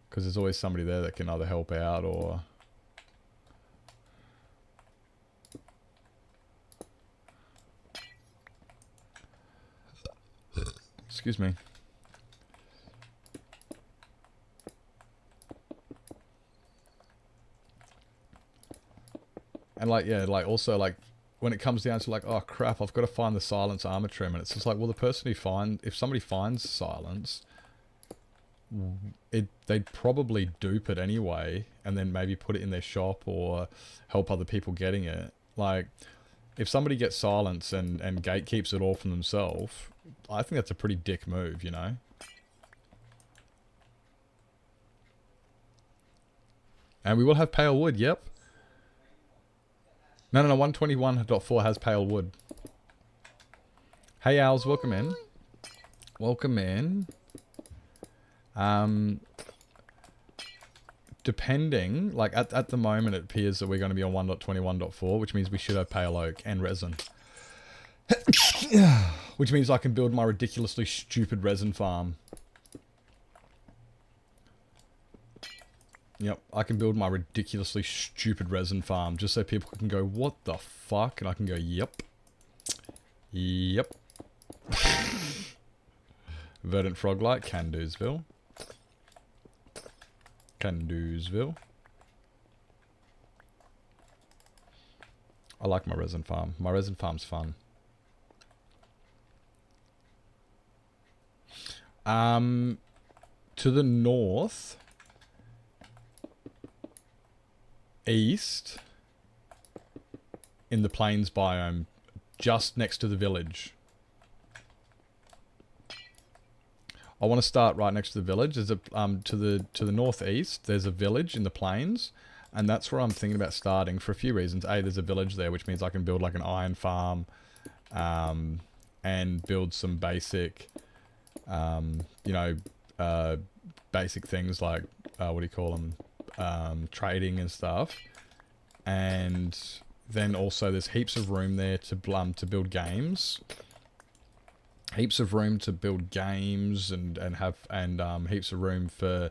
Because there's always somebody there that can either help out or... Excuse me. And like, yeah, like also like when it comes down to like, oh crap, I've got to find the silence armor trim, and it's just like, well, the person who if somebody finds silence, they'd probably dupe it anyway, and then maybe put it in their shop or help other people getting it. Like, if somebody gets silence and gatekeeps it all from themselves, I think that's a pretty dick move, you know? And we will have pale wood, yep. No, 121.4 has pale wood. Hey, Owls, welcome in. Welcome in. Depending, like at the moment it appears that we're going to be on 1.21.4, which means we should have pale oak and resin. Which means I can build my ridiculously stupid resin farm. Yep, I can build my ridiculously stupid resin farm just so people can go, what the fuck? And I can go, yep. Yep. Verdant Froglight, Candoosville. Candoosville. I like my resin farm. My resin farm's fun. To the north, east, in the plains biome, just next to the village. I want to start right next to the village. There's a to the northeast. There's a village in the plains, and that's where I'm thinking about starting for a few reasons. A, there's a village there, which means I can build like an iron farm, and build some basic, you know, basic things like what do you call them, trading and stuff. And then also there's heaps of room there to build games. Heaps of room to build games and heaps of room for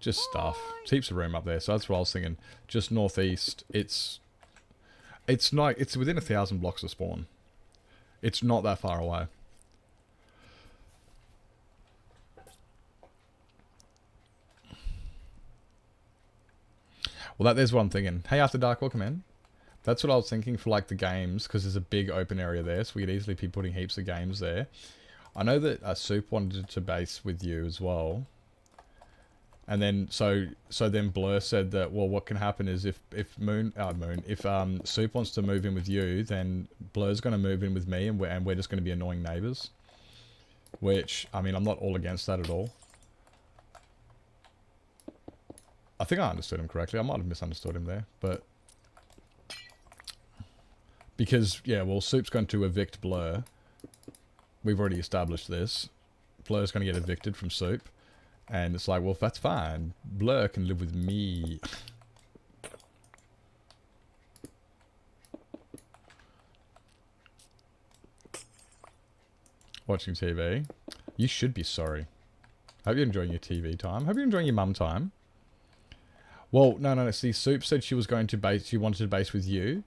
just stuff. There's heaps of room up there. So that's what I was thinking. Just northeast. It's within 1,000 blocks of spawn. It's not that far away. Well, there's what I'm thinking. Hey, After Dark, welcome in. That's what I was thinking for like the games, because there's a big open area there, so we could easily be putting heaps of games there. I know that Soup wanted to base with you as well. And then, so then Blur said that, well, what can happen is if Soup wants to move in with you, then Blur's going to move in with me, and we're just going to be annoying neighbours. Which, I mean, I'm not all against that at all. I think I understood him correctly. I might have misunderstood him there, but... Because, yeah, well, Soup's going to evict Blur. We've already established this. Blur's going to get evicted from Soup. And it's like, well, that's fine. Blur can live with me. Watching TV. You should be sorry. Hope you're enjoying your TV time. Hope you're enjoying your mum time. Well, no. See, Soup said she wanted to base with you.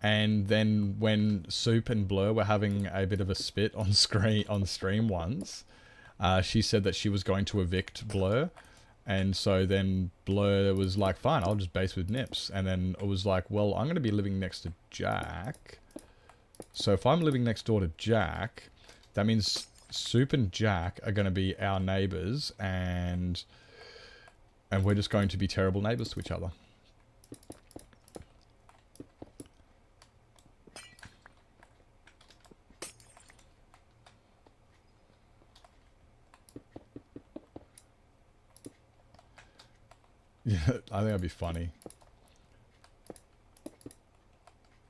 And then when Soup and Blur were having a bit of a spit on stream once, she said that she was going to evict Blur. And so then Blur was like, fine, I'll just base with Nips. And then it was like, well, I'm going to be living next to Jack. So if I'm living next door to Jack, that means Soup and Jack are going to be our neighbours, and we're just going to be terrible neighbours to each other. Yeah, I think that'd be funny.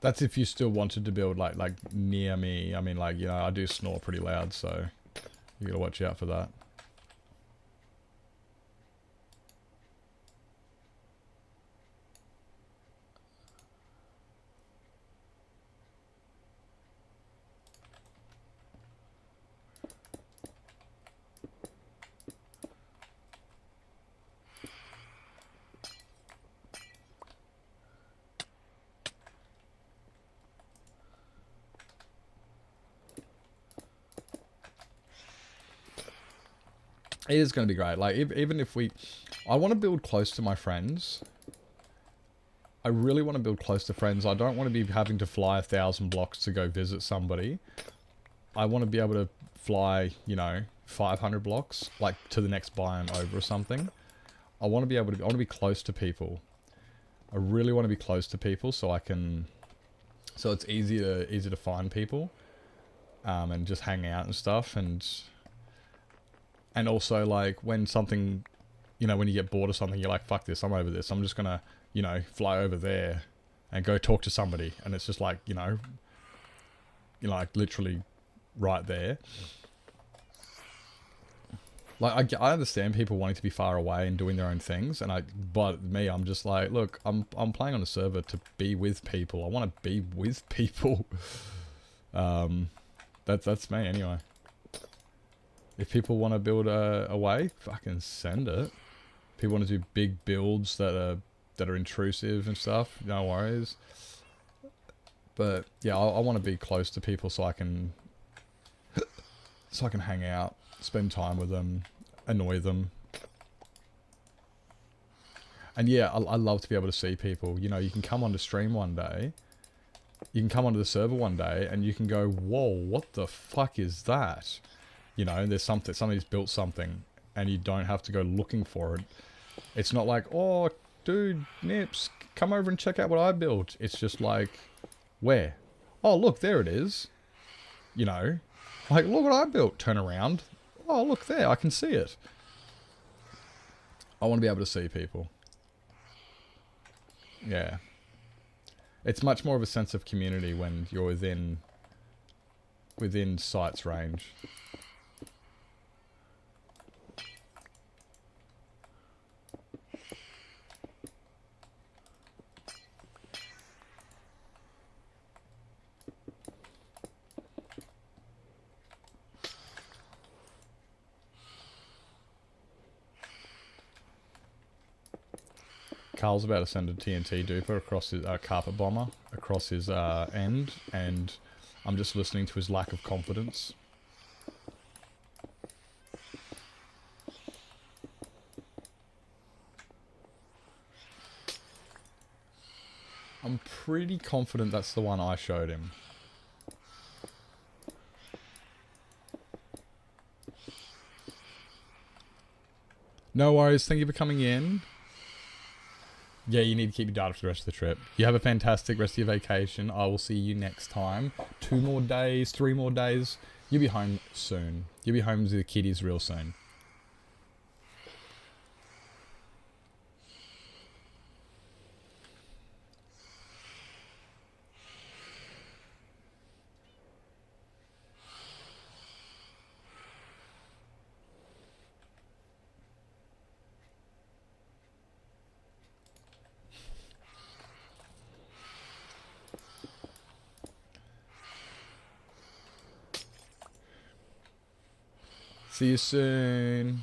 That's if you still wanted to build like near me. I mean, like, you know, I do snore pretty loud, so you gotta watch out for that. It is going to be great. Like, even if I want to build close to my friends. I really want to build close to friends. I don't want to be having to fly 1,000 blocks to go visit somebody. I want to be able to fly, you know, 500 blocks, like, to the next biome over or something. I want to be close to people. I really want to be close to people so it's easy to find people. And just hang out and stuff, and also, like, when something, you know, when you get bored of something, you're like, fuck this, I'm over this. I'm just gonna, you know, fly over there and go talk to somebody. And it's just like, you know, like, literally right there. Like, I understand people wanting to be far away and doing their own things. But me, I'm just like, look, I'm playing on a server to be with people. I want to be with people. That's me anyway. If people want to build a way, fucking send it. People want to do big builds that are intrusive and stuff, no worries. But yeah, I want to be close to people so I can hang out, spend time with them, annoy them. And yeah, I love to be able to see people. You know, you can come onto stream one day, you can come onto the server one day, and you can go, whoa, what the fuck is that? You know, there's somebody's built something, and you don't have to go looking for it. It's not like, oh, dude, Nips, come over and check out what I built. It's just like, where? Oh, look, there it is. You know, like, look what I built. Turn around. Oh, look there, I can see it. I want to be able to see people. Yeah. It's much more of a sense of community when you're within sight's range. Carl's about to send a TNT duper across his carpet bomber across his end, and I'm just listening to his lack of confidence. I'm pretty confident that's the one I showed him. No worries, thank you for coming in. Yeah, you need to keep your data for the rest of the trip. You have a fantastic rest of your vacation. I will see you next time. 2 more days, 3 more days. You'll be home soon. You'll be home with the kiddies real soon. See you soon.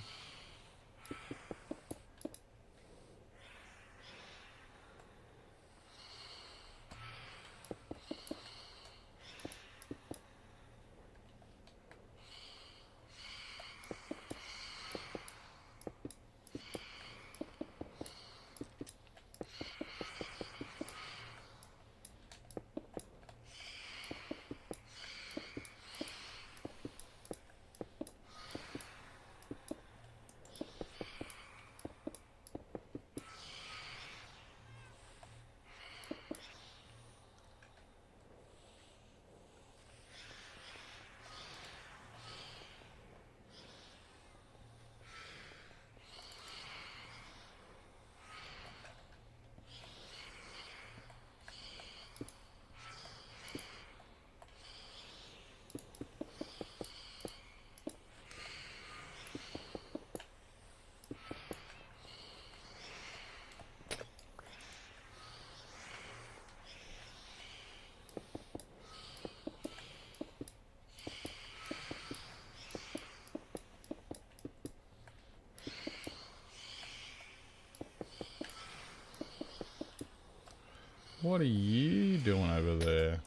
What are you doing over there?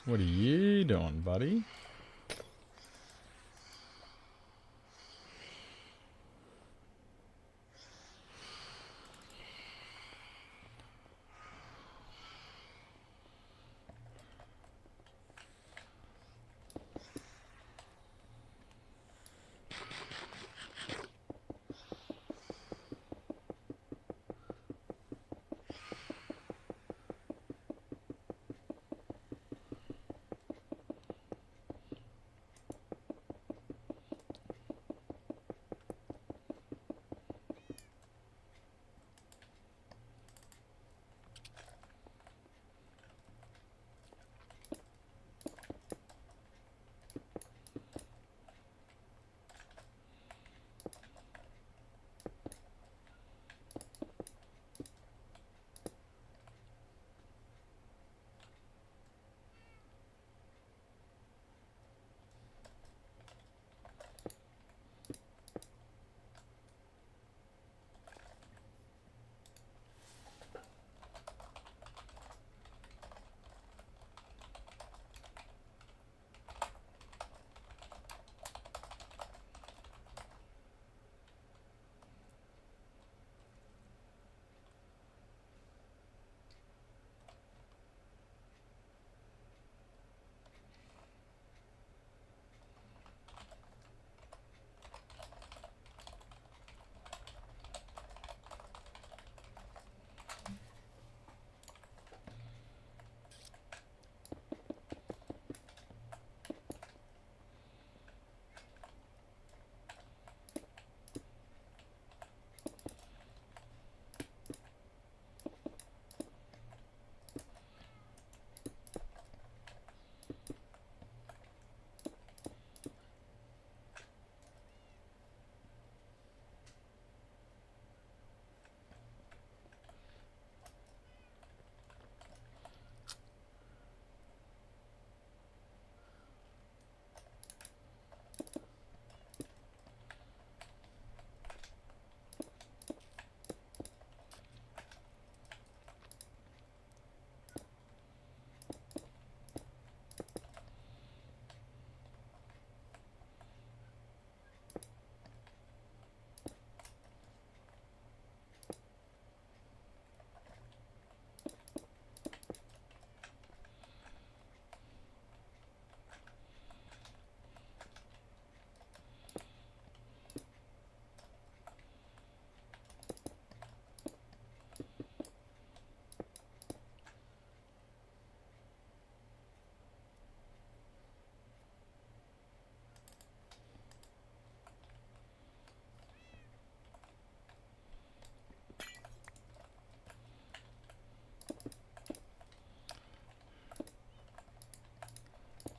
What are you doing, buddy?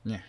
Yeah.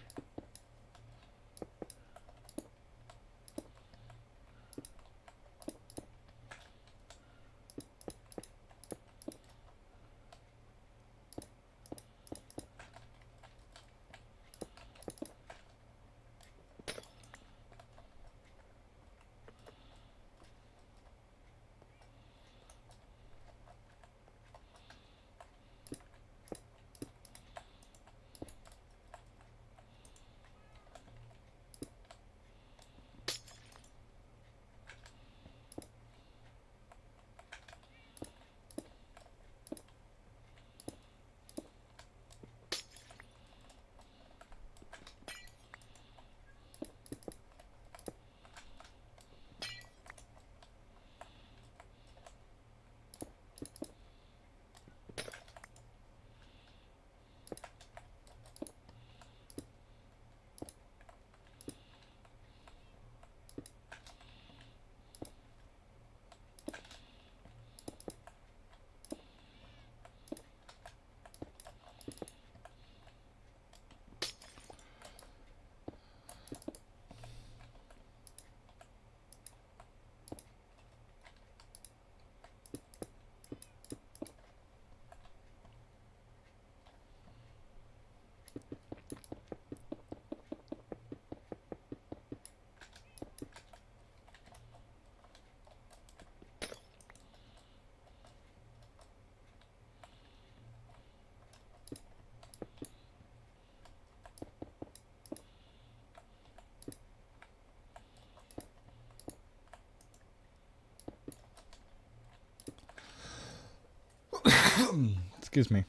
Excuse me.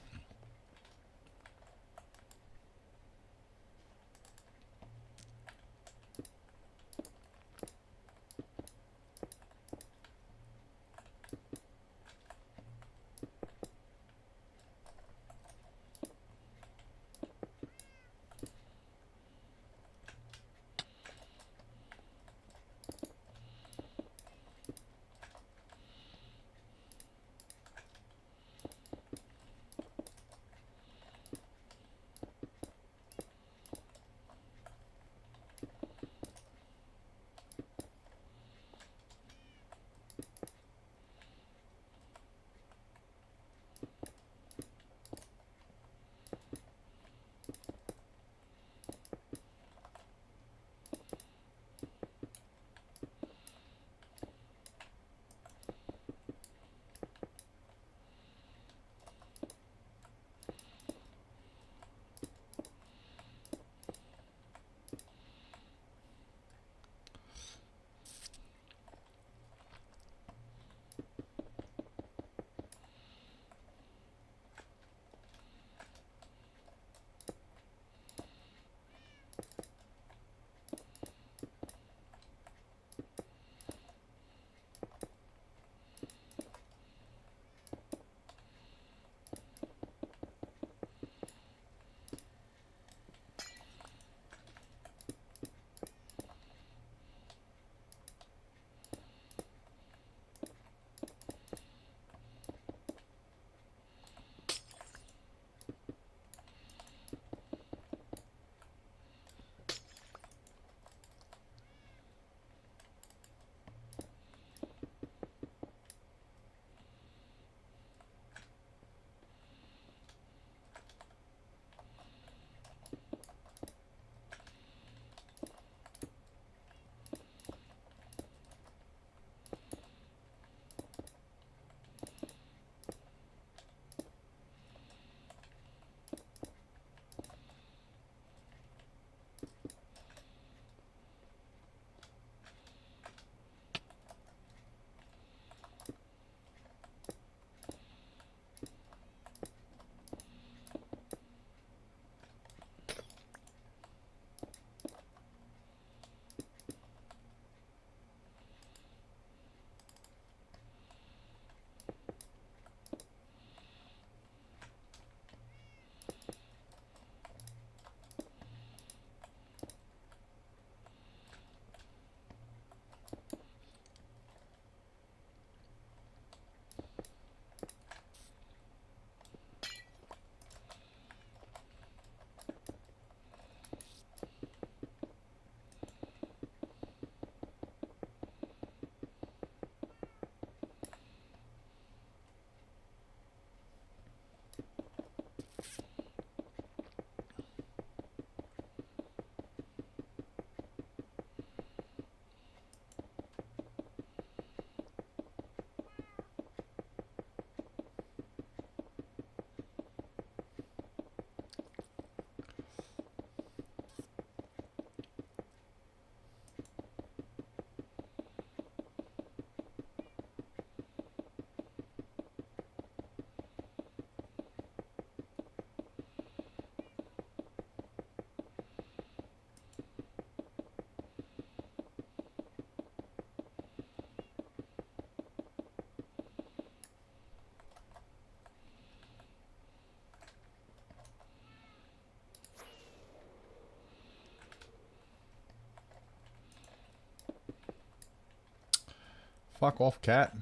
Fuck off, cat.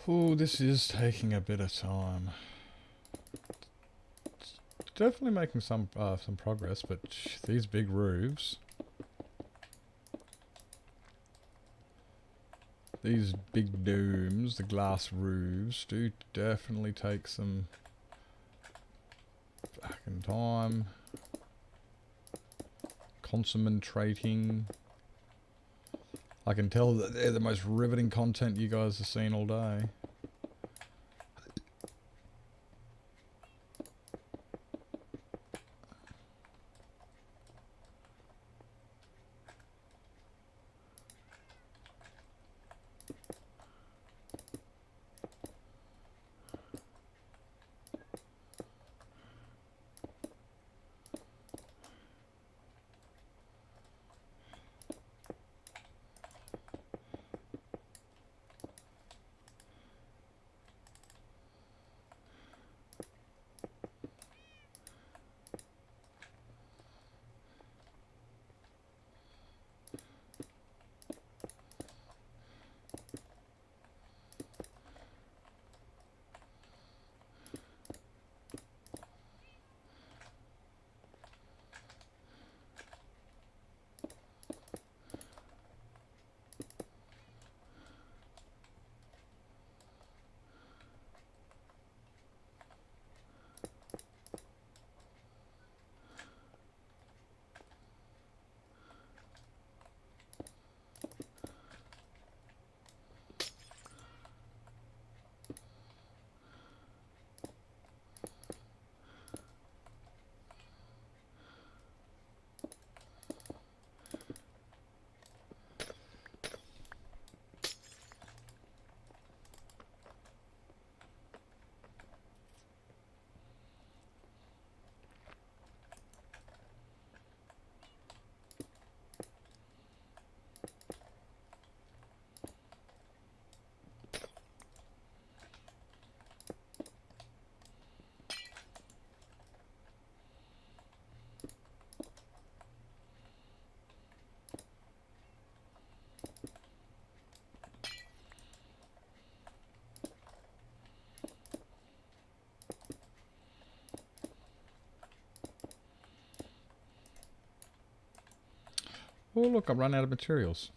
Ooh, this is taking a bit of time. definitely making some progress, but these big roofs, these big domes, the glass roofs, do definitely take some fucking time. Concentrating. I can tell that they're the most riveting content you guys have seen all day. Oh look, I've run out of materials.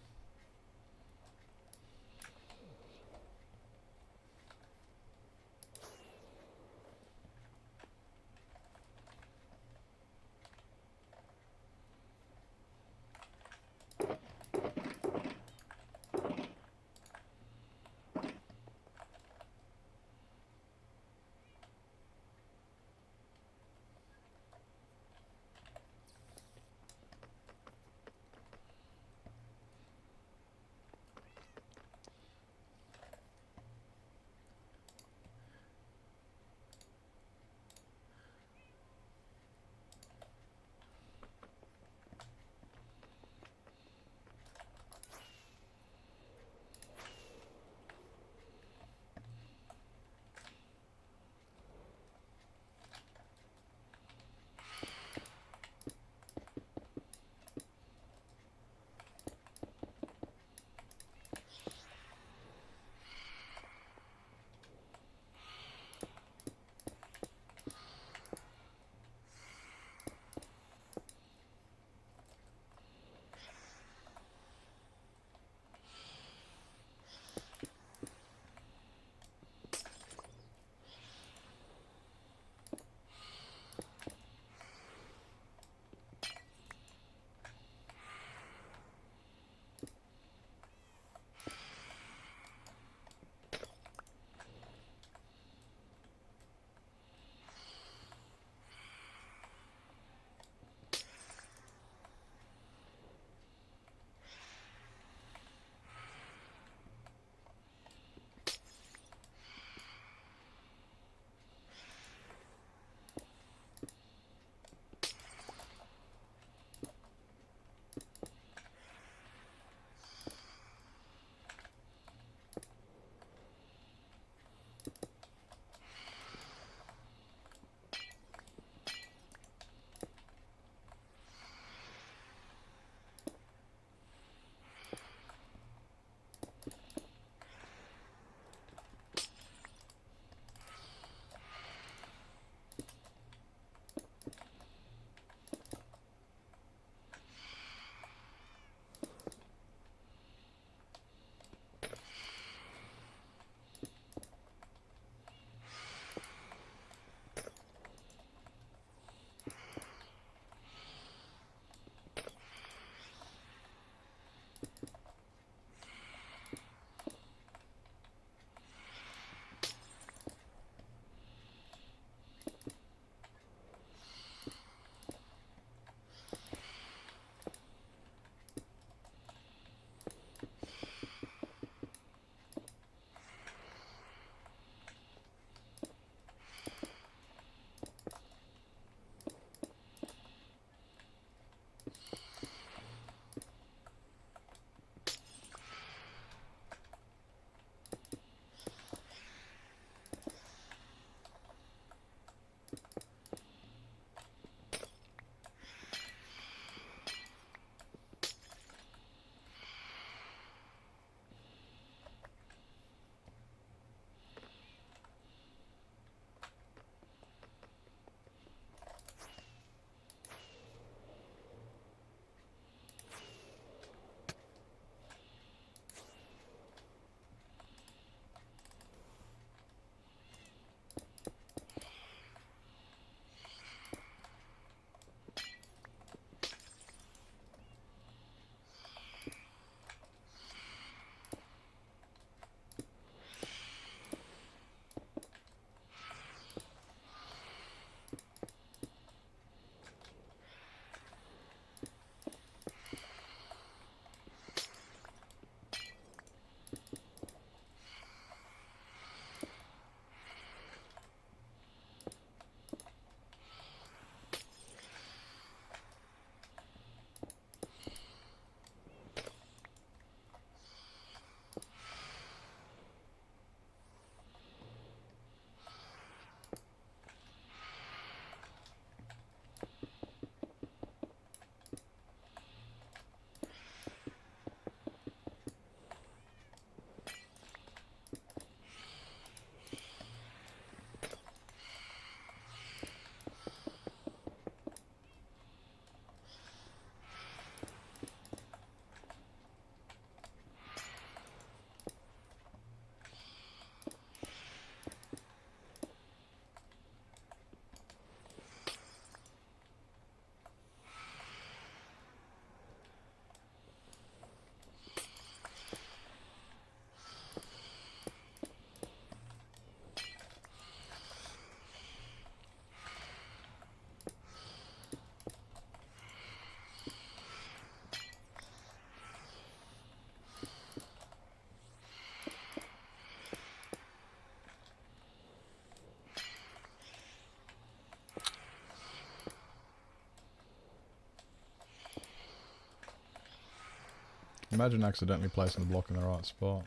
Imagine accidentally placing the block in the right spot.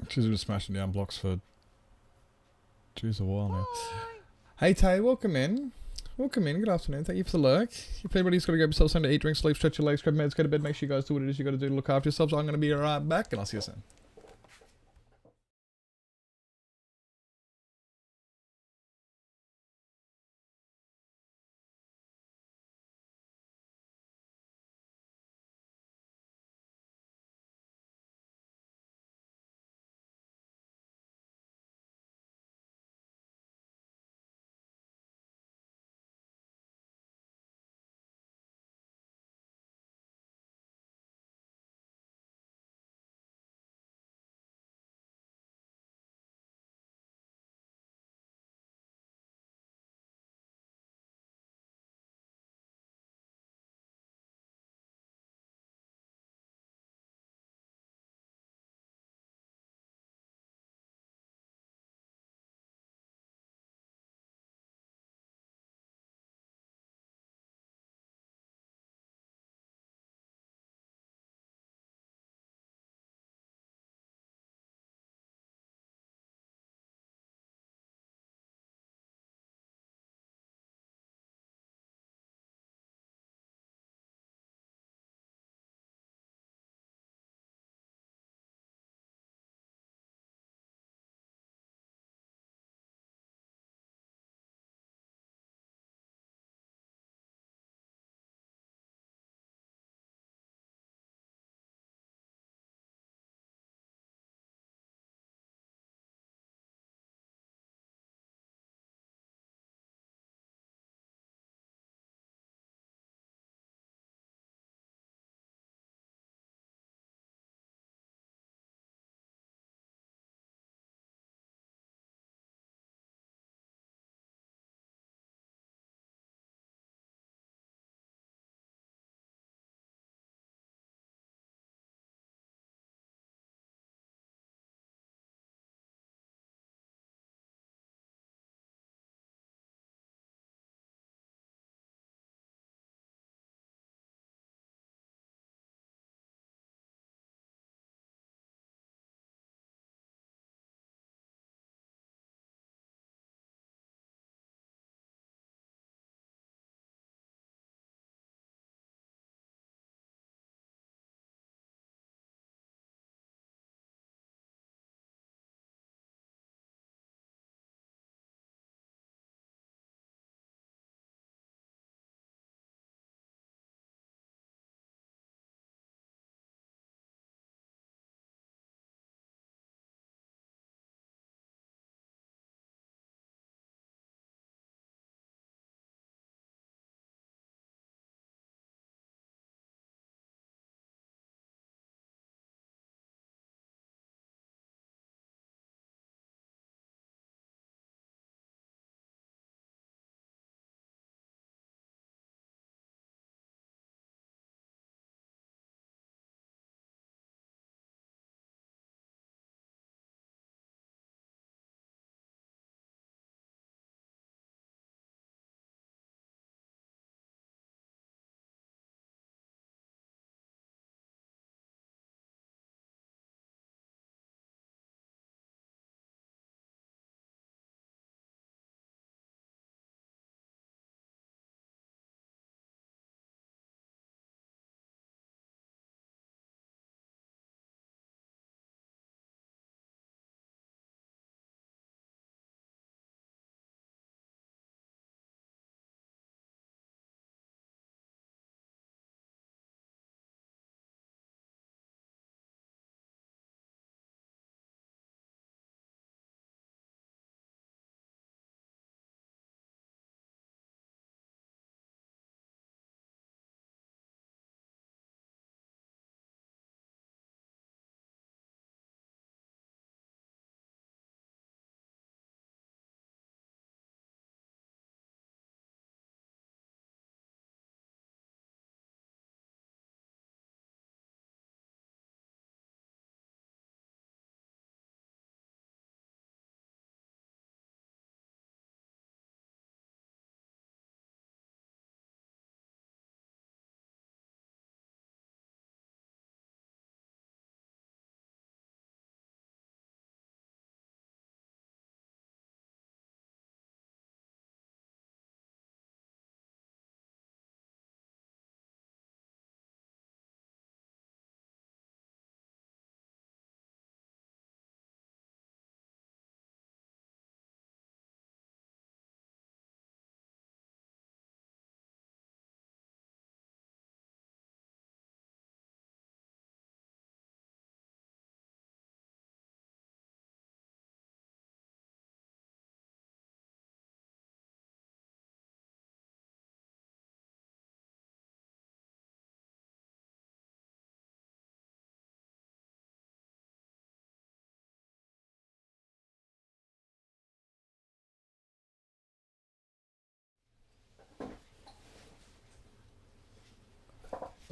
She's been smashing down blocks for a while now. Hey Tay, welcome in. Welcome in, good afternoon. Thank you for the lurk. If anybody's got to grab yourself something to eat, drink, sleep, stretch your legs, grab meds, go to bed, make sure you guys do what it is you got to do to look after yourselves. I'm going to be right back and I'll see you soon.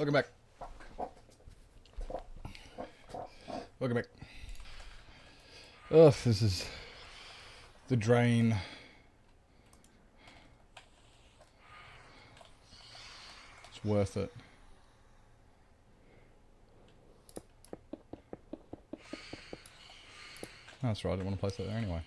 Welcome back. Welcome back. Oh, this is the drain. It's worth it. That's right, I didn't want to place that there anyway.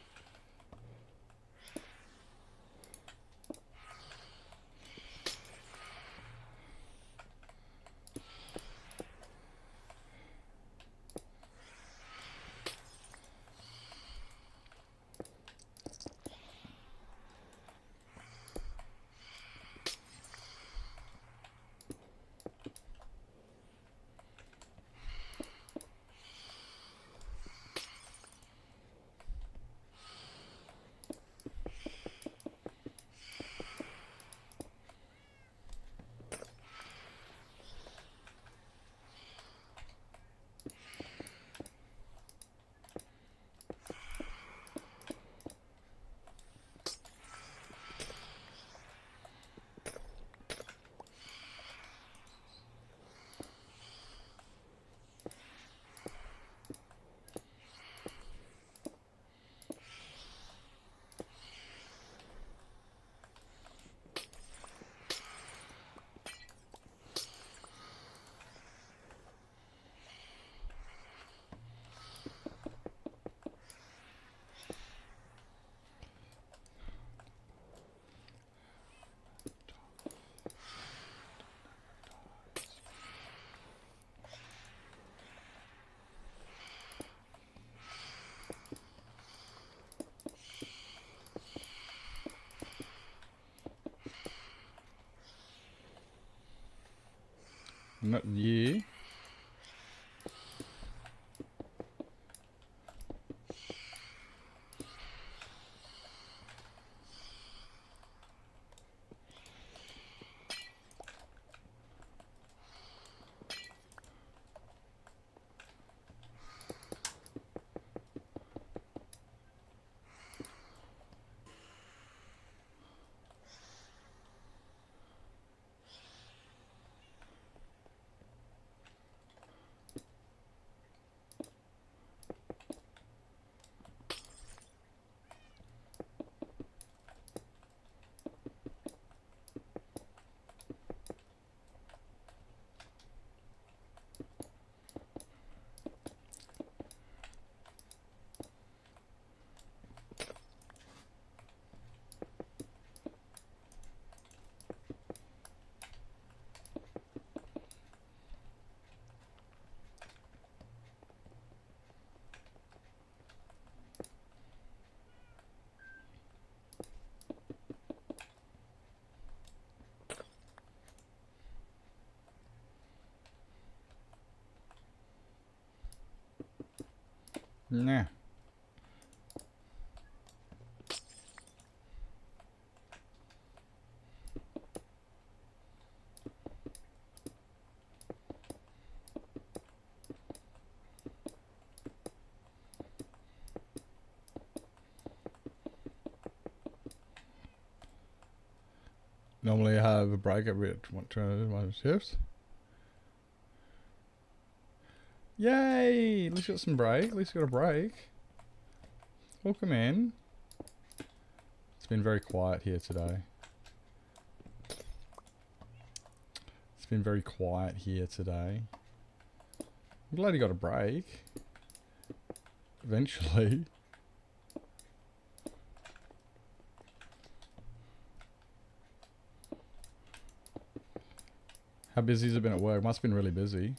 Not yeah. Nah. Normally I have a break every 200 shifts. Yay! At least you got some break. At least you got a break. Welcome in. It's been very quiet here today. It's been very quiet here today. I'm glad you got a break. Eventually. How busy has it been at work? Must have been really busy.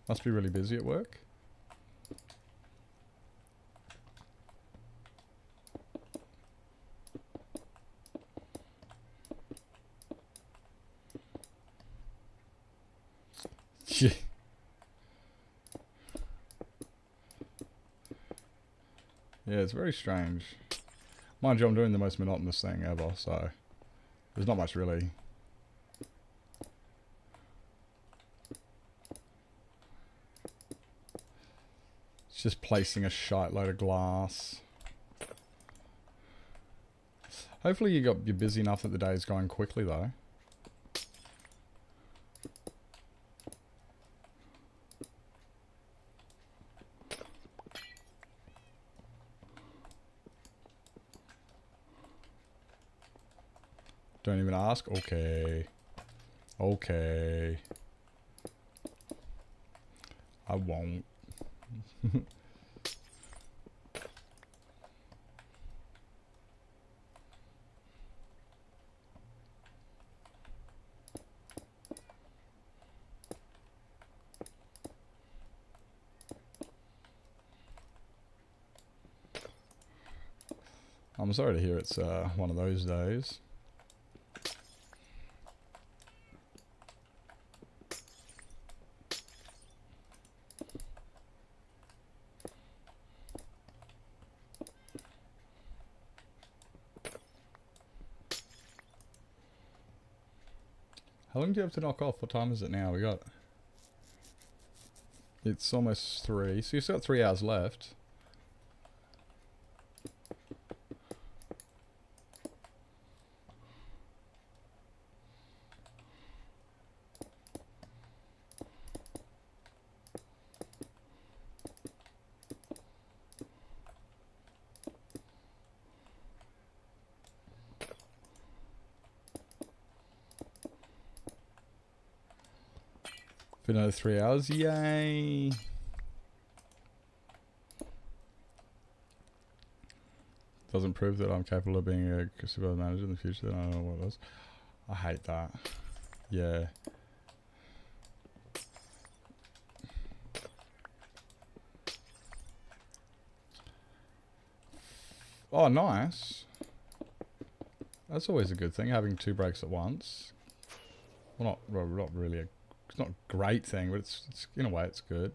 Must be really busy at work. Yeah. Yeah, it's very strange. Mind you, I'm doing the most monotonous thing ever, so there's not much really. It's just placing a shite load of glass. Hopefully you're busy enough that the day is going quickly though. Don't even ask? Okay. Okay. I won't. I'm sorry to hear it's one of those days. How long do you have to knock off? What time is it now? It's almost 3, so you've still got 3 hours left. For another 3 hours, yay! Doesn't prove that I'm capable of being a supervisor manager in the future, then I don't know what it was. I hate that. Yeah. Oh, nice. That's always a good thing, having 2 breaks at once. Well, not really it's not a great thing, but it's in a way it's good.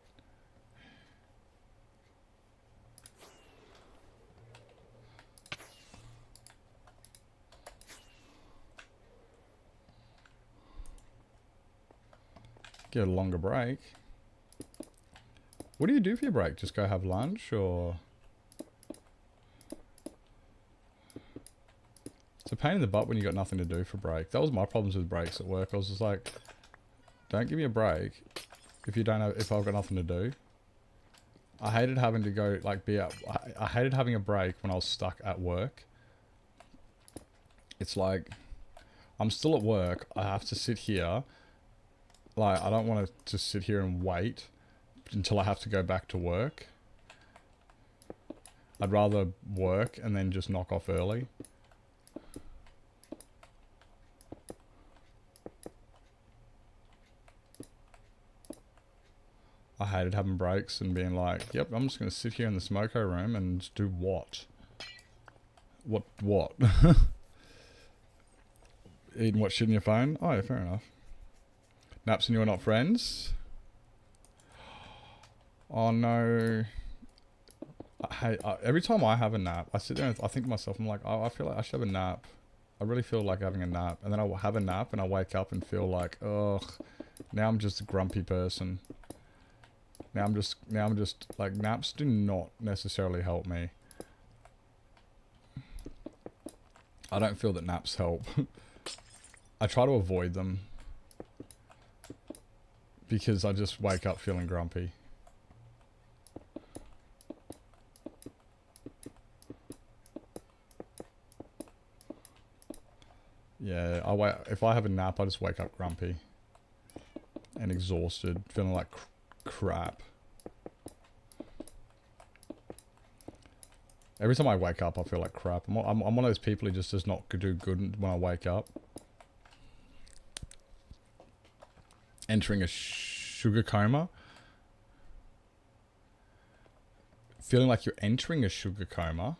Get a longer break. What do you do for your break? Just go have lunch, or? It's a pain in the butt when you got nothing to do for break. That was my problems with breaks at work. I was just like, don't give me a break if I've got nothing to do. I hated having to go, like, I hated having a break when I was stuck at work. It's like, I'm still at work. I have to sit here. Like, I don't want to just sit here and wait until I have to go back to work. I'd rather work and then just knock off early. I hated having breaks and being like, yep, I'm just going to sit here in the smoko room and do what? What? Eating what shit in your phone? Oh, yeah, fair enough. Naps and you are not friends? Oh, no. Every time I have a nap, I sit there and I think to myself, I'm like, oh, I feel like I should have a nap. I really feel like having a nap. And then I'll have a nap and I wake up and feel like, ugh, now I'm just a grumpy person. Now I'm just like, naps do not necessarily help me. I don't feel that naps help. I try to avoid them because I just wake up feeling grumpy. Yeah, if I have a nap, I just wake up grumpy and exhausted, feeling like crap. Every time I wake up, I feel like crap. I'm one of those people who just does not do good when I wake up. Entering a sugar coma. Feeling like you're entering a sugar coma.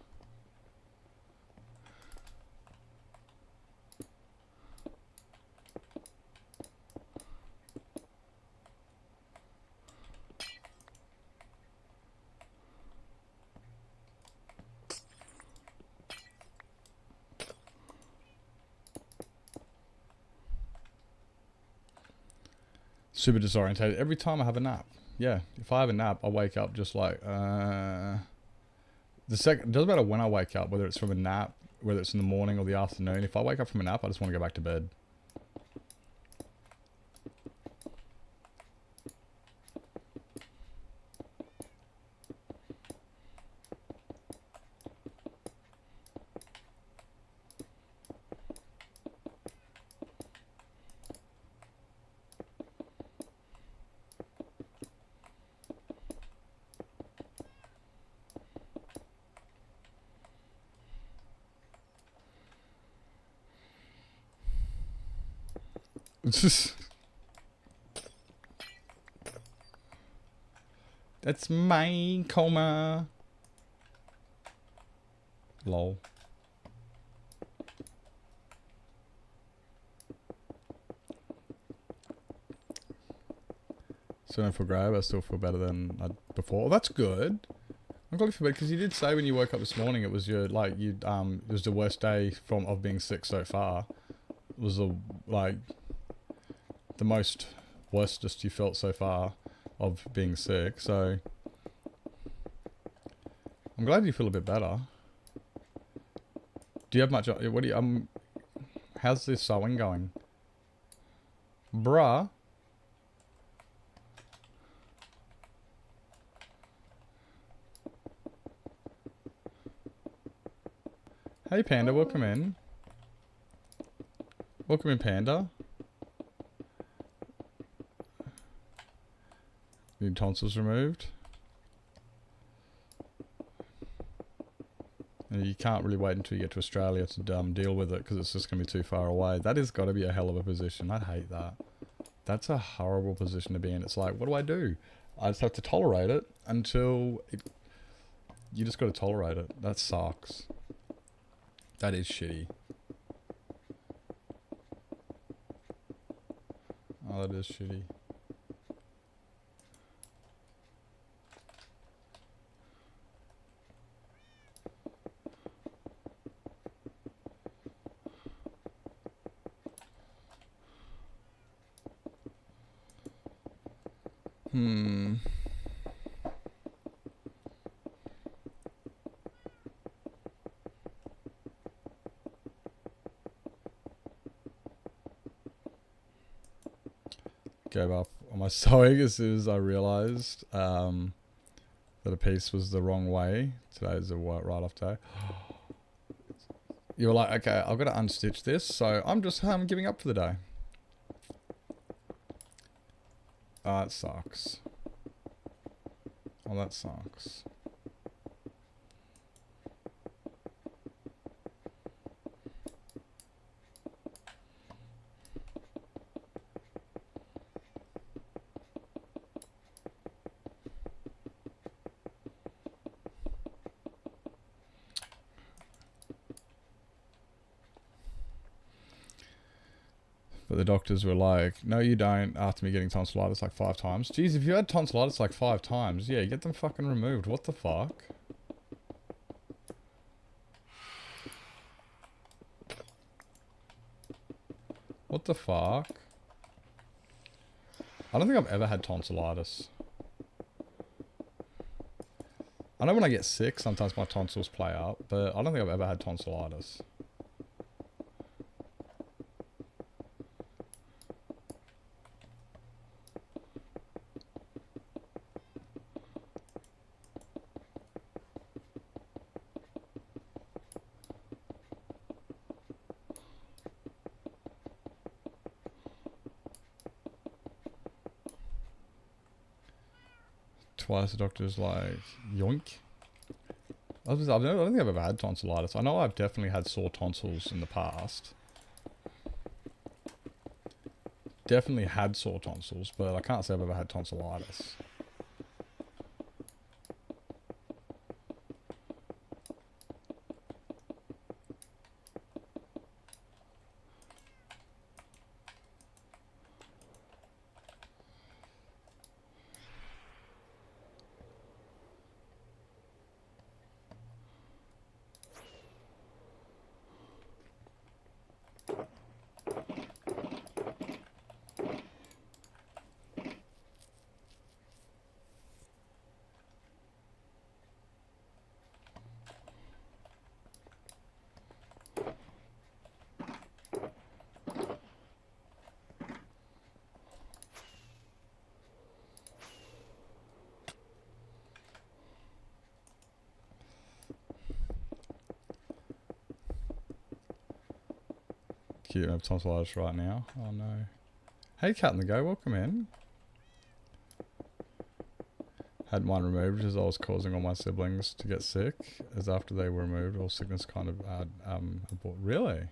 Super disorientated every time I have a nap. Yeah, if I have a nap, I wake up just like, it doesn't matter when I wake up, whether it's from a nap, whether it's in the morning or the afternoon. If I wake up from a nap, I just want to go back to bed. That's my coma. Lol. So I feel grab, I still feel better than before. That's good. I'm glad you feel better because you did say when you woke up this morning it was your it was the worst day of being sick so far. It was the most worstest you felt so far of being sick. So I'm glad you feel a bit better. Do you have much? What do you how's this sewing going, bruh? Hey Panda, welcome in. Welcome in, Panda. Your tonsils removed. And you can't really wait until you get to Australia to deal with it because it's just going to be too far away. That has got to be a hell of a position. I hate that. That's a horrible position to be in. It's like, what do I do? I just have to tolerate it until it... You just got to tolerate it. That sucks. That is shitty. Oh, that is shitty. Gave up on my sewing as soon as I realised that a piece was the wrong way. Today's a write-off day. You were like, okay, I've got to unstitch this, so I'm just giving up for the day. Oh, that sucks. Oh, that sucks. But the doctors were like, no you don't, after me getting tonsillitis like 5 times. Jeez, if you had tonsillitis like 5 times, yeah, get them fucking removed. What the fuck? What the fuck? I don't think I've ever had tonsillitis. I know when I get sick, sometimes my tonsils play up, but I don't think I've ever had tonsillitis. Twice the doctor's like, yoink. I don't think I've ever had tonsillitis. I know I've definitely had sore tonsils in the past. Definitely had sore tonsils, but I can't say I've ever had tonsillitis. Cute, I have tonsillitis right now. Oh no. Hey Cat in the Go, welcome in. Had mine removed as I was causing all my siblings to get sick. As after they were removed, all sickness kind of really?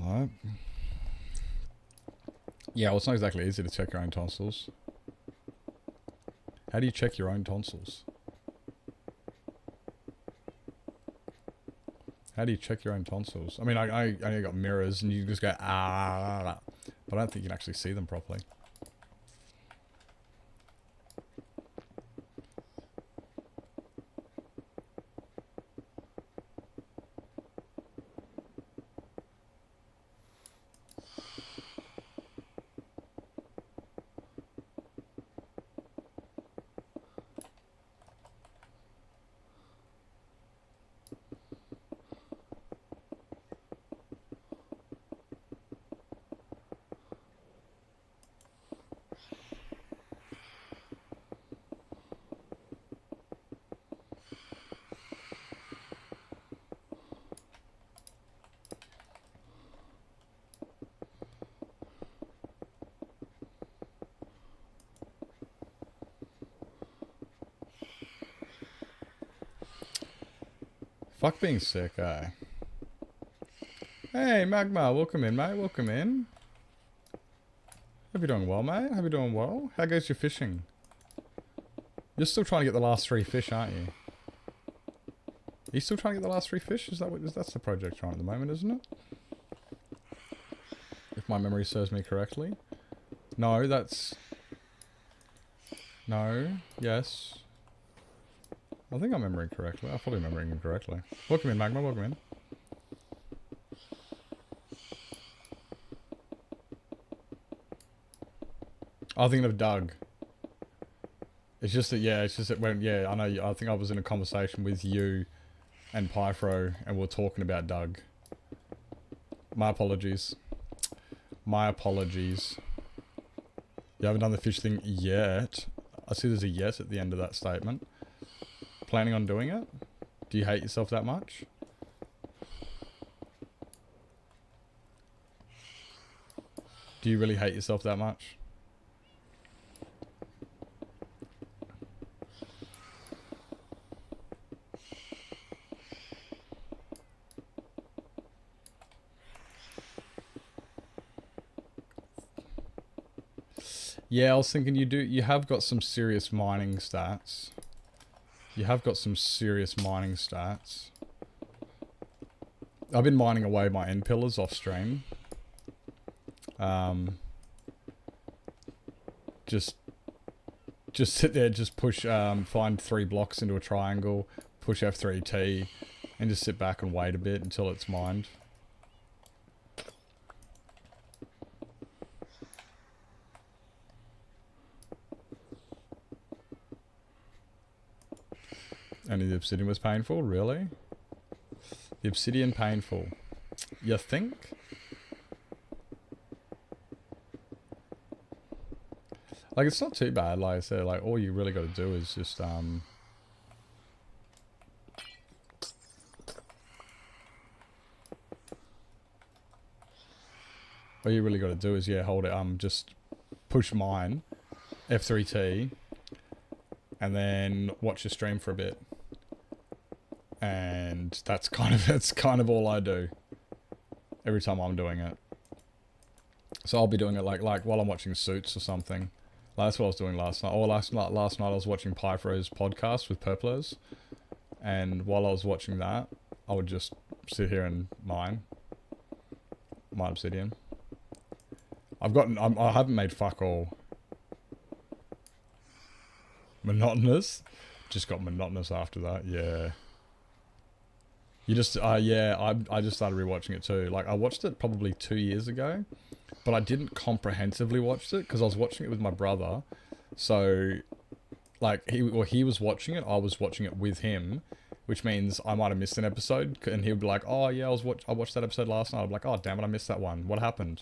Right. Yeah, well, it's not exactly easy to check your own tonsils. How do you check your own tonsils? How do you check your own tonsils? I mean, I only got mirrors and you just go, ah, but I don't think you can actually see them properly. Fuck being sick, eh? Hey, Magma, welcome in, mate. Welcome in. Hope you're doing well, mate. Hope you're doing well. How goes your fishing? You're still trying to get the last 3 fish, aren't you? Are you still trying to get the last 3 fish? Is that what? That's the project you're on at the moment, isn't it? If my memory serves me correctly. No, that's... No. Yes. I think I'm remembering correctly. I'm probably remembering them correctly. Welcome in, Magma. Welcome in. I was thinking of Doug. It's just that, yeah, it's just that when, yeah, I know, I think I was in a conversation with you and Pyfro and we're talking about Doug. My apologies. My apologies. You haven't done the fish thing yet. I see there's a yes at the end of that statement. Planning on doing it? Do you hate yourself that much? Do you really hate yourself that much? Yeah, I was thinking you have got some serious mining stats. You have got some serious mining stats. I've been mining away my end pillars off stream. Just sit there, just push, find 3 blocks into a triangle, push F3T, and just sit back and wait a bit until it's mined. And the obsidian was painful? Really? The obsidian painful? You think? Like, it's not too bad, like I said, like, all you really got to do is just, all you really got to do is, yeah, hold it, just push mine, F3T, and then watch your stream for a bit. And that's kind of all I do every time I'm doing it. So I'll be doing it like while I'm watching Suits or something. Like, that's what I was doing last night. Or last night I was watching Pyfro's podcast with Purplers. And while I was watching that, I would just sit here and mine obsidian. I haven't made fuck all. Monotonous? Just got monotonous after that, yeah. You just, yeah, I just started rewatching it too. Like, I watched it probably 2 years ago, but I didn't comprehensively watch it because I was watching it with my brother. So, like, he was watching it, I was watching it with him, which means I might have missed an episode, and he would be like, oh yeah, I watched that episode last night. I'd be like, oh damn it, I missed that one. What happened?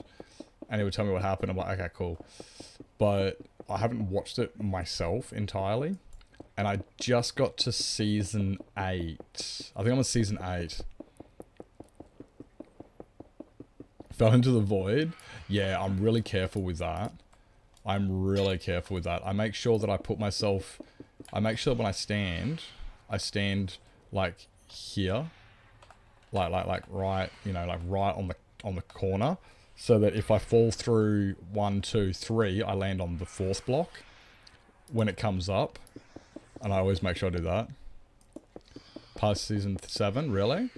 And he would tell me what happened. I'm like, okay, cool. But I haven't watched it myself entirely. And I just got to season 8. I think I'm on season 8. Fell into the void. Yeah, I'm really careful with that. I'm really careful with that. I make sure that I put myself... I make sure when I stand like here. Like right, you know, like right on the on the corner, so that if I fall through 1, 2, 3, I land on the 4th block when it comes up. And I always make sure I do that. Past season 7, really?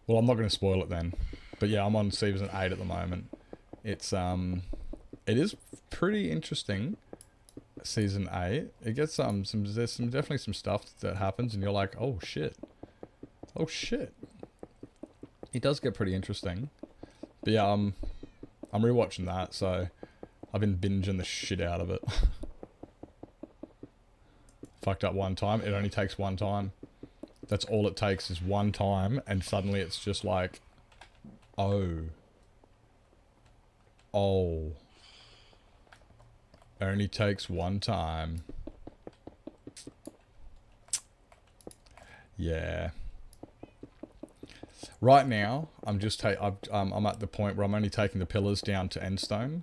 Well, I'm not going to spoil it then. But yeah, I'm on season 8 at the moment. It's, it is pretty interesting. Season 8. It gets there's definitely some stuff that happens and you're like, oh shit. Oh shit. It does get pretty interesting. But yeah, I'm rewatching that, so I've been binging the shit out of it. Fucked up one time. It only takes one time. That's all it takes is one time, and suddenly it's just like, oh. Oh. Only takes one time. Yeah. Right now, I'm at the point where I'm only taking the pillars down to endstone.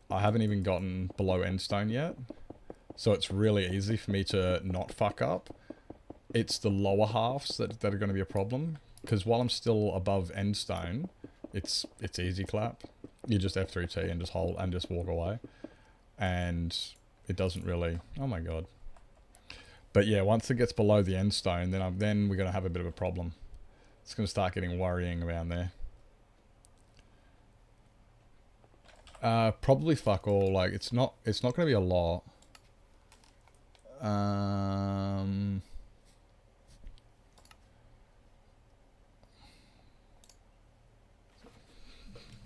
I haven't even gotten below endstone yet. So it's really easy for me to not fuck up. It's the lower halves that are going to be a problem. Because while I'm still above endstone, it's easy clap. You just F3T and just hold and just walk away. And it doesn't really... Oh my god. But yeah, once it gets below the endstone, then we're going to have a bit of a problem. It's going to start getting worrying around there. Probably fuck all. Like, it's not going to be a lot.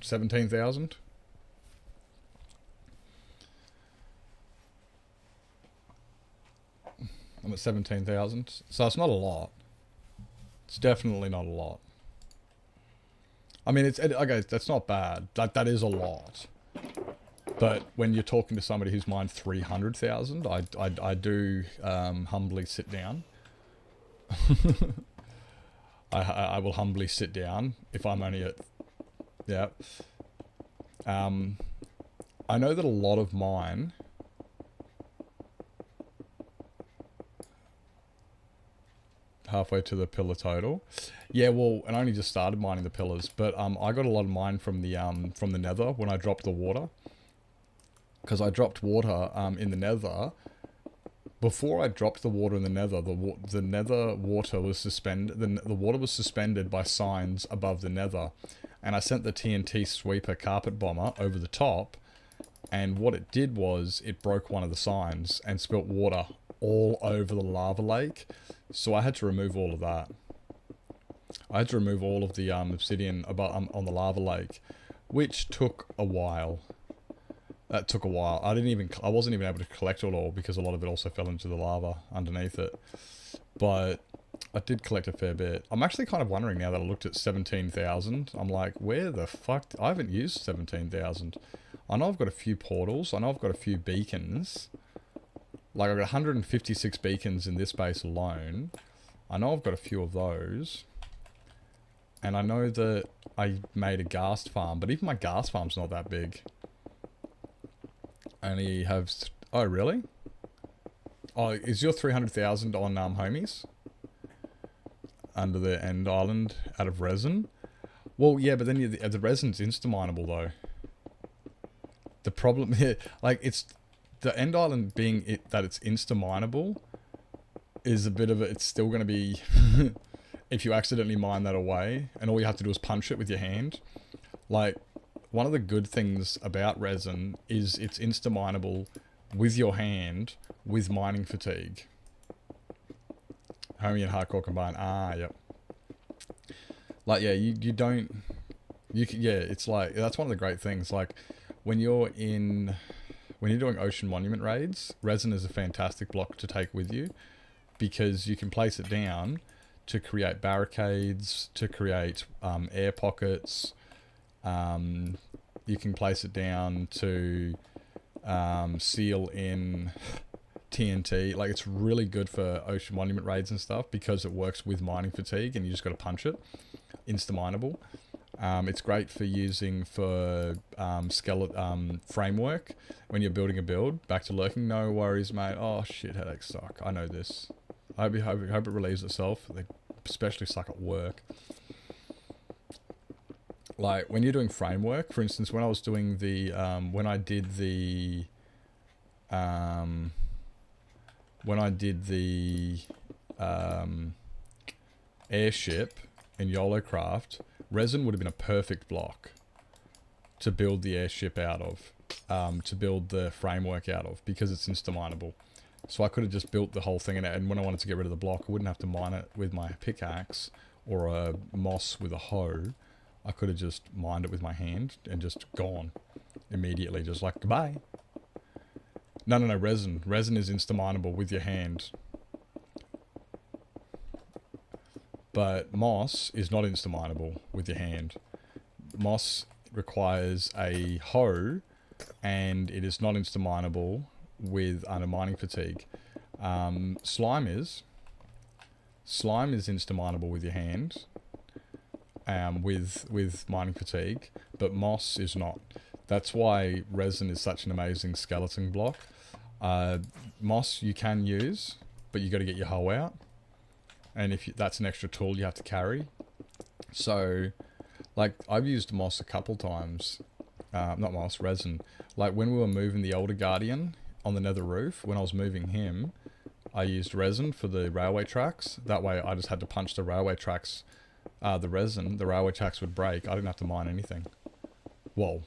17,000. I'm at 17,000. So it's not a lot. It's definitely not a lot. I mean, okay, that's not bad. That is a lot. But when you're talking to somebody who's mined 300,000, I do humbly sit down. I will humbly sit down if I'm only at... Yeah. I know that a lot of mine... Halfway to the pillar total. Yeah, well, and I only just started mining the pillars, but I got a lot of mine from the nether when I dropped the water. Because I dropped water in the nether. Before I dropped the water in the nether, the nether water was suspended. The water was suspended by signs above the nether. And I sent the TNT sweeper carpet bomber over the top. And what it did was it broke one of the signs and spilt water all over the lava lake. So I had to remove all of that. I had to remove all of the obsidian on the lava lake, which took a while. That took a while. I wasn't even able to collect it all because a lot of it also fell into the lava underneath it. But I did collect a fair bit. I'm actually kind of wondering now that I looked at 17,000. I'm like, where the fuck? I haven't used 17,000. I know I've got a few portals. I know I've got a few beacons. Like, I've got 156 beacons in this base alone. I know I've got a few of those. And I know that I made a ghast farm, but even my ghast farm's not that big. I only have... Oh, really? Oh, is your 300,000 on homies? Under the end island out of resin? Well, yeah, but then the resin's insta-mineable, though. The problem here... Like, it's... The end island being that it's insta-mineable is a bit of a... It's still going to be... if you accidentally mine that away, and all you have to do is punch it with your hand. Like, one of the good things about resin is it's insta-mineable with your hand with mining fatigue. Homie and hardcore combined. Ah, yep. Like, yeah, you don't... Yeah, it's like... That's one of the great things. Like, when you're doing ocean monument raids, resin is a fantastic block to take with you because you can place it down to create barricades, to create air pockets. You can place it down to seal in TNT. Like, it's really good for ocean monument raids and stuff because it works with mining fatigue and you just got to punch it. Insta-mineable. It's great for using for skeleton framework when you're building a build. Back to lurking, no worries, mate. Oh shit, headaches suck. I know this. I hope it relieves itself. They especially suck at work. like when you're doing framework, for instance, when I was doing the when I did the airship in YOLOcraft, resin would have been a perfect block to build the airship out of, to build the framework out of, because it's insta-mineable. So I could have just built the whole thing, and when I wanted to get rid of the block, I wouldn't have to mine it with my pickaxe or a moss with a hoe. I could have just mined it with my hand and just gone immediately, just like, goodbye. No, resin. Resin is insta-mineable with your hand. But moss is not insta-mineable with your hand. Moss requires a hoe, and it is not insta-mineable with under mining fatigue. Slime is insta-mineable with your hand, with mining fatigue, but moss is not. That's why resin is such an amazing skeleton block. Moss you can use, but you got to get your hoe out, and if that's an extra tool you have to carry. So, like, I've used moss a couple times. Not moss, resin. Like when we were moving the Elder Guardian on the nether roof, when I was moving him, I used resin for the railway tracks. That way I just had to punch the railway tracks, the railway tracks would break. I didn't have to mine anything. Whoa.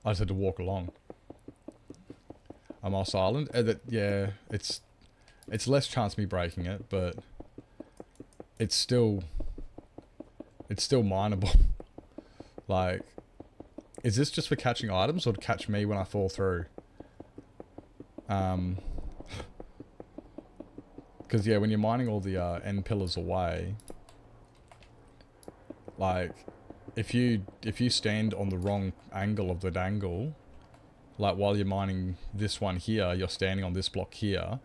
I just had to walk along. Moss Island, yeah, it's less chance of me breaking it, but it's still mineable. Like, is this just for catching items or to catch me when I fall through? Because yeah, when you're mining all the end pillars away, like if you stand on the wrong angle of the dangle, like while you're mining this one here, you're standing on this block here.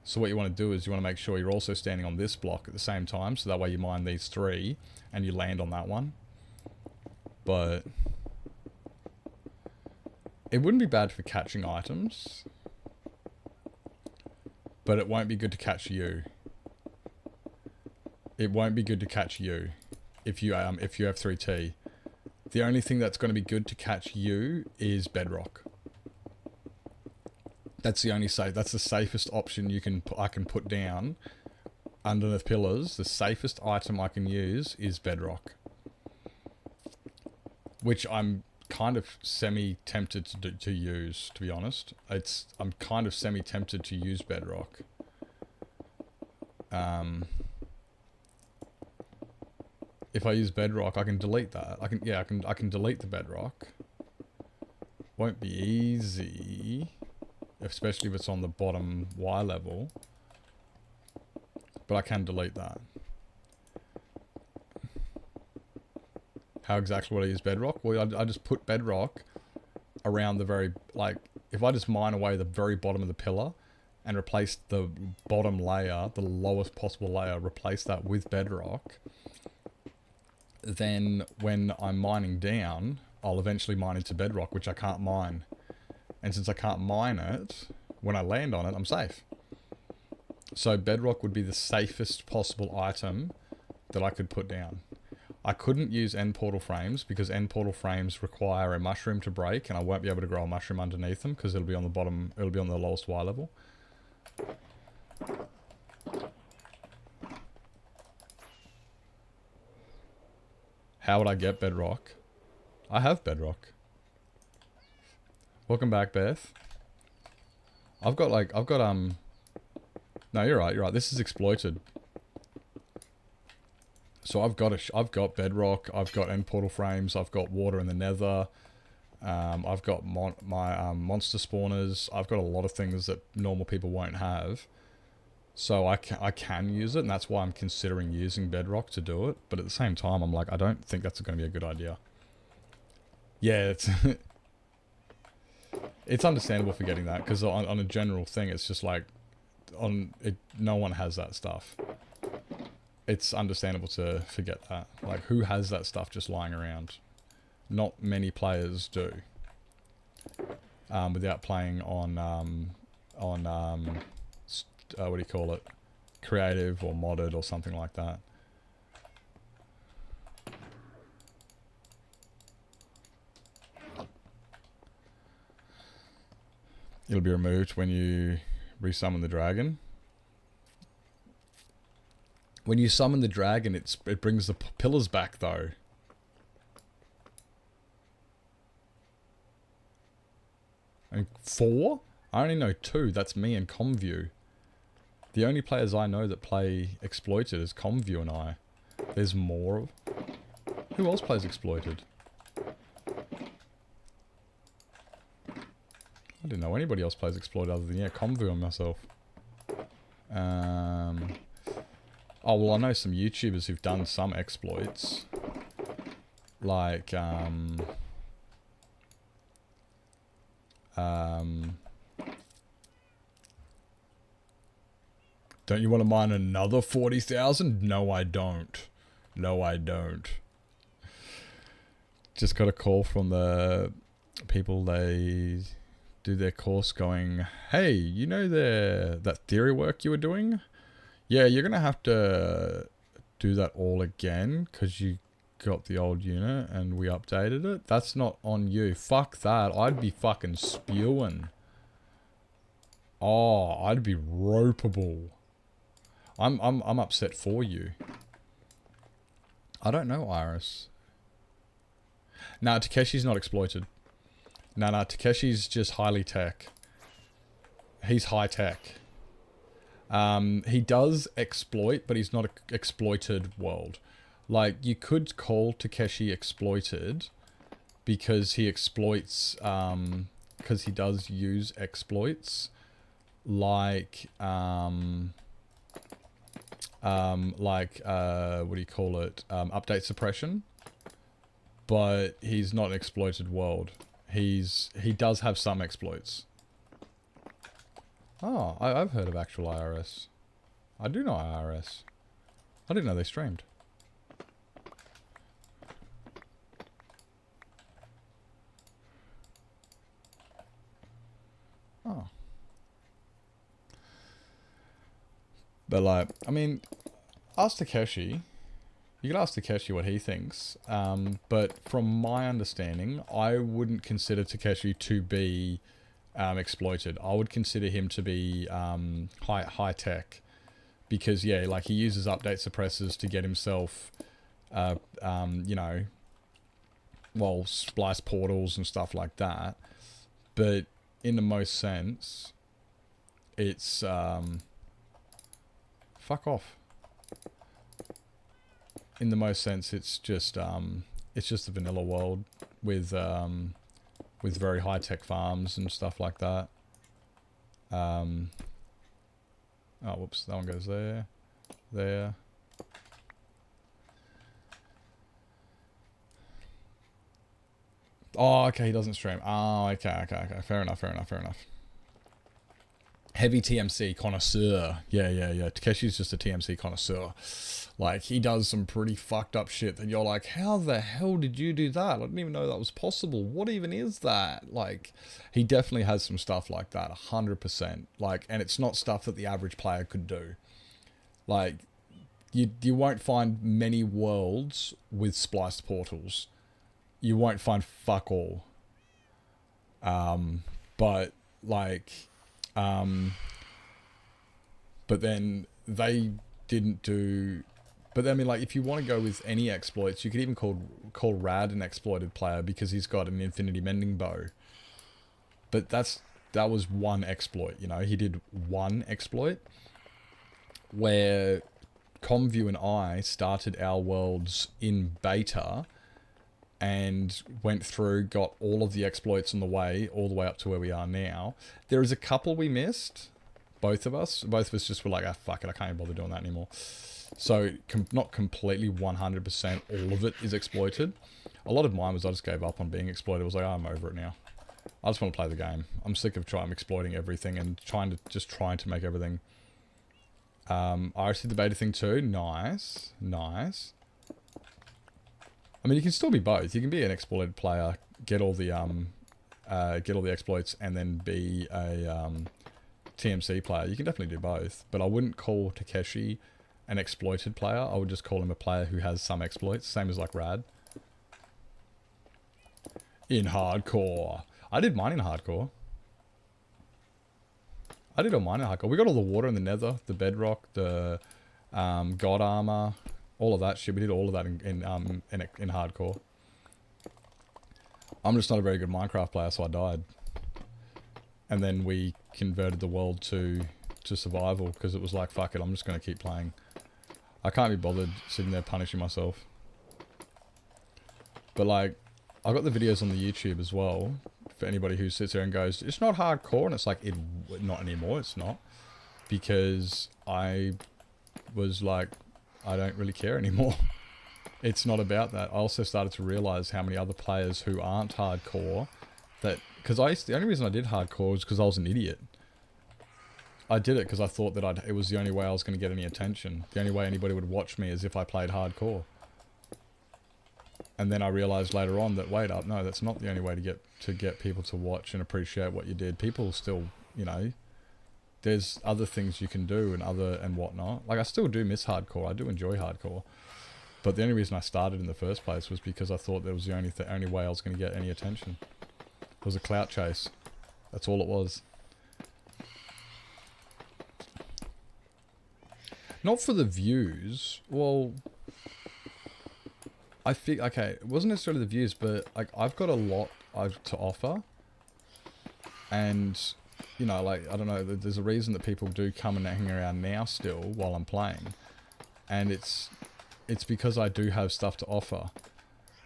So what you want to do is you want to make sure you're also standing on this block at the same time, so that way you mine these three and you land on that one. But it wouldn't be bad for catching items, but it won't be good to catch you. It won't be good to catch you if you have 3T. The only thing that's going to be good to catch you is bedrock. That's the only safe. That's the safest option I can put down underneath pillars. The safest item I can use is bedrock, which I'm kind of semi-tempted to use, to be honest. I'm kind of semi-tempted to use bedrock. If I use bedrock, I can delete that. I can delete the bedrock. Won't be easy, especially if it's on the bottom Y level. But I can delete that. How exactly would I use bedrock? Well, I just put bedrock around the very, like, if I just mine away the very bottom of the pillar and replace the bottom layer, the lowest possible layer, replace that with bedrock, then when I'm mining down, I'll eventually mine into bedrock, which I can't mine. And since I can't mine it, when I land on it, I'm safe. So bedrock would be the safest possible item that I could put down. I couldn't use end portal frames because end portal frames require a mushroom to break, and I won't be able to grow a mushroom underneath them because it'll be on the bottom, it'll be on the lowest Y level. How would I get bedrock? I have bedrock. Welcome back, Beth. No, you're right. This is exploited. So I've got bedrock, I've got end portal frames, I've got water in the nether, I've got my monster spawners, I've got a lot of things that normal people won't have. So I can use it, and that's why I'm considering using bedrock to do it. But at the same time, I'm like, I don't think that's going to be a good idea. Yeah, it's it's understandable for getting that, because on a general thing, it's just like, no one has that stuff. It's understandable to forget that. Like, who has that stuff just lying around? Not many players do. Without playing on what do you call it? Creative or modded or something like that. It'll be removed when you resummon the dragon. When you summon the dragon, it brings the pillars back, though. And 4? I only know 2. That's me and Comview. The only players I know that play Exploited is Comview and I. There's more. Who else plays Exploited? I didn't know anybody else plays Exploited other than, yeah, Comview and myself. Oh, well, I know some YouTubers who've done some exploits. Like, don't you want to mine another 40,000? No, I don't. No, I don't. Just got a call from the people they do their course going, hey, you know that theory work you were doing? Yeah, you're going to have to do that all again because you got the old unit and we updated it. That's not on you. Fuck that. I'd be fucking spewing. Oh, I'd be ropeable. I'm upset for you. I don't know, Iris. Nah, Takeshi's not exploited. Nah, Takeshi's just highly tech. He's high tech. He does exploit, but he's not exploited world. Like, you could call Takeshi exploited because he exploits, because he does use exploits like, what do you call it? Update suppression. But he's not an exploited world. He does have some exploits. Oh, I've heard of actual IRS. I do know IRS. I didn't know they streamed. Oh. But like, I mean, ask Takeshi. You could ask Takeshi what he thinks. But from my understanding, I wouldn't consider Takeshi to be exploited. I would consider him to be high tech, because yeah, like he uses update suppressors to get himself, you know, well, splice portals and stuff like that. But in the most sense, it's fuck off. In the most sense, it's just a vanilla world with very high tech farms and stuff like that. Oh, whoops! That one goes there, there. Oh, okay, he doesn't stream. Oh, okay. Fair enough. Heavy TMC connoisseur. Yeah. Takeshi's just a TMC connoisseur. Like, he does some pretty fucked up shit that you're like, how the hell did you do that? I didn't even know that was possible. What even is that? Like, he definitely has some stuff like that, 100%. Like, and it's not stuff that the average player could do. Like, you won't find many worlds with spliced portals. You won't find fuck all. But, like... but then they didn't do... But then, I mean, like, if you want to go with any exploits, you could even call Rad an exploited player because he's got an infinity mending bow. But that was one exploit, you know? He did one exploit where Comview and I started our worlds in beta and went through, got all of the exploits on the way, all the way up to where we are now. There is a couple we missed. Both of us just were like, ah, fuck it, I can't even bother doing that anymore. So, not completely 100% all of it is exploited. A lot of mine was I just gave up on being exploited. I was like, oh, I'm over it now. I just want to play the game. I'm sick of exploiting everything and trying to make everything. I did the beta thing too. Nice. I mean, you can still be both. You can be an exploited player, get all the exploits, and then be a TMC player. You can definitely do both. But I wouldn't call Takeshi an exploited player. I would just call him a player who has some exploits, same as like Rad. In hardcore. I did mine in hardcore. I did all mine in hardcore. We got all the water and the nether, the bedrock, the god armor, all of that shit. We did all of that in hardcore. I'm just not a very good Minecraft player, so I died. And then we converted the world to survival, because it was like, fuck it, I'm just going to keep playing. I can't be bothered sitting there punishing myself. But like, I got the videos on the YouTube as well, for anybody who sits there and goes, it's not hardcore, and it's like, not anymore, it's not. Because I was like, I don't really care anymore. It's not about that. I also started to realize how many other players who aren't hardcore, that, because the only reason I did hardcore was because I was an idiot. I did it because I thought that it was the only way I was going to get any attention. The only way anybody would watch me is if I played hardcore. And then I realized later on that, wait up, no, that's not the only way to get people to watch and appreciate what you did. People still, you know, there's other things you can do and whatnot. Like, I still do miss hardcore. I do enjoy hardcore. But the only reason I started in the first place was because I thought that was the only way I was going to get any attention. It was a clout chase. That's all it was. Not for the views. Well, I think, okay, it wasn't necessarily the views, but like, I've got a lot to offer. And, you know, like, I don't know, there's a reason that people do come and hang around now still while I'm playing. And it's because I do have stuff to offer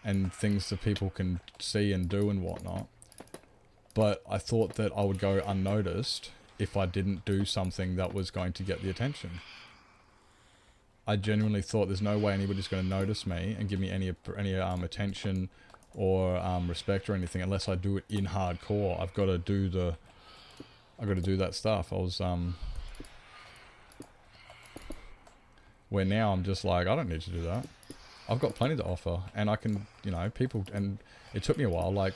and things that people can see and do and whatnot. But I thought that I would go unnoticed if I didn't do something that was going to get the attention. I genuinely thought there's no way anybody's going to notice me and give me any attention or respect or anything unless I do it in hardcore. I've got to do that stuff. I was where now I'm just like, I don't need to do that. I've got plenty to offer, and I can, you know, people, and it took me a while. Like,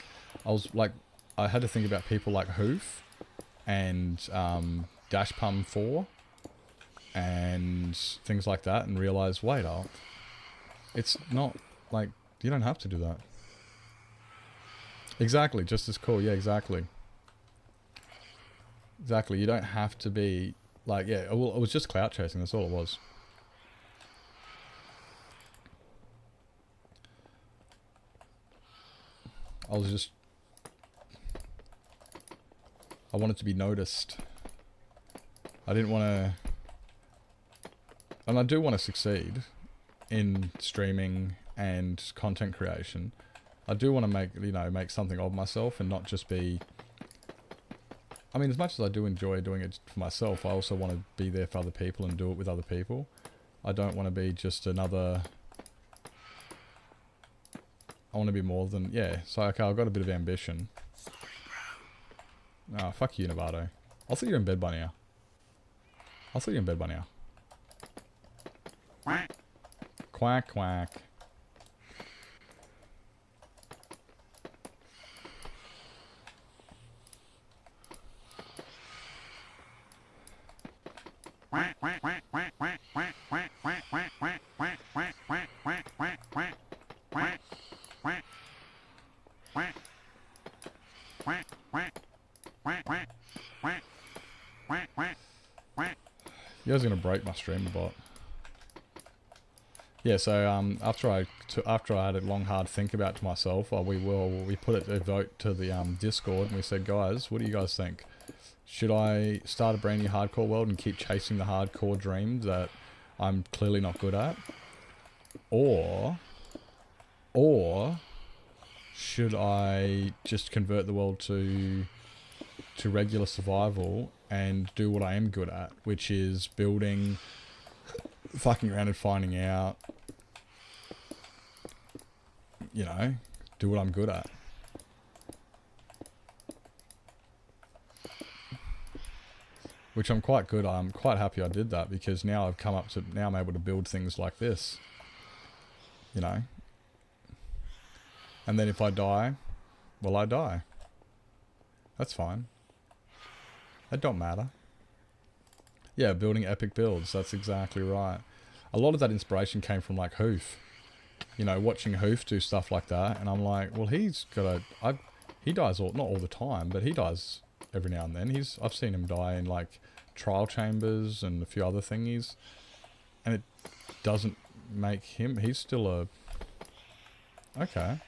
I had to think about people like HoF and Dash Pum 4 and things like that, and realize, wait up, it's not like, you don't have to do that. Exactly, just as cool. Yeah, exactly. Exactly, you don't have to be like, yeah, it was just clout chasing, that's all it was. I wanted to be noticed. I didn't want to, and I do want to succeed in streaming and content creation. I do want to make something of myself and not just be, I mean, as much as I do enjoy doing it for myself, I also want to be there for other people and do it with other people. I don't want to be just another, I want to be more than, yeah. So, okay, I've got a bit of ambition. Oh, fuck you, Novato. I thought you were in bed by now. Quack, quack. You guys are gonna break my streamer bot. Yeah, so after I had a long hard think about to myself, we put a vote to the Discord, and we said, guys, what do you guys think? Should I start a brand new hardcore world and keep chasing the hardcore dream that I'm clearly not good at, or should I just convert the world to regular survival and do what I am good at, which is building, fucking around and finding out, you know, do what I'm good at. Which I'm quite good. I'm quite happy I did that, because now I'm able to build things like this, you know. And then if I die, well, I die. That's fine. That don't matter. Yeah, building epic builds. That's exactly right. A lot of that inspiration came from like HoF. You know, watching HoF do stuff like that, and I'm like, well, he dies not all the time, but he dies every now and then. I've seen him die in like trial chambers and a few other thingies, and it doesn't make him. He's still a okay.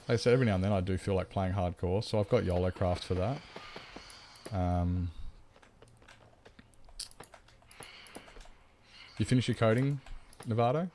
Like I said, every now and then I do feel like playing hardcore, so I've got YOLO craft for that. You finish your coding, Nevado?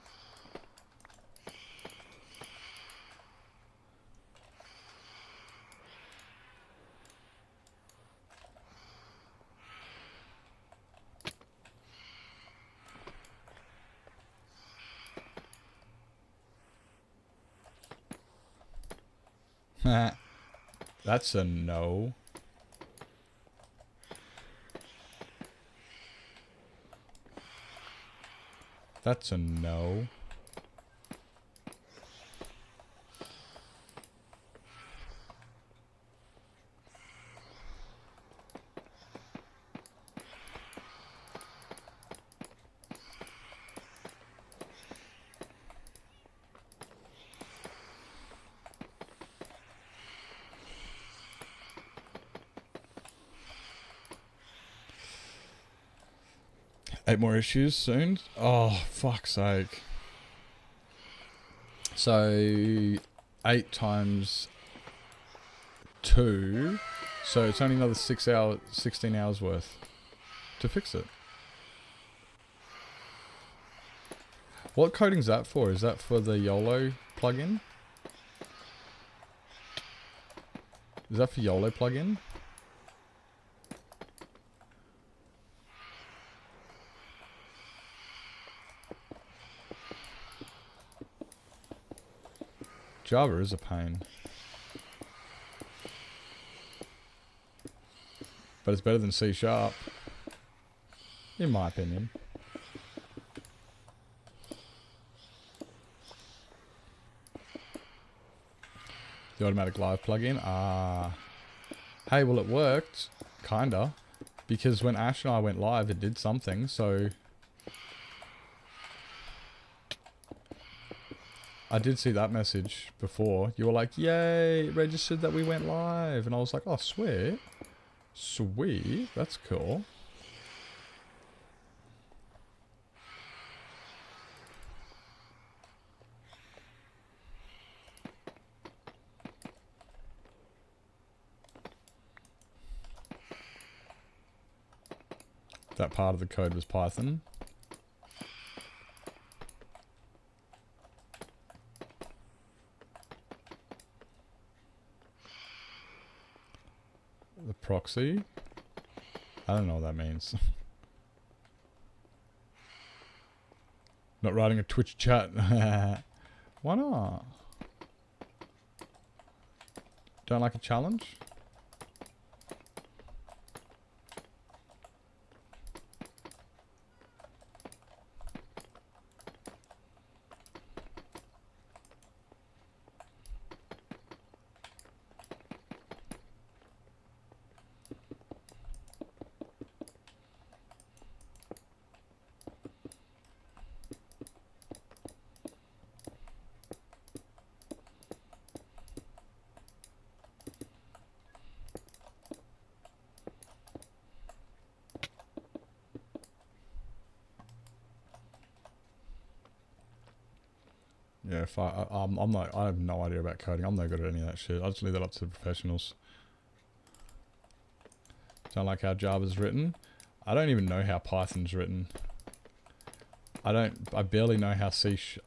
That's a no. That's a no. Eight more issues soon. Oh, fuck's sake. So, 8 times 2. So it's only another 16 hours worth to fix it. What coding's that for? Is that for the YOLO plugin? Is that for YOLO plugin? Java is a pain. But it's better than C#, in my opinion. The automatic live plugin? Ah. Hey, well it worked. Kinda. Because when Ash and I went live, it did something, so... I did see that message before. You were like, yay, it registered that we went live. And I was like, oh, sweet. Sweet. That's cool. That part of the code was Python. The proxy? I don't know what that means. Not writing a Twitch chat. Why not? Don't like a challenge? Yeah, if I'm not, I have no idea about coding. I'm no good at any of that shit. I just leave that up to the professionals. Don't like how Java's written. I don't even know how Python's written. I barely know how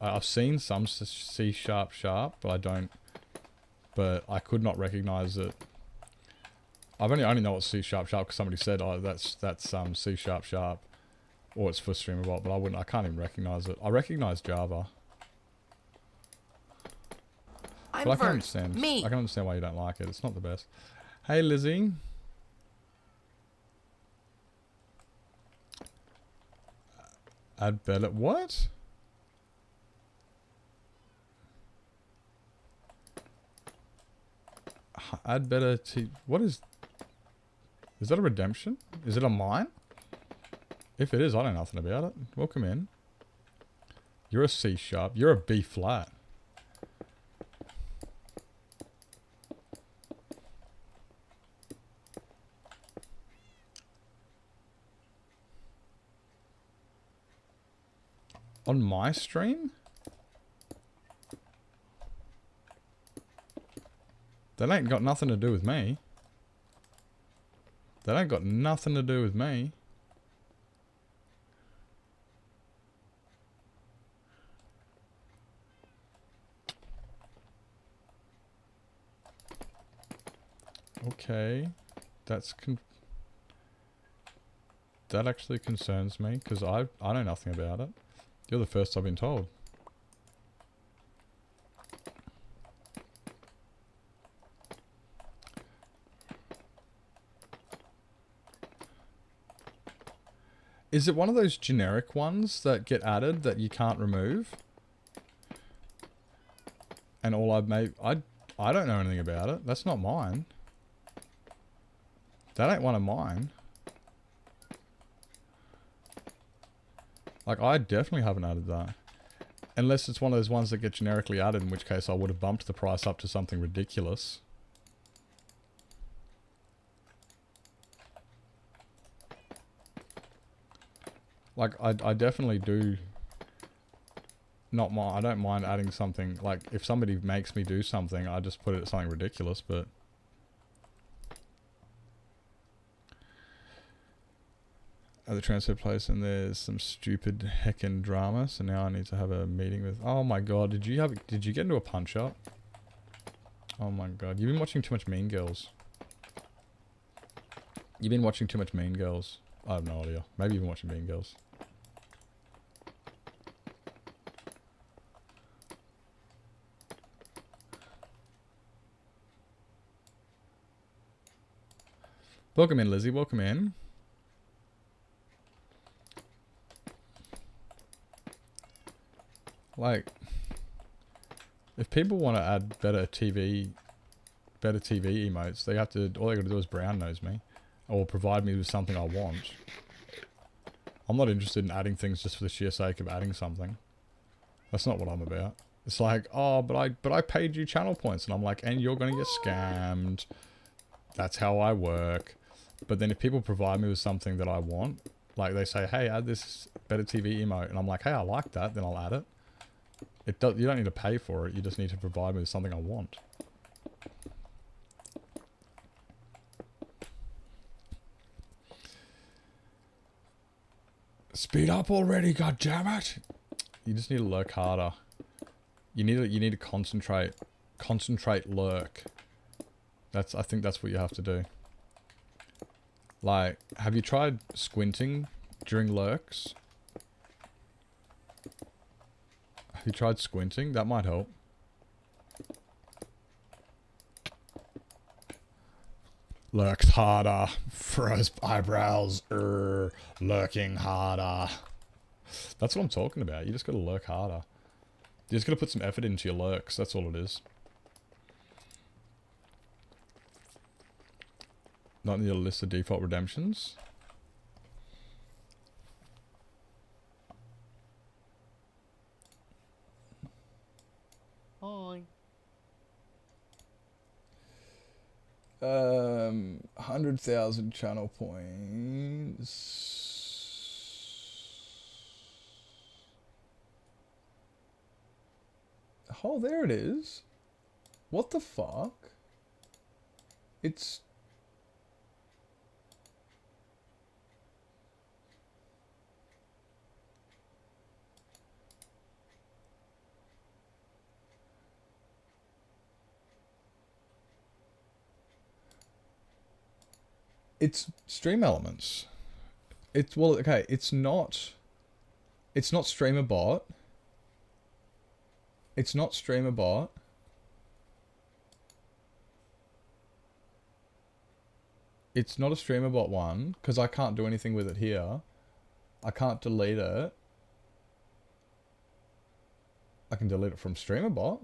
I've seen some C#, but I don't, but I could not recognize it. I only know what C#, because somebody said, oh, that's C#, or it's for StreamerBot, but I can't even recognize it. I recognize Java. But I can understand. I can understand why you don't like it. It's not the best. Hey, Lizzie. Add better. What? Add better to. What is. Is that a redemption? Is it a mine? If it is, I know nothing about it. Welcome in. You're a C#. You're a B flat. On my stream? That ain't got nothing to do with me. That ain't got nothing to do with me. Okay. That actually concerns me, because I know nothing about it. You're the first I've been told. Is it one of those generic ones that get added that you can't remove? And all I've made... I don't know anything about it. That's not mine. That ain't one of mine. Like, I definitely haven't added that. Unless it's one of those ones that get generically added, in which case I would have bumped the price up to something ridiculous. Like, I definitely do not mind. I don't mind adding something. Like, if somebody makes me do something, I just put it at something ridiculous, but... At the transfer place, and there's some stupid heckin' drama, so now I need to have a meeting with... Oh my god, did you get into a punch-up? Oh my god, you've been watching too much Mean Girls. You've been watching too much Mean Girls. I have no idea. Maybe you've been watching Mean Girls. Welcome in, Lizzie. Welcome in. Like, if people want to add better TV emotes, they have to, all they gotta do is brown nose me. Or provide me with something I want. I'm not interested in adding things just for the sheer sake of adding something. That's not what I'm about. It's like, oh, but I paid you channel points. And I'm like, and you're gonna get scammed. That's how I work. But then if people provide me with something that I want, like they say, hey, add this better TV emote. And I'm like, hey, I like that, then I'll add it. You don't need to pay for it, you just need to provide me with something I want. Speed up already, goddammit! You just need to lurk harder. You need to concentrate. Concentrate lurk. I think that's what you have to do. Like, have you tried squinting during lurks? Have you tried squinting? That might help. Lurked harder. Froze eyebrows. Lurking harder. That's what I'm talking about. You just gotta lurk harder. You just gotta put some effort into your lurks. That's all it is. Not in your list of default redemptions. Hi. 100,000 channel points. Oh, there it is. What the fuck? It's... It's Stream Elements. It's, well, okay, it's not Streamer Bot. It's not Streamer Bot. It's not a Streamer Bot one, because I can't do anything with it here. I can't delete it. I can delete it from Streamer Bot.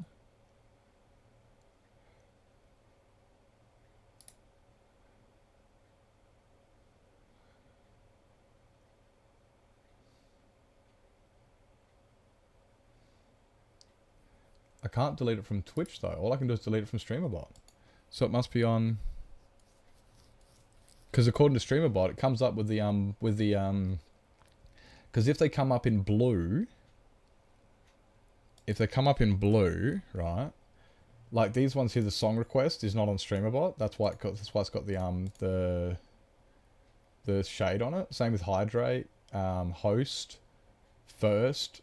I can't delete it from Twitch though. All I can do is delete it from StreamerBot. So it must be on... Because according to StreamerBot, it comes up with the, because if they come up in blue, if they come up in blue, right? Like these ones here, the song request is not on StreamerBot. That's why it's got the shade on it. Same with hydrate, host, first.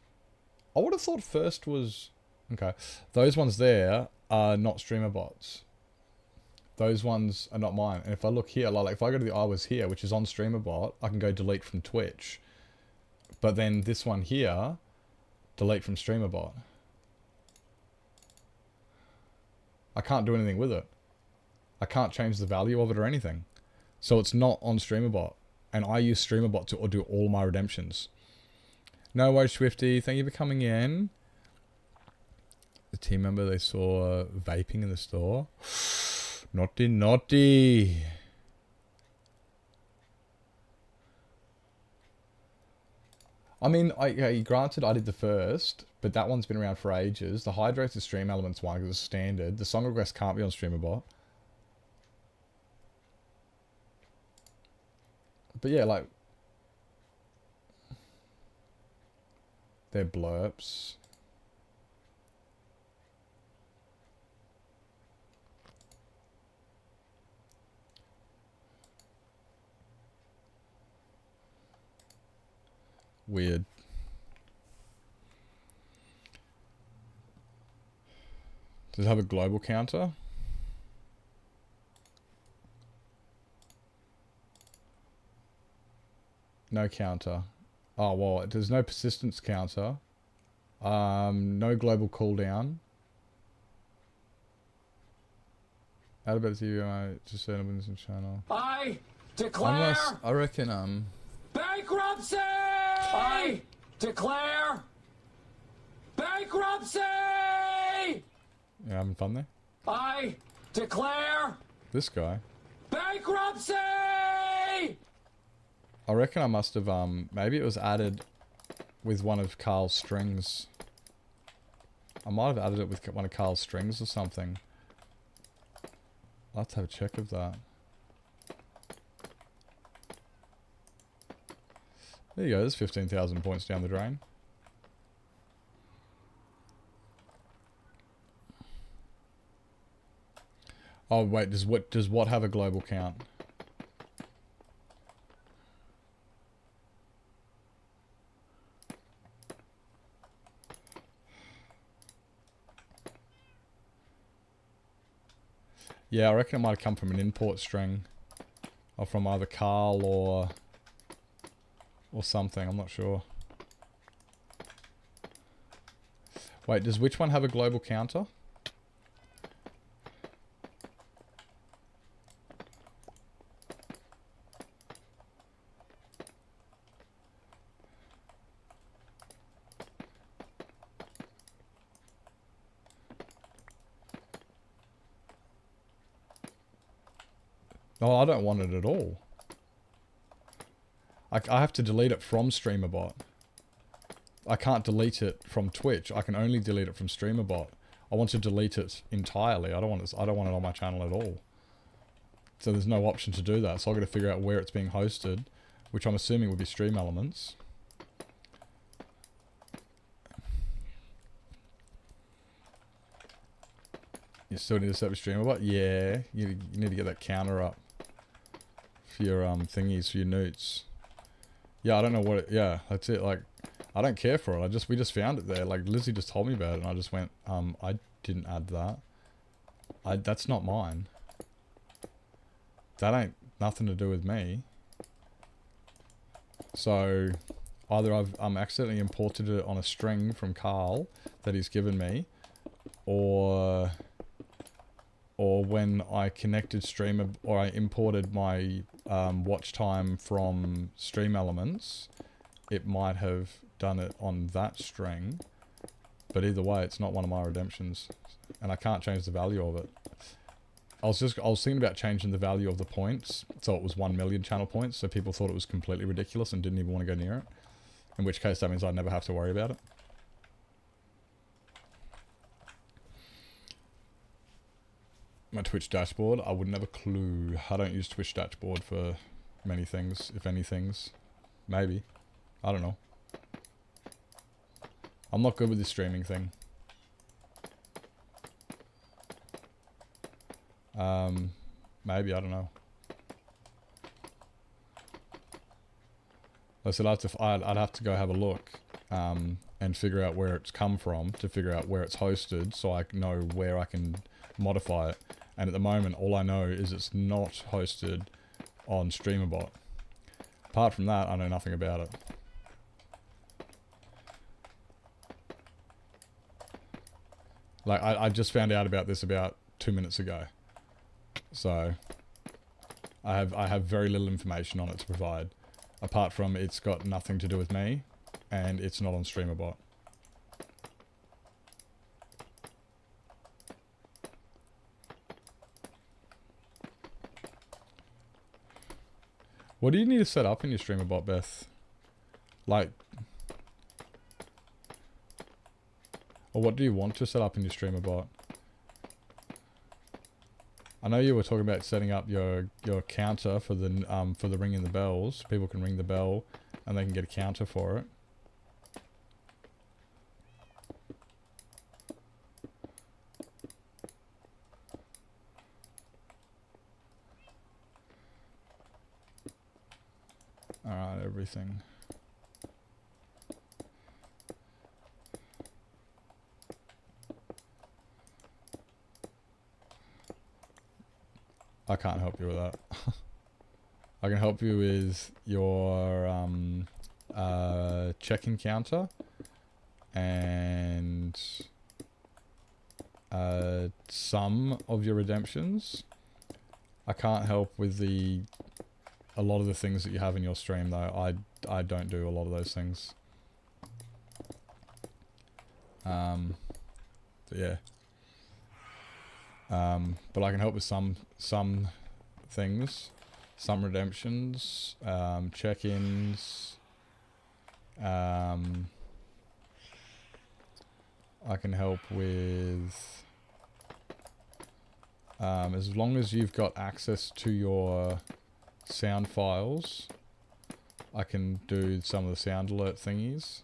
I would have thought first was okay. Those ones there are not StreamerBots. Those ones are not mine. And if I look here, like if I go to the I was here, which is on StreamerBot, I can go delete from Twitch. But then this one here, delete from StreamerBot. I can't do anything with it. I can't change the value of it or anything. So it's not on StreamerBot. And I use StreamerBot to do all my redemptions. No worries, Swifty. Thank you for coming in. The team member, they saw vaping in the store. Naughty, naughty. I mean, granted, I did the first, but that one's been around for ages. The hydrated stream elements one because it's standard. The song request can't be on StreamerBot. But yeah, like, they're blurps. Weird. Does it have a global counter? No counter. Oh, well, there's no persistence counter. No global cooldown. Add about TV to certain windows and channel. I declare Unless, I reckon, bankruptcy! I declare bankruptcy! you having fun there? I declare This guy. bankruptcy! I reckon I must have, maybe it was added with one of Carl's strings. I might have added it with one of Carl's strings or something. I'll have to have a check of that. There you go, there's 15,000 points down the drain. Oh wait, does what have a global count? Yeah, I reckon it might have come from an import string. Or from either Carl or something, I'm not sure. Wait, does which one have a global counter? Oh, I don't want it at all. I have to delete it from StreamerBot. I can't delete it from Twitch. I can only delete it from StreamerBot. I want to delete it entirely. I don't want it on my channel at all. So there's no option to do that. So I've got to figure out where it's being hosted, which I'm assuming would be Stream Elements. You still need to set up StreamerBot? Yeah, you need to get that counter up for your thingies, for your newts. Yeah, I don't know what it, yeah, that's it. Like, I don't care for it. We just found it there. Like, Lizzie just told me about it and I just went, I didn't add that. That's not mine. That ain't nothing to do with me. So, either I've accidentally imported it on a string from Carl that he's given me, or when I connected Streamer, or I imported my watch time from Stream Elements, it might have done it on that string. But either way, it's not one of my redemptions, and I can't change the value of it. I was thinking about changing the value of the points, so it was 1 million channel points, so people thought it was completely ridiculous and didn't even want to go near it. In which case, that means I'd never have to worry about it. My Twitch dashboard, I wouldn't have a clue. I don't use Twitch dashboard for many things, if any things. Maybe. I don't know. I'm not good with this streaming thing. Maybe, I don't know. I said I'd have to go have a look and figure out where it's come from to figure out where it's hosted so I know where I can modify it. And at the moment, all I know is it's not hosted on StreamerBot. Apart from that, I know nothing about it. Like, I just found out about this about 2 minutes ago. So, I have very little information on it to provide. Apart from it's got nothing to do with me, and it's not on StreamerBot. What do you need to set up in your StreamerBot, Beth? Like... Or what do you want to set up in your StreamerBot? I know you were talking about setting up your counter for the ringing the bells. People can ring the bell and they can get a counter for it. Alright, everything. I can't help you with that. I can help you with your check-in counter and some of your redemptions. I can't help with a lot of the things that you have in your stream though. I don't do a lot of those things. But yeah. But I can help with some things, some redemptions, check-ins. I can help with as long as you've got access to your sound files. I can do some of the sound alert thingies.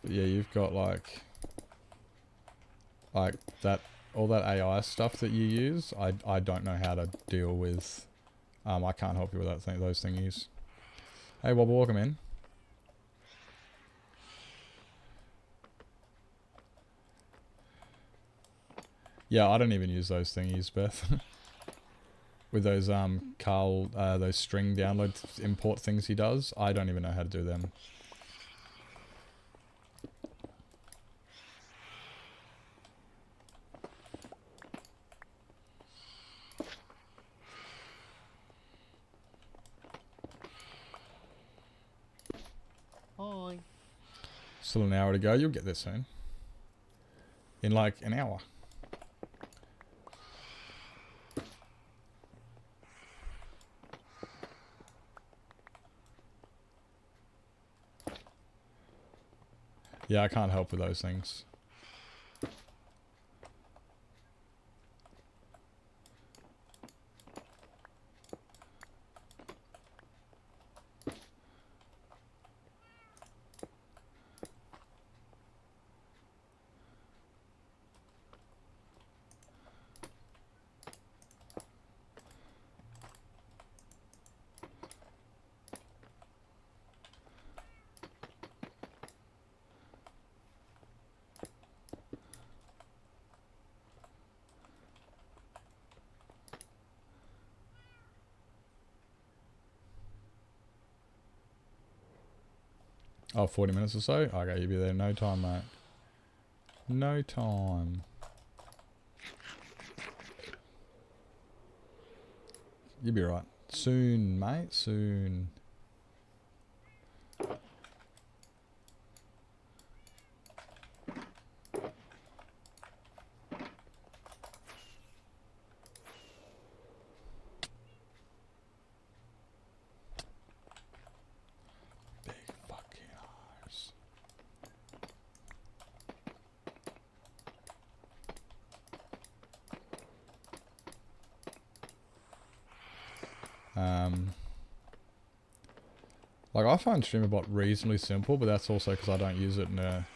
But yeah, you've got like that, all that AI stuff that you use. I don't know how to deal with. I can't help you with that thing, those thingies. Hey, Wobble, welcome in. Yeah, I don't even use those thingies, Beth. With those Carl, those string download import things he does, I don't even know how to do them. Hi. Still an hour to go. You'll get there soon. In like an hour. Yeah, I can't help with those things. Oh, 40 minutes or so? Okay, you'll be there in no time, mate. No time. You'll be right. Soon, mate. Soon. Like I find StreamerBot reasonably simple, but that's also because I don't use it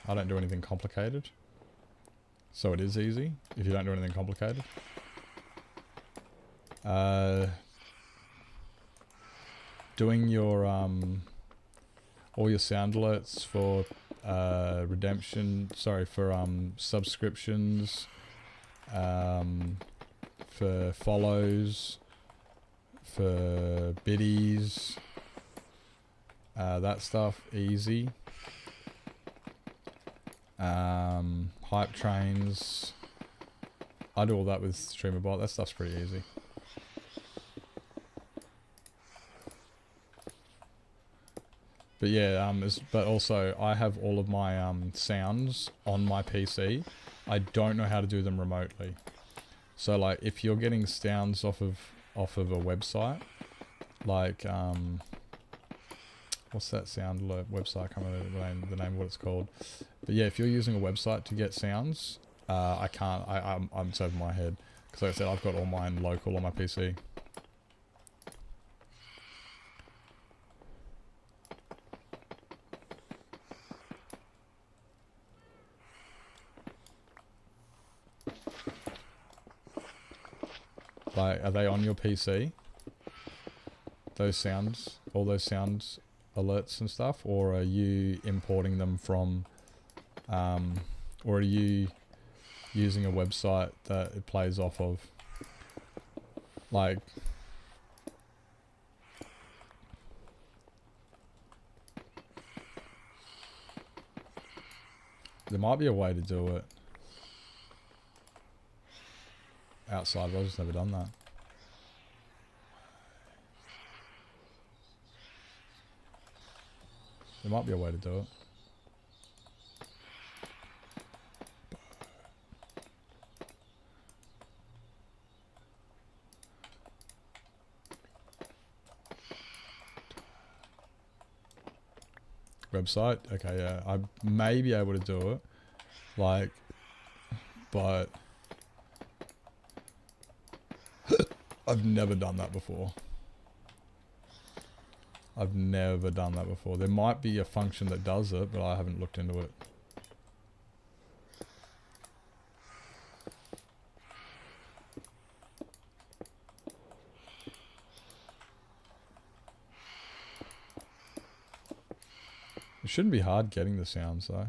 I don't do anything complicated. So it is easy if you don't do anything complicated. Doing your all your sound alerts for subscriptions, for follows, for biddies, that stuff easy. Hype trains, I do all that with StreamerBot. That stuff's pretty easy. But yeah, but also I have all of my sounds on my PC. I don't know how to do them remotely. So like if you're getting sounds off of a website, like what's that sound alert website? I can't remember the name of what it's called. But yeah, if you're using a website to get sounds, I can't. I'm it's over my head because like I said, I've got all mine local on my PC. Like, are they on your PC? Those sounds, all those sounds alerts and stuff, or are you importing them from, or are you using a website that it plays off of? Like, there might be a way to do it outside, but I've just never done that. There might be a way to do it. Website? Okay, yeah. I may be able to do it. Like, but I've never done that before. I've never done that before. There might be a function that does it, but I haven't looked into it. It shouldn't be hard getting the sounds though.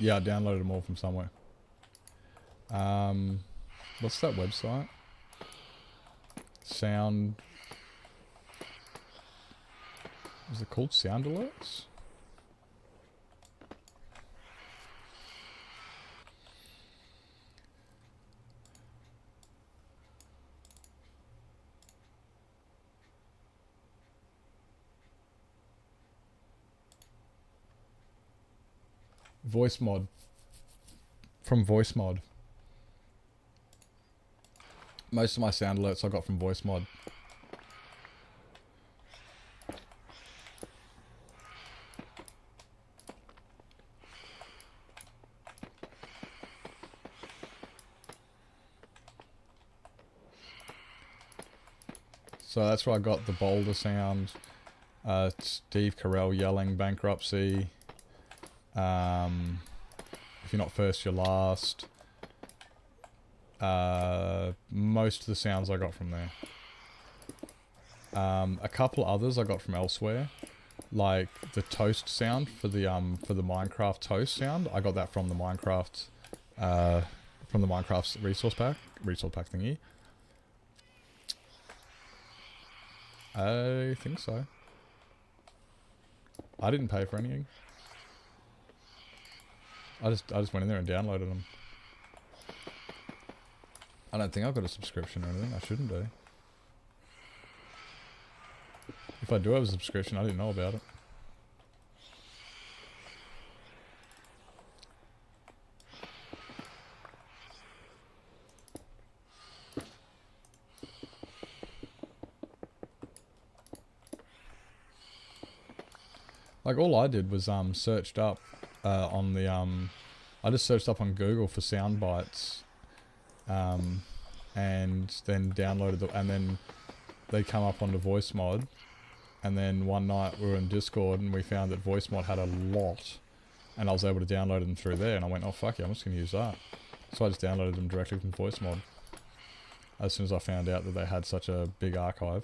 Yeah, I downloaded them all from somewhere. What's that website? Sound... Is it called Sound Alerts? Voice mod. From voice mod. Most of my sound alerts I got from voice mod. So that's where I got the Boulder sound. Steve Carell yelling bankruptcy. If you're not first, you're last. Most of the sounds I got from there. A couple others I got from elsewhere, like the toast sound for the Minecraft toast sound. I got that from the Minecraft resource pack thingy. I think so. I didn't pay for anything. I just went in there and downloaded them. I don't think I've got a subscription or anything. I shouldn't do. If I do have a subscription, I didn't know about it. Like, all I did was searched up on the I just searched up on Google for sound bites, and then downloaded and then they come up onto voice mod, and then one night we were in Discord and we found that voice mod had a lot, and I was able to download them through there, and I went, oh fuck yeah, I'm just gonna use that. So I just downloaded them directly from voice mod as soon as I found out that they had such a big archive.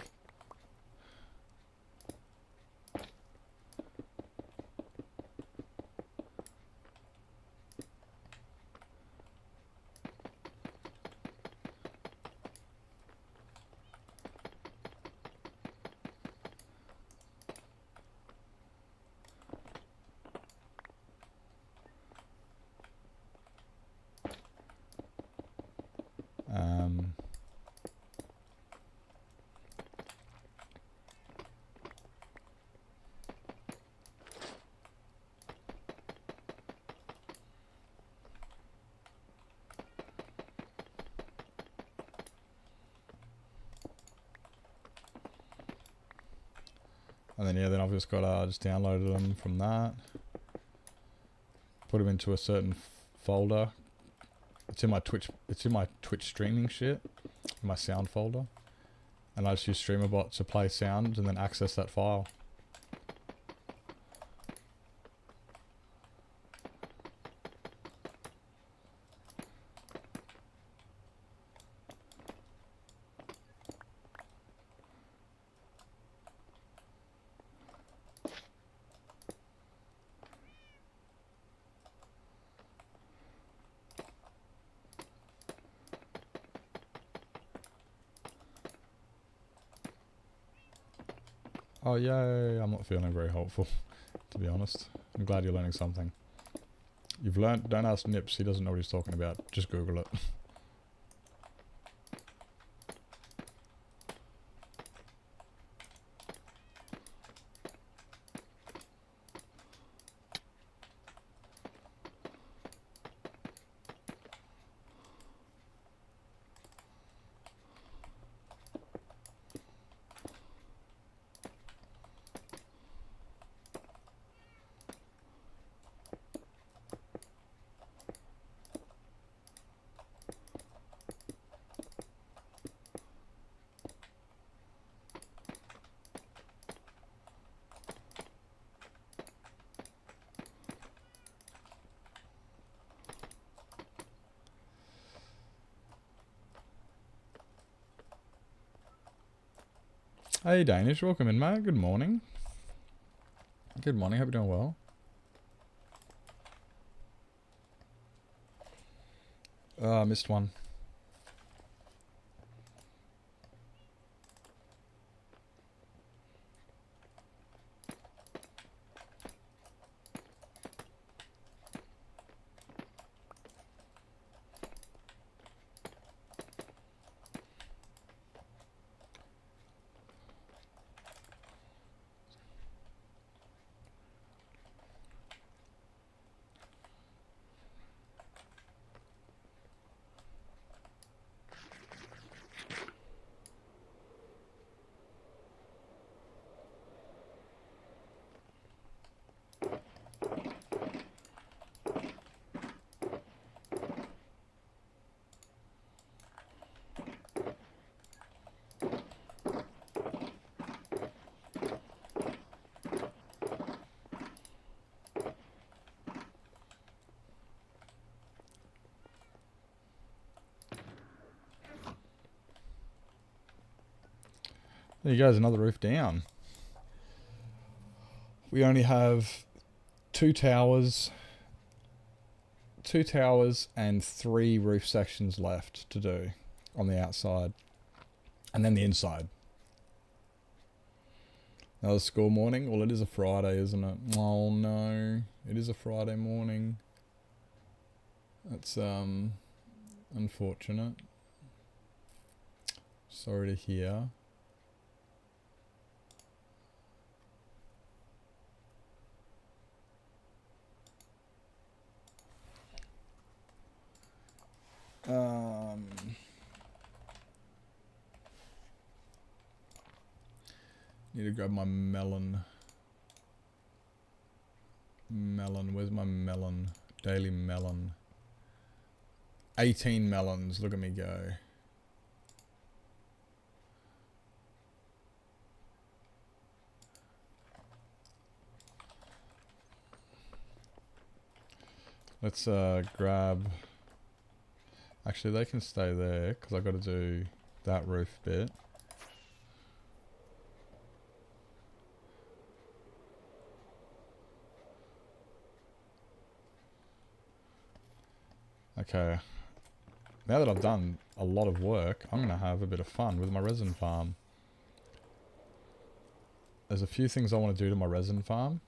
And then yeah, then I've just got just downloaded them from that, put them into a certain folder. It's in my Twitch. It's in my Twitch streaming shit, in my sound folder, and I just use StreamerBot to play sound and then access that file. Oh yay, I'm not feeling very hopeful, to be honest. I'm glad you're learning something. You've learnt, don't ask Nips, he doesn't know what he's talking about. Just Google it. Hey Danish, welcome in mate, good morning. Good morning, hope you're doing well. I missed one. There you go, there's another roof down. We only have two towers and 3 roof sections left to do on the outside. And then the inside. Another school morning? Well, it is a Friday, isn't it? Oh no, it is a Friday morning. That's unfortunate. Sorry to hear. Need to grab my melon. Melon, where's my melon? Daily melon. 18 melons, look at me go. Let's grab... Actually, they can stay there, because I've got to do that roof bit. Okay. Now that I've done a lot of work, I'm going to have a bit of fun with my resin farm. There's a few things I want to do to my resin farm.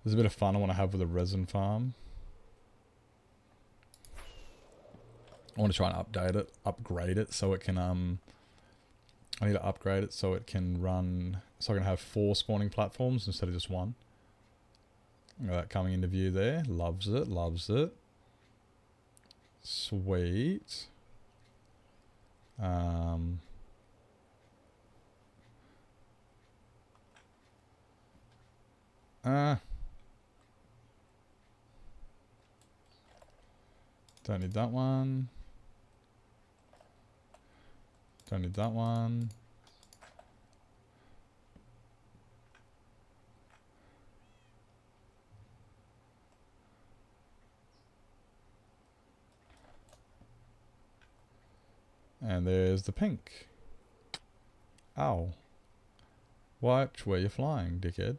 There's a bit of fun I want to have with a resin farm. I want to try and upgrade it so it can, I need to upgrade it so it can run, so I can have 4 spawning platforms instead of just 1. Look at that coming into view there. Loves it, loves it. Sweet. Don't need that one. Don't need that one. And there's the pink. Ow. Watch where you're flying, dickhead.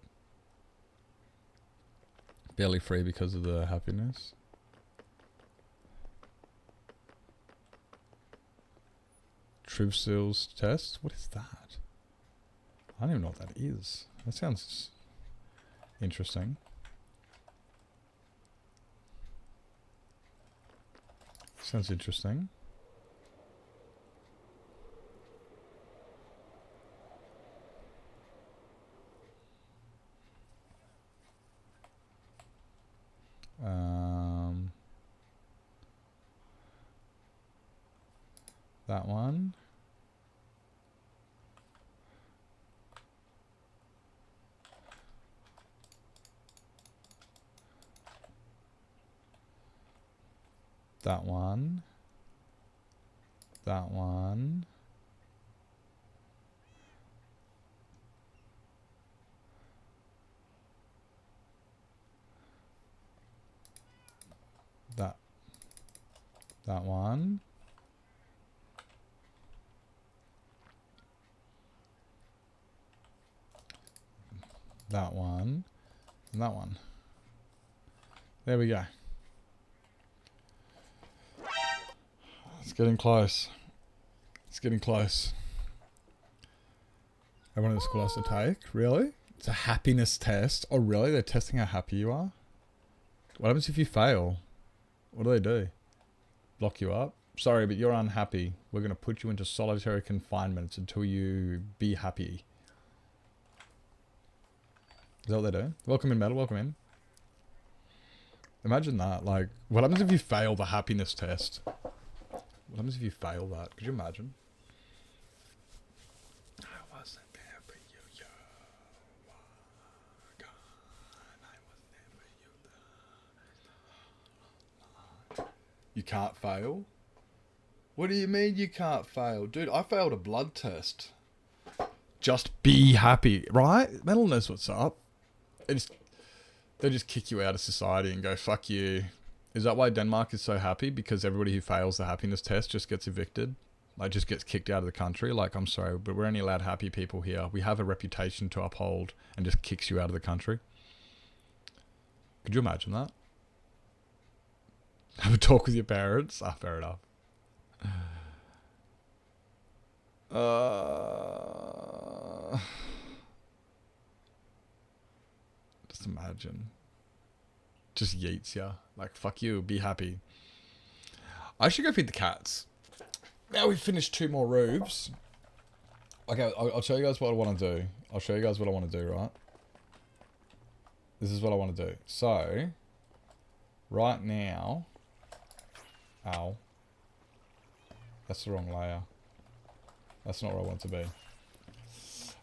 Barely free because of the happiness. Triv Seals test? What is that? I don't even know what that is. That sounds interesting. Sounds interesting. That one. That one. That one. That one. That one. And that one. There we go. It's getting close. It's getting close. Everyone at school has to take? Really? It's a happiness test. Oh, really? They're testing how happy you are? What happens if you fail? What do? Lock you up? Sorry, but you're unhappy. We're going to put you into solitary confinement until you be happy. Is that what they do? Welcome in, Metal. Welcome in. Imagine that. Like, what happens if you fail the happiness test? What happens if you fail that? Could you imagine? I wasn't there for you, yo. God, I wasn't there for you. You can't fail? What do you mean you can't fail? Dude, I failed a blood test. Just be happy, right? Metal knows what's up. They just kick you out of society and go, fuck you. Is that why Denmark is so happy? Because everybody who fails the happiness test just gets evicted? Like, just gets kicked out of the country? Like, I'm sorry, but we're only allowed happy people here. We have a reputation to uphold and just kicks you out of the country. Could you imagine that? Have a talk with your parents? Ah, fair enough. Just imagine. Just yeets ya. Like, fuck you, be happy. I should go feed the cats. Now we've finished 2 more roofs. Okay, I'll show you guys what I want to do. I'll show you guys what I want to do, right? This is what I want to do. So, right now... Ow. That's the wrong layer. That's not where I want to be.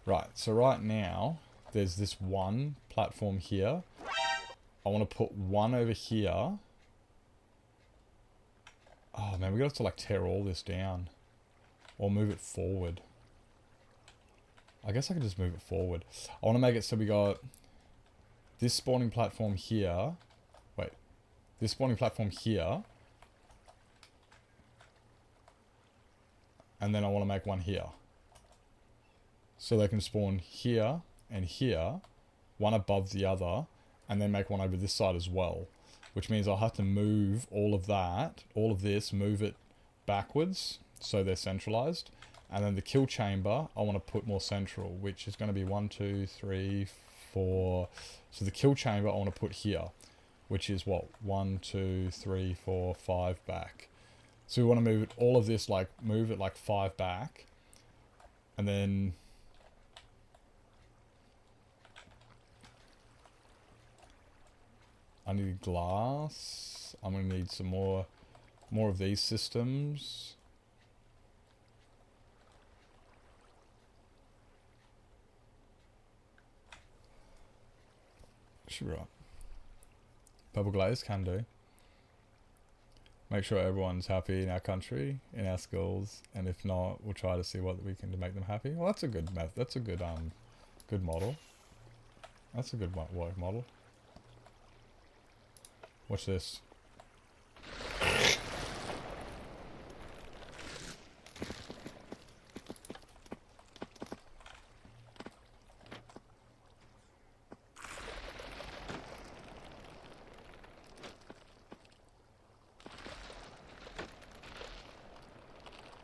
Right, so right now, there's this one platform here. I want to put one over here. Oh man, we're going to have to like tear all this down. Or move it forward. I guess I can just move it forward. I want to make it so we got this spawning platform here. Wait. This spawning platform here. And then I want to make one here. So they can spawn here and here. One above the other. And then make one over this side as well. Which means I'll have to move all of that. All of this. Move it backwards. So they're centralized. And then the kill chamber, I want to put more central, which is going to be 1, 2, 3, 4. So the kill chamber I want to put here, which is what? 1, 2, 3, 4, 5 back. So we want to move it, all of this, like, move it like 5 back. And then... I need glass. I'm going to need some more of these systems. Should be right. Purple glaze can do. Make sure everyone's happy in our country, in our schools, and if not, we'll try to see what we can to make them happy. Well, that's a good method. That's a good good model. That's a good work model. Watch this.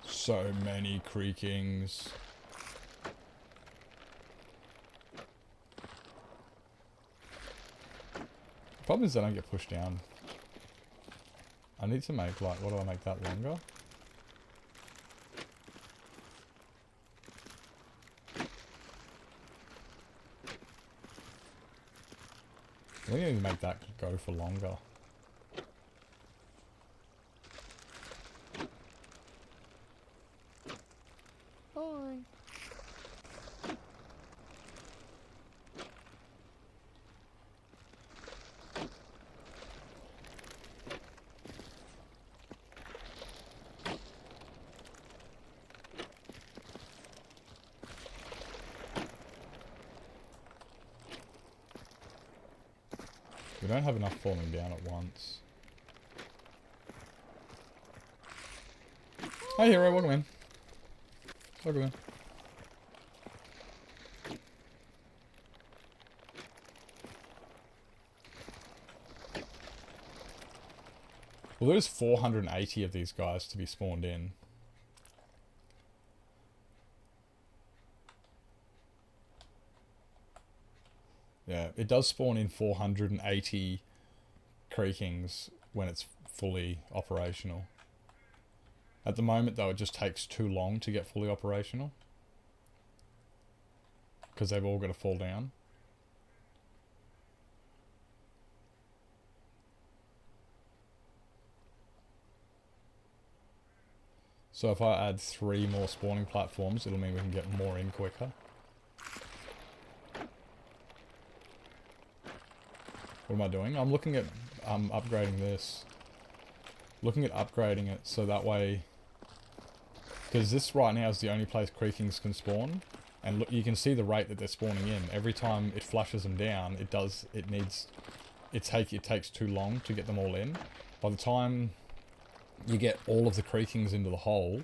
So many creakings. The problem is I don't get pushed down. I need to make, like, what do I make that longer? I think I need to make that go for longer. Boy. We don't have enough falling down at once. Hi hero, welcome in. Welcome in. Well, there's 480 of these guys to be spawned in. Yeah, it does spawn in 480 creakings when it's fully operational. At the moment, though, it just takes too long to get fully operational. Because they've all got to fall down. So if I add 3 more spawning platforms, it'll mean we can get more in quicker. What am I doing? I'm looking at upgrading this. Looking at upgrading it so that way... Because this right now is the only place creakings can spawn. And look, you can see the rate that they're spawning in. Every time it flushes them down, it takes too long to get them all in. By the time you get all of the creakings into the hole,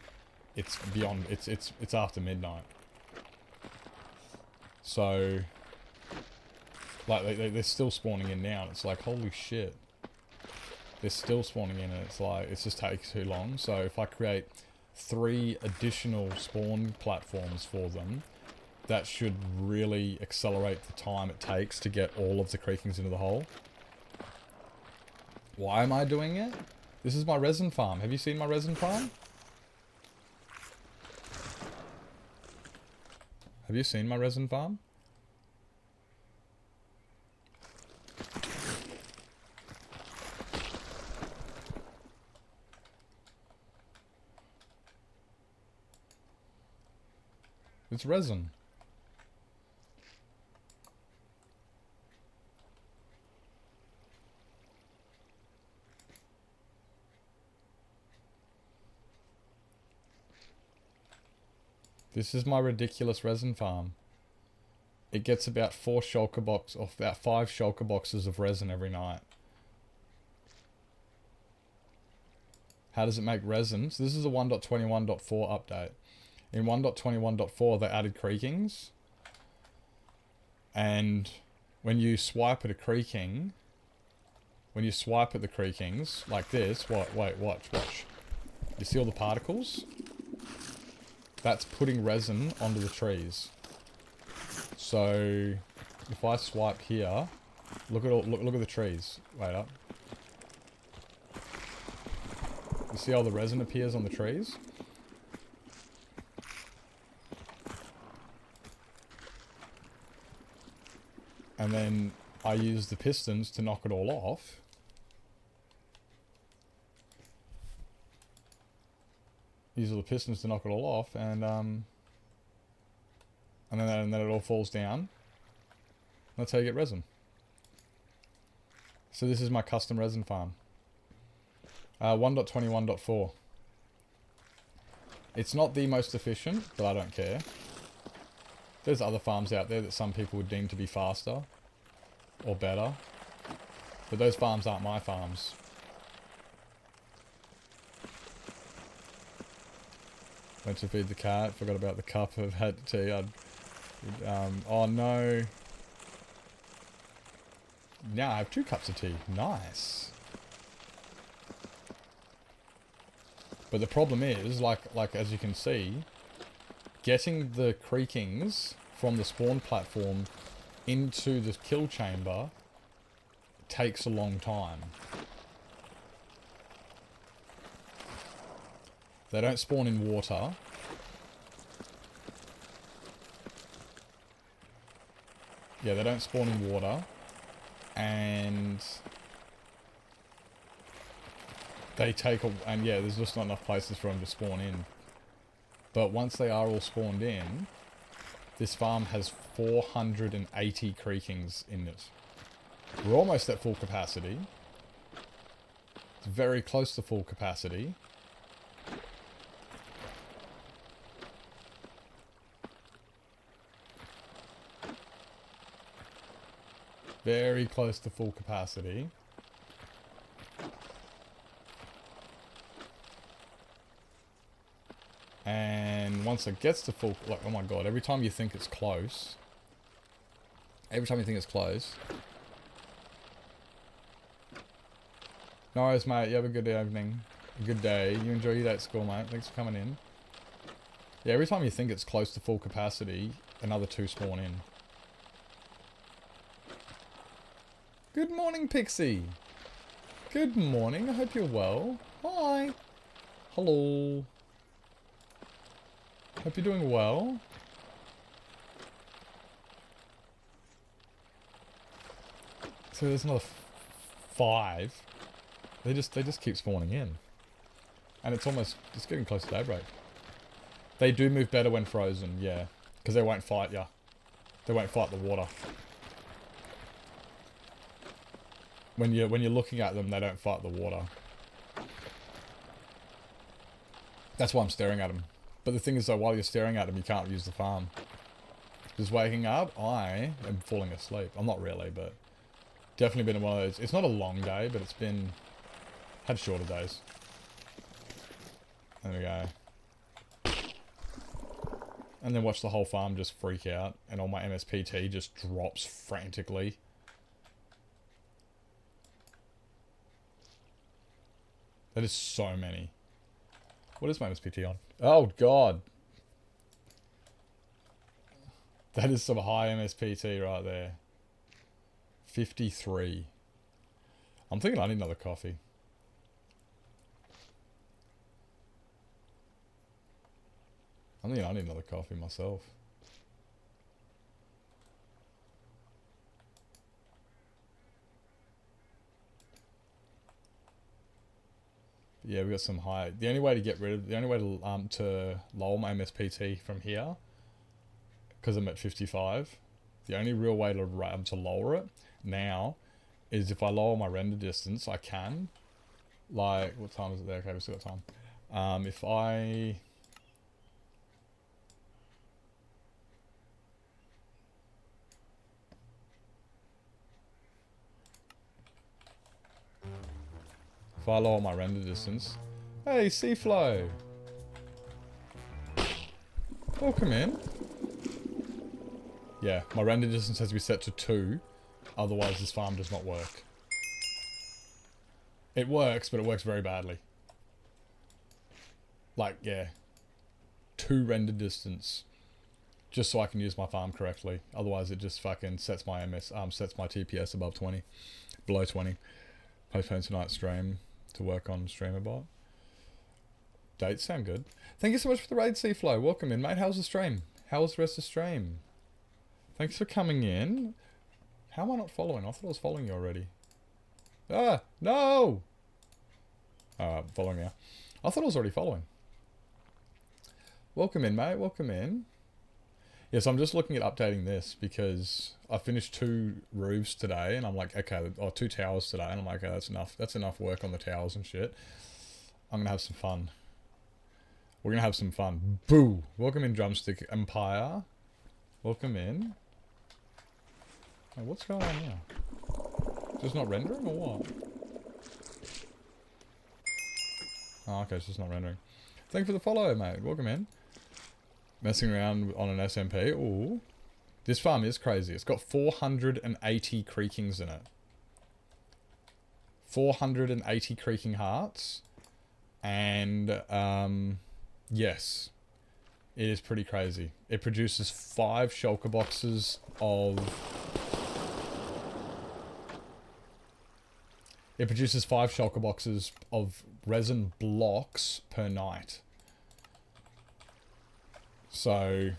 it's beyond, it's after midnight. So... Like, they're still spawning in now, and it's like, holy shit. They're still spawning in, and it's like, it just takes too long. So if I create 3 additional spawn platforms for them, that should really accelerate the time it takes to get all of the creakings into the hole. Why am I doing it? This is my resin farm. Have you seen my resin farm? Have you seen my resin farm? It's resin. This is my ridiculous resin farm. It gets about 4 shulker box, or about 5 shulker boxes of resin every night. How does it make resin? So this is a 1.21.4 update. In 1.21.4 they added creakings. And when you swipe at a creaking, when you swipe at the creakings, like this, watch. You see all the particles? That's putting resin onto the trees. So if I swipe here, look at the trees. Wait up. You see how the resin appears on the trees? And then I use the pistons to knock it all off. Use all the pistons to knock it all off, and then it all falls down. That's how you get resin. So this is my custom resin farm. 1.21.4. It's not the most efficient, but I don't care. There's other farms out there that some people would deem to be faster or better, but those farms aren't my farms. Went to feed the cat, forgot about the cup of had tea. Oh no. Now I have 2 cups of tea. Nice. But the problem is, like as you can see, getting the creakings from the spawn platform into the kill chamber takes a long time. They don't spawn in water. Yeah, they don't spawn in water. And they take a... And yeah, there's just not enough places for them to spawn in. But once they are all spawned in, this farm has 480 creakings in it. We're almost at full capacity. It's very close to full capacity. Very close to full capacity. And once it gets to full... Like, oh my god, every time you think it's close... Every time you think it's close... No worries, mate. You have a good evening. A good day. You enjoy your day at school, mate. Thanks for coming in. Yeah, every time you think it's close to full capacity, another 2 spawn in. Good morning, Pixie. Good morning. I hope you're well. Hi. Hello. Hope you're doing well. So there's another 5. They just keep spawning in. And it's getting close to daybreak. They do move better when frozen, yeah. Because they won't fight ya. They won't fight the water. When you're looking at them, they don't fight the water. That's why I'm staring at them. But the thing is though, while you're staring at them, you can't use the farm. Just waking up, I am falling asleep. I'm not really, but definitely been one of those. It's not a long day, but it's been... Had shorter days. There we go. And then watch the whole farm just freak out, and all my MSPT just drops frantically. That is so many. What is my MSPT on? Oh god. That is some high MSPT right there. 53. I'm thinking I need another coffee. I think I need another coffee myself. Yeah, we got some high. The only way to get rid of, the only way to lower my MSPT from here, because I'm at 55, the only real way to lower it now is if I lower my render distance. I can, like, what time is it there? Okay, we still got time. If I lower my render distance. Hey, Seaflow! Welcome in. Yeah, my render distance has to be set to 2, otherwise this farm does not work. It works, but it works very badly. Like, yeah. 2 render distance. Just so I can use my farm correctly. Otherwise it just fucking sets my sets my TPS above 20. Below 20. Postpone tonight's stream to work on StreamerBot. Dates sound good. Thank you so much for the raid, Seaflow. Welcome in, mate. How's the stream? How was the rest of the stream? Thanks for coming in. How am I not following? I thought I was following you already. Ah, no! Following you. I thought I was already following. Welcome in, mate. Welcome in. Yes, I'm just looking at updating this because I finished 2 roofs today and I'm like, okay, or 2 towers today and I'm like, okay, that's enough. That's enough work on the towers and shit. I'm gonna have some fun. We're gonna have some fun. Boo! Welcome in, Drumstick Empire. Welcome in. Oh, what's going on now? Just not rendering or what? Oh, okay, it's just not rendering. Thank you for the follow, mate. Welcome in. Messing around on an SMP. Ooh. This farm is crazy. It's got 480 creakings in it. 480 creaking hearts. And, yes. It is pretty crazy. It produces 5 shulker boxes of... It produces 5 shulker boxes of resin blocks per night. So,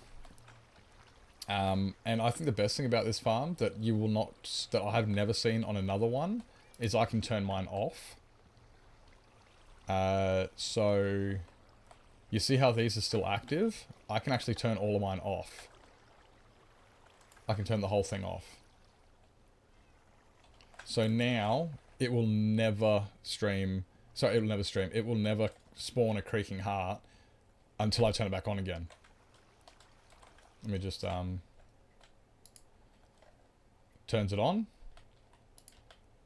and I think the best thing about this farm that you will not, that I have never seen on another one, is I can turn mine off. So, you see how these are still active? I can actually turn all of mine off. I can turn the whole thing off. So now, it will never stream, sorry, it will never stream, it will never spawn a creaking heart until I turn it back on again. Let me just, turns it on,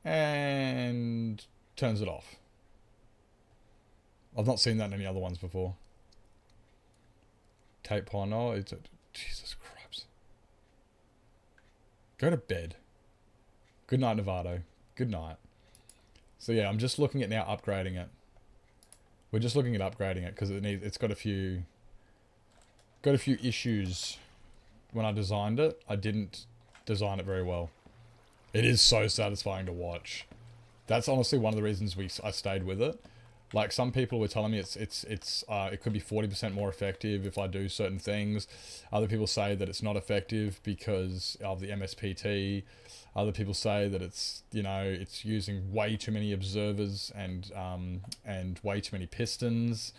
and turns it off. I've not seen that in any other ones before. Tape pond, oh, it's a, Jesus Christ. Go to bed. Good night, Novato. Good night. So yeah, I'm just looking at now upgrading it. We're just looking at upgrading it because it's got a few issues. When I designed it, I didn't design it very well. It is so satisfying to watch. That's honestly one of the reasons I stayed with it. Like, some people were telling me it could be 40% more effective if I do certain things. Other people say that it's not effective because of the MSPT. Other people say that it's, you know, it's using way too many observers and way too many pistons.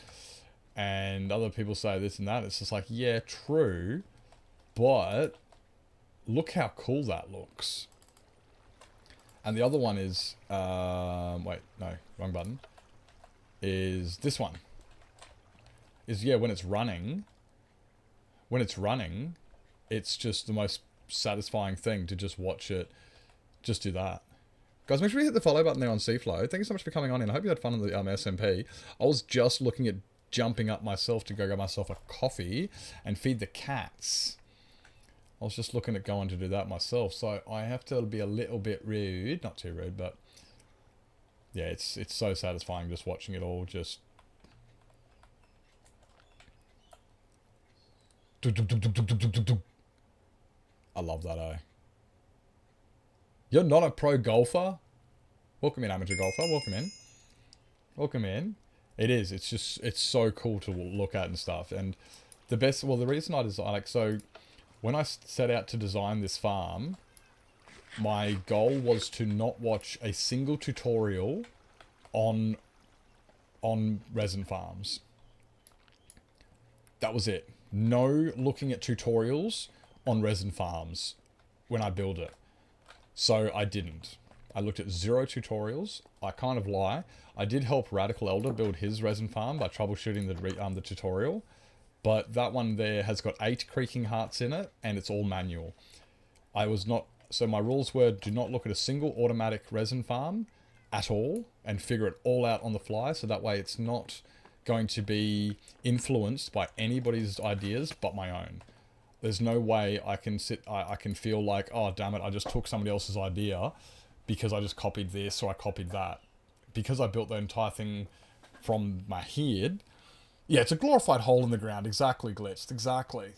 And other people say this and that. It's just like, yeah, true. But look how cool that looks. And the other one is, wait, no, wrong button. Is this one. Is, yeah, when it's running, it's just the most satisfying thing to just watch it, just do that. Guys, make sure you hit the follow button there on Seaflow. Thank you so much for coming on in. I hope you had fun on the SMP. I was just looking at jumping up myself to go get myself a coffee and feed the cats. I was just looking at going to do that myself, so I have to be a little bit rude. Not too rude, but yeah, it's so satisfying just watching it all just... I love that, eh? You're not a pro golfer? Welcome in, amateur golfer. Welcome in. Welcome in. It is. It's just, it's so cool to look at and stuff. And the best, well, the reason I designed, like, so when I set out to design this farm, my goal was to not watch a single tutorial on on resin farms. That was it. No looking at tutorials on resin farms when I build it. So I didn't. I looked at 0 tutorials. I kind of lie. I did help Radical Elder build his resin farm by troubleshooting the tutorial. But that one there has got 8 creaking hearts in it, and it's all manual. So my rules were, do not look at a single automatic resin farm at all, and figure it all out on the fly, so that way it's not going to be influenced by anybody's ideas but my own. There's no way I can feel like, oh damn it, I just took somebody else's idea because I just copied this or I copied that. Because I built the entire thing from my head. Yeah, it's a glorified hole in the ground. Exactly, Glitched. Exactly.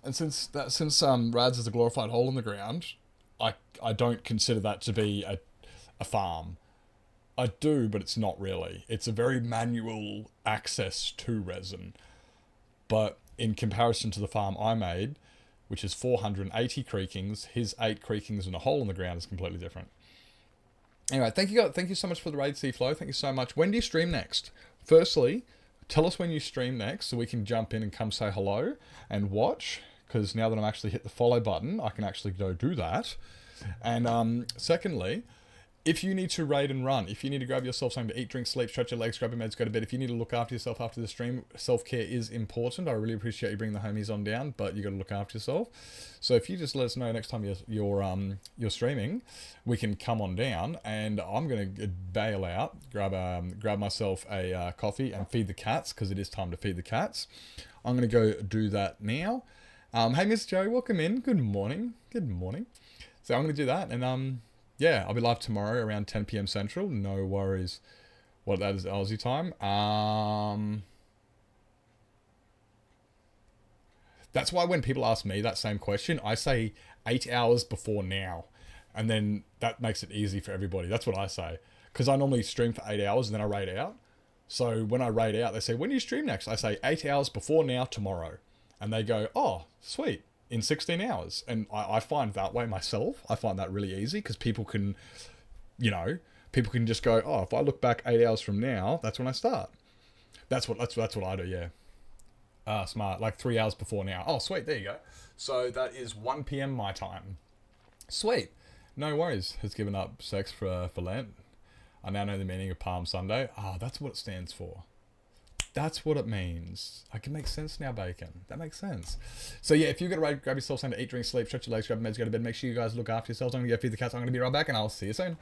And since Rads is a glorified hole in the ground, I don't consider that to be a farm. I do, but it's not really. It's a very manual access to resin. But in comparison to the farm I made, which is 480 creakings, his 8 creakings and a hole in the ground is completely different. Anyway, thank you so much for the raid, Seaflow. Thank you so much. When do you stream next? Firstly, tell us when you stream next so we can jump in and come say hello and watch. Because now that I'm actually hit the follow button, I can actually go do that. And secondly, if you need to raid and run, if you need to grab yourself something to eat, drink, sleep, stretch your legs, grab your meds, go to bed, if you need to look after yourself after the stream, self-care is important. I really appreciate you bringing the homies on down, but you got to look after yourself. So if you just let us know next time you're streaming, we can come on down, and I'm gonna bail out, grab myself a coffee and feed the cats, because it is time to feed the cats. I'm gonna go do that now. Hey, Miss Joe, welcome in. Good morning. Good morning. So I'm gonna do that, and yeah, I'll be live tomorrow around 10 p.m. Central. No worries. What that is Aussie time. That's why when people ask me that same question, I say 8 hours before now. And then that makes it easy for everybody. That's what I say. Because I normally stream for 8 hours and then I raid out. So when I raid out, they say, when do you stream next? I say 8 hours before now tomorrow. And they go, oh, sweet. In 16 hours. And I find that way myself. I find that really easy because people can, people can just go, oh, if I look back 8 hours from now, that's when I start. That's what I do, yeah. Smart. Like 3 hours before now. Oh, sweet. There you go. So that is 1 p.m. my time. Sweet. No worries. Has given up sex for Lent. I now know the meaning of Palm Sunday. That's what it stands for. That's what it means. I can make sense now, Bacon. That makes sense. So yeah, if you're going to grab yourself something to eat, drink, sleep, stretch your legs, grab your meds, go to bed, make sure you guys look after yourselves. I'm going to go feed the cats. I'm going to be right back, and I'll see you soon.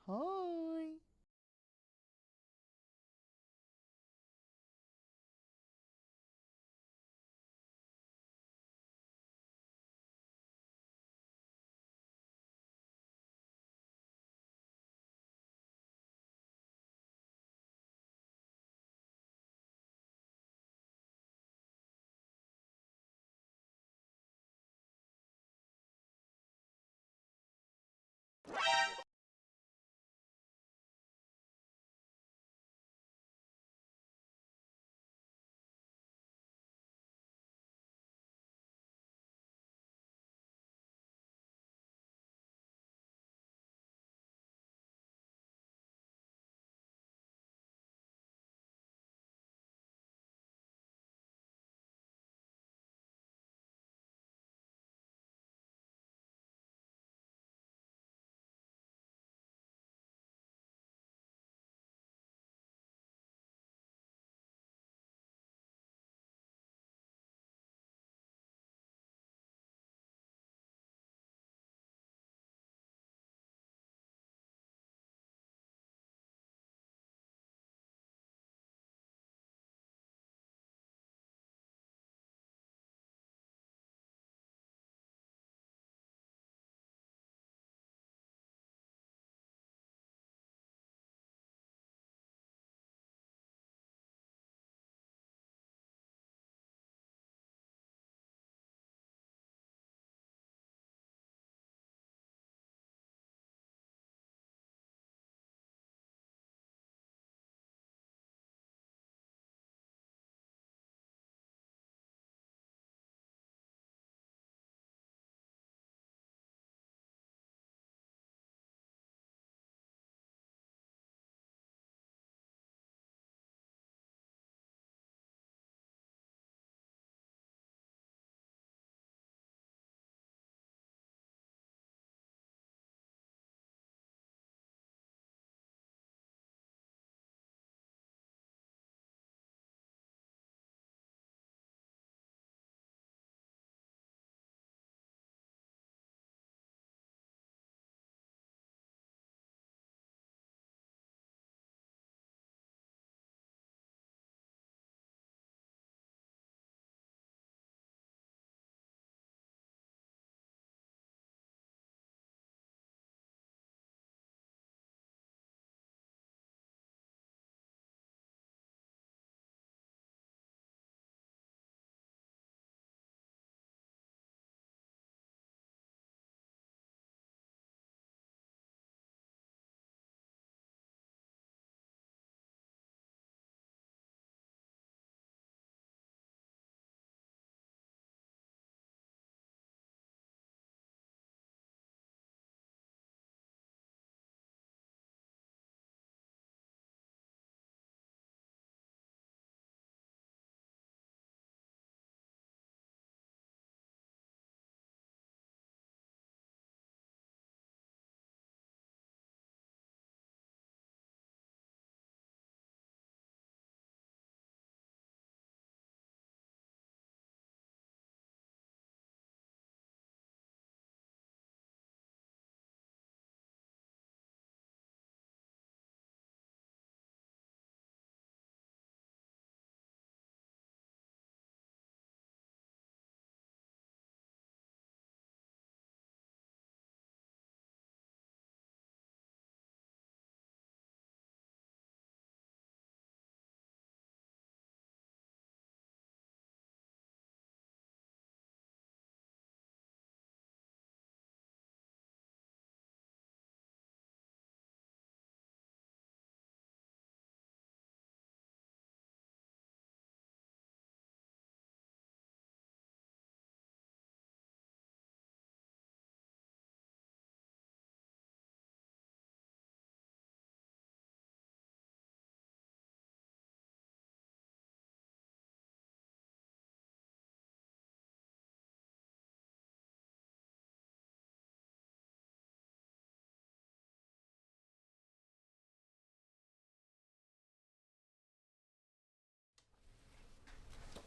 Hi.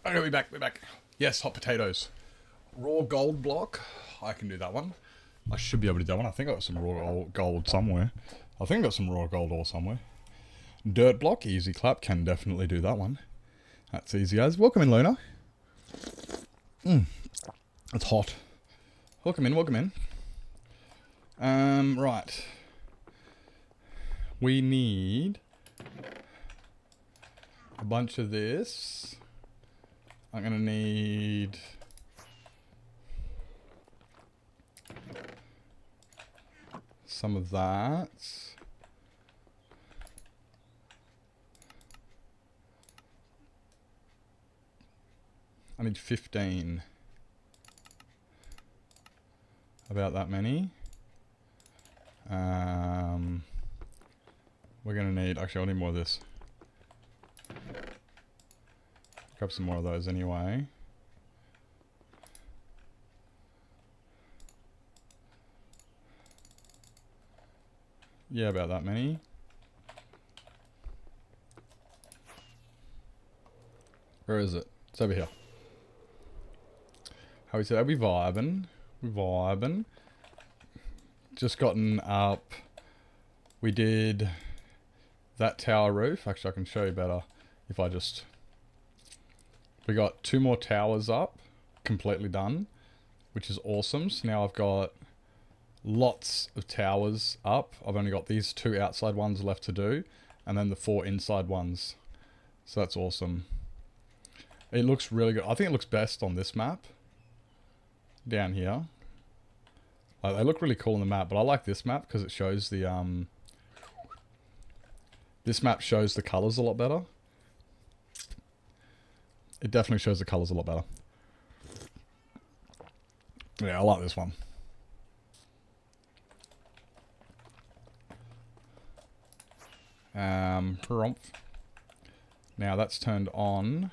Okay, we're back. Yes, hot potatoes. Raw gold block. I can do that one. I should be able to do that one. I think I got some raw gold somewhere. I think I got some raw gold ore somewhere. Dirt block, easy clap. Can definitely do that one. That's easy as. Welcome in, Luna. It's hot. Welcome in. Right. We need a bunch of this. I'm gonna need some of that. I need 15. About that many. We're gonna need, actually I'll need more of this. Grab some more of those anyway. Yeah, about that many. Where is it? It's over here. How we said, we vibing. Just gotten up. We did that tower roof. Actually, I can show you better if I just... We got 2 more towers up, completely done, which is awesome. So now I've got lots of towers up. I've only got these 2 outside ones left to do, and then the 4 inside ones. So that's awesome. It looks really good. I think it looks best on this map. Down here. Like, they look really cool on the map, but I like this map because it shows the, this map shows the colours a lot better. It definitely shows the colours a lot better. Yeah, I like this one. Harumph. Now that's turned on.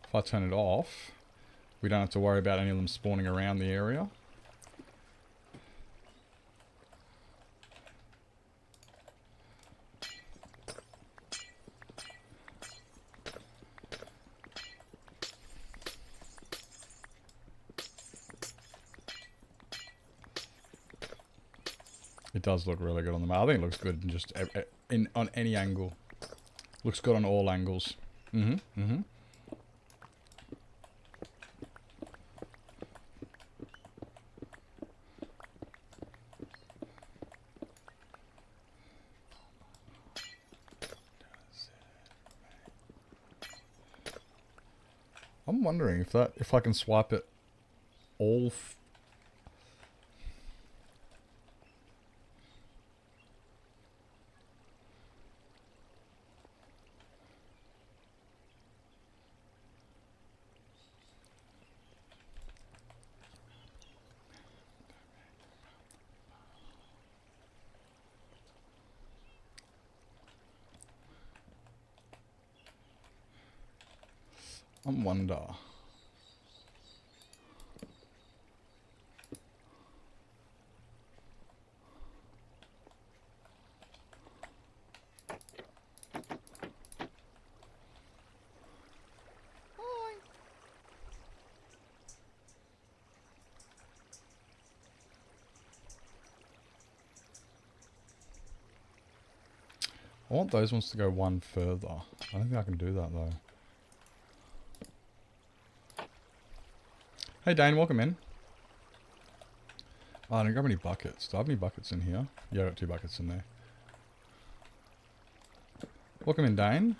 If I turn it off, we don't have to worry about any of them spawning around the area. It does look really good on the map. I think it looks good in just on any angle. Looks good on all angles. I'm wondering if I can swipe it all. I wonder. I want those ones to go one further. I don't think I can do that though. Hey Dane, welcome in. Oh, I didn't grab any buckets. Do I have any buckets in here? Yeah, I got 2 buckets in there. Welcome in, Dane.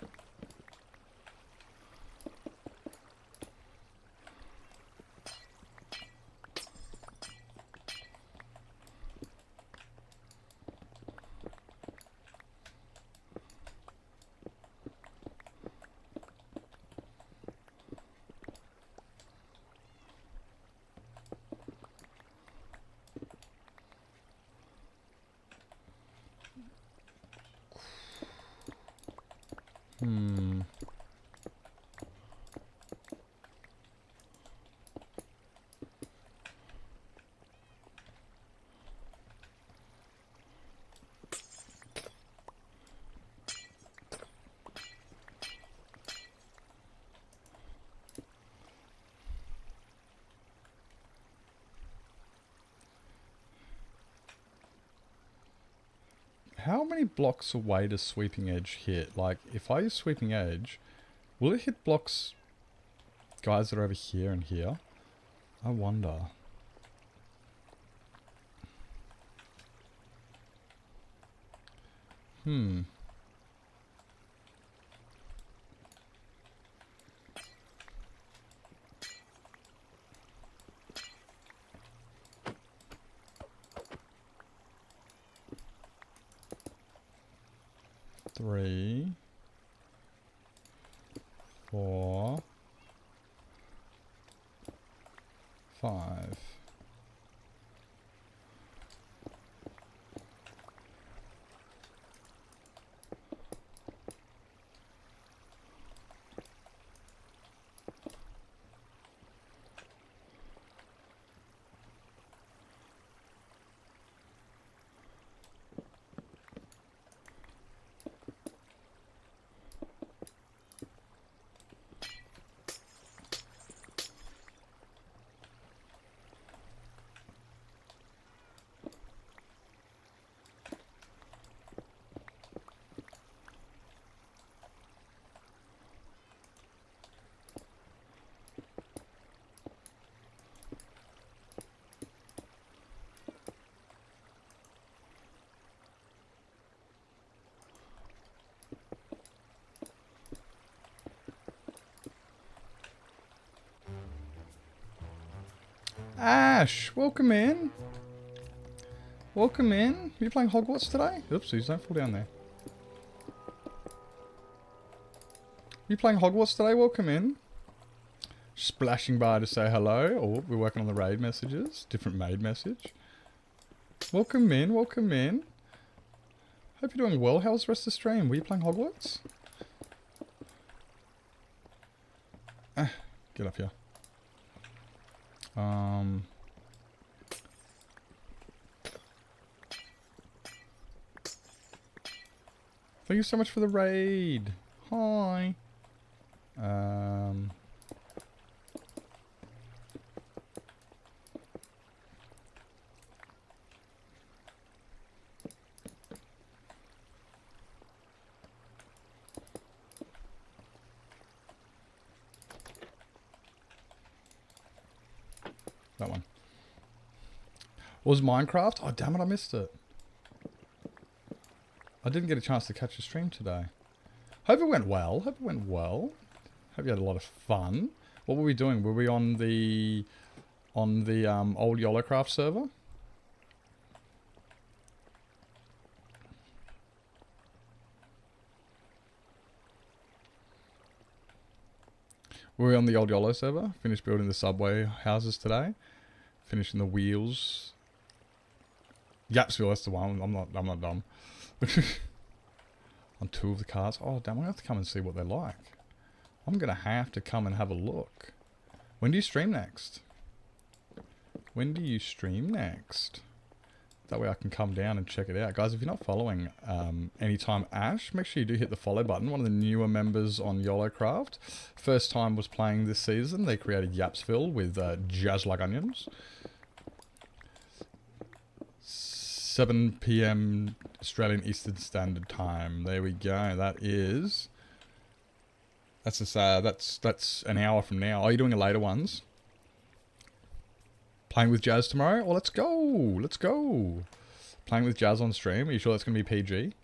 how many blocks away does Sweeping Edge hit? Like, if I use Sweeping Edge, will it hit blocks, guys that are over here and here? I wonder. Hmm. Three, 4, 5. Ash, welcome in. Welcome in. Are you playing Hogwarts today? Oopsies, don't fall down there. You playing Hogwarts today? Welcome in. Splashing by to say hello. Oh, we're working on the raid messages. Different maid message. Welcome in, welcome in. Hope you're doing well. How's the rest of the stream? Were you playing Hogwarts? Get up here. Thank you so much for the raid. Hi. That one. Was Minecraft? Oh, damn it, I missed it. I didn't get a chance to catch the stream today. Hope it went well. Hope it went well. Hope you had a lot of fun. What were we doing? Were we on the old YOLOcraft server? Were we on the old YOLO server? Finished building the subway houses today. Finishing the wheels. Yapsville, that's the one. I'm not dumb. On 2 of the cars. Oh, damn, I'm going to have to come and see what they're like. I'm going to have to come and have a look. When do you stream next? When do you stream next? That way I can come down and check it out. Guys, if you're not following Anytime Ash, make sure you do hit the follow button. One of the newer members on YOLOcraft. First time was playing this season. They created Yapsville with Jazz Like Onions. 7 PM Australian Eastern Standard Time. There we go. That's an hour from now. Are you doing a later ones? Playing with Jazz tomorrow? Well, let's go. Let's go. Playing with Jazz on stream. Are you sure that's going to be PG?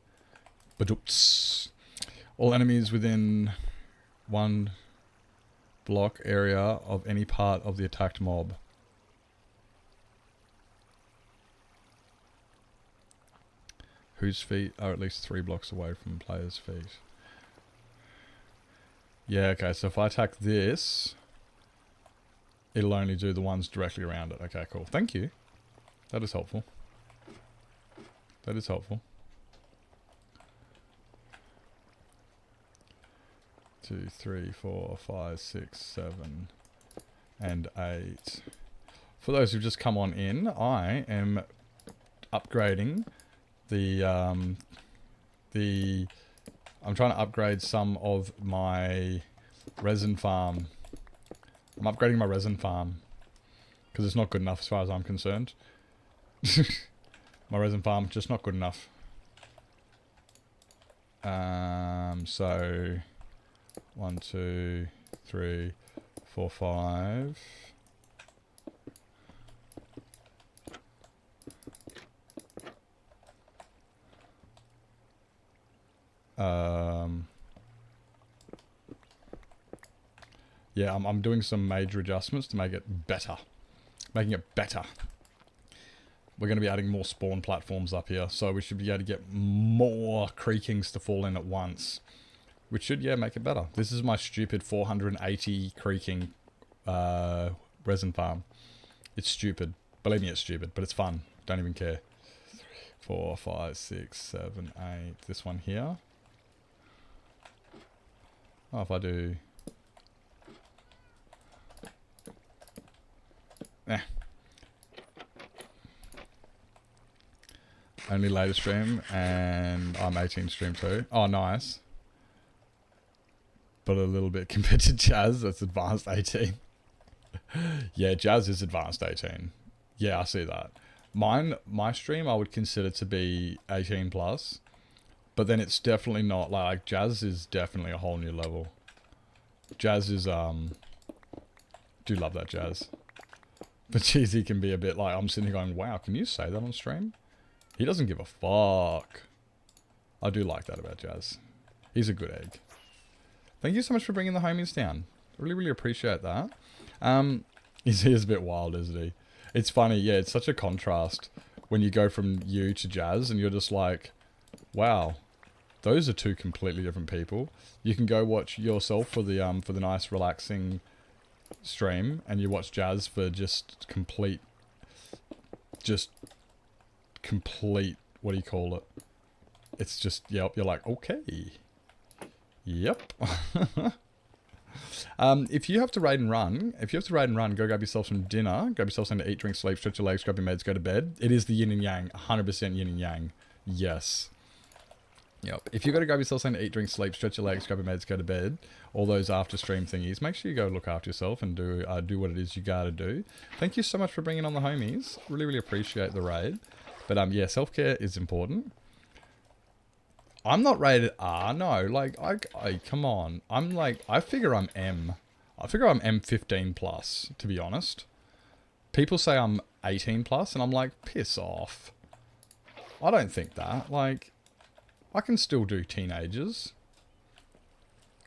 Badoops. All enemies within 1 block area of any part of the attacked mob. Whose feet are at least 3 blocks away from player's feet. Yeah, okay, so if I attack this, it'll only do the ones directly around it. Okay, cool. Thank you. That is helpful. That is helpful. 2, 3, 4, 5, 6, 7, and 8. For those who've just come on in, I am upgrading I'm trying to upgrade some of my resin farm. I'm upgrading my resin farm because it's not good enough as far as I'm concerned. My resin farm just not good enough. So 1, 2, 3, 4, 5. Yeah, I'm doing some major adjustments to make it better. Making it better. We're going to be adding more spawn platforms up here, so we should be able to get more creakings to fall in at once. Which should, yeah, make it better. This is my stupid 480 creaking resin farm. It's stupid. Believe me, it's stupid, but it's fun. Don't even care. 4, 5, 6, 7, 8. This one here. Oh, if I do... Only later stream, and I'm 18 stream too. Oh, nice. But a little bit compared to Jazz, that's advanced 18. Yeah, Jazz is advanced 18. Yeah, I see that. My stream I would consider to be 18 plus. But then it's definitely not, like, Jazz is definitely a whole new level. Jazz is, do love that Jazz. But geez, he can be a bit like, I'm sitting here going, wow, can you say that on stream? He doesn't give a fuck. I do like that about Jazz. He's a good egg. Thank you so much for bringing the homies down. Really, really appreciate that. He is a bit wild, isn't he? It's funny, yeah, it's such a contrast when you go from you to Jazz and you're just like, wow, those are two completely different people. You can go watch yourself for the nice relaxing stream, and you watch Jazz for just complete, what do you call it? It's just, yep, you're like, okay. Yep. If you have to raid and run, go grab yourself some dinner, grab yourself something to eat, drink, sleep, stretch your legs, grab your meds, go to bed. It is the yin and yang, 100% yin and yang. Yes. Yep. If you got to grab yourself something to eat, drink, sleep, stretch your legs, grab your meds, go to bed, all those after stream thingies, make sure you go look after yourself and do what it is you gotta do. Thank you so much for bringing on the homies. Really, really appreciate the raid. But yeah, self-care is important. I'm not rated R, no. Like, I come on. I'm like, I figure I'm M. I figure I'm M15 plus, to be honest. People say I'm 18 plus, and I'm like, piss off. I don't think that. Like, I can still do teenagers.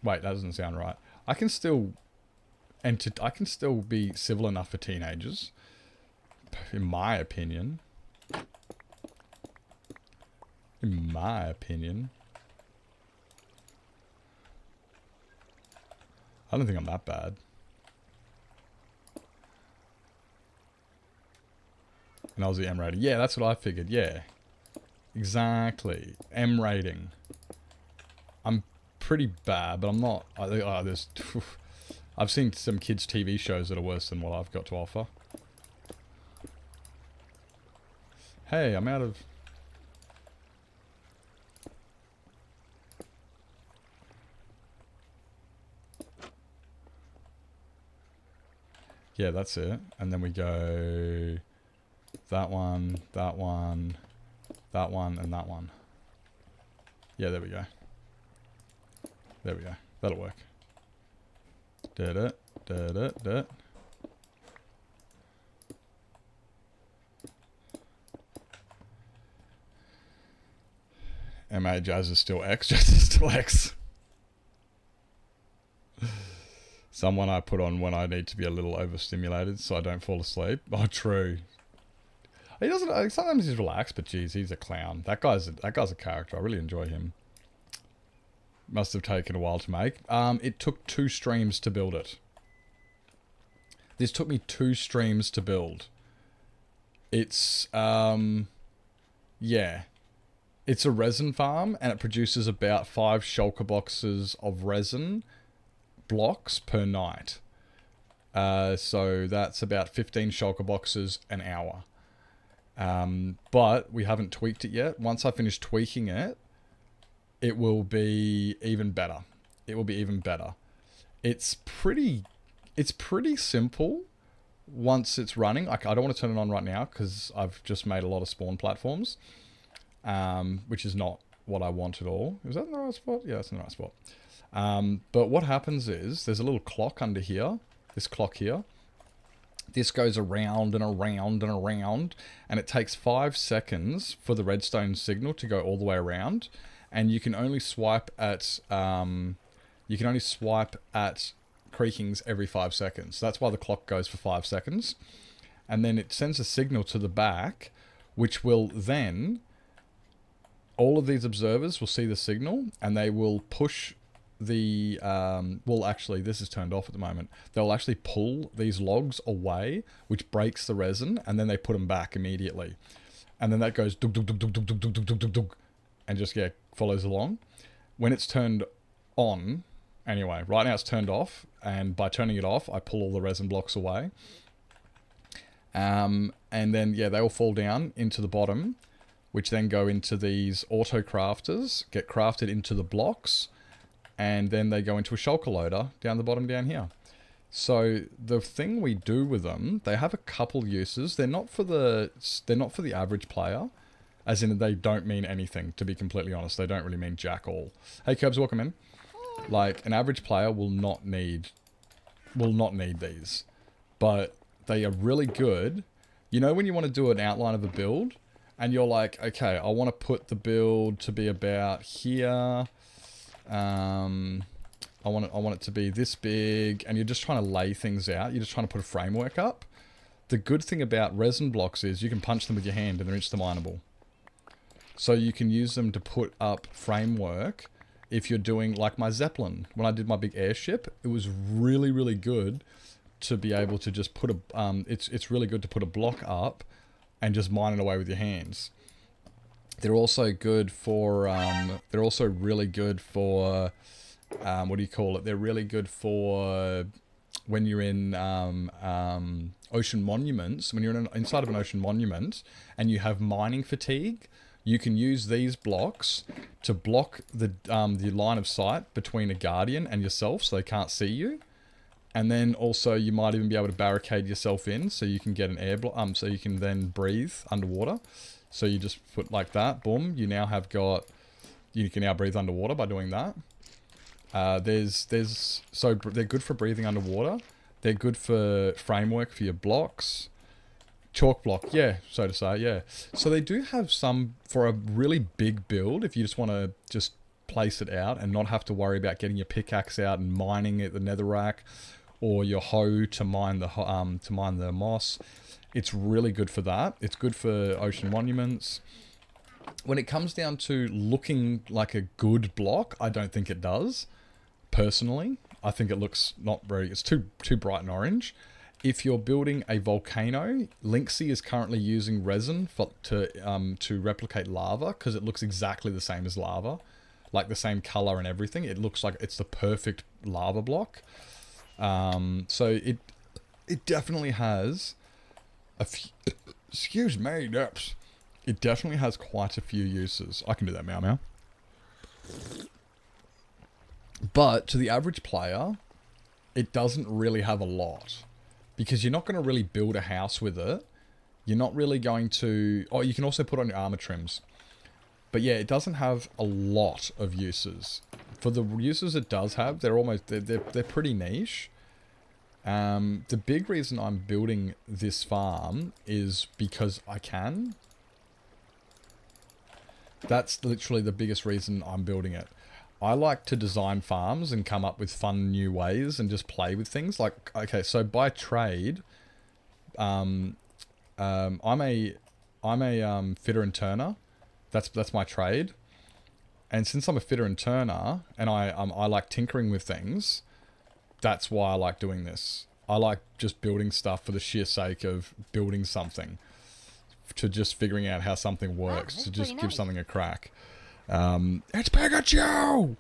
Wait, that doesn't sound right. I can still be civil enough for teenagers, in my opinion. In my opinion. I don't think I'm that bad. And I was the M rating. Yeah, that's what I figured. Yeah. Exactly. M rating. I'm pretty bad, but I'm not. I've seen some kids' TV shows that are worse than what I've got to offer. Hey, I'm out of... Yeah, that's it. And then we go that one, that one, that one, and that one. Yeah, there we go. There we go. That'll work. Did it. Did it. Did it. MA Jazz is still X. Jazz is still X. Someone I put on when I need to be a little overstimulated so I don't fall asleep. Oh, true. He doesn't. Sometimes he's relaxed, but geez, he's a clown. That guy's a character. I really enjoy him. Must have taken a while to make. It took 2 streams to build it. This took me 2 streams to build. It's yeah. It's a resin farm, and it produces about 5 shulker boxes of resin blocks per night. So that's about 15 shulker boxes an hour. But we haven't tweaked it yet. Once I finish tweaking it, it will be even better. It will be even better. It's pretty simple once it's running. I don't want to turn it on right now because I've just made a lot of spawn platforms, which is not what I want at all. Is that in the right spot? Yeah, it's in the right spot. But what happens is there's a little clock under here. This clock here. This goes around and around and around, and it takes 5 seconds for the redstone signal to go all the way around, and you can only swipe at creakings every 5 seconds. So that's why the clock goes for 5 seconds, and then it sends a signal to the back, which will then all of these observers will see the signal, and they will push the well, actually this is turned off at the moment. They'll actually pull these logs away, which breaks the resin, and then they put them back immediately, and then that goes dug, dug, dug, dug, dug, dug, dug, dug, dug, dug, and just follows along. When it's turned on, anyway, right now it's turned off, and by turning it off I pull all the resin blocks away, and then they all fall down into the bottom, which then go into these auto crafters, get crafted into the blocks, and then they go into a shulker loader down the bottom down here. So the thing we do with them, they have a couple uses. They're not for the average player, as in they don't mean anything, to be completely honest. They don't really mean jack all. Hey Curbs, welcome in. Like, an average player will not need these, but they are really good. You know when you want to do an outline of a build and you're like, okay, I want to put the build to be about here. I want it to be this big, and you're just trying to lay things out. You're just trying to put a framework up. The good thing about resin blocks is you can punch them with your hand and they're insta-mineable. So you can use them to put up framework if you're doing, like my Zeppelin. When I did my big airship, it was really, really good to be able to just put a, it's really good to put a block up and just mine it away with your hands. They're also good for, they're also really good for, what do you call it? They're really good for when you're in ocean monuments. When you're inside of an ocean monument and you have mining fatigue, you can use these blocks to block the line of sight between a guardian and yourself so they can't see you. And then also you might even be able to barricade yourself in so you can get an air block, so you can then breathe underwater. So you just put like that, boom, you now have got, you can now breathe underwater by doing that. So they're good for breathing underwater. They're good for framework for your blocks. Chalk block, yeah, so to say, yeah. So they do have some for a really big build, if you just want to just place it out and not have to worry about getting your pickaxe out and mining at the netherrack, or your hoe to mine the moss. It's really good for that. It's good for ocean monuments. When it comes down to looking like a good block, I don't think it does. Personally, I think it looks not very, it's too bright and orange. If you're building a volcano, Linksy is currently using resin to replicate lava, because it looks exactly the same as lava. Like the same color and everything. It looks like it's the perfect lava block. So it definitely has a few, excuse me, Deps. It definitely has quite a few uses. I can do that, meow meow. But to the average player, it doesn't really have a lot. Because you're not going to really build a house with it. You're not really going to... Oh, you can also put on your armor trims. But yeah, it doesn't have a lot of uses. For the uses it does have, they're pretty niche. The big reason I'm building this farm is because I can. That's literally the biggest reason I'm building it. I like to design farms and come up with fun new ways and just play with things. Like, okay, so by trade, I'm a fitter and turner. That's my trade. And since I'm a fitter and turner, and I like tinkering with things, that's why I like doing this. I like just building stuff for the sheer sake of building something, to just figuring out how something works, to just give something a crack. It's Pikachu!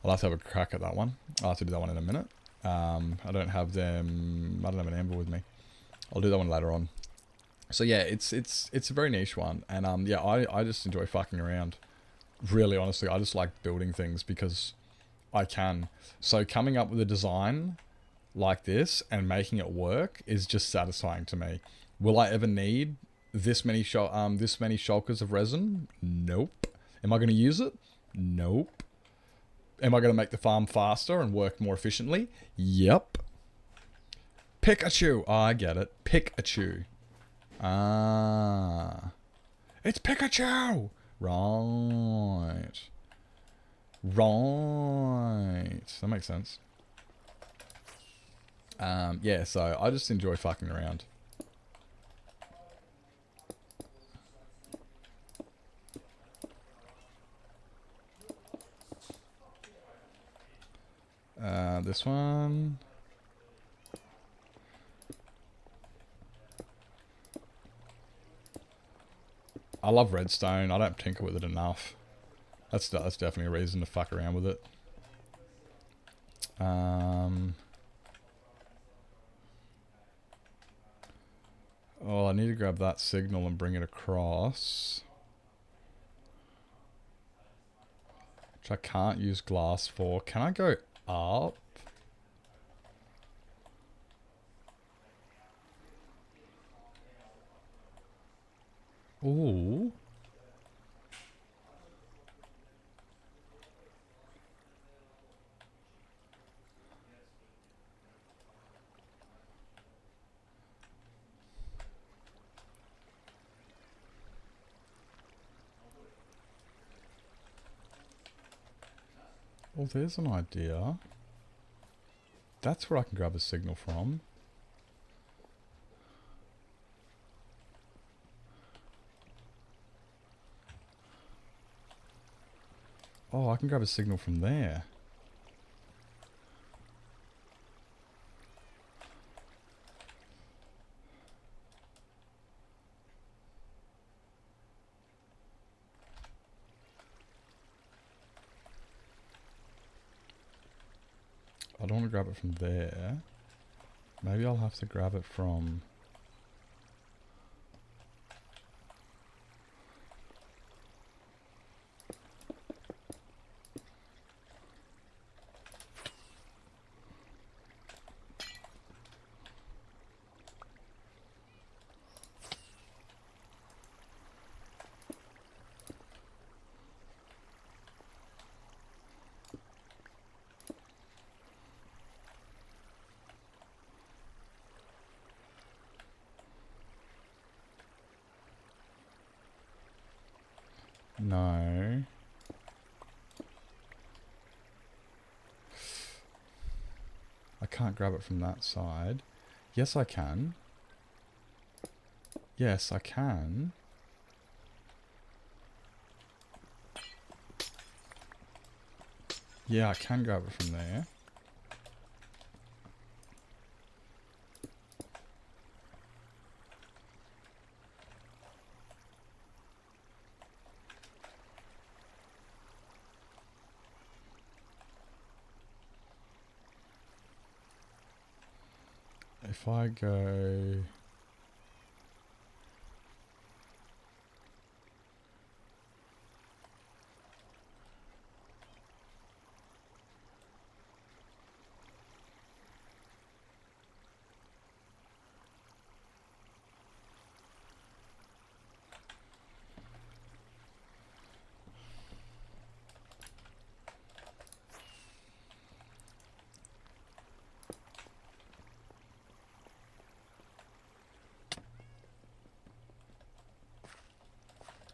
I'll have to have a crack at that one. I'll have to do that one in a minute. I don't have an amber with me. I'll do that one later on. So yeah, it's a very niche one, and yeah, I just enjoy fucking around. Really, honestly, I just like building things because I can. So coming up with a design like this and making it work is just satisfying to me. Will I ever need this many shulkers of resin? Nope. Am I going to use it? Nope. Am I going to make the farm faster and work more efficiently? Yep. Pikachu. Oh, I get it. Pikachu. Ah. It's Pikachu! Right. Right. That makes sense. Yeah, so I just enjoy fucking around. This one. I love redstone. I don't tinker with it enough. That's definitely a reason to fuck around with it. Oh, I need to grab that signal and bring it across. Which I can't use glass for. Can I go up? Ooh. Oh, there's an idea. That's where I can grab a signal from. Oh, I can grab a signal from there. I don't want to grab it from there. Maybe I'll have to grab it from... No. I can't grab it from that side. Yes, I can. Yes, I can. Yeah, I can grab it from there. If I go...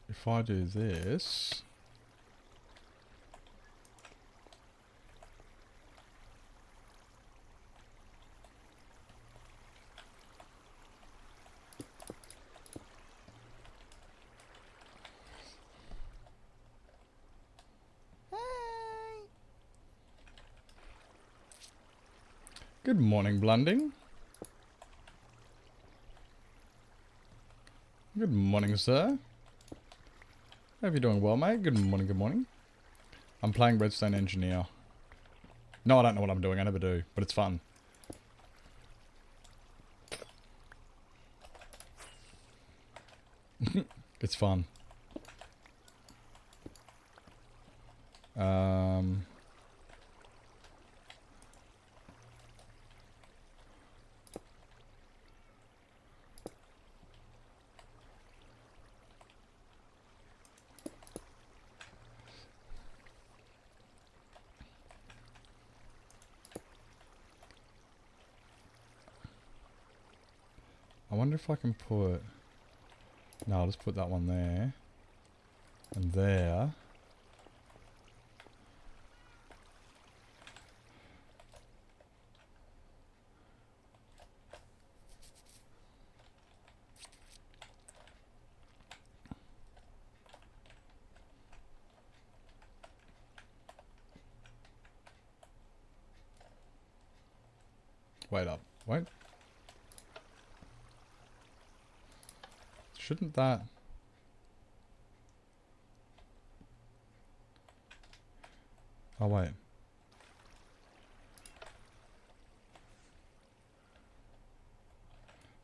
If I do this... Good morning, Blunding. Good morning, sir. Hope you're doing well, mate. Good morning, good morning. I'm playing Redstone Engineer. No, I don't know what I'm doing. I never do, but it's fun. It's fun. I wonder if I can put... No, I'll just put that one there. And there. Wait up. Wait. Shouldn't that... Oh, wait.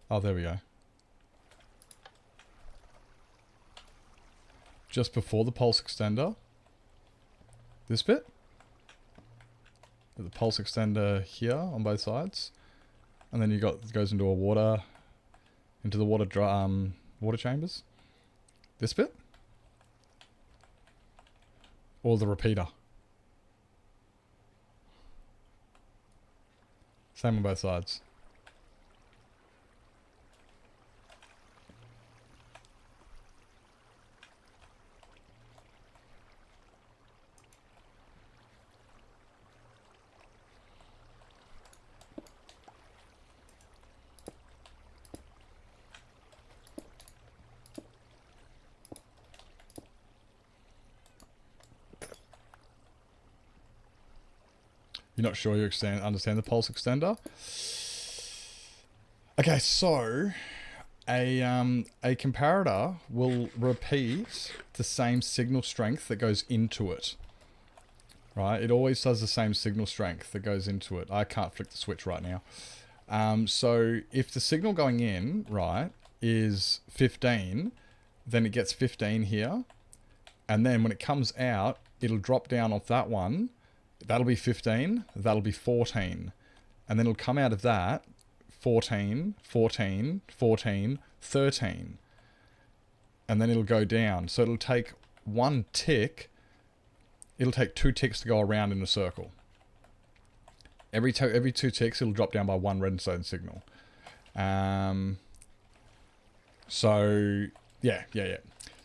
Oh, there we go. Just before the pulse extender. This bit. The pulse extender here on both sides. And then you got, it goes into a water, into the water water chambers. This bit. Or the repeater. Same on both sides. You're not sure you understand the pulse extender? Okay, so a comparator will repeat the same signal strength that goes into it. Right? It always does the same signal strength that goes into it. I can't flick the switch right now. So if the signal going in, right, is 15, then it gets 15 here. And then when it comes out, it'll drop down off that one. That'll be 15. That'll be 14. And then it'll come out of that 14, 14, 14, 13. And then it'll go down. So it'll take one tick. It'll take 2 ticks to go around in a circle. Every 2 ticks, it'll drop down by 1 redstone signal. So, yeah.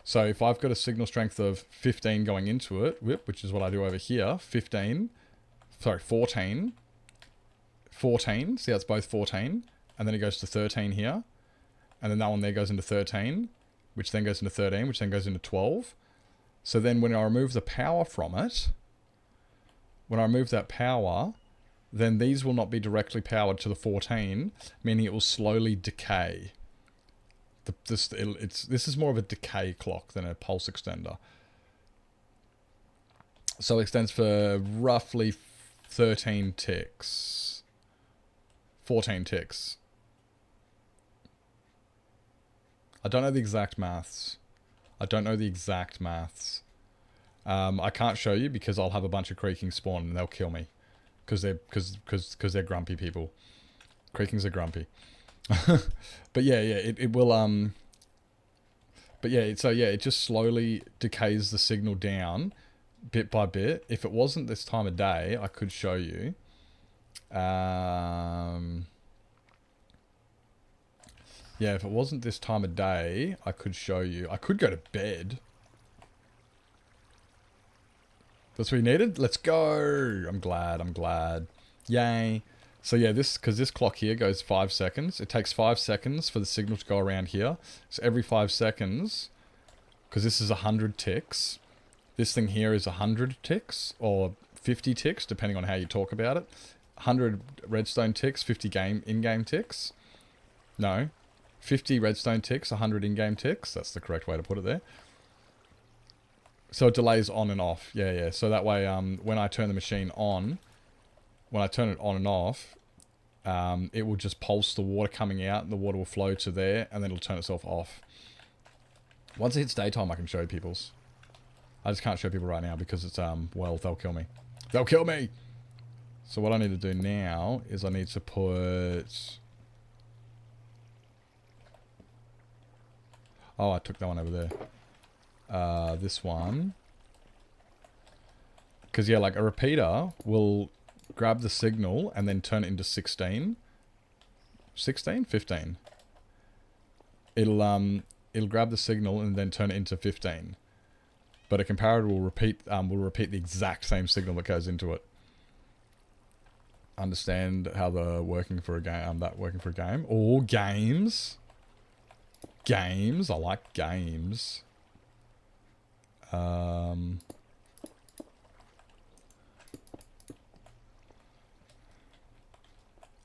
So if I've got a signal strength of 15 going into it, which is what I do over here, 14, see that's both 14, and then it goes to 13 here, and then that one there goes into 13, which then goes into 13, which then goes into 12. So then when I remove the power from it, when I remove that power, then these will not be directly powered to the 14, meaning it will slowly decay. This is more of a decay clock than a pulse extender. So it extends for roughly 13 ticks. 14 ticks. I don't know the exact maths. I can't show you because I'll have a bunch of creaking spawn and they'll kill me. Because they're grumpy people. Creakings are grumpy. But yeah, it will, but yeah, so yeah, it just slowly decays the signal down bit by bit. If it wasn't this time of day, I could show you. Yeah, if it wasn't this time of day, I could show you. I could go to bed. That's what you needed? Let's go! I'm glad. Yay. So yeah, because this clock here goes 5 seconds. It takes 5 seconds for the signal to go around here. So every 5 seconds, because this is 100 ticks, this thing here is 100 ticks, or 50 ticks, depending on how you talk about it. 100 redstone ticks, 50 in-game ticks. No. 50 redstone ticks, 100 in-game ticks. That's the correct way to put it there. So it delays on and off. Yeah. So that way, when I turn the machine on, when I turn it on and off, it will just pulse the water coming out, and the water will flow to there, and then it'll turn itself off. Once it hits daytime, I can show people's. I just can't show people right now because it's, well, they'll kill me. They'll kill me! So what I need to do now is I need to put... Oh, I took that one over there. This one. Because, yeah, like a repeater will grab the signal and then turn it into 16. 16? 15. it'll grab the signal and then turn it into 15. But a comparator will repeat the exact same signal that goes into it. Understand how the working for a game or games. Games, I like games. I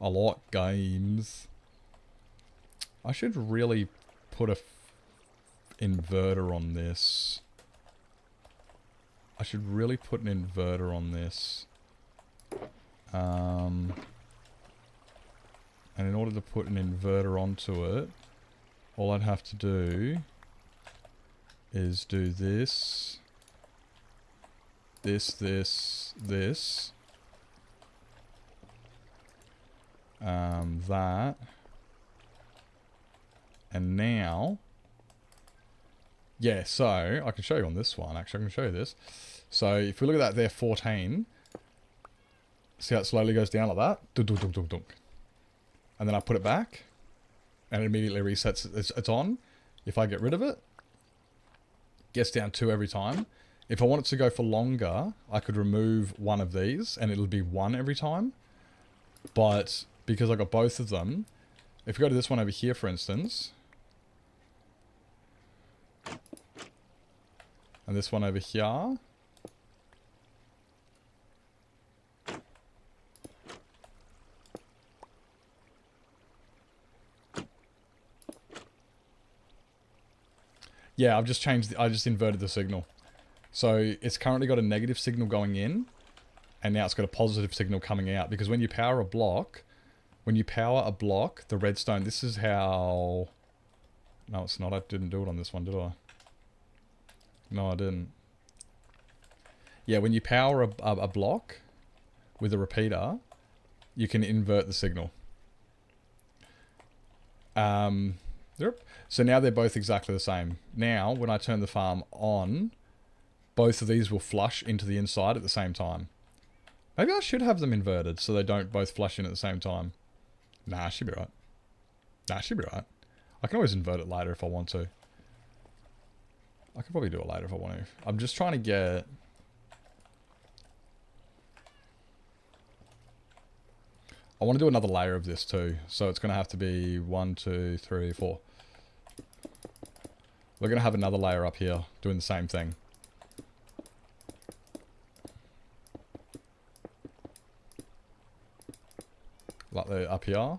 like games. I should really put a inverter on this. I should really put an inverter on this. And in order to put an inverter onto it, all I'd have to do is do this, this, that, and now, yeah, so I can show you on this one, actually I can show you this. So if we look at that there, 14, see how it slowly goes down like that? Dunk, dunk, dunk, dunk, dunk. And then I put it back, and it immediately resets, it's on. If I get rid of it, gets down 2 every time. If I want it to go for longer, I could remove one of these, and it'll be 1 every time. But because I got both of them, if we go to this one over here, for instance, and this one over here, yeah, I've just changed, I just inverted the signal. So it's currently got a negative signal going in, and now it's got a positive signal coming out. Because when you power a block, the redstone, this is how... No, it's not. I didn't do it on this one, did I? No, I didn't. Yeah, when you power a block with a repeater, you can invert the signal. Yep. So now they're both exactly the same. Now, when I turn the farm on, both of these will flush into the inside at the same time. Maybe I should have them inverted so they don't both flush in at the same time. Nah, I should be right. Nah, I should be right. I can always invert it later if I want to. I could probably do it later if I want to. I'm just trying to get... I want to do another layer of this too. So it's going to have to be 1, 2, 3, 4. We're going to have another layer up here doing the same thing. Like the up here.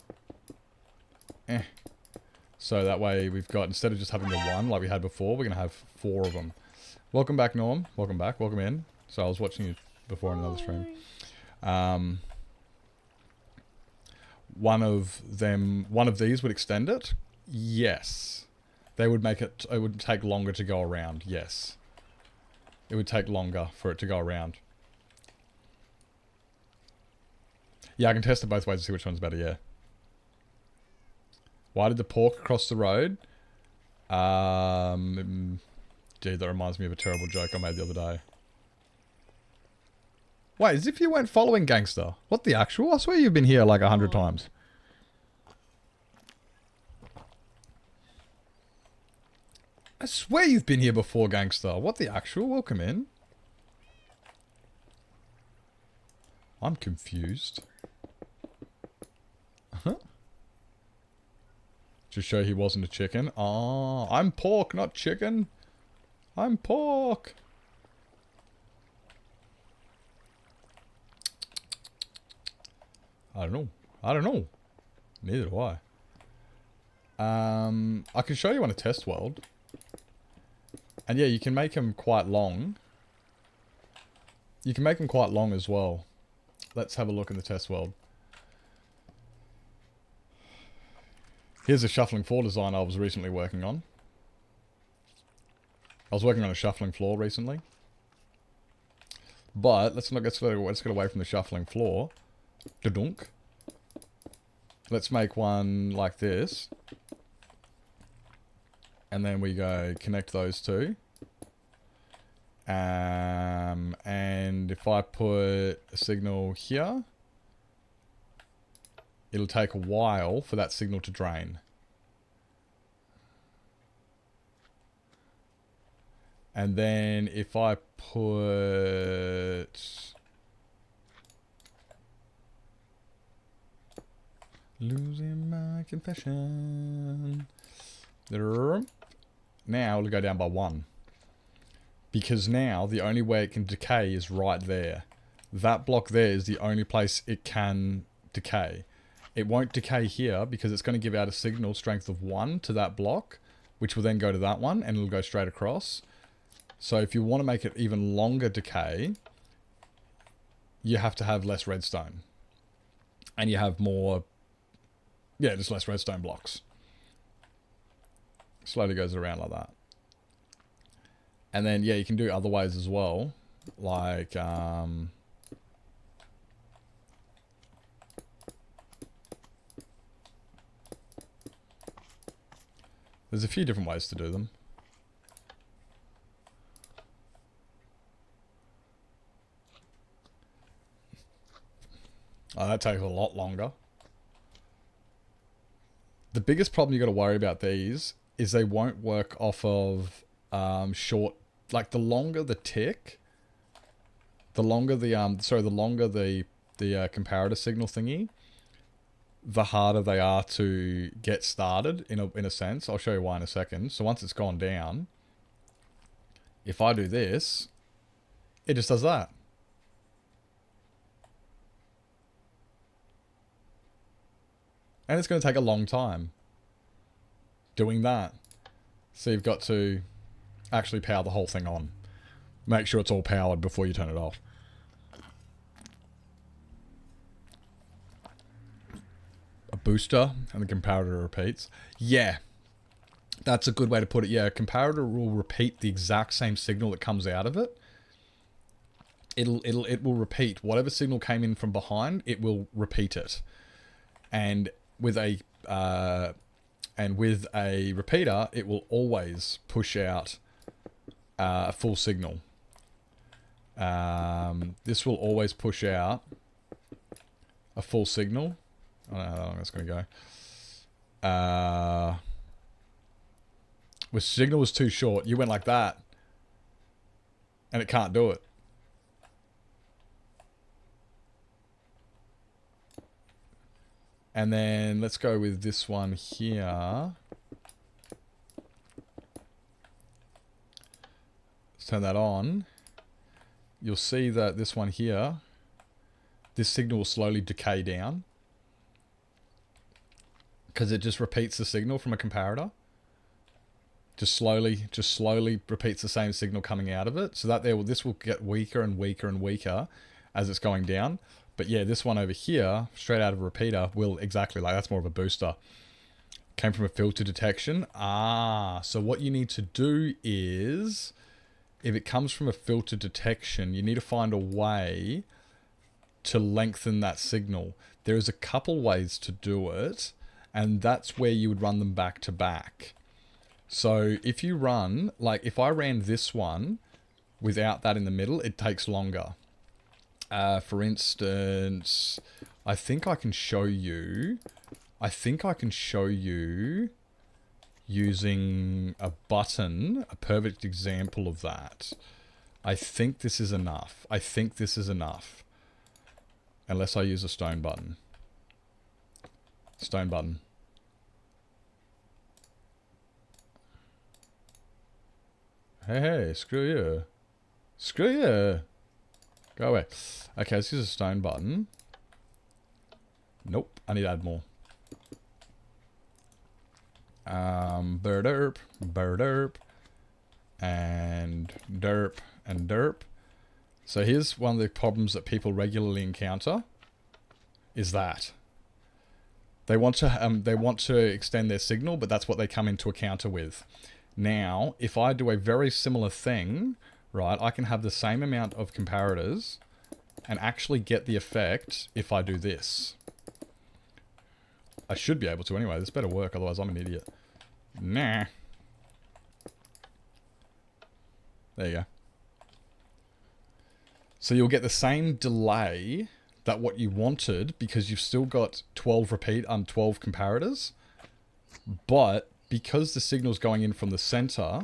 So that way we've got, instead of just having the 1 like we had before, we're going to have 4 of them. Welcome back, Norm. Welcome back. Welcome in. So I was watching you before in another stream. One of these would extend it. Yes. They would make it, it would take longer to go around. Yes. It would take longer for it to go around. Yeah, I can test it both ways to see which one's better, yeah. Why did the pork cross the road? Gee, that reminds me of a terrible joke I made the other day. Wait, as if you weren't following Gangster. What the actual? I swear you've been here like 100 times. I swear you've been here before, Gangster. What the actual? Welcome in. I'm confused. To show he wasn't a chicken. Ah, I'm pork, not chicken. I'm pork. I don't know. I don't know. Neither do I. I can show you on a test world. And yeah, you can make them quite long. You can make them quite long as well. Let's have a look in the test world. Here's a shuffling floor design I was recently working on. I was working on a shuffling floor recently. But let's get away from the shuffling floor. Da-dunk. Let's make one like this. And then we go connect those two. And if I put a signal here, it'll take a while for that signal to drain. And then if I put... Losing my confession. Now it'll go down by 1. Because now the only way it can decay is right there. That block there is the only place it can decay. It won't decay here because it's going to give out a signal strength of 1 to that block, which will then go to that one and it'll go straight across. So if you want to make it even longer decay, you have to have less redstone. And you have more, yeah, just less redstone blocks. Slowly goes around like that. And then, yeah, you can do it other ways as well. Like, there's a few different ways to do them. Oh, that takes a lot longer. The biggest problem you got to worry about these is they won't work off of short. Like the longer the tick, the longer the comparator signal thingy, the harder they are to get started in a sense. I'll show you why in a second. So once it's gone down, if I do this, it just does that. And it's going to take a long time doing that. So you've got to actually power the whole thing on. Make sure it's all powered before you turn it off. A booster and the comparator repeats. Yeah, that's a good way to put it. Yeah, a comparator will repeat the exact same signal that comes out of it. It will repeat whatever signal came in from behind. It will repeat it, and with a repeater, it will always push out a full signal. This will always push out a full signal. I don't know how long that's going to go. The signal was too short. You went like that, and it can't do it. And then let's go with this one here. Let's turn that on. You'll see that this one here, this signal will slowly decay down. Because it just repeats the signal from a comparator. Just slowly repeats the same signal coming out of it. So that this will get weaker and weaker and weaker as it's going down. But yeah, this one over here, straight out of a repeater, will exactly like, that's more of a booster. Came from a filter detection. So what you need to do is, if it comes from a filter detection, you need to find a way to lengthen that signal. There is a couple ways to do it, and that's where you would run them back to back. So if you run, like if I ran this one without that in the middle, it takes longer. For instance, I think I can show you using a button, a perfect example of that. I think this is enough. Unless I use a stone button. Stone button. Hey, screw you. Screw you. Go away. Okay, let's use a stone button. Nope, I need to add more. Burderp, and derp. So here's one of the problems that people regularly encounter, is that they want to extend their signal, but that's what they come into a counter with. Now, if I do a very similar thing, right, I can have the same amount of comparators and actually get the effect if I do this. I should be able to anyway. This better work, otherwise I'm an idiot. Nah. There you go. So you'll get the same delay that what you wanted because you've still got 12 comparators, but because the signal's going in from the center,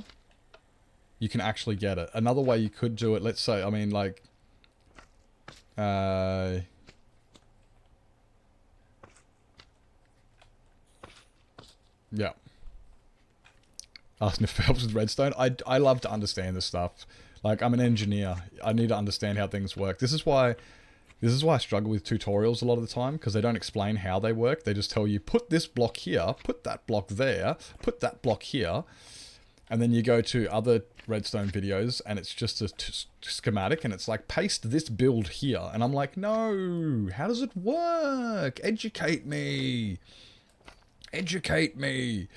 you can actually get it. Another way you could do it, let's say, I mean, like, yeah. Asking if it helps with redstone. I love to understand this stuff. Like, I'm an engineer. I need to understand how things work. This is why I struggle with tutorials a lot of the time, because they don't explain how they work. They just tell you, put this block here, put that block there, put that block here. And then you go to other redstone videos and it's just a schematic and it's like, paste this build here. And I'm like, no, how does it work? Educate me. Educate me.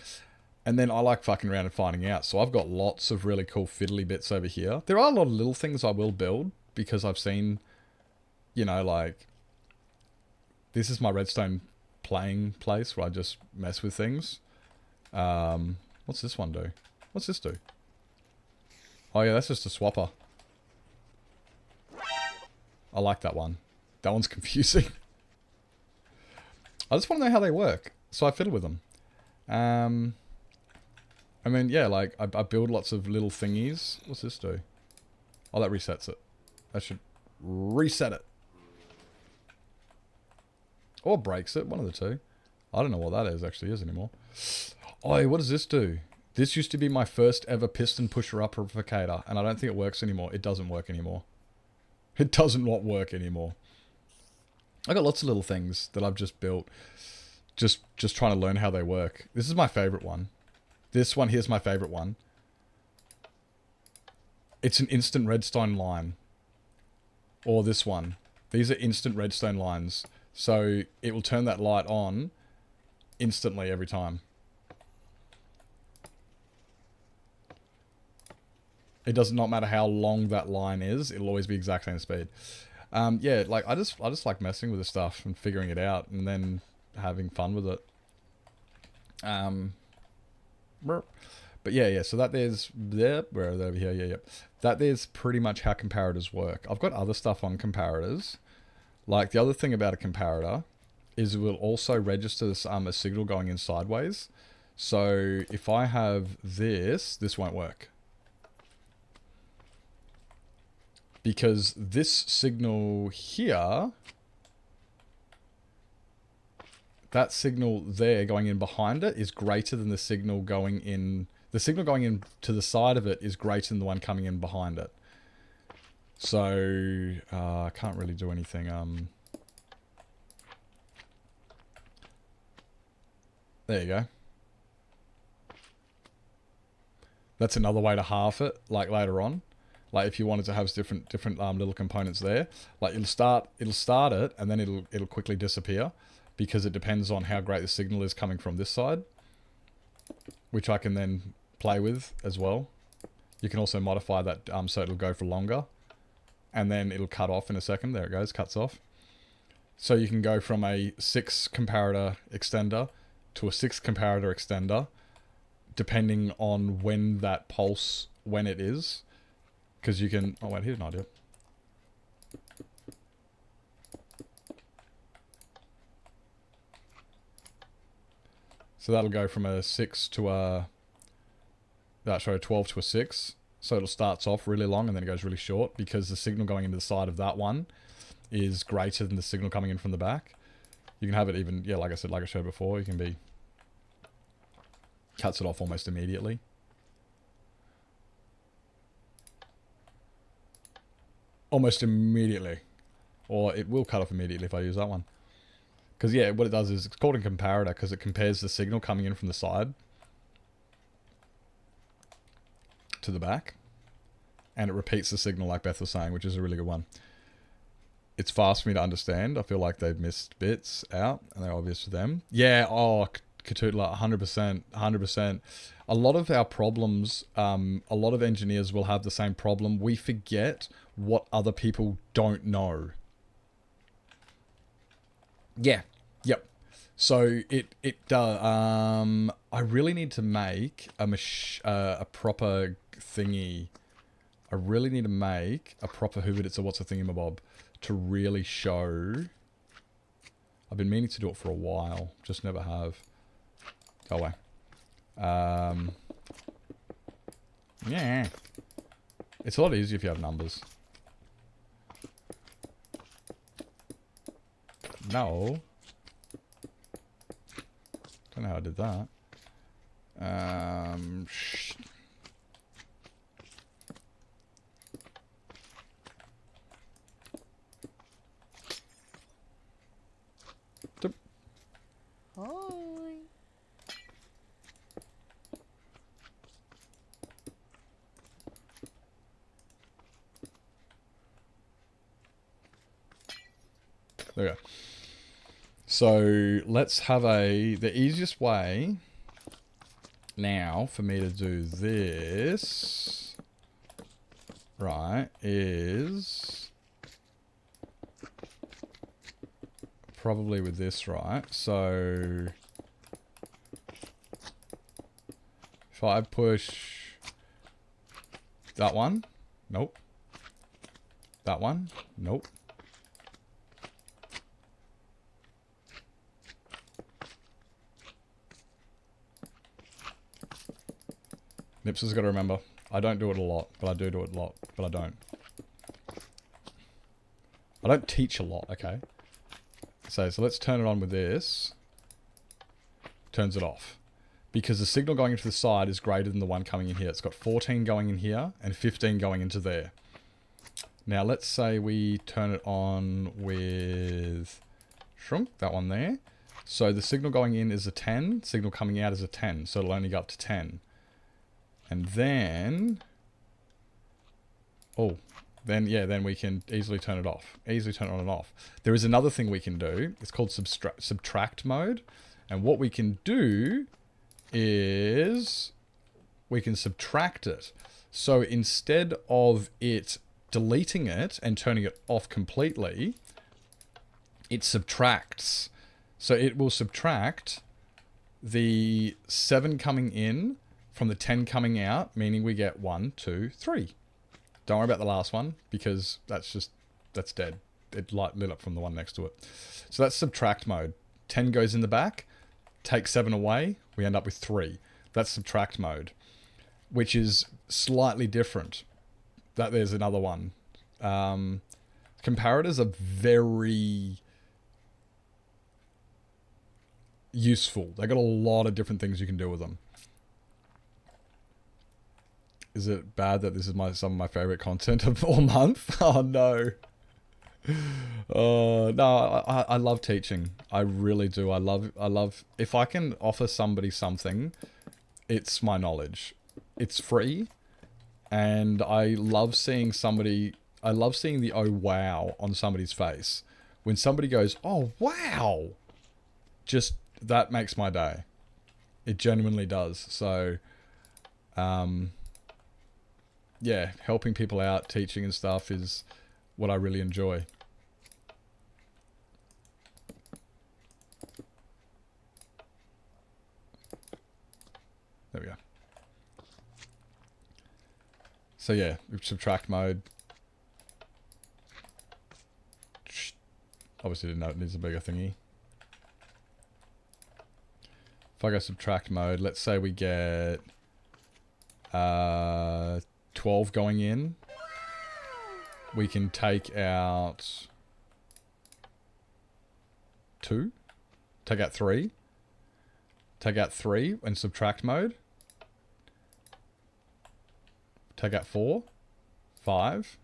And then I like fucking around and finding out. So I've got lots of really cool fiddly bits over here. There are a lot of little things I will build because I've seen, you know, like, this is my redstone playing place where I just mess with things. What's this one do? What's this do? Oh yeah, that's just a swapper. I like that one. That one's confusing. I just want to know how they work, so I fiddle with them. I mean, yeah, like, I build lots of little thingies. What's this do? Oh, that resets it. I should reset it. Or breaks it, one of the two. I don't know what that actually is anymore. Oh, what does this do? This used to be my first ever piston pusher uppercator, and I don't think it works anymore. It doesn't work anymore. It doesn't not work anymore. I got lots of little things that I've just built, just trying to learn how they work. This is my favorite one. This one here's my favorite one. It's an instant redstone line. Or this one. These are instant redstone lines. So it will turn that light on instantly every time. It does not matter how long that line is. It'll always be exact same speed. Yeah, like I just like messing with this stuff and figuring it out and then having fun with it. But yeah. So that there's where are they over here? Yeah. That there's pretty much how comparators work. I've got other stuff on comparators. Like the other thing about a comparator is it will also register this, a signal going in sideways. So if I have this won't work. Because this signal here, that signal there going in behind it is greater than the signal going in. The signal going in to the side of it is greater than the one coming in behind it. So I can't really do anything. There you go. That's another way to half it, like later on. Like if you wanted to have different little components there, like it'll start it and then it'll quickly disappear because it depends on how great the signal is coming from this side, which I can then play with as well. You can also modify that so it'll go for longer, and then it'll cut off in a second. There it goes, cuts off. So you can go from a 6 comparator extender to a 6 comparator extender, depending on when that pulse, when it is. Because you can... Oh, wait, here's an idea. So that'll go from a 6 to a... sorry, a 12 to a 6. So it'll starts off really long and then it goes really short because the signal going into the side of that one is greater than the signal coming in from the back. You can have it even... Yeah, like I said, like I showed before, you can be... Cuts it off almost immediately. Almost immediately. Or it will cut off immediately if I use that one. Because yeah, what it does is it's called a comparator because it compares the signal coming in from the side to the back. And it repeats the signal like Beth was saying, which is a really good one. It's fast for me to understand. I feel like they've missed bits out and they're obvious to them. Yeah, oh, Katootla, 100%, 100%. A lot of our problems, a lot of engineers will have the same problem. We forget what other people don't know. Yeah. Yep. So I really need to make a proper thingy. I really need to make a proper what's a thingamabob to really show. I've been meaning to do it for a while, just never have. Go away. Yeah. It's a lot easier if you have numbers. No. Don't know how I did that. There we go. So let's have the easiest way now for me to do this, right, is probably with this, right? So if I push that one, nope. That one, nope. Nips has got to remember, I don't do it a lot, but I do it a lot, but I don't. I don't teach a lot, okay? So let's turn it on with this. Turns it off. Because the signal going into the side is greater than the one coming in here. It's got 14 going in here and 15 going into there. Now let's say we turn it on with shrunk, that one there. So the signal going in is a 10, signal coming out is a 10, so it'll only go up to 10. And then, then we can easily turn it off. Easily turn it on and off. There is another thing we can do. It's called subtract mode. And what we can do is we can subtract it. So instead of it deleting it and turning it off completely, it subtracts. So it will subtract the 7 coming in from the 10 coming out, meaning we get 1, 2, 3. Don't worry about the last one, because that's dead. It lit up from the one next to it. So that's subtract mode. 10 goes in the back, take 7 away, we end up with 3. That's subtract mode, which is slightly different. There's another one. Comparators are very useful. They got a lot of different things you can do with them. Is it bad that this is some of my favorite content of all month? Oh no. No, I love teaching. I really do. I love if I can offer somebody something, it's my knowledge. It's free, and I love seeing the oh wow on somebody's face. When somebody goes, "Oh wow." Just that makes my day. It genuinely does. So yeah, helping people out, teaching and stuff is what I really enjoy. There we go. So yeah, subtract mode. Obviously didn't know it needs a bigger thingy. If I go subtract mode, let's say we get 12 going in. We can take out 2. Take out 3. Take out 3 in subtract mode. Take out 4. 5.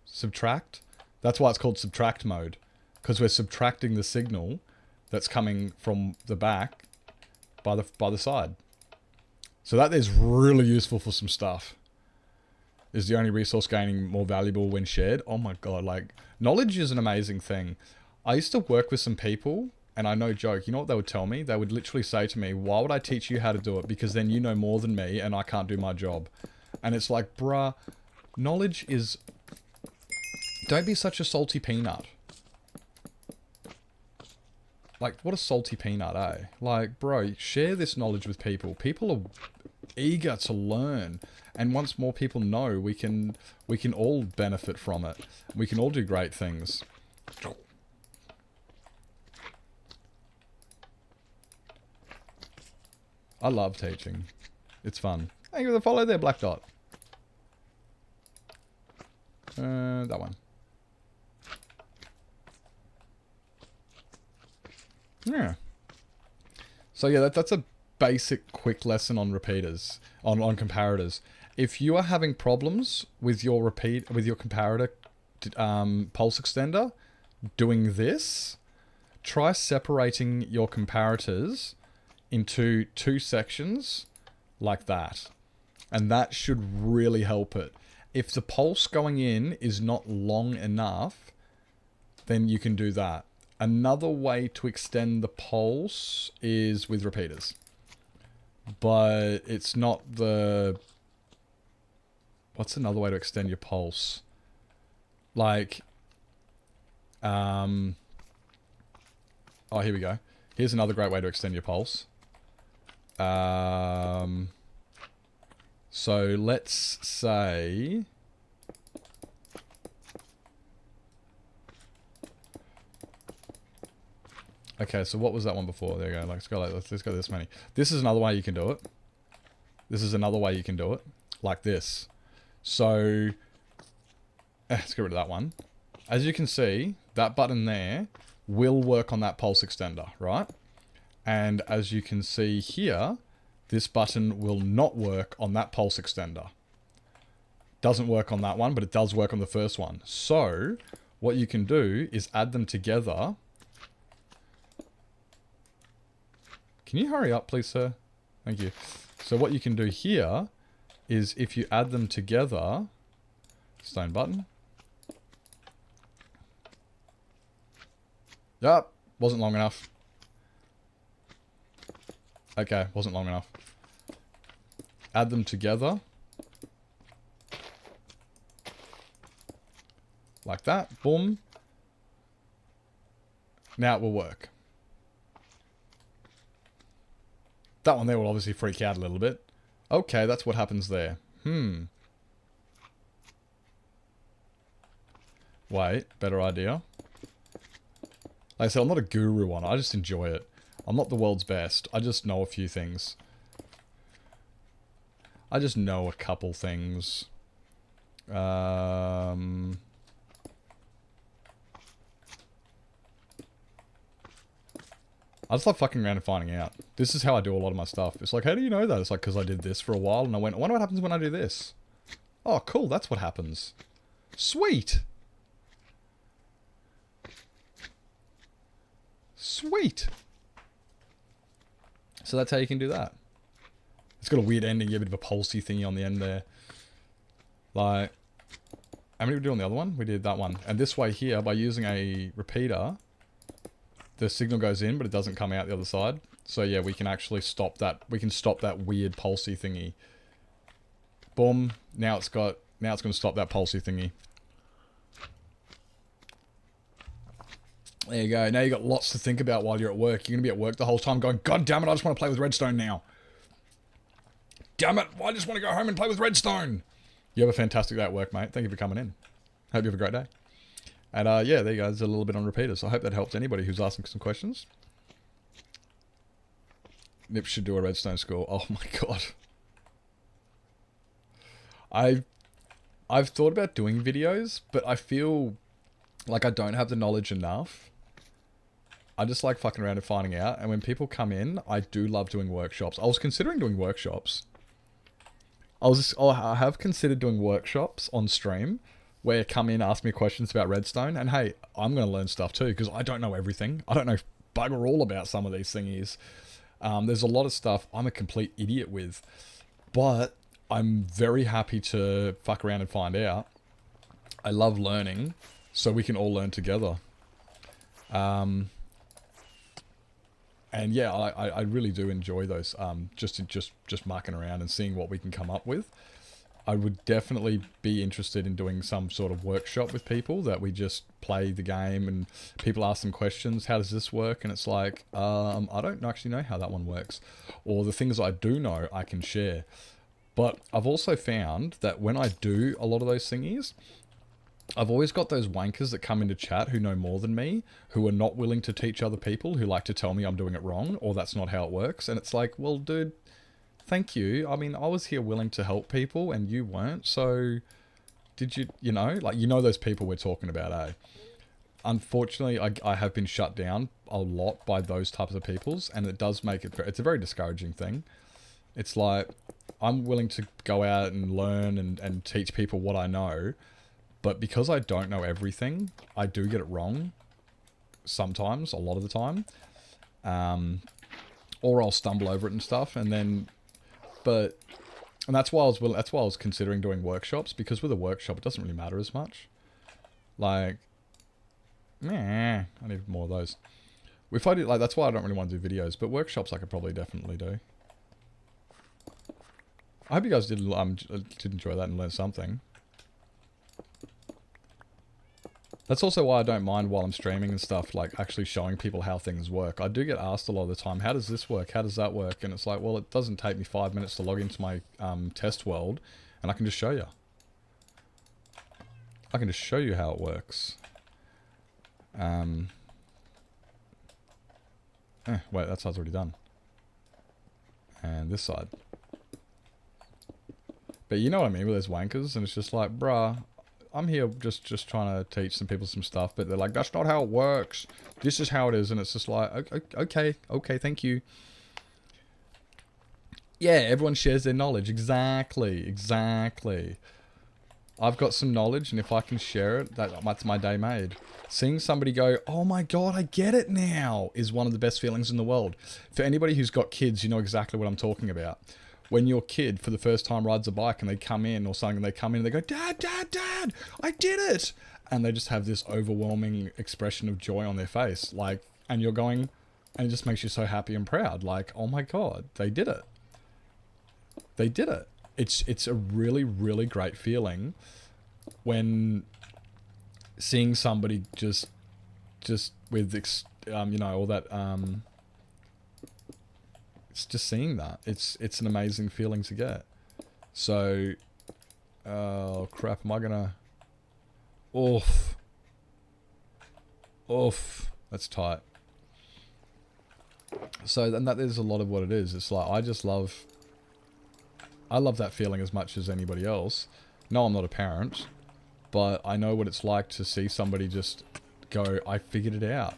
Subtract. That's why it's called subtract mode. Because we're subtracting the signal that's coming from the back by the side. So that is really useful for some stuff. Is the only resource gaining more valuable when shared? Oh my god, like, knowledge is an amazing thing. I used to work with some people, and I no joke, you know what they would tell me? They would literally say to me, why would I teach you how to do it? Because then you know more than me, and I can't do my job. And it's like, bruh, knowledge is... Don't be such a salty peanut. Like, what a salty peanut, eh? Like, bro, share this knowledge with people. People are eager to learn. And once more people know, we can all benefit from it. We can all do great things. I love teaching. It's fun. Thank you for the follow there, Black Dot. That one. Yeah. So yeah, that's a basic quick lesson on repeaters, on comparators. If you are having problems with your comparator pulse extender doing this, try separating your comparators into 2 sections like that. And that should really help it. If the pulse going in is not long enough, then you can do that. Another way to extend the pulse is with repeaters. But it's not the... What's another way to extend your pulse? Like... Oh, here we go. Here's another great way to extend your pulse. So let's say... Okay, so what was that one before? There you go. Let's go this many. This is another way you can do it. This is another way you can do it. Like this. So... let's get rid of that one. As you can see, that button there will work on that pulse extender, right? And as you can see here, this button will not work on that pulse extender. Doesn't work on that one, but it does work on the first one. So, what you can do is add them together. Can you hurry up, please, sir? Thank you. So what you can do here is if you add them together, stone button. Yup, wasn't long enough. Okay, wasn't long enough. Add them together. Like that, boom. Now it will work. That one there will obviously freak out a little bit. Okay, that's what happens there. Wait, better idea. Like I said, I'm not a guru on it. I just enjoy it. I'm not the world's best. I just know a few things. I just know a couple things. I just love fucking around and finding out. This is how I do a lot of my stuff. It's like, how do you know that? It's like, because I did this for a while and I went, I wonder what happens when I do this. Oh, cool. That's what happens. Sweet. Sweet. So that's how you can do that. It's got a weird ending. You have a bit of a pulsey thingy on the end there. Like, how many did we do on the other one? We did that one. And this way here, by using a repeater, the signal goes in, but it doesn't come out the other side. So yeah, we can actually stop that. We can stop that weird pulsey thingy. Boom. Now it's going to stop that pulsey thingy. There you go. Now you got lots to think about while you're at work. You're going to be at work the whole time going, God damn it, I just want to play with redstone now. Damn it, I just want to go home and play with redstone. You have a fantastic day at work, mate. Thank you for coming in. Hope you have a great day. And yeah, there you go. There's a little bit on repeaters. I hope that helped anybody who's asking some questions. Nip should do a redstone school. Oh my god. I've thought about doing videos, but I feel like I don't have the knowledge enough. I just like fucking around and finding out. And when people come in, I do love doing workshops. I was considering doing workshops. I have considered doing workshops on stream where come in, ask me questions about redstone. And hey, I'm going to learn stuff too, because I don't know everything. I don't know bugger all about some of these thingies. There's a lot of stuff I'm a complete idiot with. But I'm very happy to fuck around and find out. I love learning, so we can all learn together. And yeah, I really do enjoy those. Just mucking around and seeing what we can come up with. I would definitely be interested in doing some sort of workshop with people that we just play the game and people ask them questions. How does this work? And it's like, I don't actually know how that one works. Or the things I do know, I can share. But I've also found that when I do a lot of those thingies, I've always got those wankers that come into chat who know more than me, who are not willing to teach other people, who like to tell me I'm doing it wrong, or that's not how it works. And it's like, well, dude, thank you. I mean, I was here willing to help people, and you weren't, so did you, you know, like, you know those people we're talking about, eh? Unfortunately, I have been shut down a lot by those types of peoples, and it does make it, it's a very discouraging thing. It's like, I'm willing to go out and learn and teach people what I know, but because I don't know everything, I do get it wrong sometimes, a lot of the time. Or I'll stumble over it and stuff, and then, and that's why I was considering doing workshops, because with a workshop, it doesn't really matter as much. Like, I need more of those. If I do, like, that's why I don't really want to do videos, but workshops I could probably definitely do. I hope you guys did enjoy that and learn something. That's also why I don't mind while I'm streaming and stuff, like, actually showing people how things work. I do get asked a lot of the time, how does this work? How does that work? And it's like, well, it doesn't take me 5 minutes to log into my test world, and I can just show you. I can just show you how it works. Wait, that side's already done. And this side. But you know what I mean with those wankers, and it's just like, bruh, I'm here just trying to teach some people some stuff, but they're like, that's not how it works. This is how it is, and it's just like, okay, thank you. Yeah, everyone shares their knowledge. Exactly. I've got some knowledge, and if I can share it, that's my day made. Seeing somebody go, oh my god, I get it now, is one of the best feelings in the world. For anybody who's got kids, you know exactly what I'm talking about. When your kid, for the first time, rides a bike, and they come in, or something, and they come in, and they go, Dad, I did it! And they just have this overwhelming expression of joy on their face. Like, and you're going, and it just makes you so happy and proud. Like, oh my god, they did it. They did it. It's a really, really great feeling when seeing somebody just with, you know, all that, it's just seeing that. It's an amazing feeling to get. So, oh crap, am I gonna, oof, that's tight. So then that is a lot of what it is. It's like, I love that feeling as much as anybody else. No, I'm not a parent, but I know what it's like to see somebody just go, I figured it out.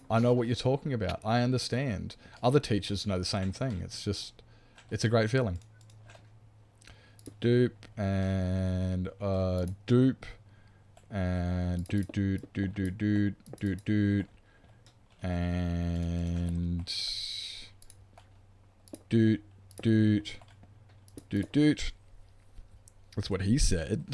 I know what you're talking about. I understand. Other teachers know the same thing. It's just, it's a great feeling. Dupe and dupe and doot and doot. That's what he said.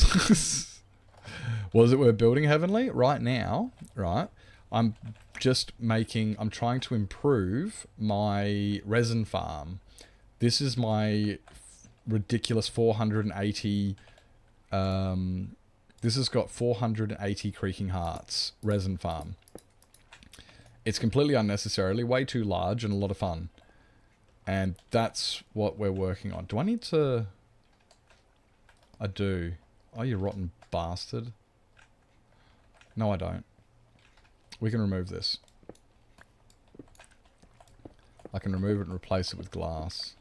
Was it we're building Heavenly? Right now, right? I'm trying to improve my resin farm. This is my ridiculous 480, this has got 480 creaking hearts resin farm. It's completely unnecessarily way too large and a lot of fun. And that's what we're working on. Do I need to... I do. Oh, you rotten bastard. No, I don't. We can remove this. I can remove it and replace it with glass.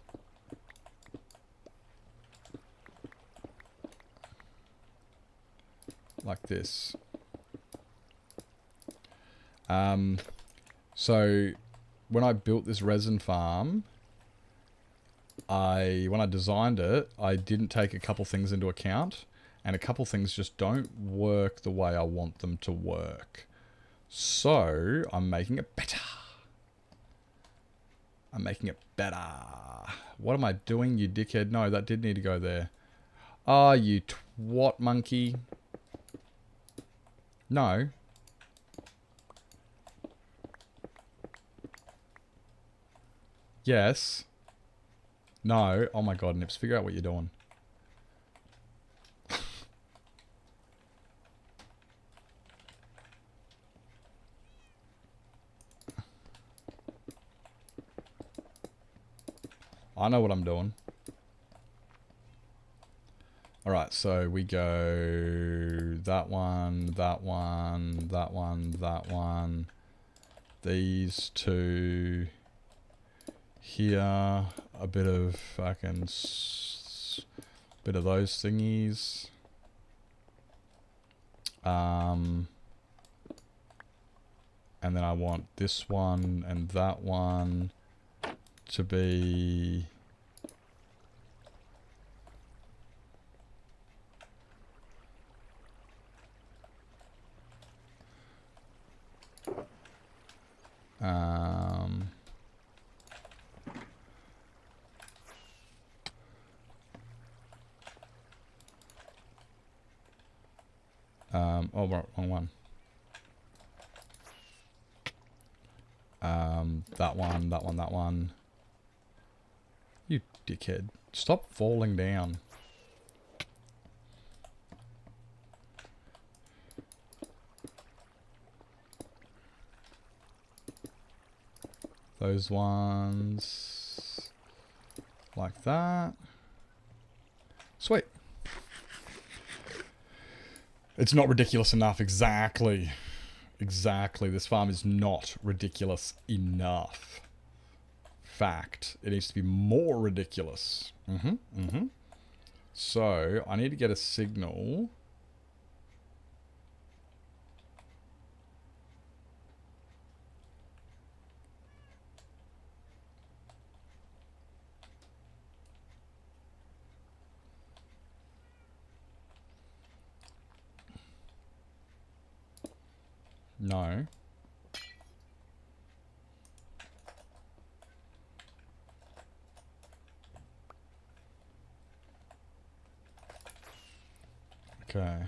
Like this. So, when I built this resin farm, when I designed it, I didn't take a couple things into account, and a couple things just don't work the way I want them to work. So, I'm making it better. I'm making it better. What am I doing, you dickhead? No, that did need to go there. Ah, you twat monkey. No. Yes. No. Oh my god, Nips, figure out what you're doing. I know what I'm doing. Alright, so we go that one, that one, that one, that one. These two. Here, a bit of fucking bit of those thingies. And then I want this one and that one to be... oh, wrong one. That one, that one, that one. You dickhead. Stop falling down. Those ones. Like that. Sweet. It's not ridiculous enough. Exactly. Exactly. This farm is not ridiculous enough. Fact. It needs to be more ridiculous. So, I need to get a signal. No. Okay.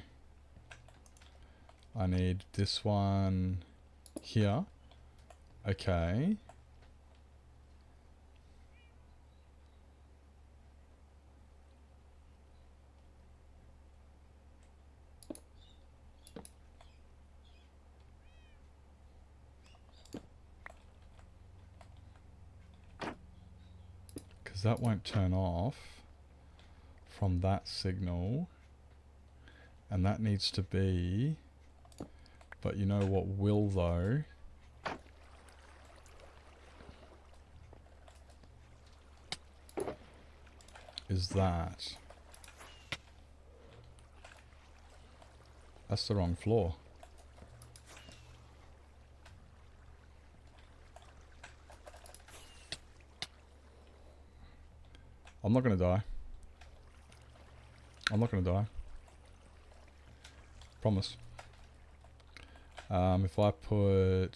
I need this one here. Okay. Because that won't turn off from that signal. And that needs to be... But you know what will, though? Is that... That's the wrong floor. I'm not gonna die. I'm not gonna die. Promise. If I put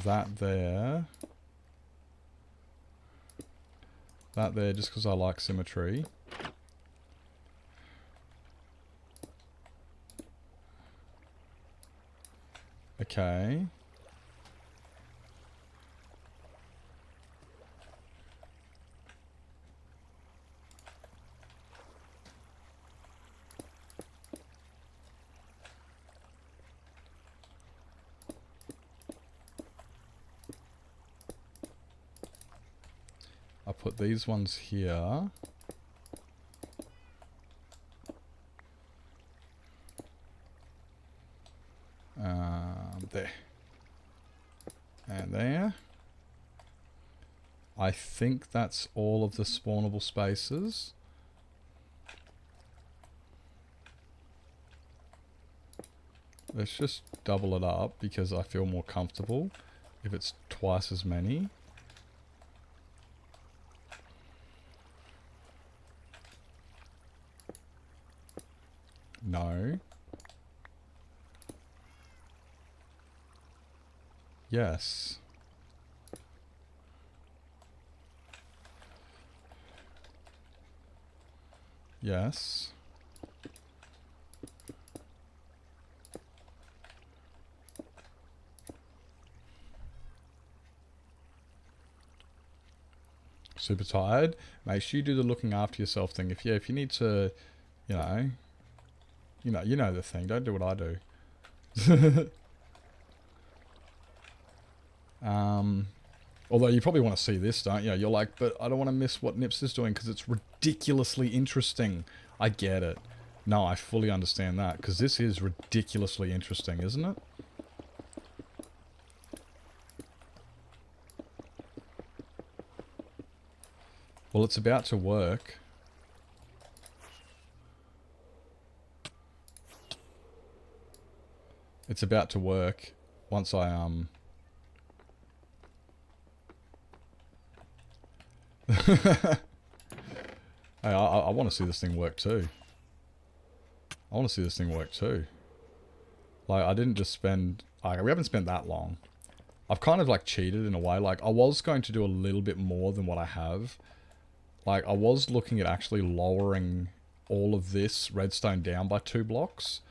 that there just because I like symmetry. Okay. I'll put these ones here. There. And there. I think that's all of the spawnable spaces. Let's just double it up because I feel more comfortable if it's twice as many. No. Yes. Yes. Super tired? Make sure you do the looking after yourself thing. If you need to, you know the thing. Don't do what I do. Although you probably want to see this, don't you? You're like, but I don't want to miss what Nips is doing because it's ridiculously interesting. I get it. No, I fully understand that because this is ridiculously interesting, isn't it? Well, it's about to work. It's about to work once I Hey, I want to see this thing work too. I want to see this thing work too. Like, I didn't just spend... Like, we haven't spent that long. I've kind of, like, cheated in a way. Like, I was going to do a little bit more than what I have. Like, I was looking at actually lowering all of this redstone down by 2 blocks.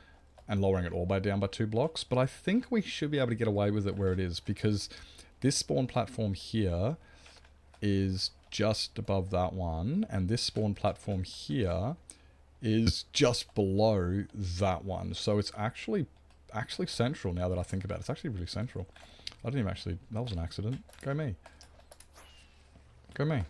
And lowering it all down by 2 blocks. But I think we should be able to get away with it where it is. Because this spawn platform here is just above that one. And this spawn platform here is just below that one. So it's actually central now that I think about it. It's actually really central. I didn't even actually... That was an accident. Go me. Go me.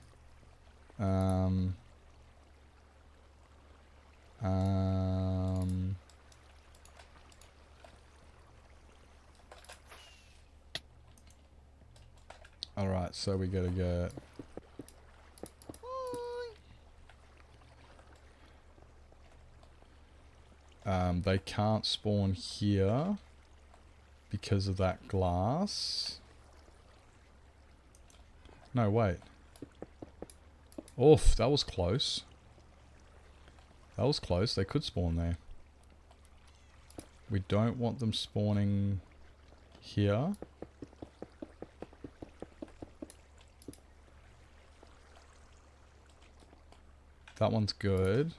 Alright, so we gotta get... they can't spawn here because of that glass. No, wait. Oof, that was close. That was close. They could spawn there. We don't want them spawning here. That one's good.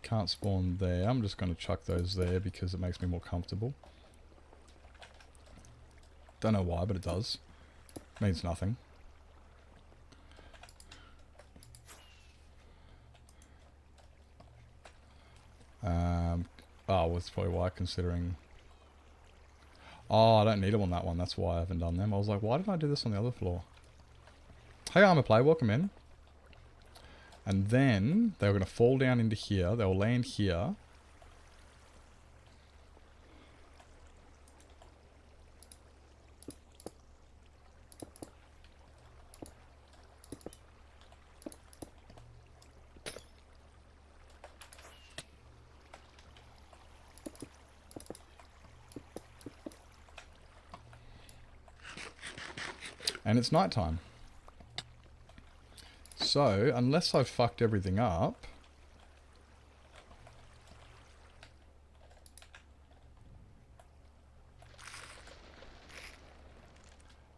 Can't spawn there. I'm just going to chuck those there because it makes me more comfortable. Don't know why, but it does. Means nothing. Oh, that's probably why, considering... Oh, I don't need them on that one. That's why I haven't done them. I was like, why didn't I do this on the other floor? Hey, Armor Play, welcome in. And then they were going to fall down into here. They'll land here. And it's nighttime. So, unless I've fucked everything up...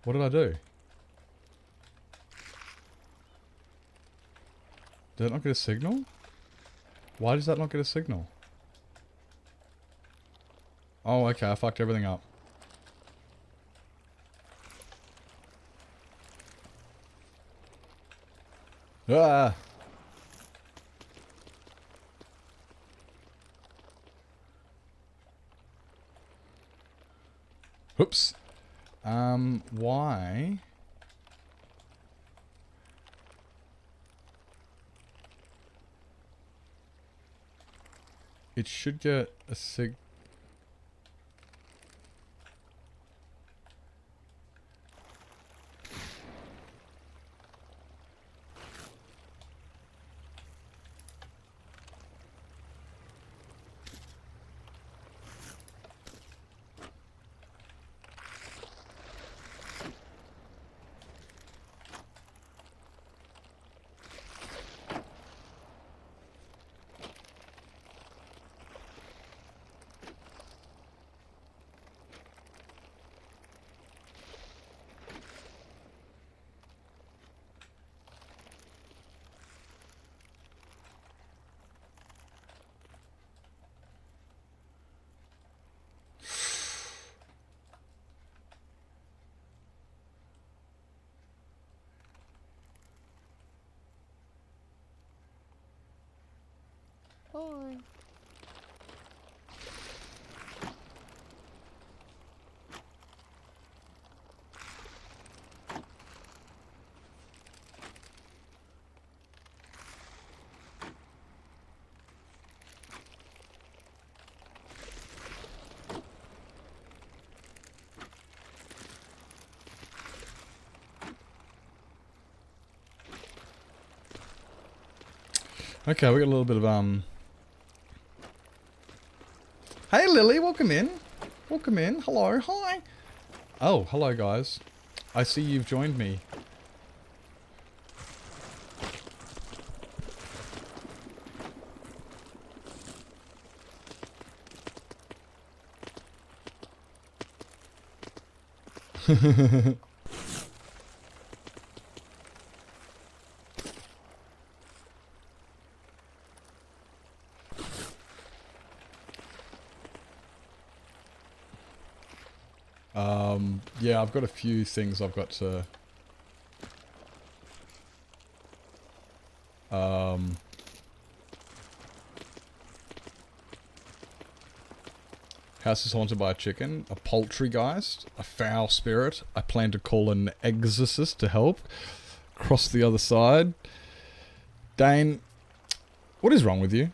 What did I do? Did it not get a signal? Why does that not get a signal? Oh, okay, I fucked everything up. Ah! Oops. Why? It should get a sig... Boy. Okay, we got a little bit of Hey Lily, welcome in. Welcome in. Hello. Hi. Oh, hello guys. I see you've joined me. Yeah, I've got a few things I've got to... House is haunted by a chicken, a poultrygeist, a foul spirit. I plan to call an exorcist to help. Cross the other side. Dane, what is wrong with you?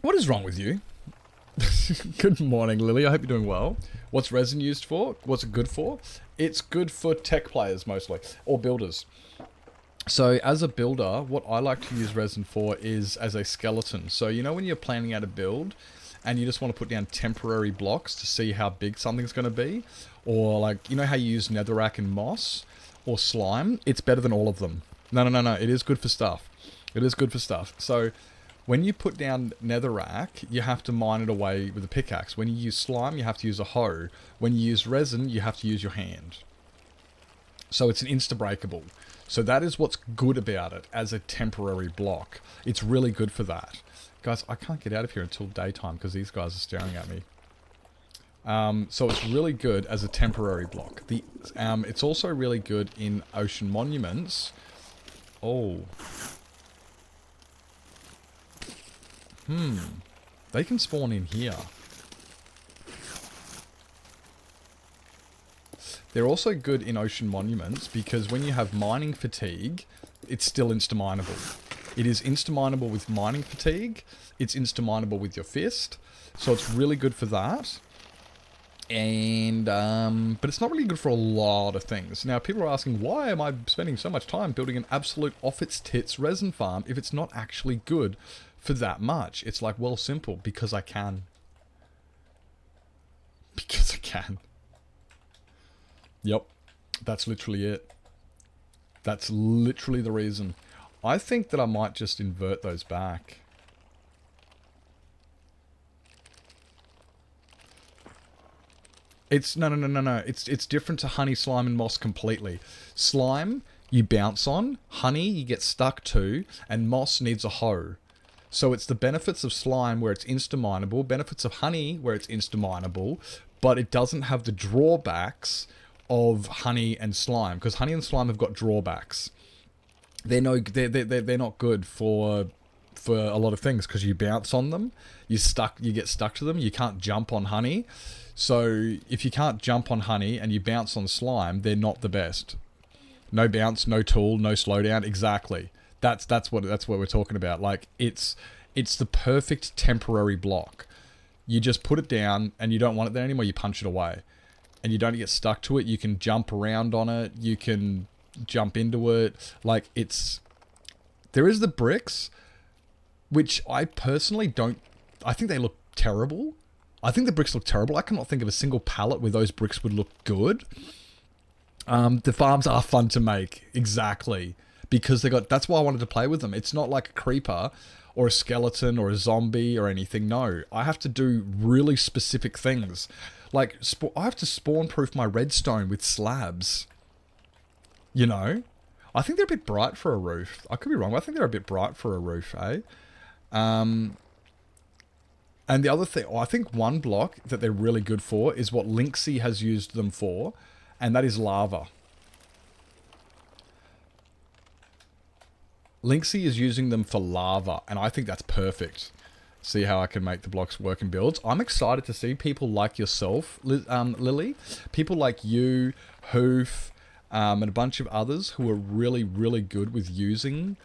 What is wrong with you? Good morning, Lily. I hope you're doing well. What's resin used for? What's it good for? It's good for tech players mostly, or builders. So as a builder, what I like to use resin for is as a skeleton. So you know when you're planning out a build and you just want to put down temporary blocks to see how big something's going to be? Or like, you know how you use netherrack and moss or slime? It's better than all of them. No. It is good for stuff. It is good for stuff. So when you put down netherrack, you have to mine it away with a pickaxe. When you use slime, you have to use a hoe. When you use resin, you have to use your hand. So it's an insta-breakable. So that is what's good about it as a temporary block. It's really good for that. Guys, I can't get out of here until daytime because these guys are staring at me. So it's really good as a temporary block. It's also really good in ocean monuments. Oh. They can spawn in here. They're also good in ocean monuments because when you have mining fatigue, it's still insta-mineable. It is insta-mineable with mining fatigue. It's insta-mineable with your fist. So it's really good for that. And, but it's not really good for a lot of things. Now, people are asking, why am I spending so much time building an absolute off-its-tits resin farm if it's not actually good for that much? It's like, well, simple, because I can. Because I can. Yep, that's literally it. That's literally the reason. I think that I might just invert those back. It's no. It's different to honey, slime, and moss completely. Slime, you bounce on. Honey, you get stuck to. And moss needs a hoe. So it's the benefits of slime where it's insta-mineable, benefits of honey where it's insta-mineable, but it doesn't have the drawbacks of honey and slime, because honey and slime have got drawbacks. They're not good for a lot of things because you bounce on them, you get stuck to them. You can't jump on honey, so if you can't jump on honey and you bounce on slime, they're not the best. No bounce, no tool, no slowdown. Exactly. That's what we're talking about. Like it's the perfect temporary block. You just put it down and you don't want it there anymore. You punch it away. And you don't get stuck to it. You can jump around on it. You can jump into it. Like, there is the bricks, which I personally don't... I think they look terrible. I think the bricks look terrible. I cannot think of a single pallet where those bricks would look good. The farms are fun to make. Exactly. Because that's why I wanted to play with them. It's not like a creeper or a skeleton or a zombie or anything. No. I have to do really specific things. Like, I have to spawn-proof my redstone with slabs. You know? I think they're a bit bright for a roof. I could be wrong, but I think they're a bit bright for a roof, eh? And the other thing... I think one block that they're really good for is what Linksy has used them for, and that is lava. Linksy is using them for lava, and I think that's perfect. See how I can make the blocks work in builds. I'm excited to see people like yourself, Lily. People like you, HoF, and a bunch of others who are really, really good with using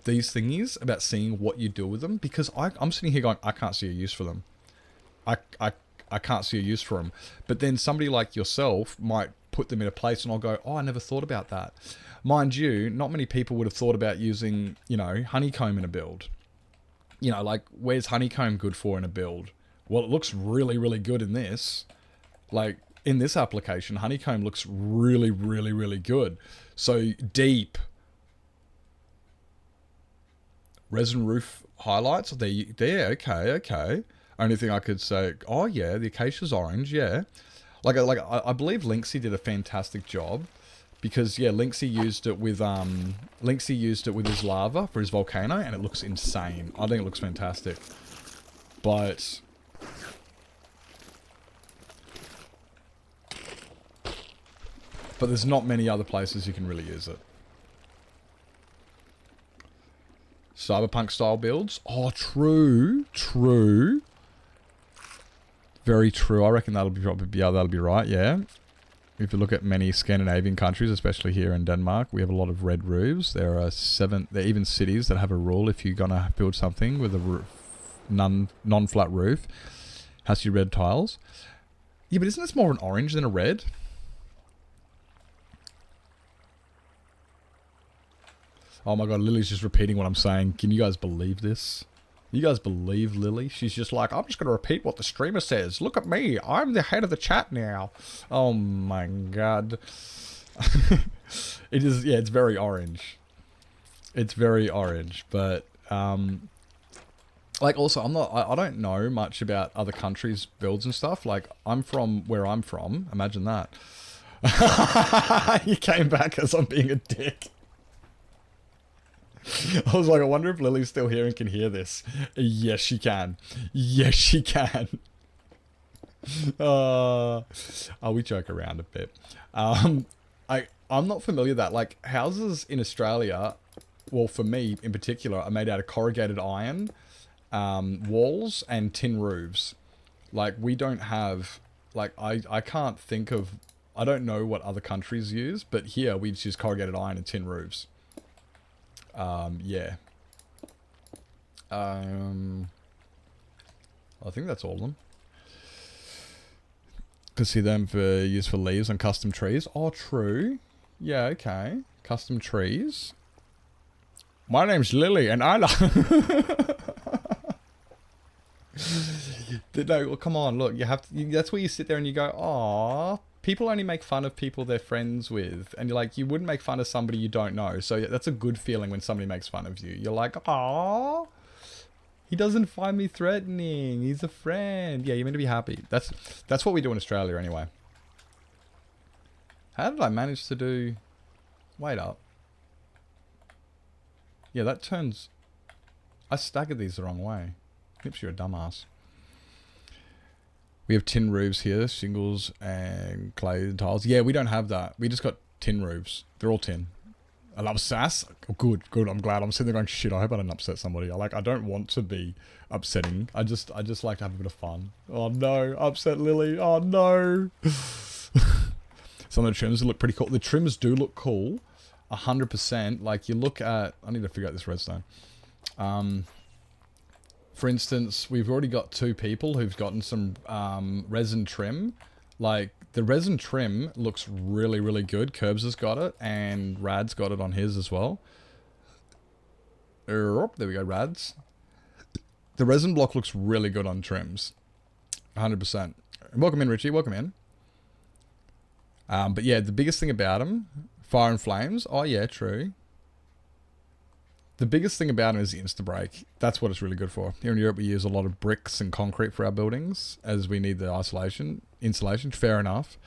these thingies, about seeing what you do with them. Because I'm sitting here going, I can't see a use for them. I can't see a use for them. But then somebody like yourself might put them in a place and I'll go, oh, I never thought about that. Mind you, not many people would have thought about using, you know, honeycomb in a build. You know, like, where's honeycomb good for in a build? Well, it looks really, really good in this. Like, in this application, honeycomb looks really, really, really good. So, deep. Resin roof highlights. There, okay. Only thing I could say, oh yeah, the acacia's orange, yeah. I believe Linksy did a fantastic job. Because yeah, Linksy used it with his lava for his volcano, and it looks insane. I think it looks fantastic. But there's not many other places you can really use it. Cyberpunk style builds. Oh, true. Very true. I reckon that'll be right. Yeah. If you look at many Scandinavian countries, especially here in Denmark, we have a lot of red roofs. There are even cities that have a rule if you're gonna build something with a non-flat roof, has to be red tiles. Yeah, but isn't this more an orange than a red? Oh my god, Lily's just repeating what I'm saying. Can you guys believe this? You guys believe Lily? She's just like, I'm just going to repeat what the streamer says. Look at me. I'm the head of the chat now. Oh my god. It is, yeah, it's very orange. It's very orange. But, like, also, I don't know much about other countries' builds and stuff. Like, I'm from where I'm from. Imagine that. You came back as I'm being a dick. I was like, I wonder if Lily's still here and can hear this. Yes, she can. Yes, she can. We joke around a bit. I'm not familiar with that. Like, houses in Australia, well, for me in particular, are made out of corrugated iron, walls, and tin roofs. Like, we don't have... Like, I can't think of... I don't know what other countries use, but here we just use corrugated iron and tin roofs. Yeah. I think that's all of them. Could see them for use for leaves on custom trees. Oh, true. Yeah, okay. Custom trees. My name's Lily, and I like... No, well, come on, look. You have to... that's where you sit there and you go, aww. People only make fun of people they're friends with. And you're like, you wouldn't make fun of somebody you don't know. So that's a good feeling when somebody makes fun of you. You're like, aww, he doesn't find me threatening. He's a friend. Yeah, you're meant to be happy. That's what we do in Australia anyway. How did I manage to do... Wait up. Yeah, that turns... I staggered these the wrong way. Oops, you're a dumbass. We have tin roofs here, shingles and clay tiles. Yeah, we don't have that. We just got tin roofs. They're all tin. I love sass. Oh, good. I'm glad. I'm sitting there going, shit, I hope I don't upset somebody. I don't want to be upsetting. I just like to have a bit of fun. Oh no, upset Lily. Oh no. Some of the trims look pretty cool. The trims do look cool. 100%. Like, you look at... I need to figure out this redstone. For instance, we've already got 2 people who've gotten some resin trim. Like, the resin trim looks really, really good. Curbs has got it, and Rad's got it on his as well. There we go, Rad's. The resin block looks really good on trims. 100%. Welcome in, Richie. Welcome in. But yeah, the biggest thing about them, fire and flames. Oh yeah, true. The biggest thing about it is the Insta-break. That's what it's really good for. Here in Europe, we use a lot of bricks and concrete for our buildings, as we need the insulation. Fair enough.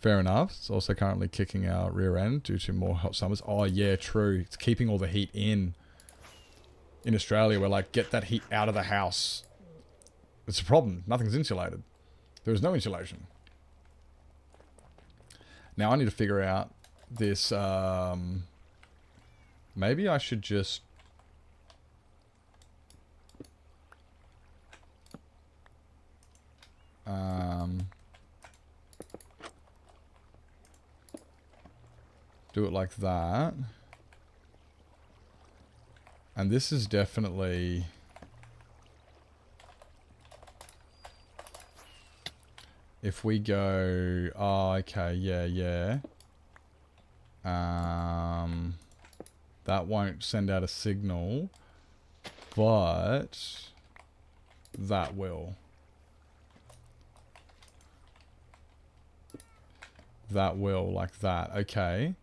It's also currently kicking our rear end due to more hot summers. Oh, yeah, true. It's keeping all the heat in. In Australia, we're like, get that heat out of the house. It's a problem. Nothing's insulated. There is no insulation. Now, I need to figure out this... maybe I should just... do it like that. And this is definitely... if we go, oh, okay, yeah. That won't send out a signal, but that will. That will, like that. Okay.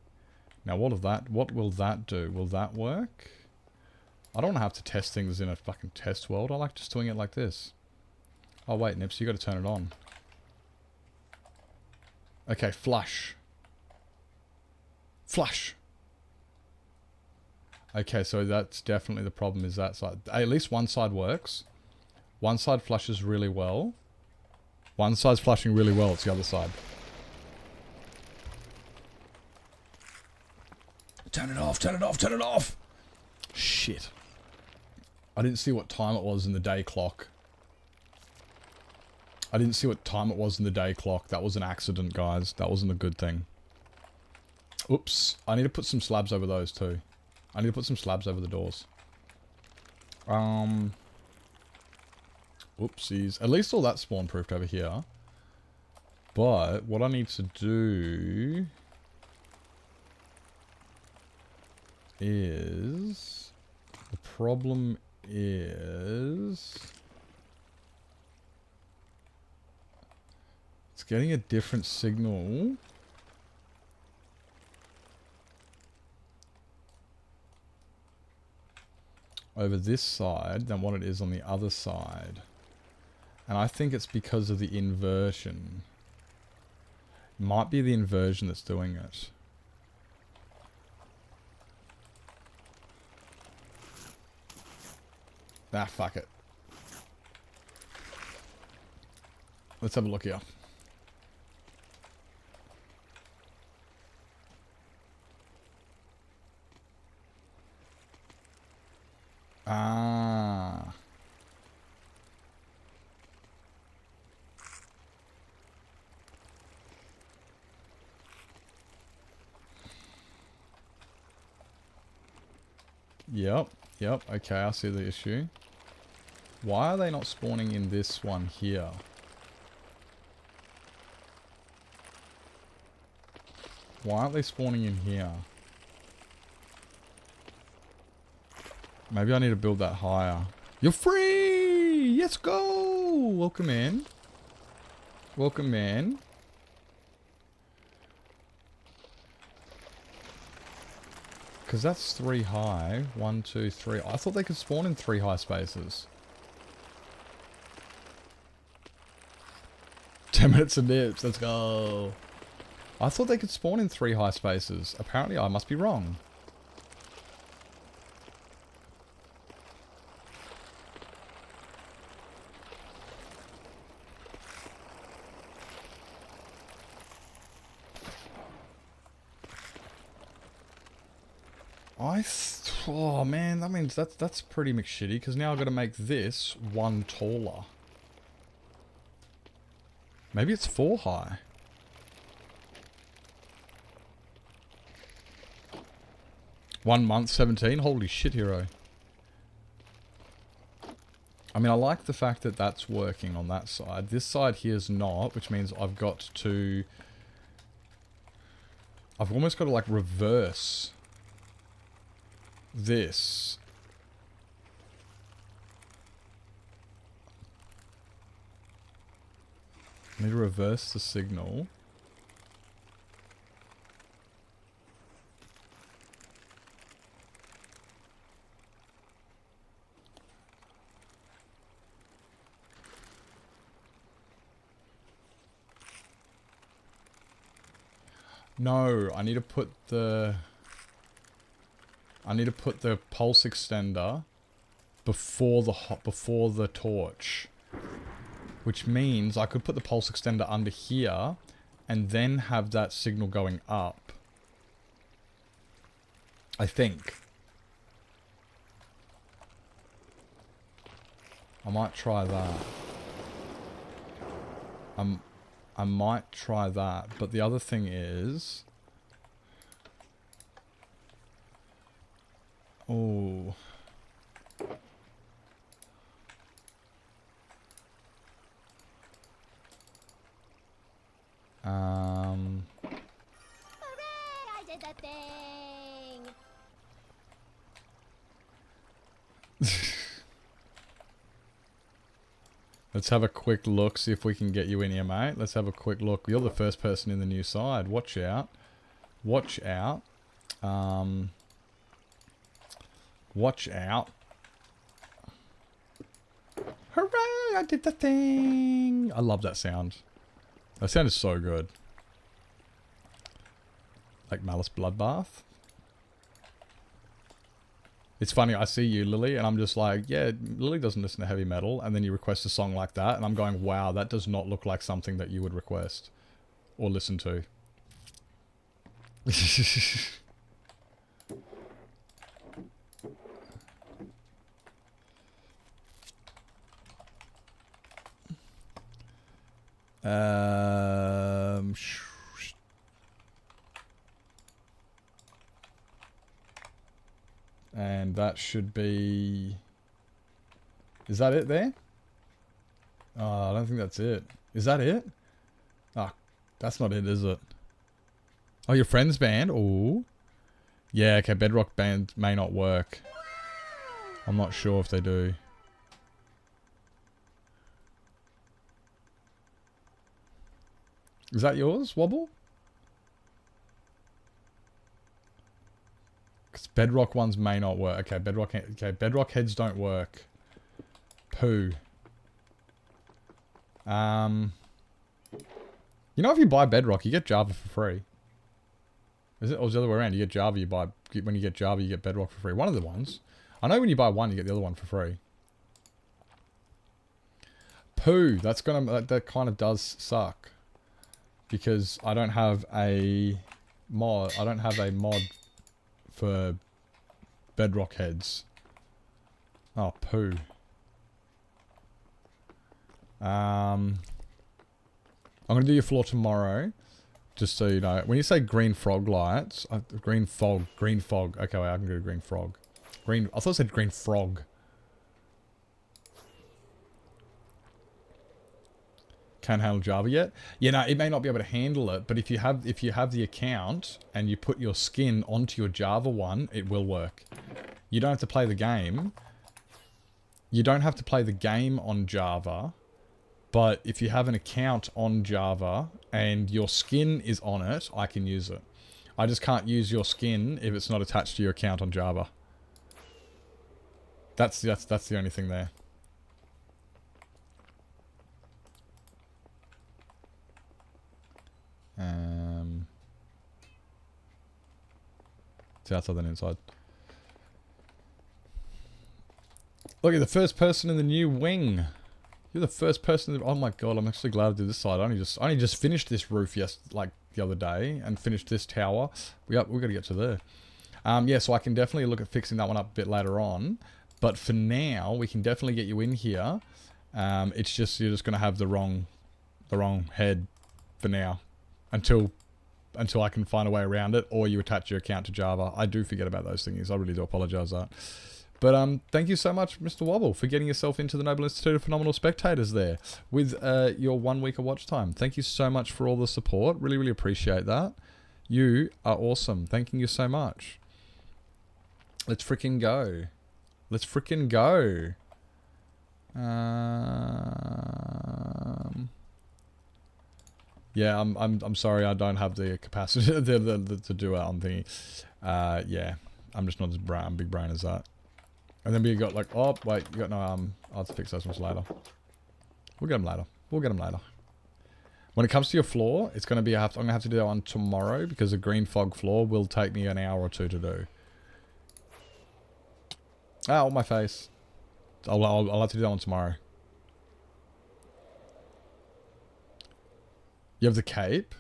Now what will that do? Will that work? I don't want to have to test things in a fucking test world. I like just doing it like this. Oh wait, Nips, you got to turn it on. Okay, flush. Flush. Okay, so that's definitely the problem, is that side. At least one side works. One side flushes really well. One side's flushing really well, it's the other side. Turn it off, turn it off, turn it off! Shit. I didn't see what time it was in the day clock. I didn't see what time it was in the day clock. That was an accident, guys. That wasn't a good thing. Oops. I need to put some slabs over those too. I need to put some slabs over the doors. Oopsies. At least all that's spawn-proofed over here. But what I need to do is... The problem is... It's getting a different signal. Over this side than what it is on the other side. And I think it's because of the inversion. It might be the inversion that's doing it. Ah, fuck it. Let's have a look here. Ah. Yep, okay, I see the issue. Why are they not spawning in this one here? Why aren't they spawning in here? Maybe I need to build that higher. You're free! Let's go! Welcome in. Welcome in. Because that's 3 high. 1, 2, 3. I thought they could spawn in 3 high spaces. 10 minutes of nips. Let's go. I thought they could spawn in 3 high spaces. Apparently I must be wrong. Oh man, that means that's pretty McShitty, because now I've got to make this 1 taller. Maybe it's 4 high. One month, 17? Holy shit, hero. I mean, I like the fact that that's working on that side. This side here is not, which means I've got to... I've almost got to, like, reverse this. I need to reverse the signal. No, I need to put the... I need to put the pulse extender before the torch. Which means I could put the pulse extender under here and then have that signal going up. I think. I might try that. I might try that, but the other thing is... Oh... Hooray! I did the thing! Let's have a quick look, see if we can get you in here, mate. Let's have a quick look. You're the first person in the new side. Watch out. Watch out. Watch out. Hooray! I did the thing! I love that sound. That sound is so good. Like Malice Bloodbath. It's funny, I see you, Lily, and I'm just like, yeah, Lily doesn't listen to heavy metal, and then you request a song like that, and I'm going, wow, that does not look like something that you would request or listen to. Um, and that should be... Is that it there? Oh, I don't think that's it. Is that it? Ah, that's not it, is it? Oh, your friend's band? Oh. Yeah, okay, Bedrock band may not work. I'm not sure if they do. Is that yours, Wobble? Because Bedrock ones may not work. Okay, Bedrock heads don't work. Poo. You know, if you buy Bedrock, you get Java for free. Is it? Or is it the other way around? You get Java, when you get Java, you get Bedrock for free. One of the ones. I know when you buy one, you get the other one for free. Poo. That kind of does suck. Because I don't have a mod. I don't have a mod for Bedrock heads. Oh, poo. I'm going to do your floor tomorrow. Just so you know. When you say green frog lights... green fog. Okay, wait, I can go to green frog. I thought it said green frog. Can't handle Java yet? Yeah, no, it may not be able to handle it, but if you have the account and you put your skin onto your Java one, it will work. You don't have to play the game. You don't have to play the game on Java, but if you have an account on Java and your skin is on it, I can use it. I just can't use your skin if it's not attached to your account on Java. That's the only thing there. It's outside and inside. Look at the first person in the new wing. You're the first person. Oh my god! I'm actually glad I did this side. I only just finished this roof like the other day and finished this tower. We got to get to there. Yeah, so I can definitely look at fixing that one up a bit later on. But for now, we can definitely get you in here. It's just you're just gonna have the wrong head for now. Until I can find a way around it, or you attach your account to Java. I do forget about those things. I really do apologise for that. But thank you so much, Mr. Wobble, for getting yourself into the Noble Institute of Phenomenal Spectators there with your 1 week of watch time. Thank you so much for all the support. Really, really appreciate that. You are awesome. Thanking you so much. Let's freaking go. Let's freaking go. Yeah, I'm sorry, I don't have the capacity to do it on thingy. Yeah, I'm just not as big brain as that. And then we got like, oh wait, you got no I'll have to fix those ones later. We'll get them later. When it comes to your floor, it's gonna be I'm gonna have to do that one tomorrow because the green fog floor will take me an hour or two to do. Ow, my face. I'll have to do that one tomorrow. You have the cape?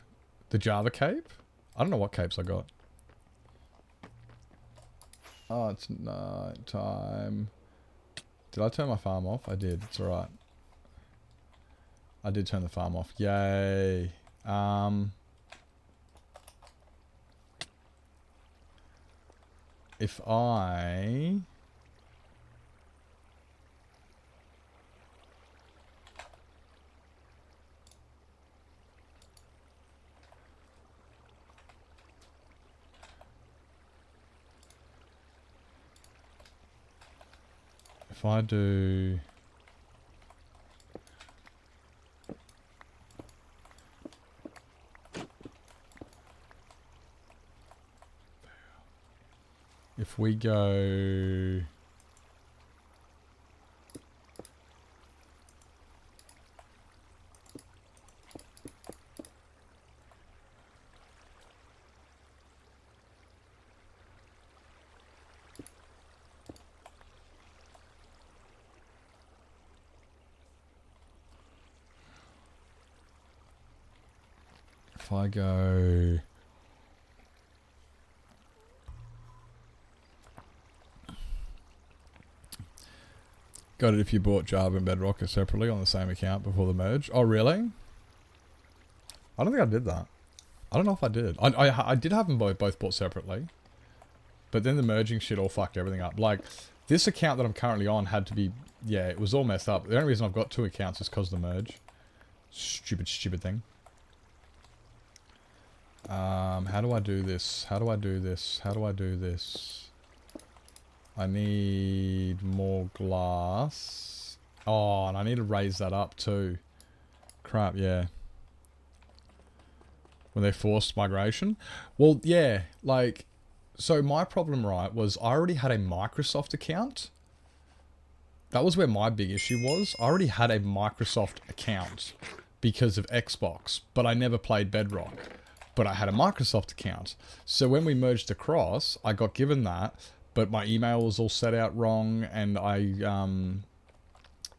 The Java cape? I don't know what capes I got. Oh, it's night time. Did I turn my farm off? I did. It's alright. I did turn the farm off. Yay. If I... if I do... If we go... If I go... Got it if you bought Java and Bedrock separately on the same account before the merge. Oh, really? I don't think I did that. I don't know if I did. I did have them both bought separately. But then the merging shit all fucked everything up. Like, this account that I'm currently on had to be... Yeah, it was all messed up. The only reason I've got 2 accounts is because of the merge. Stupid thing. How do I do this? How do I do this? How do I do this? I need more glass. Oh, and I need to raise that up too. Crap, yeah. When they forced migration? Well, yeah, like... So my problem, right, was I already had a Microsoft account. That was where my big issue was. I already had a Microsoft account because of Xbox, but I never played Bedrock. But I had a Microsoft account. So when we merged across, I got given that, but my email was all set out wrong, and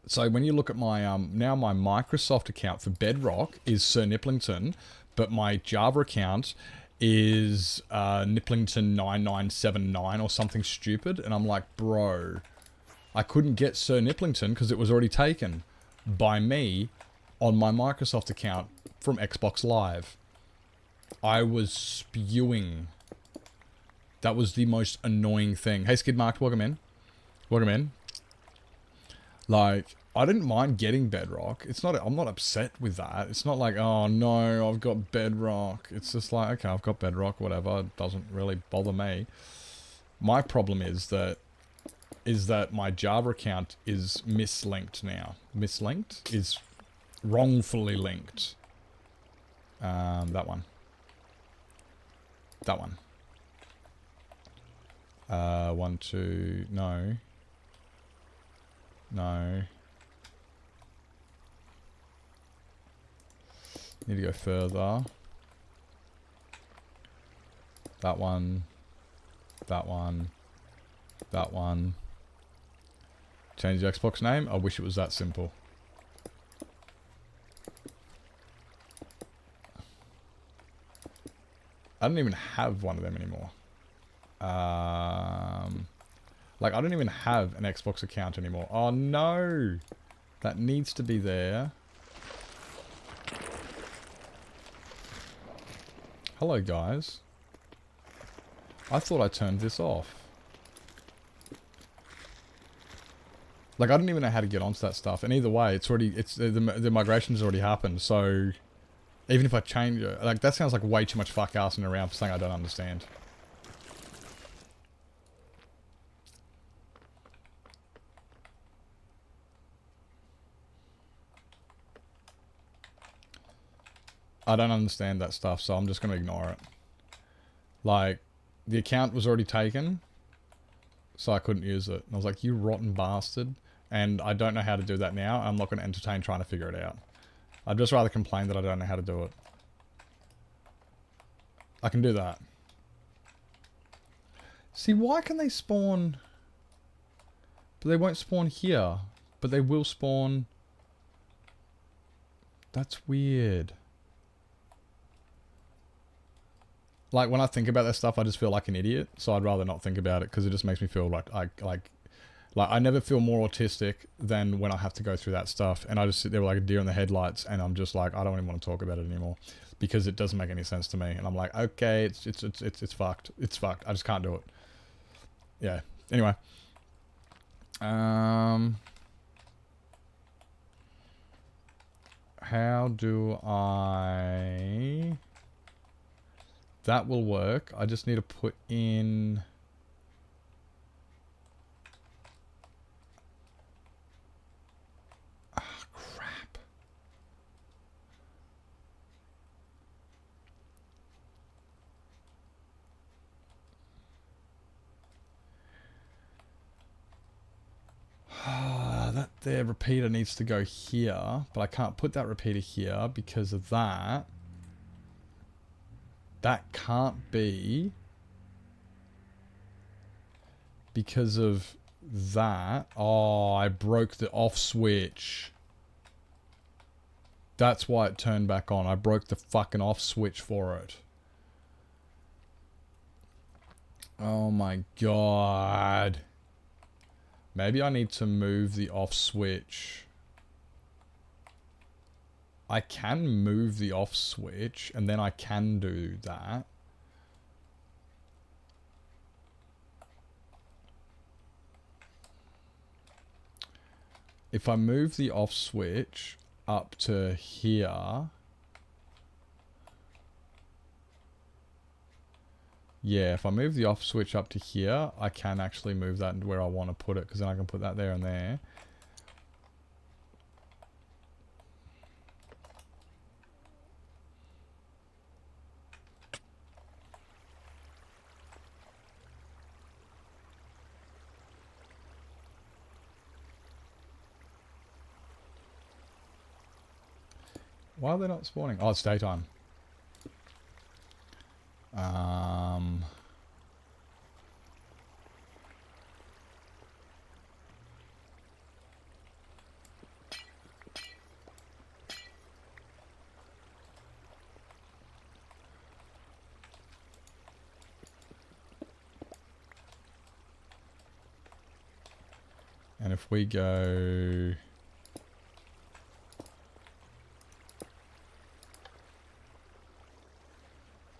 so when you look at my, now my Microsoft account for Bedrock is Sir Nipplington, but my Java account is Nipplington9979 or something stupid, and I'm like, bro, I couldn't get Sir Nipplington because it was already taken by me on my Microsoft account from Xbox Live. I was spewing. That was the most annoying thing. Hey, Skid Mark, welcome in. Welcome in. Like, I didn't mind getting Bedrock. It's not, I'm not upset with that. It's not like, oh no, I've got Bedrock. It's just like, okay, I've got Bedrock, whatever. It doesn't really bother me. My problem is that my Java account is mislinked now. Mislinked is wrongfully linked. That one. That one. 1, 2, no. No. Need to go further. That one. That one. That one. Change the Xbox name? I wish it was that simple. I don't even have one of them anymore. Like, I don't even have an Xbox account anymore. Oh, no! That needs to be there. Hello, guys. I thought I turned this off. Like, I don't even know how to get onto that stuff. And either way, it's already... the migration's already happened, so... Even if I change it... Like, that sounds like way too much fuck-assing around for something I don't understand. I don't understand that stuff, so I'm just going to ignore it. Like, the account was already taken, so I couldn't use it. And I was like, you rotten bastard. And I don't know how to do that now. I'm not going to entertain trying to figure it out. I'd just rather complain that I don't know how to do it. I can do that. See, why can they spawn... But they won't spawn here. But they will spawn... That's weird. Like, when I think about that stuff, I just feel like an idiot. So I'd rather not think about it, because it just makes me feel like I never feel more autistic than when I have to go through that stuff. And I just sit there like a deer in the headlights, and I'm just like, I don't even want to talk about it anymore. Because it doesn't make any sense to me. And I'm like, okay, it's fucked. It's fucked. I just can't do it. Yeah. Anyway. How do I... That will work. I just need to put in... their repeater needs to go here, but I can't put that repeater here because of that. That can't be because of that. Oh, I broke the off switch. That's why it turned back on. I broke the fucking off switch for it. Oh my god. Maybe I need to move the off switch. I can move the off switch and then I can do that. If I move the off switch up to here. Yeah, if I move the off switch up to here, I can actually move that where I want to put it, because then I can put that there and there. Why are they not spawning? Oh, it's daytime. And if we go...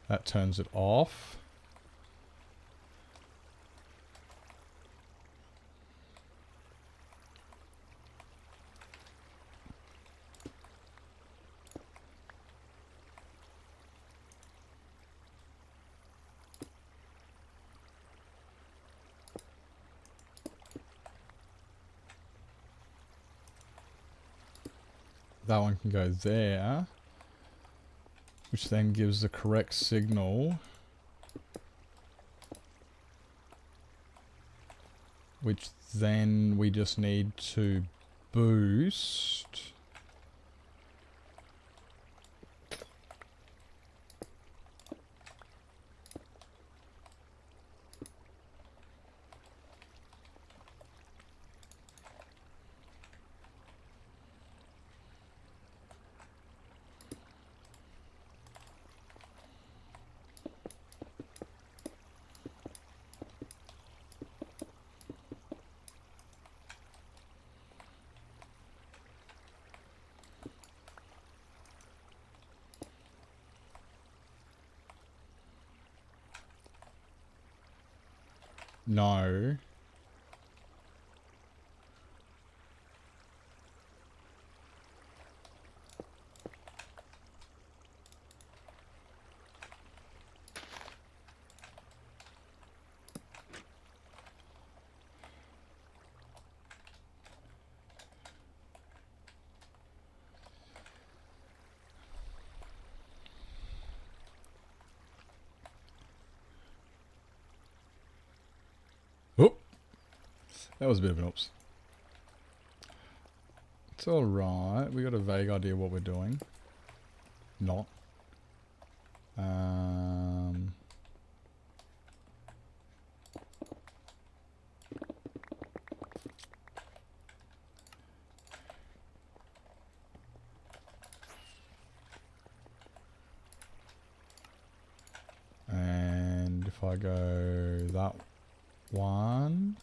That turns it off. That one can go there, which then gives the correct signal, which then we just need to boost. No. Oh, that was a bit of an oops. It's alright. We got a vague idea what we're doing. Not. And if I go that one,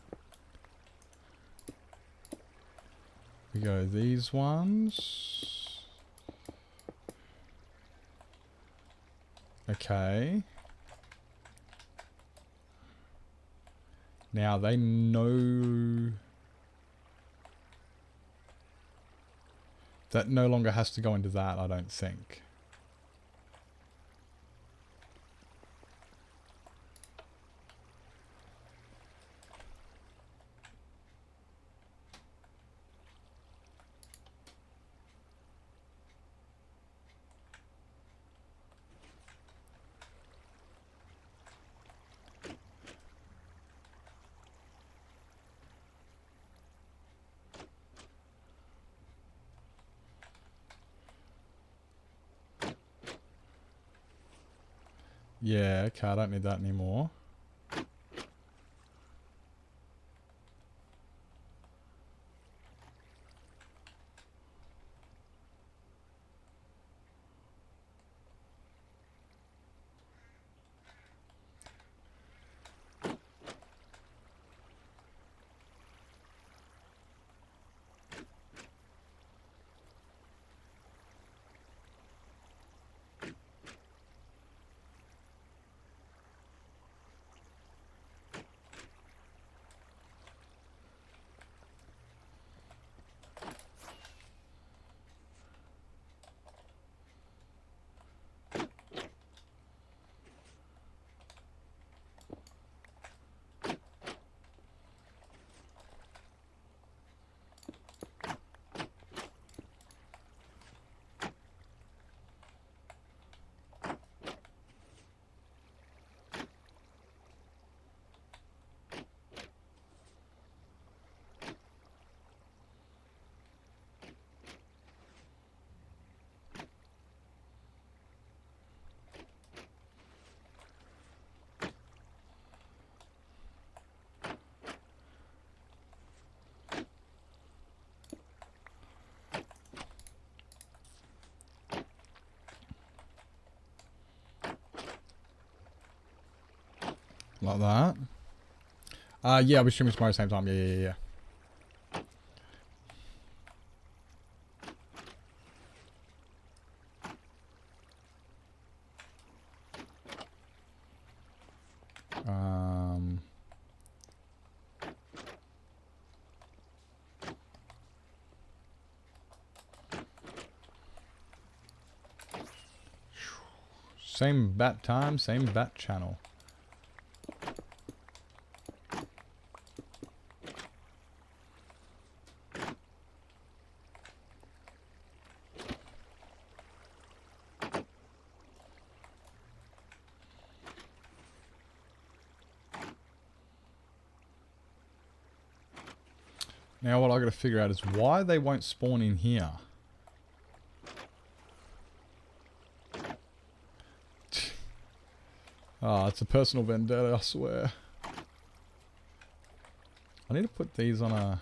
we go these ones. Okay. Now they know that no longer has to go into that, I don't think. Yeah, okay, I don't need that anymore. Like that. Yeah, I'll be streaming tomorrow same time. Yeah. Same bat time, same bat channel. Now what I got to figure out is why they won't spawn in here. Oh, it's a personal vendetta, I swear. I need to put these on a...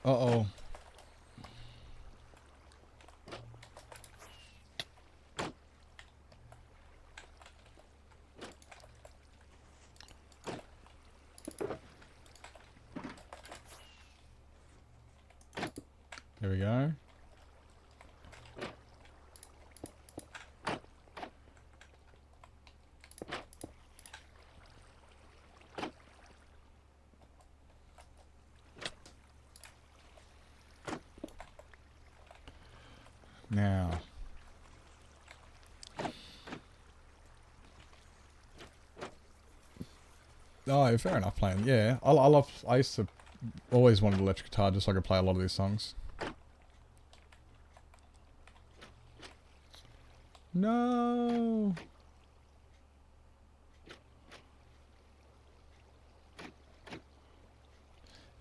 Uh-oh. There we go. Now. Oh, fair enough playing. Yeah, I used to always wanted an electric guitar just so I could play a lot of these songs. No.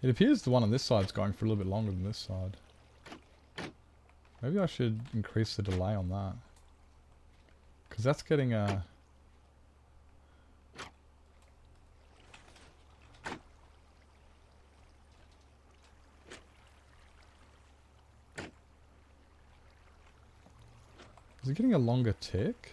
It appears the one on this side's going for a little bit longer than this side. Maybe I should increase the delay on that. Because that's getting a... Is it getting a longer tick?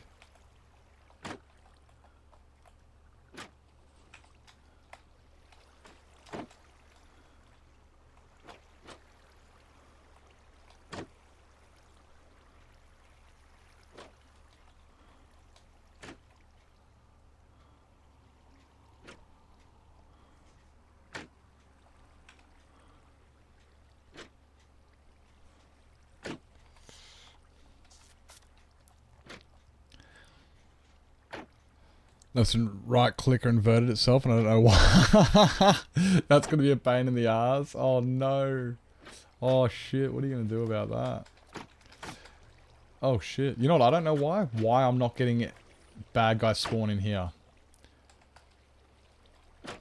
Listen, right clicker inverted itself and I don't know why. That's going to be a pain in the ass. Oh no. Oh shit, what are you going to do about that? Oh shit. You know what, I don't know why. Why I'm not getting bad guys spawn in here.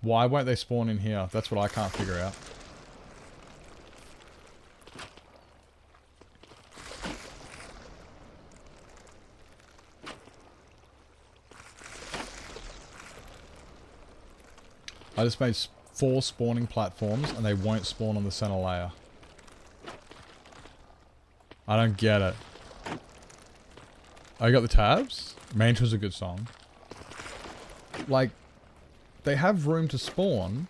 Why won't they spawn in here? That's what I can't figure out. I just made 4 spawning platforms and they won't spawn on the center layer. I don't get it. I got the tabs? Mantra's a good song. Like, they have room to spawn.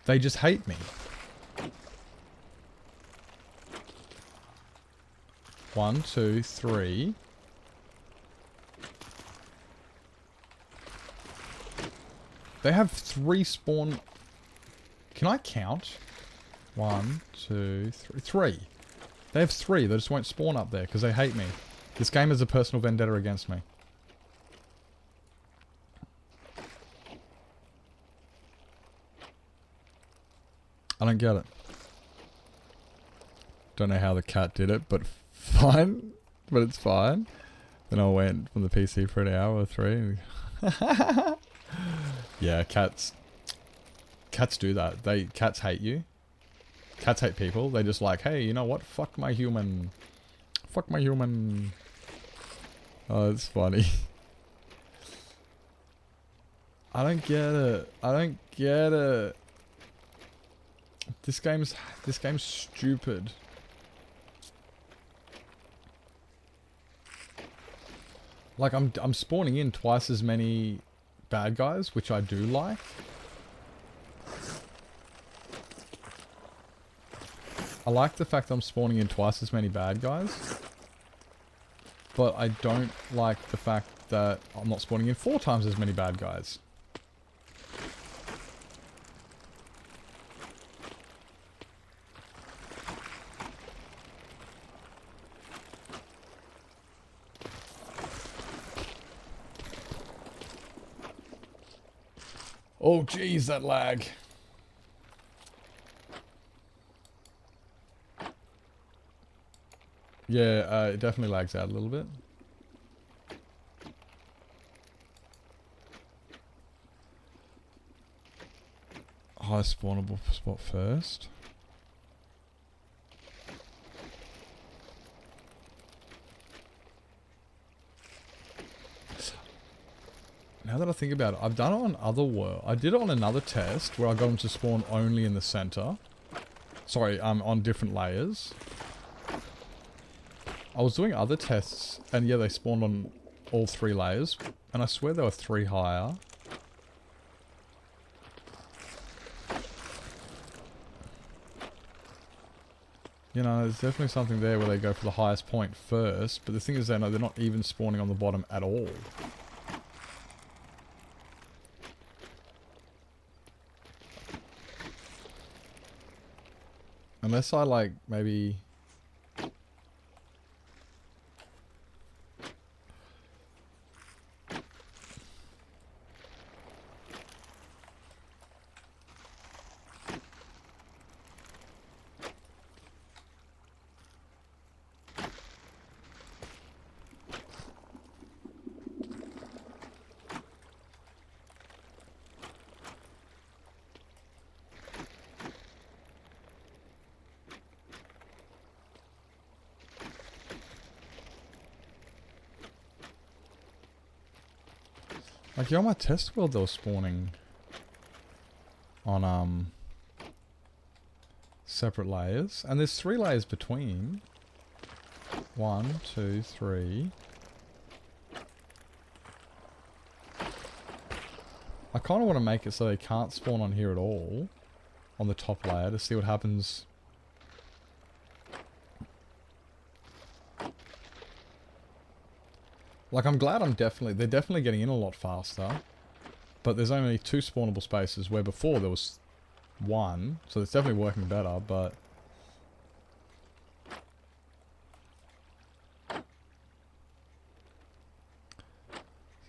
They just hate me. 1, 2, 3. They have 3 spawn... Can I count? 1, 2, 3. 3. They have 3. They just won't spawn up there because they hate me. This game is a personal vendetta against me. I don't get it. Don't know how the cat did it, but fine. But it's fine. Then I went from the PC for an hour or 3. Yeah, cats do that. Cats hate you. Cats hate people. They just like, hey, you know what? Fuck my human. Fuck my human. Oh, it's funny. I don't get it. I don't get it. This game's stupid. Like I'm spawning in twice as many bad guys, which I do like. I like the fact that I'm spawning in twice as many bad guys. But I don't like the fact that I'm not spawning in 4 times as many bad guys. Oh jeez, that lag. Yeah, it definitely lags out a little bit. High spawnable spot first. Now that I think about it, I've done it on other world. I did it on another test where I got them to spawn only in the center. Sorry, on different layers. I was doing other tests, and yeah, they spawned on all 3 layers, and I swear there were 3 higher. You know, there's definitely something there where they go for the highest point first, but the thing is, they're not even spawning on the bottom at all. Unless I, like, maybe... Like, yeah, on my test world, they were spawning on, separate layers. And there's 3 layers between. 1, 2, 3. I kind of want to make it so they can't spawn on here at all. On the top layer to see what happens. Like, I'm glad they're definitely getting in a lot faster. But there's only 2 spawnable spaces where before there was 1. So it's definitely working better, but...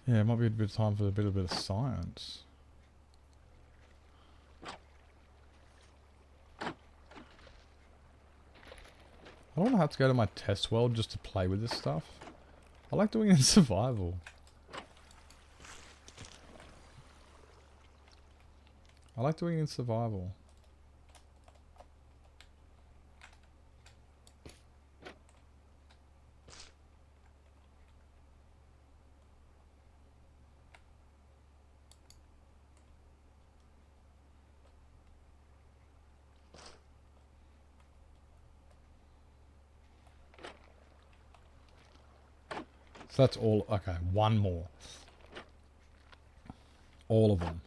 yeah, it might be a bit of time for a bit of science. I don't want to have to go to my test world just to play with this stuff. I like doing it in survival. I like doing it in survival. So that's all. Okay, one more. All of them.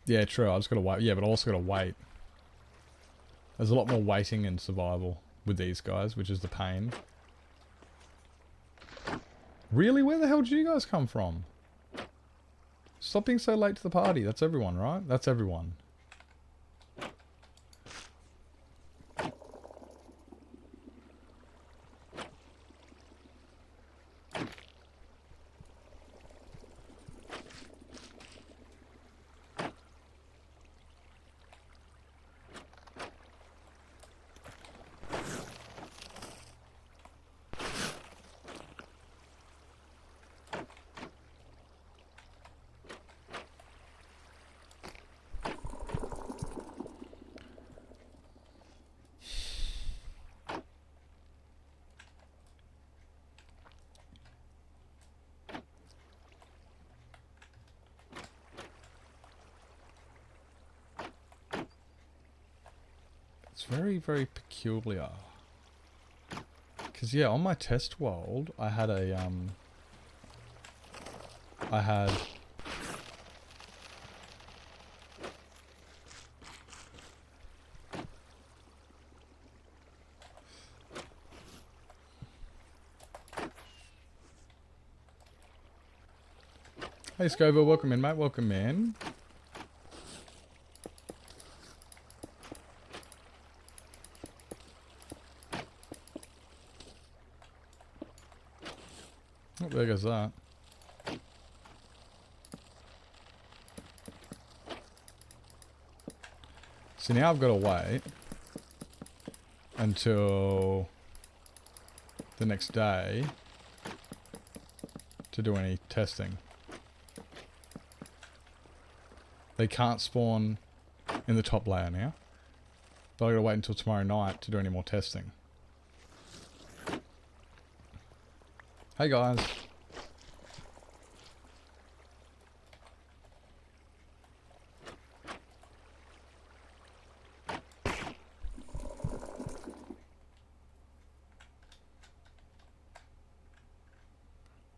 Yeah, true. I just gotta wait. Yeah, but I also gotta wait. There's a lot more waiting in survival with these guys, which is the pain. Really? Where the hell did you guys come from? Stop being so late to the party. That's everyone, right? That's everyone. It's very, very peculiar. Because, yeah, on my test world, I had a, Hey, Scoville, welcome in, mate, welcome in. Oh, there goes that. So now I've got to wait until the next day to do any testing. They can't spawn in the top layer now, but I've got to wait until tomorrow night to do any more testing. Hey guys.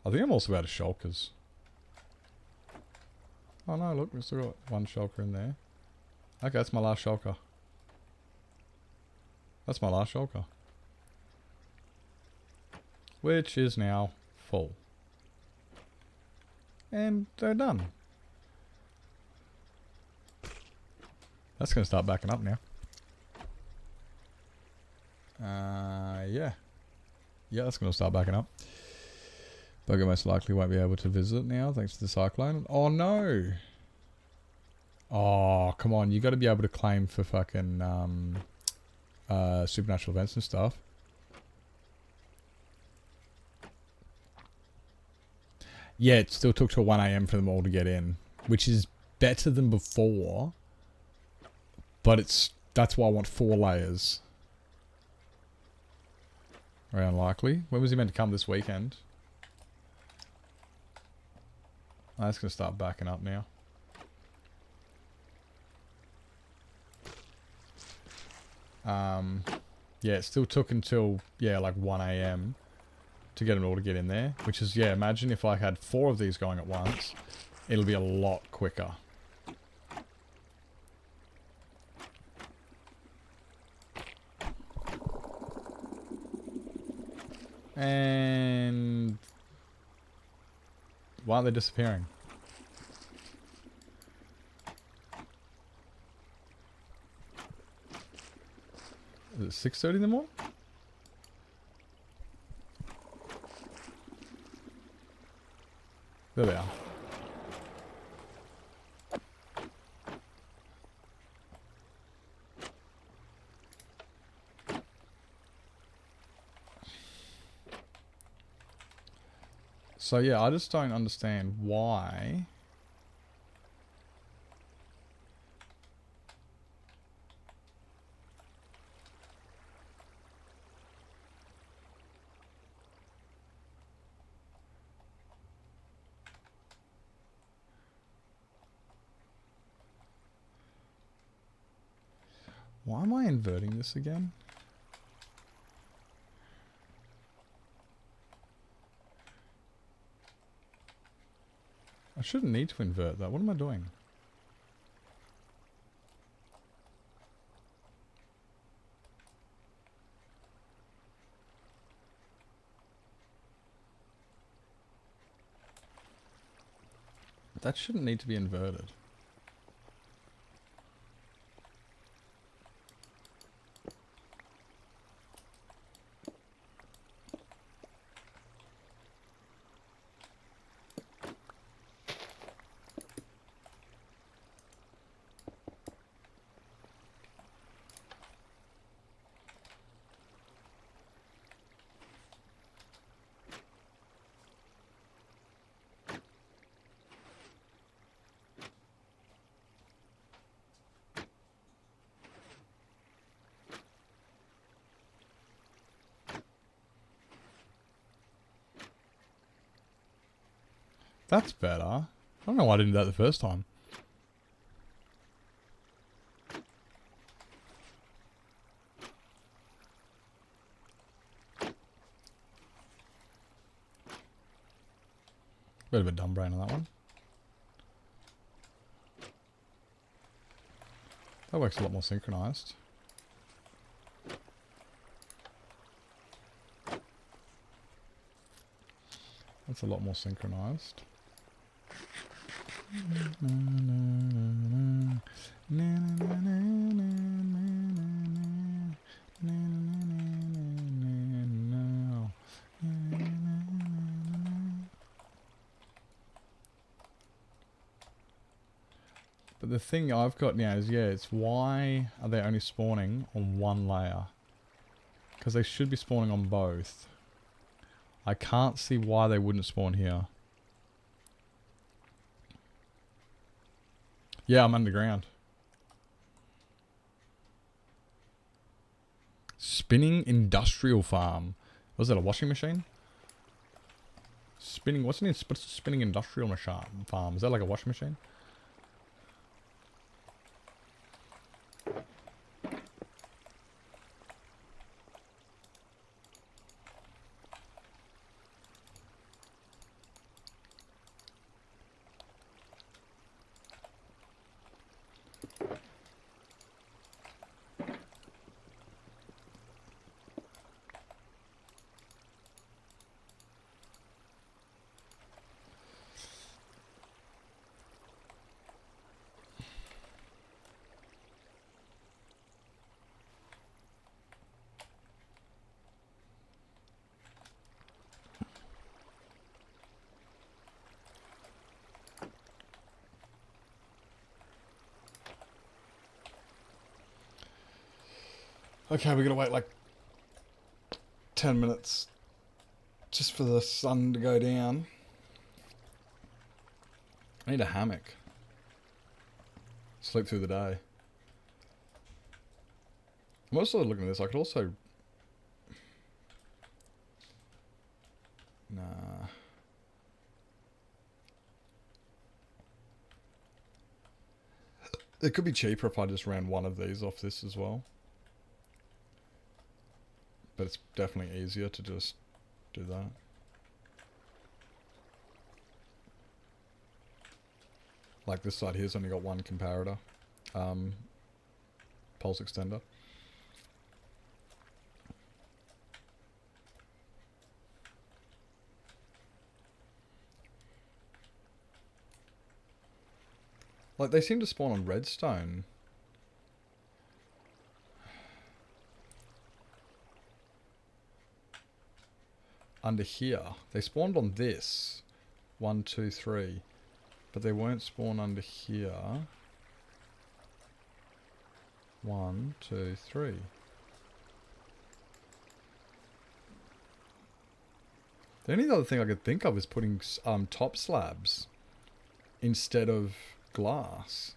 I think I'm also out of shulkers. Oh no, look, we've still got one shulker in there. Okay, that's my last shulker. That's my last shulker. Which is now full. And they're done. That's going to start backing up now. Yeah. Yeah, that's going to start backing up. Bugger most likely won't be able to visit now thanks to the cyclone. Oh no! Oh, come on. You got to be able to claim for fucking supernatural events and stuff. Yeah, it still took till 1 AM for them all to get in, which is better than before. But that's why I want 4 layers. Very unlikely. When was he meant to come this weekend? That's going to start backing up now. Yeah, it still took until, yeah, like 1 AM to get them all to get in there. Which is, yeah, imagine if I had 4 of these going at once. It'll be a lot quicker. And... why aren't they disappearing? Is it 6:30 in the morning? There they are. So yeah, I just don't understand why. Why am I inverting this again? I shouldn't need to invert that. What am I doing? That shouldn't need to be inverted. That's better. I don't know why I didn't do that the first time. Bit of a dumb brain on that one. That works a lot more synchronized. That's a lot more synchronized. But the thing I've got now is, yeah, it's why are they only spawning on one layer? Because they should be spawning on both. I can't see why they wouldn't spawn here. Yeah, I'm underground. Spinning industrial farm. Was that a washing machine? Spinning, what's the name? Spinning industrial farm. Is that like a washing machine? Okay, we're gonna wait like 10 minutes just for the sun to go down. I need a hammock. Sleep through the day. I'm also looking at this. I could also... Nah. It could be cheaper if I just ran one of these off this as well. But it's definitely easier to just do that. Like this side here's only got one comparator. Pulse extender. Like, they seem to spawn on redstone. Under here. They spawned on this. 1, 2, 3. But they won't spawn under here. 1, 2, 3. The only other thing I could think of is putting top slabs instead of glass.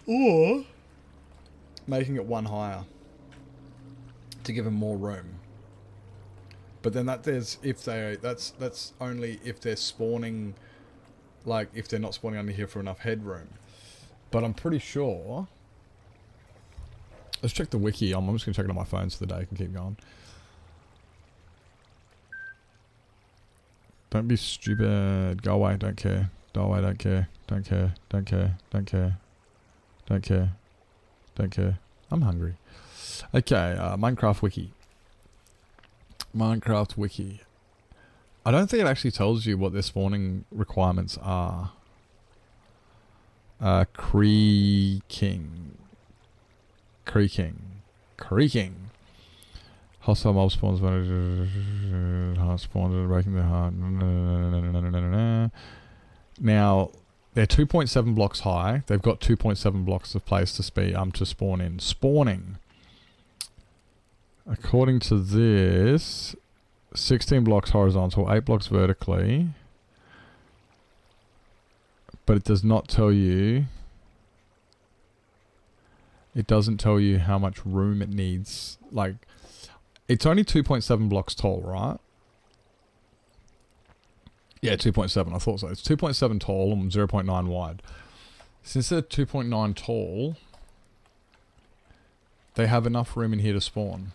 Or making it one higher to give them more room. But then that's only if they're spawning, like if they're not spawning under here for enough headroom. But I'm pretty sure. Let's check the wiki. I'm just going to check it on my phone so the day can keep going. Don't be stupid. Go away. Don't care. Go away. Don't care. Don't care. Don't care. Don't care. Don't care. Don't care. I'm hungry. Okay. Minecraft wiki. Minecraft wiki. I don't think it actually tells you what their spawning requirements are. Creaking. Hostile mob spawns. Heart spawns. Breaking their heart. Now, they're 2.7 blocks high. They've got 2.7 blocks of place to spawn in. Spawning. According to this, 16 blocks horizontal, 8 blocks vertically. But it does not tell you. It doesn't tell you how much room it needs. Like, it's only 2.7 blocks tall, right? Yeah, 2.7. I thought so. It's 2.7 tall and 0.9 wide. Since they're 2.9 tall, they have enough room in here to spawn.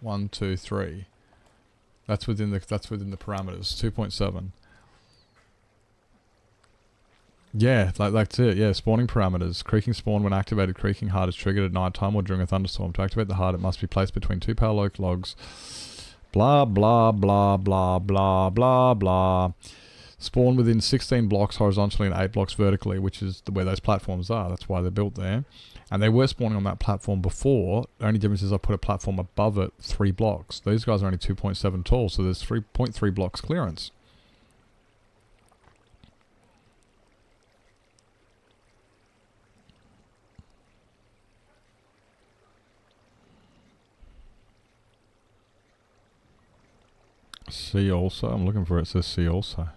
1, 2, 3. That's within the parameters. 2.7. Yeah, that's it. Yeah, spawning parameters. Creaking spawn when activated. Creaking heart is triggered at night time or during a thunderstorm. To activate the heart, it must be placed between 2 power oak logs. Blah, blah, blah, blah, blah, blah, blah. Spawn within 16 blocks horizontally and 8 blocks vertically, which is where those platforms are. That's why they're built there. And they were spawning on that platform before. The only difference is I put a platform above it 3 blocks. These guys are only 2.7 tall, so there's 3.3 blocks clearance. See also. I'm looking for it. It says see also.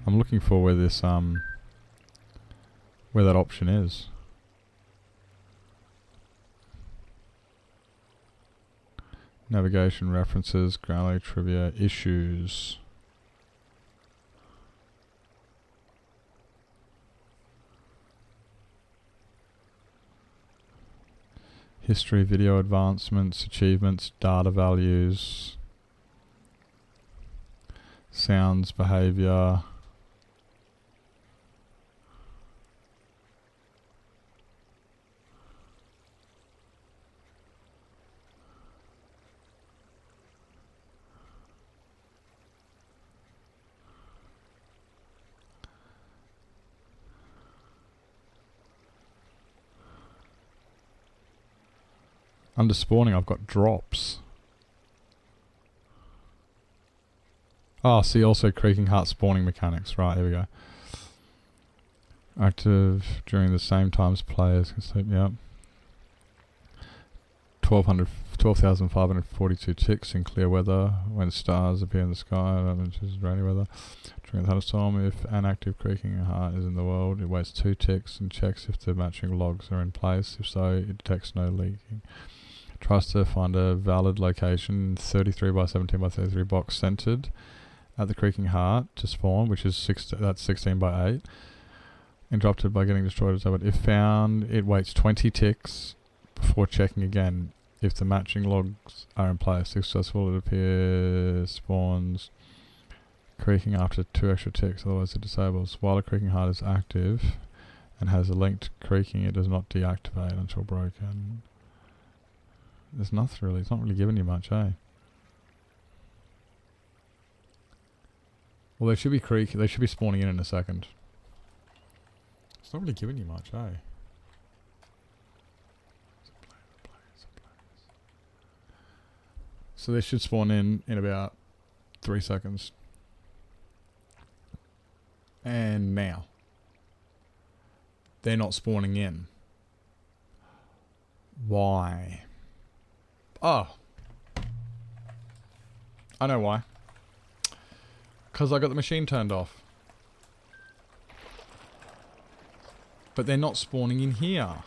I'm looking for where this where that option is. Navigation, references, gallery, trivia, issues. History, video advancements, achievements, data values, sounds, behavior. Under spawning, I've got drops. Oh, see also creaking heart spawning mechanics. Right, here we go. Active during the same times players can sleep. Yep. 12,542 ticks in clear weather when stars appear in the sky, which is rainy weather. During a thunderstorm, if an active creaking heart is in the world, it waits 2 ticks and checks if the matching logs are in place. If so, it detects no leaking. Tries to find a valid location, 33 by 17 by 33 box centered at the creaking heart to spawn, which is 16 by 8. Interrupted by getting destroyed. If found, it waits 20 ticks before checking again. If the matching logs are in place, successful, it appears spawns creaking after 2 extra ticks, otherwise it disables. While a creaking heart is active and has a linked creaking, it does not deactivate until broken. There's nothing really, it's not really giving you much, eh? Well, they should be they should be spawning in a second. It's not really giving you much, eh? So they should spawn in about 3 seconds. And now. They're not spawning in. Why? Oh. I know why. Because I got the machine turned off. But they're not spawning in here.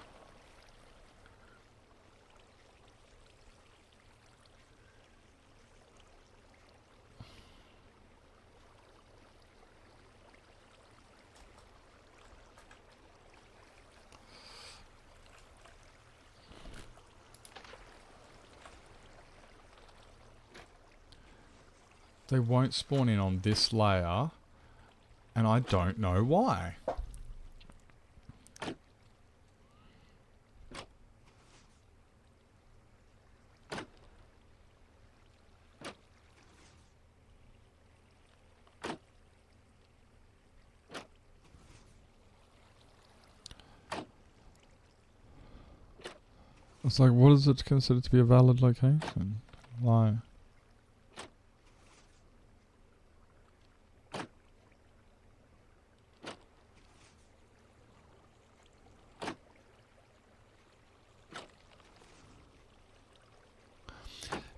They won't spawn in on this layer, and I don't know why. It's like, what is it considered to be a valid location? Why?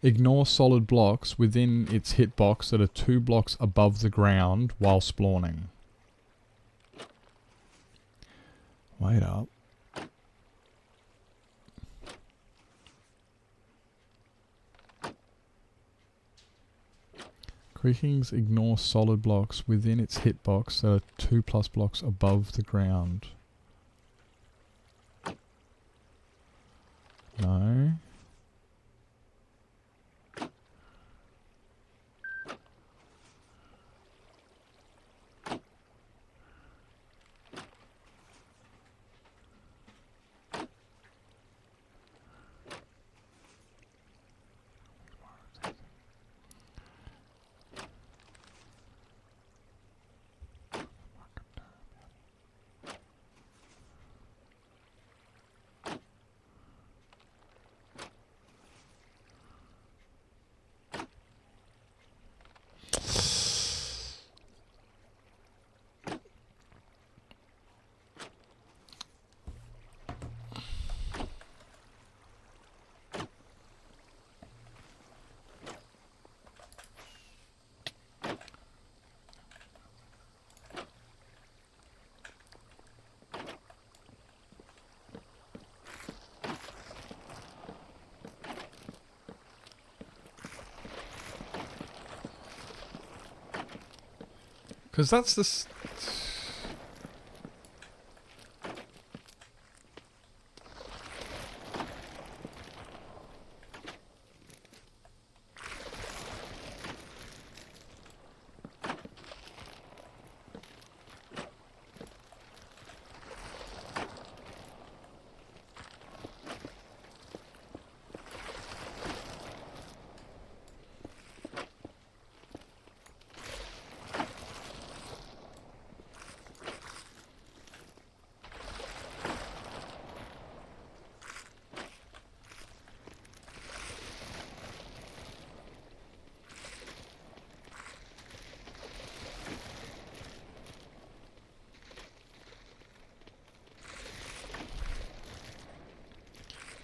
Ignore solid blocks within its hitbox that are 2 blocks above the ground while spawning. Wait up. Creakings ignore solid blocks within its hitbox that are 2+ blocks above the ground. No. Because that's the...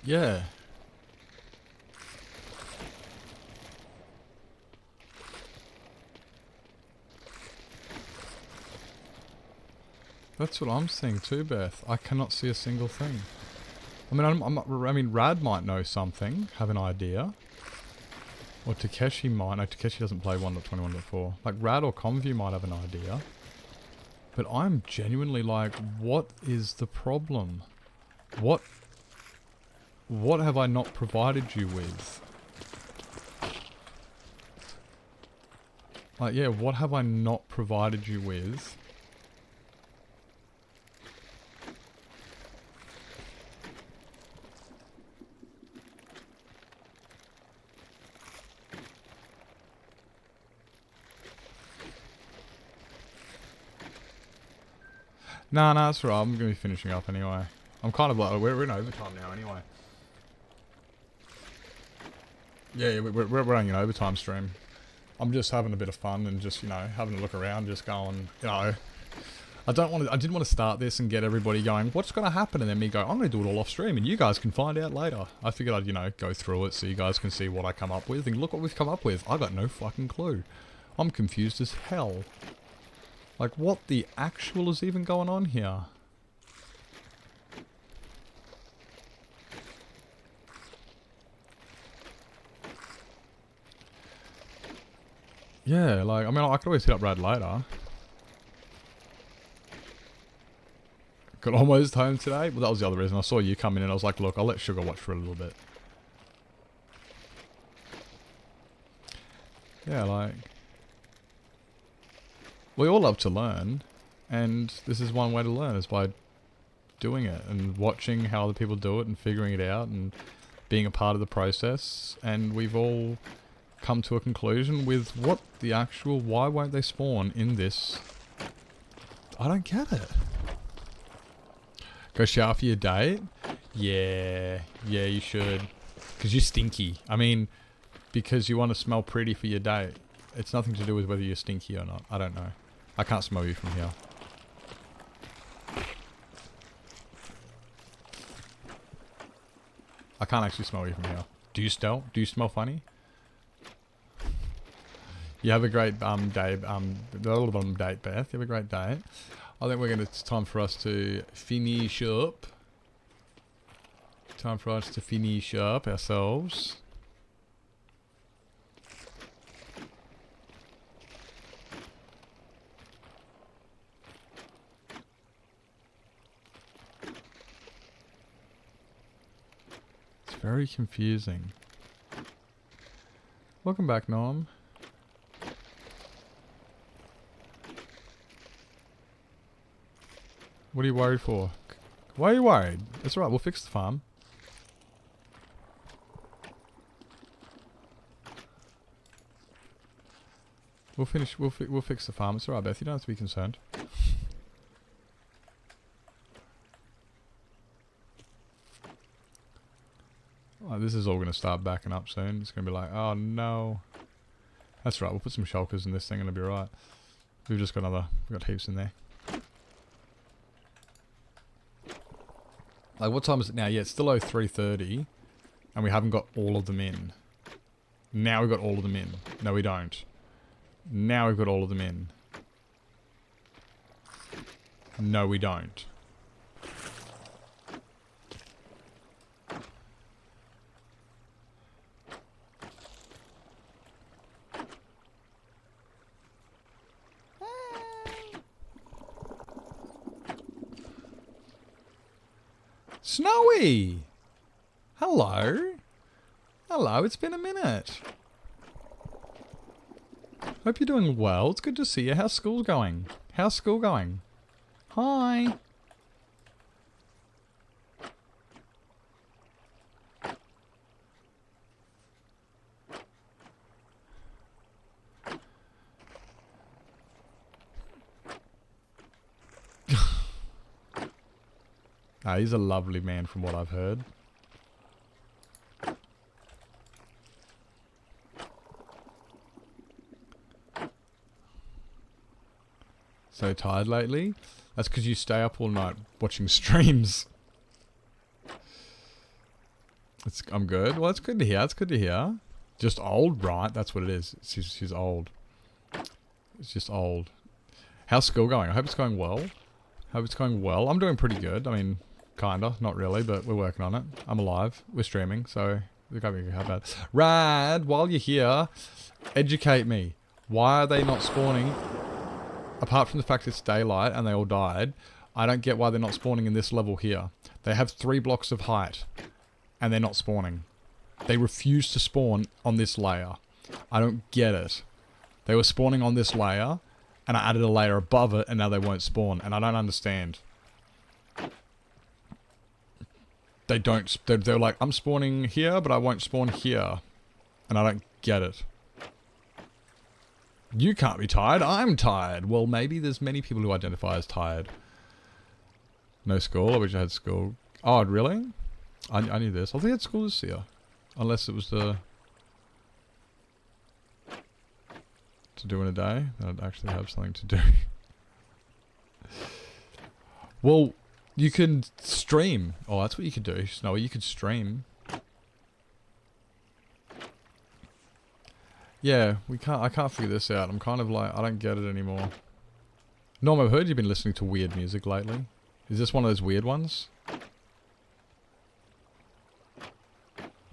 Yeah. That's what I'm seeing too, Beth. I cannot see a single thing. I mean, I mean, Rad might know something, have an idea. Or Takeshi might. No, Takeshi doesn't play 1.21.4. Like, Rad or Conview might have an idea. But I'm genuinely like, what is the problem? What have I not provided you with? Like, yeah, what have I not provided you with? Nah, that's right. I'm going to be finishing up anyway. I'm kind of like, we're in overtime now anyway. Yeah, we're running an overtime stream. I'm just having a bit of fun and just, you know, having a look around, just going, you know. I didn't want to start this and get everybody going, what's going to happen? And then me go, I'm going to do it all off stream and you guys can find out later. I figured I'd, you know, go through it so you guys can see what I come up with. And look what we've come up with. I got no fucking clue. I'm confused as hell. Like, what the actual is even going on here? Yeah, like, I mean, I could always hit up Brad later. Got almost home today. Well, that was the other reason. I saw you come in and I was like, look, I'll let Sugar watch for a little bit. Yeah, like... we all love to learn. And this is one way to learn, is by doing it. And watching how other people do it and figuring it out. And being a part of the process. And we've all come to a conclusion with what the actual... why won't they spawn in this? I don't get it. Go shower for your date? Yeah, you should. Because you're stinky. I mean, because you want to smell pretty for your date. It's nothing to do with whether you're stinky or not. I don't know. I can't smell you from here. I can't actually smell you from here. Do you still? Do you smell funny? You have a great date, date, Beth. You have a great date. I think it's time for us to finish up. Time for us to finish up ourselves. It's very confusing. Welcome back, Norm. What are you worried for? Why are you worried? It's alright, we'll fix the farm. We'll fix the farm. It's alright, Beth. You don't have to be concerned. Oh, this is all going to start backing up soon. It's going to be like, oh no. That's right, we'll put some shulkers in this thing and it'll be right. We've got heaps in there. Like, what time is it now? Yeah, it's still 03:30, and we haven't got all of them in. Now we've got all of them in. No, we don't. Now we've got all of them in. No, we don't. Snowy! Hello? Hello, it's been a minute. Hope you're doing well. It's good to see you. How's school going? How's school going? Hi! He's a lovely man from what I've heard. So tired lately? That's because you stay up all night watching streams. I'm good. Well, that's good to hear. That's good to hear. Just old, right? That's what it is. She's old. It's just old. How's school going? I hope it's going well. Hope it's going well. I'm doing pretty good. I mean, kinda. Not really, but we're working on it. I'm alive. We're streaming, so we can't be how bad. Rad, while you're here, educate me. Why are they not spawning? Apart from the fact it's daylight and they all died, I don't get why they're not spawning in this level here. They have 3 blocks of height, and they're not spawning. They refuse to spawn on this layer. I don't get it. They were spawning on this layer, and I added a layer above it, and now they won't spawn, and I don't understand. They don't, they're like, I'm spawning here, but I won't spawn here. And I don't get it. You can't be tired, I'm tired. Well, maybe there's many people who identify as tired. No school, I wish I had school. Oh, really? I knew this. I think I had school this year. Unless it was to do in a day, then I'd actually have something to do. Well, you can stream. Oh, that's what you could do. Snowy, you could stream. Yeah, I can't figure this out. I'm kind of like, I don't get it anymore. Norm, I've heard you've been listening to weird music lately. Is this one of those weird ones? I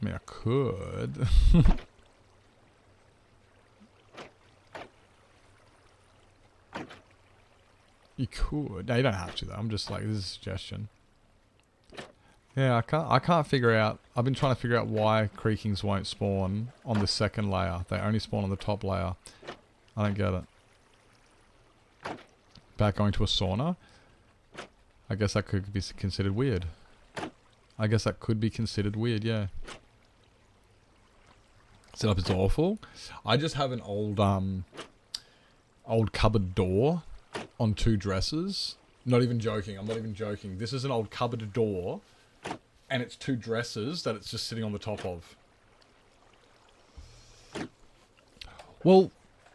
mean, I could. You could. No, you don't have to though. I'm just like, this is a suggestion. Yeah, I can't figure out. I've been trying to figure out why creakings won't spawn on the second layer. They only spawn on the top layer. I don't get it. Back going to a sauna. I guess that could be considered weird. I guess that could be considered weird, yeah. Setup is awful. I just have an old cupboard door on 2 dressers. Not even joking. I'm not even joking. This is an old cupboard door, and it's 2 dressers that it's just sitting on the top of. Well,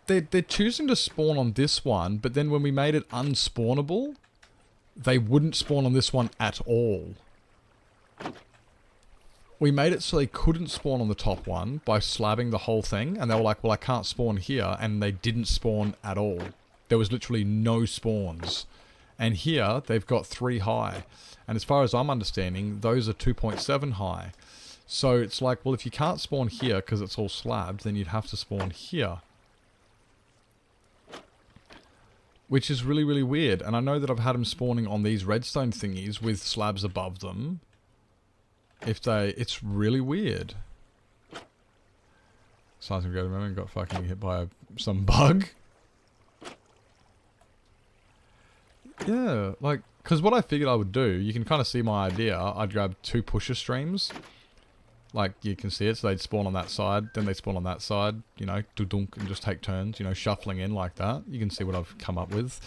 they're choosing to spawn on this one, but then when we made it unspawnable, they wouldn't spawn on this one at all. We made it so they couldn't spawn on the top one by slabbing the whole thing, and they were like, well, I can't spawn here, and they didn't spawn at all. There was literally no spawns. And here, they've got 3 high. And as far as I'm understanding, those are 2.7 high. So it's like, well, if you can't spawn here because it's all slabbed, then you'd have to spawn here. Which is really, really weird. And I know that I've had them spawning on these redstone thingies with slabs above them. It's really weird. Sounds like I got fucking hit by some bug. Yeah, like, because what I figured I would do, you can kind of see my idea. I'd grab 2 pusher streams. Like, you can see it, so they'd spawn on that side, then they'd spawn on that side, you know, dunk and just take turns, you know, shuffling in like that. You can see what I've come up with.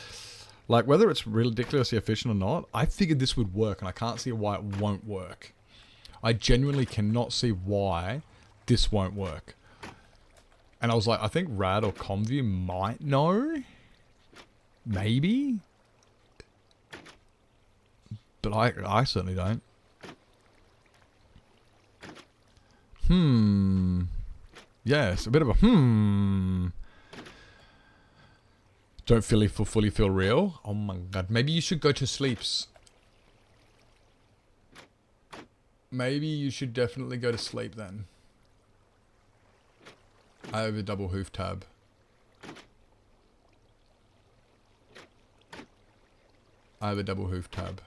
Like, whether it's ridiculously efficient or not, I figured this would work, and I can't see why it won't work. I genuinely cannot see why this won't work. And I was like, I think Rad or Comview might know. Maybe. But I certainly don't. Yes, a bit of a Don't fully feel real. Oh my god. Maybe you should go to sleeps. Maybe you should definitely go to sleep then. I have a double HoF tab. I have a double HoF tab.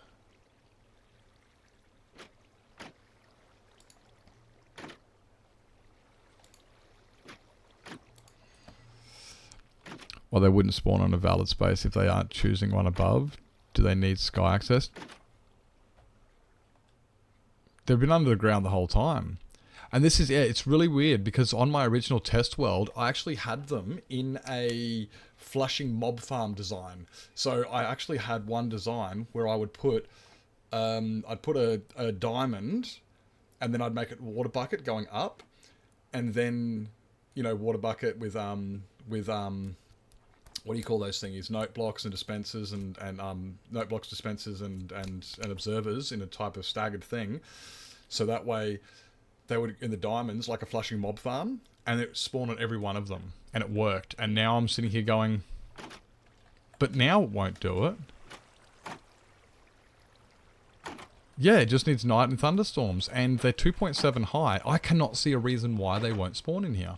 Well, they wouldn't spawn on a valid space if they aren't choosing one above. Do they need sky access? They've been under the ground the whole time. And this is, yeah, it's really weird because on my original test world, I actually had them in a flushing mob farm design. So I actually had one design where I would put, I'd put a diamond and then I'd make it a water bucket going up and then, you know, water bucket with what do you call those thingies? Note blocks and dispensers and note blocks, dispensers and observers in a type of staggered thing. So that way they would, in the diamonds, like a flushing mob farm, and it spawned on every one of them, and it worked. And now I'm sitting here going, but now it won't do it. Yeah, it just needs night and thunderstorms, and they're 2.7 high. I cannot see a reason why they won't spawn in here.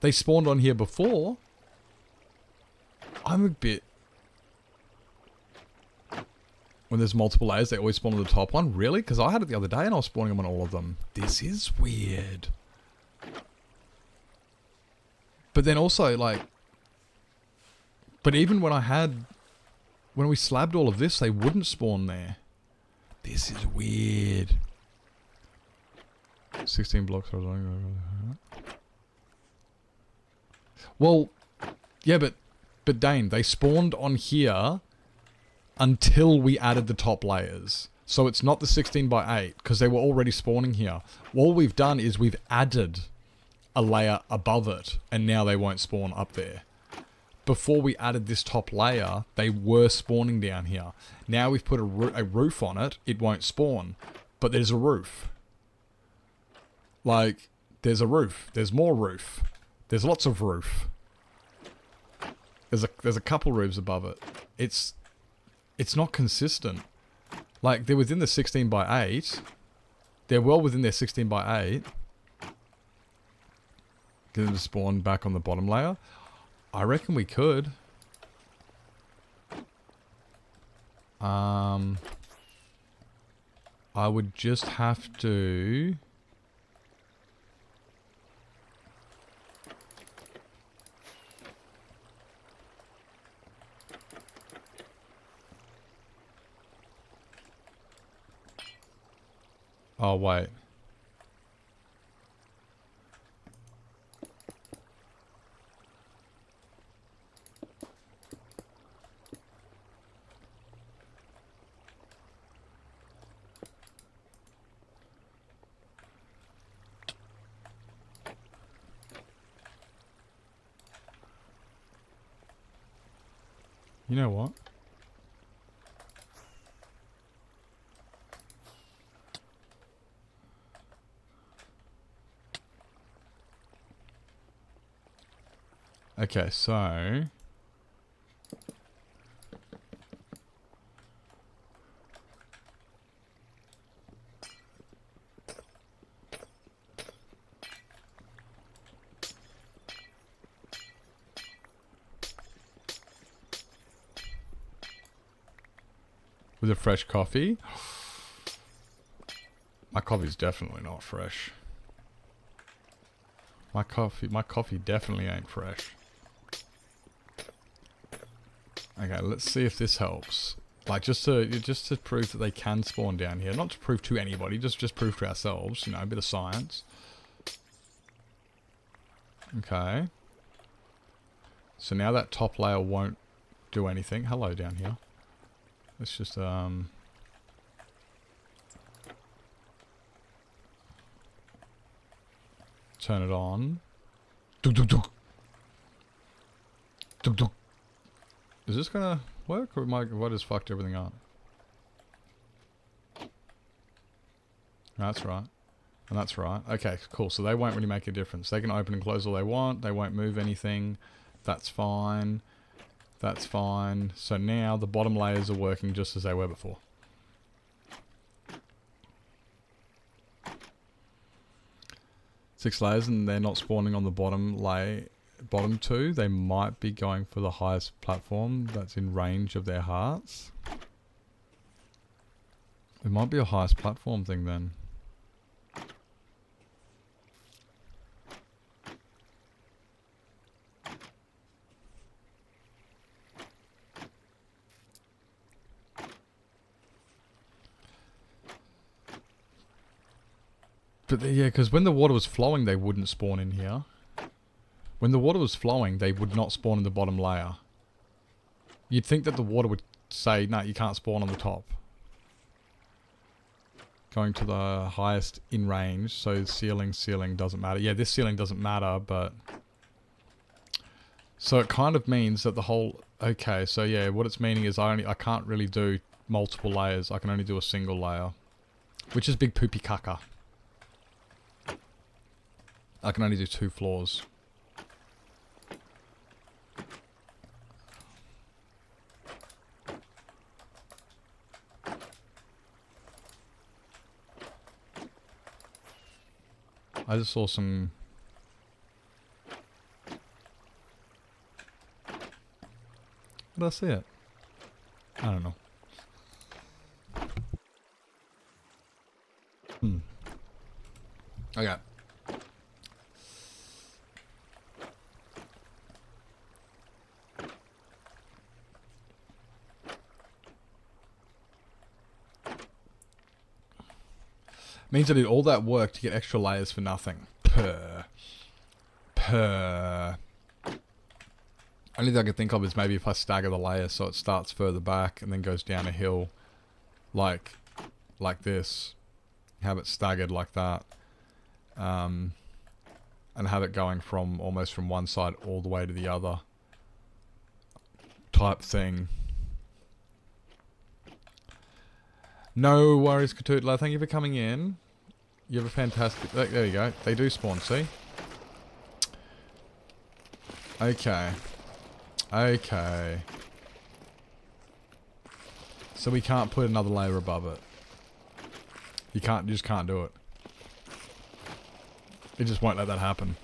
They spawned on here before. I'm a bit... When there's multiple layers, they always spawn on the top one. Really? Because I had it the other day and I was spawning them on all of them. This is weird. But then also, like... But even when I had... When we slabbed all of this, they wouldn't spawn there. This is weird. 16 blocks. Well, yeah, but Dane, they spawned on here until we added the top layers. So it's not the 16 by 8 because they were already spawning here. All we've done is we've added a layer above it, and now they won't spawn up there. Before we added this top layer, they were spawning down here. Now we've put a roof on it, it won't spawn. But there's a roof. Like, there's a roof. There's more roof. There's lots of roof. There's a couple roofs above it. It's not consistent. Like, they're within the 16 by 8. They're well within their 16 by 8. Get them to spawn back on the bottom layer. I reckon we could. I would just have to... Oh, wait. You know what? Okay, so... With a fresh coffee? My coffee's definitely not fresh. My coffee definitely ain't fresh. Okay, let's see if this helps. Like, just to prove that they can spawn down here. Not to prove to anybody, just prove to ourselves. You know, a bit of science. Okay. So now that top layer won't do anything. Hello down here. Let's just, turn it on. Duk, duk, duk. Duk, duk. Is this gonna work, or what has fucked everything up? That's right. And that's right. Okay, cool. So they won't really make a difference. They can open and close all they want. They won't move anything. That's fine. That's fine. So now the bottom layers are working just as they were before. Six layers, and they're not spawning on the bottom bottom two. They might be going for the highest platform that's in range of their hearts. It might be a highest platform thing then. But yeah, because when the water was flowing, they wouldn't spawn in here. When the water was flowing, they would not spawn in the bottom layer. You'd think that the water would say, no, you can't spawn on the top. Going to the highest in range, so ceiling doesn't matter. Yeah, this ceiling doesn't matter, but... So it kind of means that the whole... Okay, so yeah, what it's meaning is I can't really do multiple layers. I can only do a single layer. Which is big poopy caca. I can only do 2 floors. I just saw some... Did I see it? I don't know. Okay. Means I did all that work to get extra layers for nothing. Only thing I can think of is maybe if I stagger the layers so it starts further back and then goes down a hill like this. Have it staggered like that. And have it going from almost from one side all the way to the other type thing. No worries, Katootla. Thank you for coming in. You have a fantastic... There you go. They do spawn, see? Okay. Okay. So we can't put another layer above it. You just can't do it. It just won't let that happen.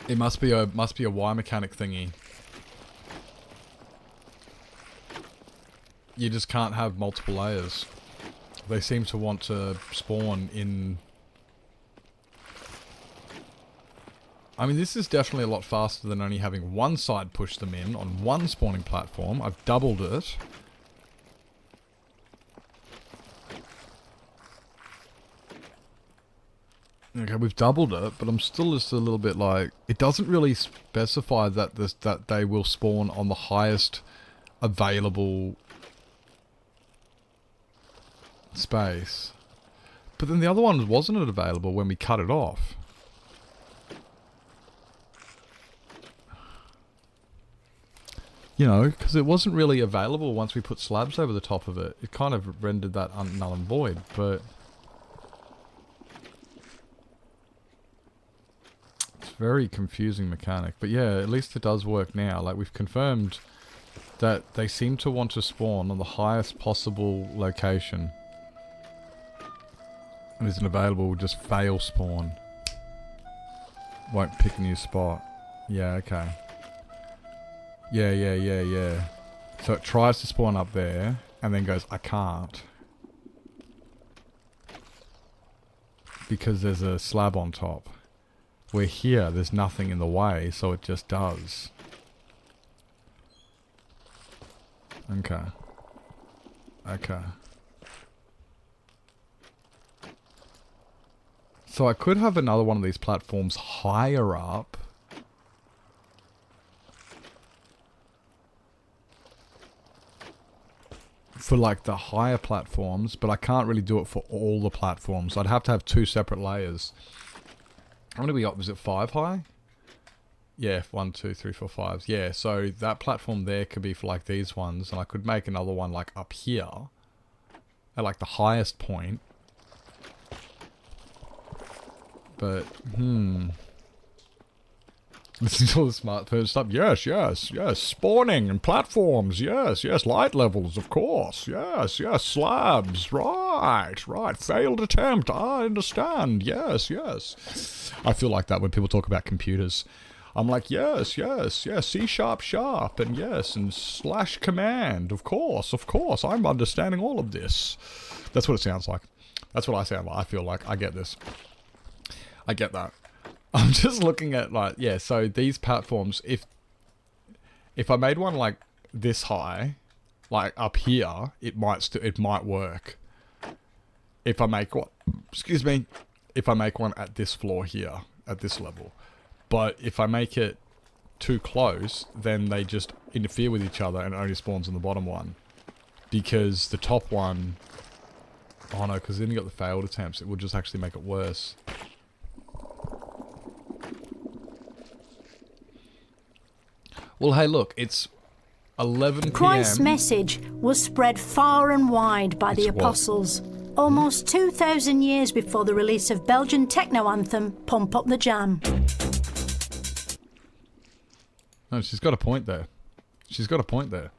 It must be a Y mechanic thingy. You just can't have multiple layers. They seem to want to spawn in... I mean, this is definitely a lot faster than only having one side push them in on one spawning platform. I've doubled it. Okay, we've doubled it, but I'm still just a little bit like... It doesn't really specify that that they will spawn on the highest available space. But then the other one wasn't available when we cut it off. You know, because it wasn't really available once we put slabs over the top of it. It kind of rendered that null and void, but... It's a very confusing mechanic. But yeah, at least it does work now. Like, we've confirmed that they seem to want to spawn on the highest possible location. And isn't available, just fail spawn. Won't pick a new spot. Yeah, okay. Yeah. So it tries to spawn up there, and then goes, I can't. Because there's a slab on top. Where here, there's nothing in the way, so it just does. Okay. Okay. So I could have another one of these platforms higher up. For like the higher platforms, but I can't really do it for all the platforms. I'd have to have 2 separate layers. How many we got? Was it 5 high? Yeah, 1, 2, 3, 4, 5. Yeah, so that platform there could be for like these ones, and I could make another one like up here at like the highest point. But listen to all the smartphone stuff. Yes. Spawning and platforms. Yes. Light levels, of course. Yes. Slabs. Right. Failed attempt. I understand. Yes. I feel like that when people talk about computers. I'm like, yes. C sharp, and yes, and slash command. Of course. I'm understanding all of this. That's what it sounds like. That's what I sound like. I feel like I get this. I get that. I'm just looking at like, yeah, so these platforms, if I made one like this high, like up here, it might work. If I make one, if I make one at this floor here, at this level. But if I make it too close, then they just interfere with each other and it only spawns on the bottom one. Because the top one, oh no, because then you got the failed attempts, it would just actually make it worse. Well, hey, look, it's 11 p.m. Christ's message was spread far and wide by the It's what? apostles. almost 2,000 years before the release of Belgian techno anthem Pump Up the Jam. No, she's got a point there. She's got a point there.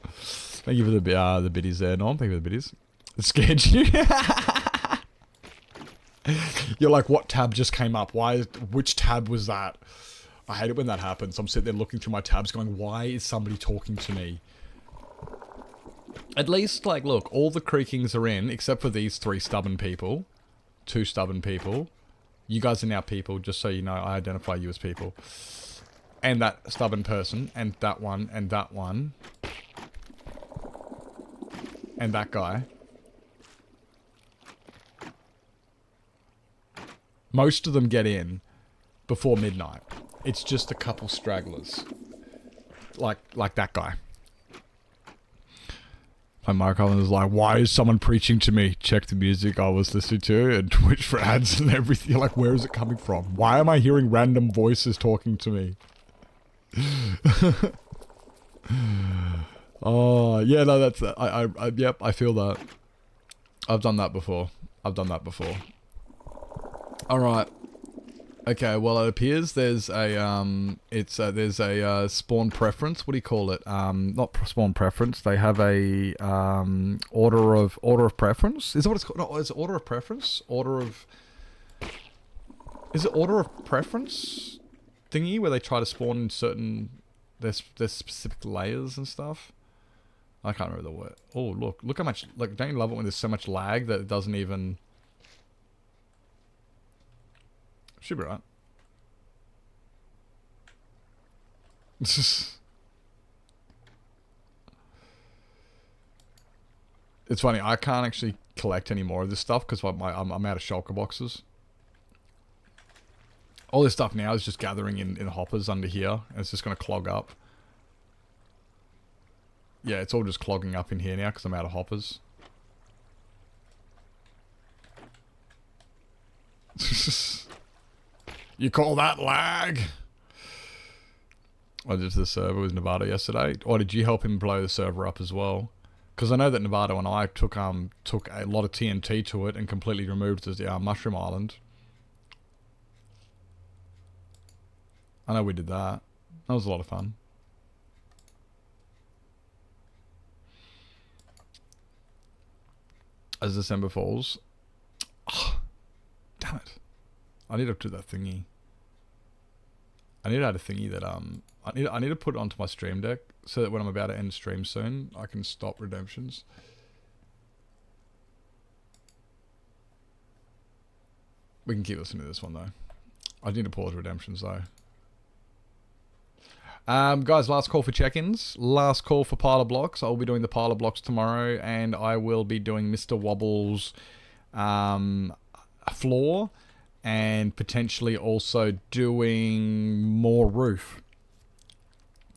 Thank you for the biddies there, Norm. Thank you for the biddies. It scared you. You're like, what tab just came up? Which tab was that? I hate it when that happens. I'm sitting there looking through my tabs going, why is somebody talking to me? At least, like, look, all the creakings are in, except for these 3 stubborn people. 2 stubborn people. You guys are now people, just so you know, I identify you as people. And that stubborn person, and that one, and that one. And that guy. Most of them get in before midnight. It's just a couple stragglers. Like that guy. And Mark Collins is like, why is someone preaching to me? Check the music I was listening to and Twitch for ads and everything. You're like, where is it coming from? Why am I hearing random voices talking to me? Oh, yeah, no, that's... yep, I feel that. I've done that before. Alright. Okay, well, it appears there's a, there's a, spawn preference. What do you call it? Not spawn preference. They have a, order of preference? Is that what it's called? No, is it order of preference? Is it order of preference thingy where they try to spawn in certain, there's specific layers and stuff? I can't remember the word. Oh, look how much, like, don't you love it when there's so much lag that it doesn't even... Should be right. It's funny, I can't actually collect any more of this stuff because I'm out of shulker boxes. All this stuff now is just gathering in hoppers under here, and it's just going to clog up. Yeah, it's all just clogging up in here now because I'm out of hoppers. You call that lag? I did the server with Nevada yesterday. Or did you help him blow the server up as well? Because I know that Nevada and I took a lot of TNT to it and completely removed the Mushroom Island. I know we did that. That was a lot of fun. As December falls. Oh, damn it. I need to do that thingy. I need to add a thingy that I need to put it onto my stream deck so that when I'm about to end stream soon, I can stop redemptions. We can keep listening to this one though. I need to pause redemptions though. Guys, last call for check-ins. Last call for Parlor Blocks. I'll be doing the Parlor Blocks tomorrow, and I will be doing Mr. Wobble's floor, and potentially also doing more roof.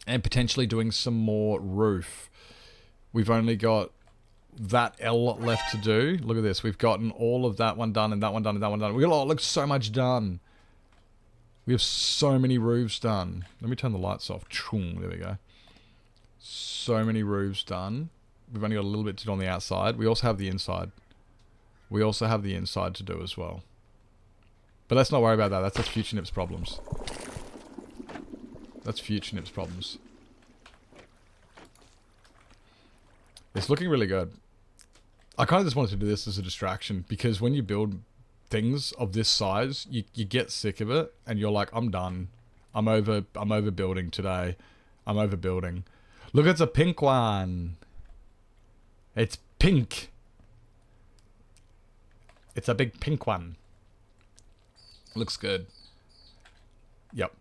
And potentially doing some more roof. We've only got that L left to do. Look at this. We've gotten all of that one done, and that one done, and that one done. We got, look, so much done. We have so many roofs done. Let me turn the lights off. There we go. So many roofs done. We've only got a little bit to do on the outside. We also have the inside. We also have the inside to do as well. But let's not worry about that. That's Future Nips problems. That's Future Nips problems. It's looking really good. I kind of just wanted to do this as a distraction, because when you build things of this size, you get sick of it, and you're like, I'm done. I'm over building today. I'm over building. Look, it's a pink one. It's pink. It's a big pink one. Looks good. Yep.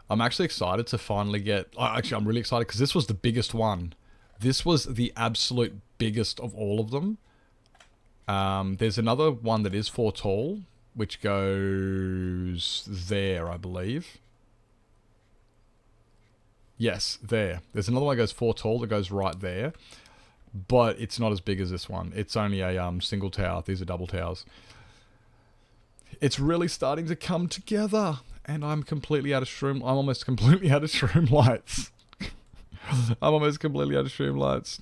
I'm actually excited to finally get... Actually, I'm really excited because this was the biggest one. This was the absolute biggest of all of them. There's another one that is 4 tall, which goes there, I believe. Yes, there. There's another one that goes 4 tall that goes right there. But it's not as big as this one. It's only a single tower. These are double towers. It's really starting to come together. And I'm completely out of shroom. I'm almost completely out of shroom lights. I'm almost completely out of Streamlights.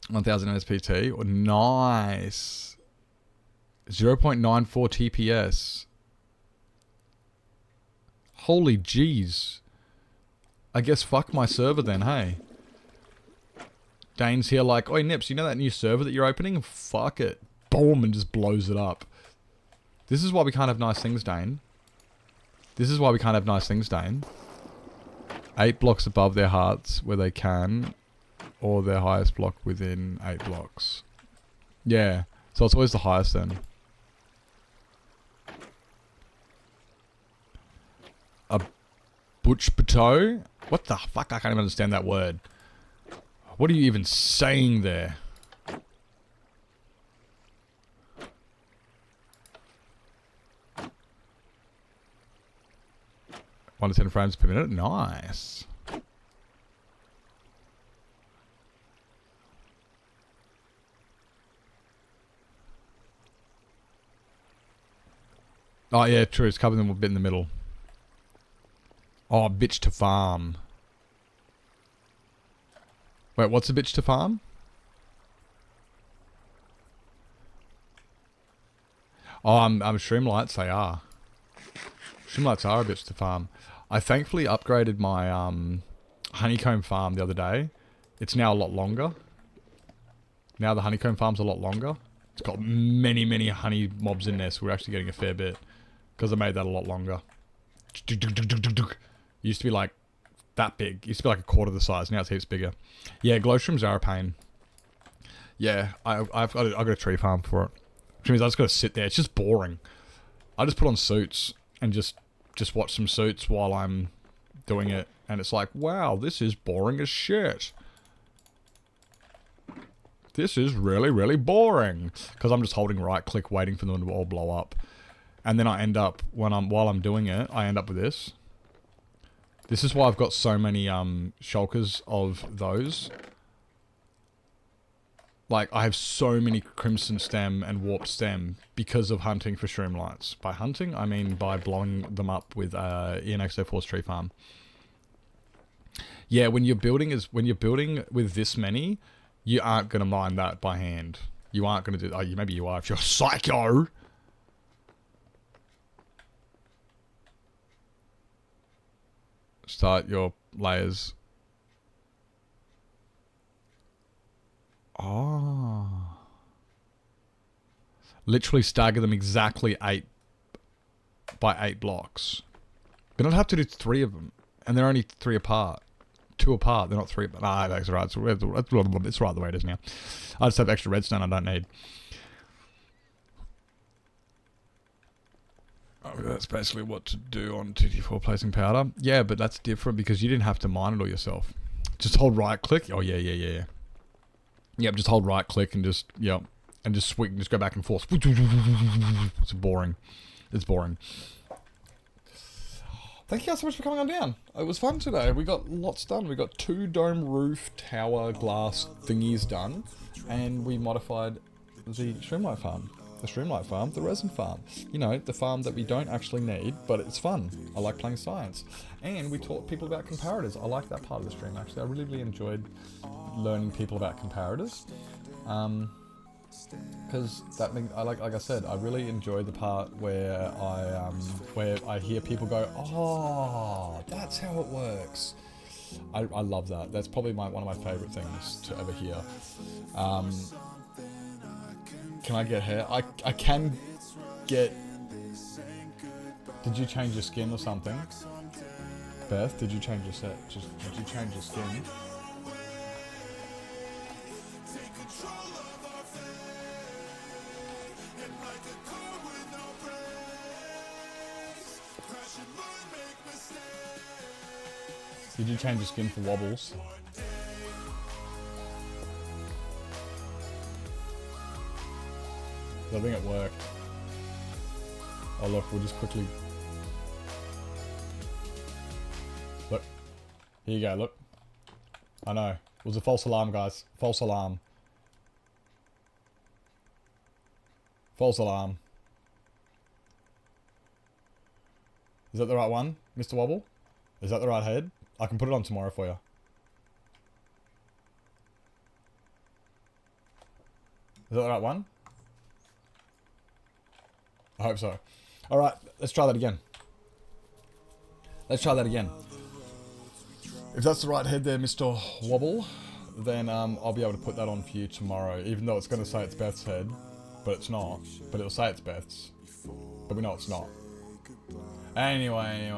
1000 SPT. Oh, nice. 0.94 TPS. Holy jeez. I guess fuck my server then, hey. Dane's here like, oi Nips, you know that new server that you're opening? Fuck it. Boom, and just blows it up. This is why we can't have nice things, Dane. This is why we can't have nice things, Dane. 8 blocks above their hearts where they can, or their highest block within 8 blocks. Yeah, so it's always the highest then. A butch bateau? What the fuck? I can't even understand that word. What are you even saying there? One to 10 frames per minute. Nice. Oh yeah, true. It's covering them a bit in the middle. Oh, bitch to farm. Wait, what's a bitch to farm? Oh, I'm Streamlights, they are. Streamlights are a bitch to farm. I thankfully upgraded my honeycomb farm the other day. It's now a lot longer. Now the honeycomb farm's a lot longer. It's got many, many honey mobs in there, so we're actually getting a fair bit. Because I made that a lot longer. Used to be like that big. Used to be like a quarter the size. Now it's heaps bigger. Yeah, glowshrooms are a pain. Yeah, I've got a tree farm for it. Which means I just got to sit there. It's just boring. I just put on suits and just watch some suits while I'm doing it. And it's like, wow, this is boring as shit. This is really, really boring. Because I'm just holding right click waiting for them to all blow up. And then I end up, while I'm doing it, I end up with this. This is why I've got so many shulkers of those. Like, I have so many Crimson Stem and Warp Stem because of hunting for Streamlights. By hunting, I mean by blowing them up with ENX04's tree farm. Yeah, when you're building with this many, you aren't going to mine that by hand. You aren't going to do... Oh, maybe you are if you're a psycho. Start your layers. Oh. Literally stagger them exactly 8 by 8 blocks. But I'd have to do 3 of them. And they're only 3 apart. 2 apart. They're not 3. Nah, that's right. It's right the way it is now. I just have extra redstone I don't need. Oh, that's basically what to do on 2T4 placing powder. Yeah, but that's different because you didn't have to mine it all yourself. Just hold right click. Oh, yeah. Yep, just hold right click and just, yep. And just swing, just go back and forth. It's boring. It's boring. Thank you guys so much for coming on down. It was fun today. We got lots done. We got 2 dome roof tower glass thingies done. And we modified the Streamlight farm. The Streamlight farm, the resin farm. You know, the farm that we don't actually need, but it's fun. I like playing science. And we taught people about comparators. I like that part of the stream, actually. I really, really enjoyed learning people about comparators. Because that means, like I said, I really enjoy the part where I hear people go, oh, that's how it works. I love that. That's probably one of my favourite things to ever hear. Can I get hair? I can get... Did you change your skin or something? Beth, did you change your set? Did you change your skin? Did you change your skin for wobbles? I think it worked. Oh look, we'll just quickly... Look. Here you go, look. I know. It was a false alarm, guys. False alarm. False alarm. Is that the right one, Mr. Wobble? Is that the right head? I can put it on tomorrow for you. that the right one? I hope so. Alright, let's try that again. Let's try that again. If that's the right head there, Mr. Wobble, then I'll be able to put that on for you tomorrow, even though it's going to say it's Beth's head, but it's not. But it'll say it's Beth's, but we know it's not. Anyway,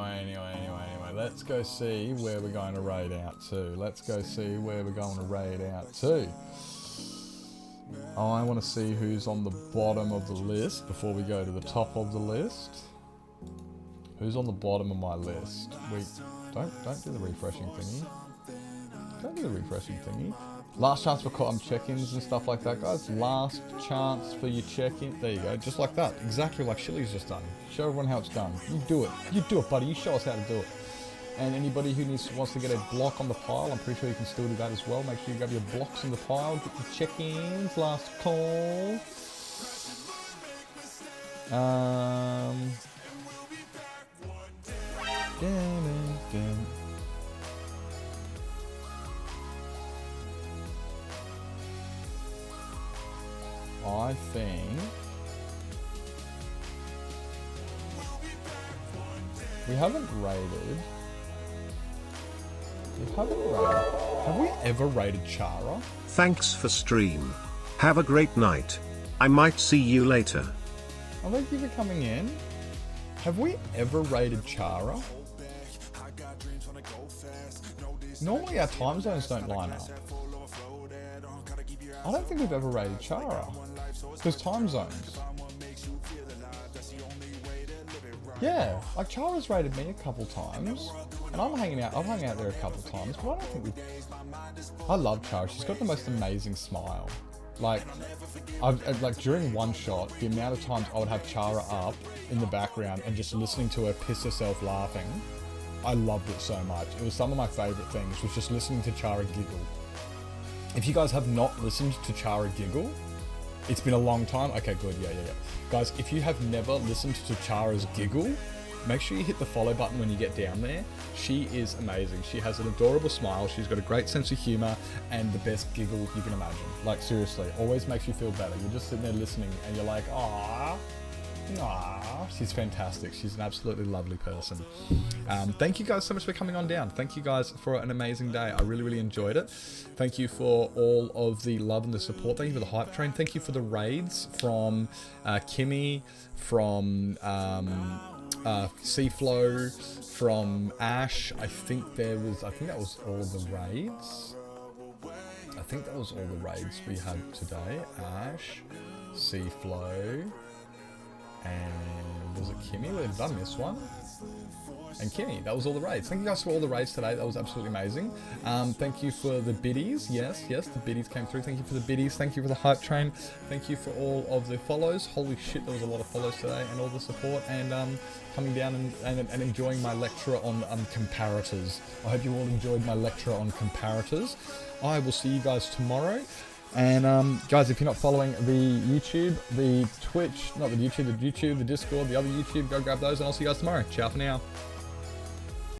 let's go see where we're going to raid out to. I want to see who's on the bottom of the list before we go to the top of the list. Who's on the bottom of my list? Wait, don't do the refreshing thingy. Don't do the refreshing thingy. Last chance for check-ins and stuff like that, guys. Last chance for your check-in. There you go, just like that. Exactly like Shilly's just done. Show everyone how it's done. You do it. You do it, buddy. You show us how to do it. And anybody who wants to get a block on the pile, I'm pretty sure you can still do that as well. Make sure you grab your blocks in the pile. Get your check-ins. Last call. I think we haven't raided. Have we ever raided Chara? Thanks for stream. Have a great night. I might see you later. Oh, thank you for coming in. Have we ever raided Chara? Normally our time zones don't line up. I don't think we've ever raided Chara. Because time zones. Yeah, like Chara's raided me a couple times. And I've hung out there a couple times, but I don't think I love Chara. She's got the most amazing smile. Like, like during one shot, the amount of times I would have Chara up in the background and just listening to her piss herself laughing, I loved it so much. It was some of my favourite things, was just listening to Chara giggle. If you guys have not listened to Chara giggle, it's been a long time. Okay, good, yeah. Guys, if you have never listened to Chara's giggle, make sure you hit the follow button when you get down there. She is amazing. She has an adorable smile. She's got a great sense of humor and the best giggle you can imagine. Like, seriously, always makes you feel better. You're just sitting there listening and you're like, aww. She's fantastic. She's an absolutely lovely person. Thank you guys so much for coming on down. Thank you guys for an amazing day. I really enjoyed it. Thank you for all of the love and the support. Thank you for the hype train. Thank you for the raids from Kimmy, from Seaflow, from Ash. I think that was all the raids. I think that was all the raids we had today. Ash, Seaflow, and was it Kimmy? Did I miss one? And Kimmy, that was all the raids. Thank you guys for all the raids today. That was absolutely amazing. Thank you for the biddies. Yes, the biddies came through. Thank you for the biddies. Thank you for the hype train. Thank you for all of the follows. Holy shit, there was a lot of follows today, and all the support, and coming down and enjoying my lecture on comparators. I hope you all enjoyed my lecture on comparators. I will see you guys tomorrow. And guys, if you're not following the YouTube, the Twitch, not the YouTube, the Discord, the other YouTube, go grab those, and I'll see you guys tomorrow. Ciao for now.